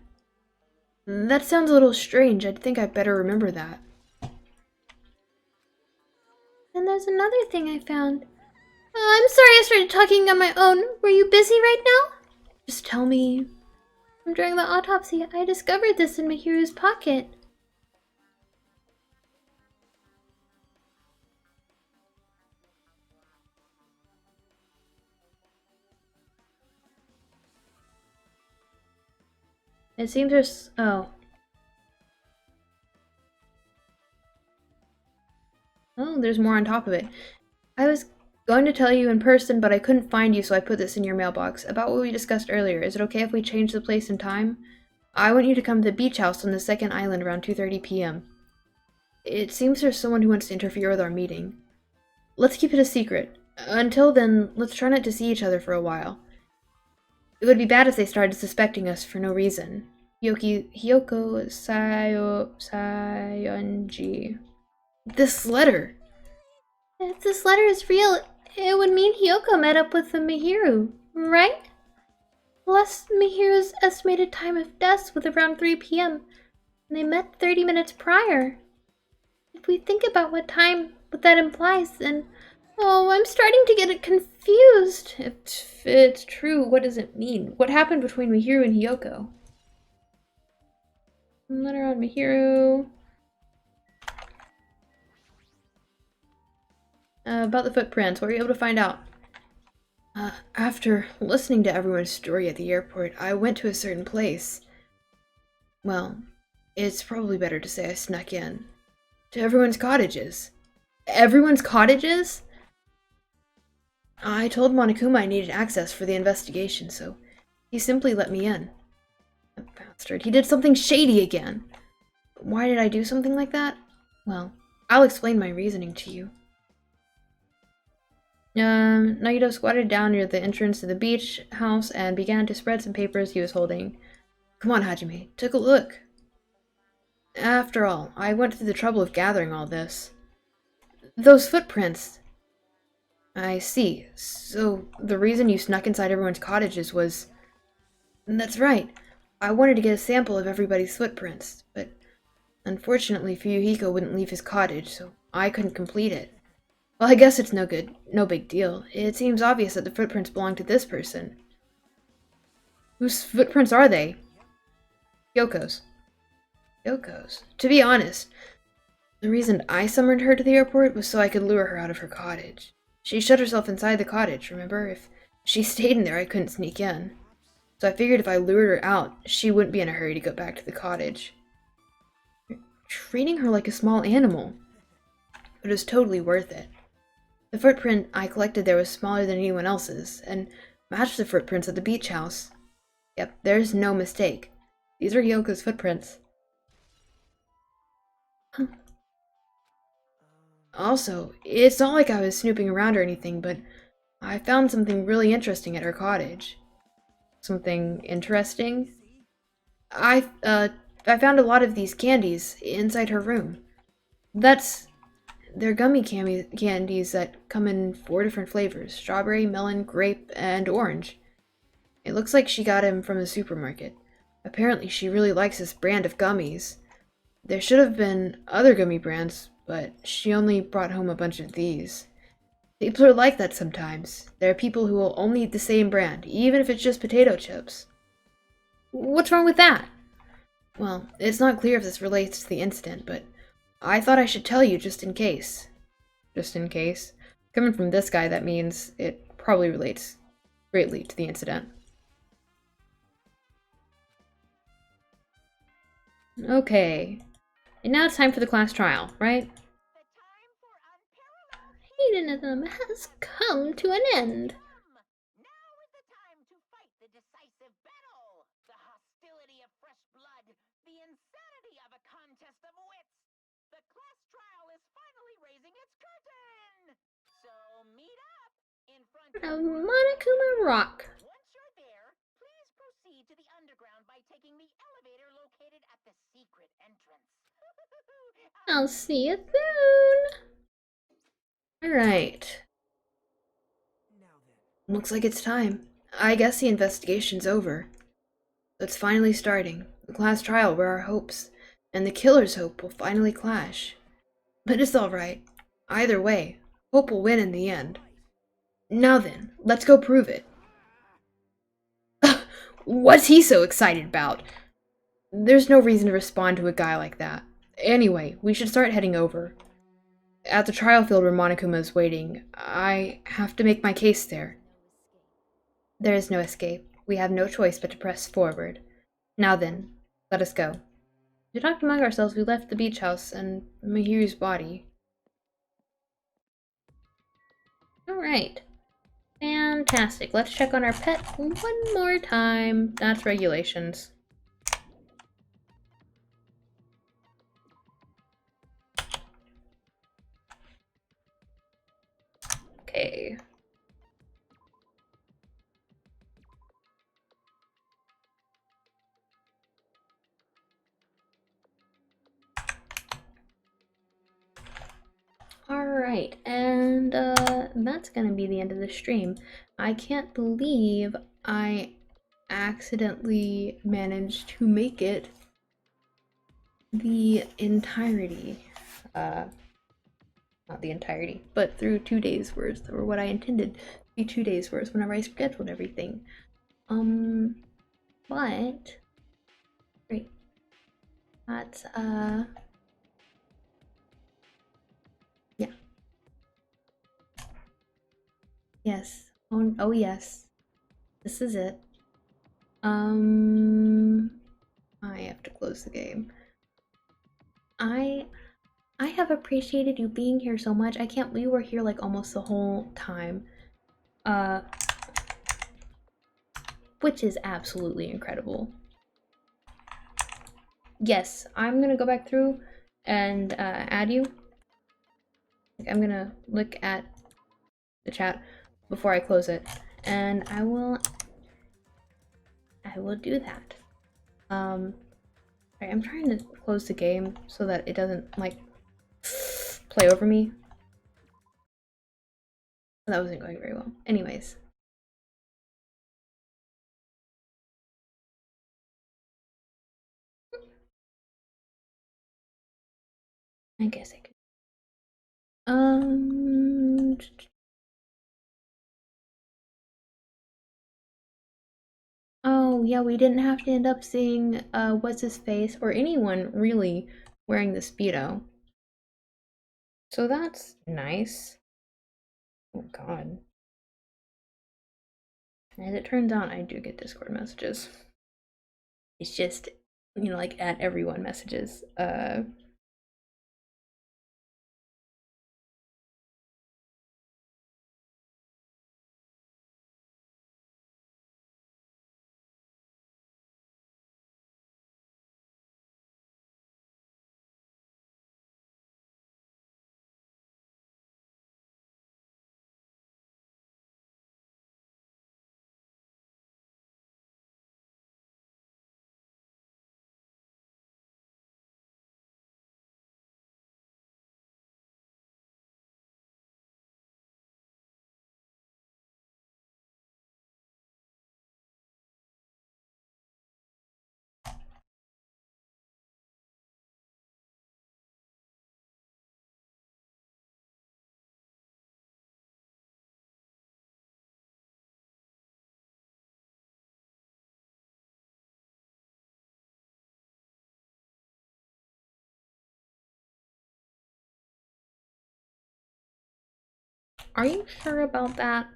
That sounds a little strange. I think I'd better remember that.
And there's another thing I found. I'm sorry I started talking on my own. Were you busy right now?
Just tell me.
During the autopsy, I discovered this in Mahiru's pocket.
It seems there's... Oh, there's more on top of it. I was going to tell you in person, but I couldn't find you, so I put this in your mailbox. About what we discussed earlier, is it okay if we change the place and time? I want you to come to the beach house on the second island around 2:30 p.m. It seems there's someone who wants to interfere with our meeting. Let's keep it a secret. Until then, let's try not to see each other for a while. It would be bad if they started suspecting us for no reason. Hyoko Sayonji. This letter!
If this letter is real, it would mean Hyoko met up with the Mahiru, right? Plus Mahiru's estimated time of death was around 3 p.m. and they met 30 minutes prior. If we think about what that implies, then... Oh, I'm starting to get it confused.
If it's true, what does it mean? What happened between Mahiru and Hyoko? Letter on Mahiru. About the footprints, what were you able to find out? After listening to everyone's story at the airport, I went to a certain place. Well, it's probably better to say I snuck in. To everyone's cottages. Everyone's cottages? I told Monokuma I needed access for the investigation, so he simply let me in. The bastard, he did something shady again. Why did I do something like that? Well, I'll explain my reasoning to you. Naito squatted down near the entrance to the beach house and began to spread some papers he was holding. Come on, Hajime, take a look. After all, I went through the trouble of gathering all this. Those footprints! I see. So, the reason you snuck inside everyone's cottages was... That's right. I wanted to get a sample of everybody's footprints, but unfortunately Fuyuhiko wouldn't leave his cottage, so I couldn't complete it. Well, I guess it's no big deal. It seems obvious that the footprints belong to this person. Whose footprints are they? Yoko's. Yoko's. To be honest, the reason I summoned her to the airport was so I could lure her out of her cottage. She shut herself inside the cottage, remember? If she stayed in there, I couldn't sneak in. So I figured if I lured her out, she wouldn't be in a hurry to go back to the cottage. You're treating her like a small animal. But it was totally worth it. The footprint I collected there was smaller than anyone else's, and matched the footprints at the beach house. Yep, there's no mistake. These are Hyoko's footprints. Huh. Also, it's not like I was snooping around or anything, but I found something really interesting at her cottage. Something interesting? I found a lot of these candies inside her room. They're gummy candies that come in 4 different flavors: strawberry, melon, grape, and orange. It looks like she got them from the supermarket. Apparently she really likes this brand of gummies. There should have been other gummy brands, but she only brought home a bunch of these. People are like that sometimes. There are people who will only eat the same brand, even if it's just potato chips. What's wrong with that? Well, it's not clear if this relates to the incident, but I thought I should tell you just in case. Just in case. Coming from this guy, that means it probably relates greatly to the incident. Okay. And now it's time for the class trial, right?
The time for unparalleled
Hedonism has come to an end.
Now is the time to fight the decisive battle! The hostility of fresh blood, the insanity of a contest of wits! The class trial is finally raising its curtain! So meet up in front
Of
of
Monokuma Rock.
Once you're there, please proceed to the underground by taking the elevator located at the secret entrance.
I'll see you soon.
Alright.
Now then.
Looks like it's time. I guess the investigation's over. It's finally starting. The class trial where our hopes and the killer's hope will finally clash. But it's alright. Either way, hope will win in the end. Now then, let's go prove it. What's he so excited about? There's no reason to respond to a guy like that. Anyway, we should start heading over. At the trial field where Monokuma is waiting, I have to make my case there. There is no escape. We have no choice but to press forward. Now then, let us go. We talked among ourselves. We left the beach house and Mahiru's body.
Alright. Fantastic. Let's check on our pet one more time.
That's regulations.
Okay. Alright, and that's gonna be the end of the stream. I can't believe I accidentally managed to make it the entirety. Not the entirety, but through 2 days worth, or what I intended to be 2 days worth whenever I scheduled everything. But great. That's yeah. Yes. Oh yes. This is it. I have to close the game. I have appreciated you being here so much. I can't we were here like almost the whole time. Which is absolutely incredible. Yes, I'm gonna go back through and add you. I'm gonna look at the chat before I close it, and I will do that. Right, I'm trying to close the game so that it doesn't like play over me. That wasn't going very well. Anyways. I guess I could. Oh, yeah, we didn't have to end up seeing, what's his face, or anyone really wearing the Speedo. So that's nice. Oh, God. As it turns out, I do get Discord messages. It's just, you know, like at everyone messages. Are you sure about that?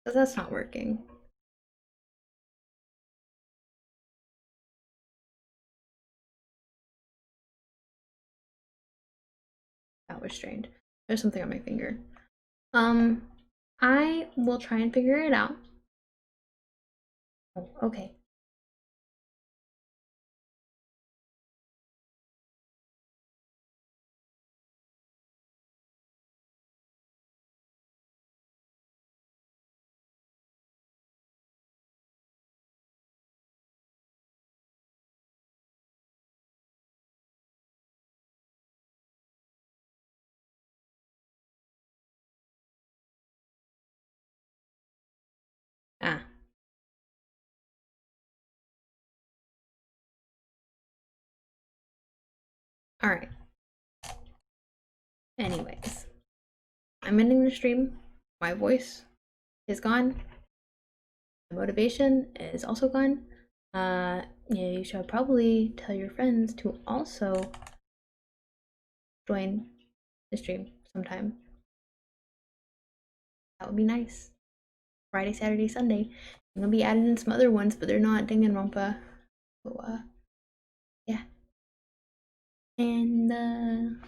Because that's not working. That was strange. There's something on my finger. I will try and figure it out. Oh, okay. Ah. Alright. Anyways. I'm ending the stream. My voice is gone. My motivation is also gone. Yeah, you should probably tell your friends to also join the stream sometime. That would be nice. Friday, Saturday, Sunday. I'm gonna be adding in some other ones, but they're not Danganronpa. So, yeah. And,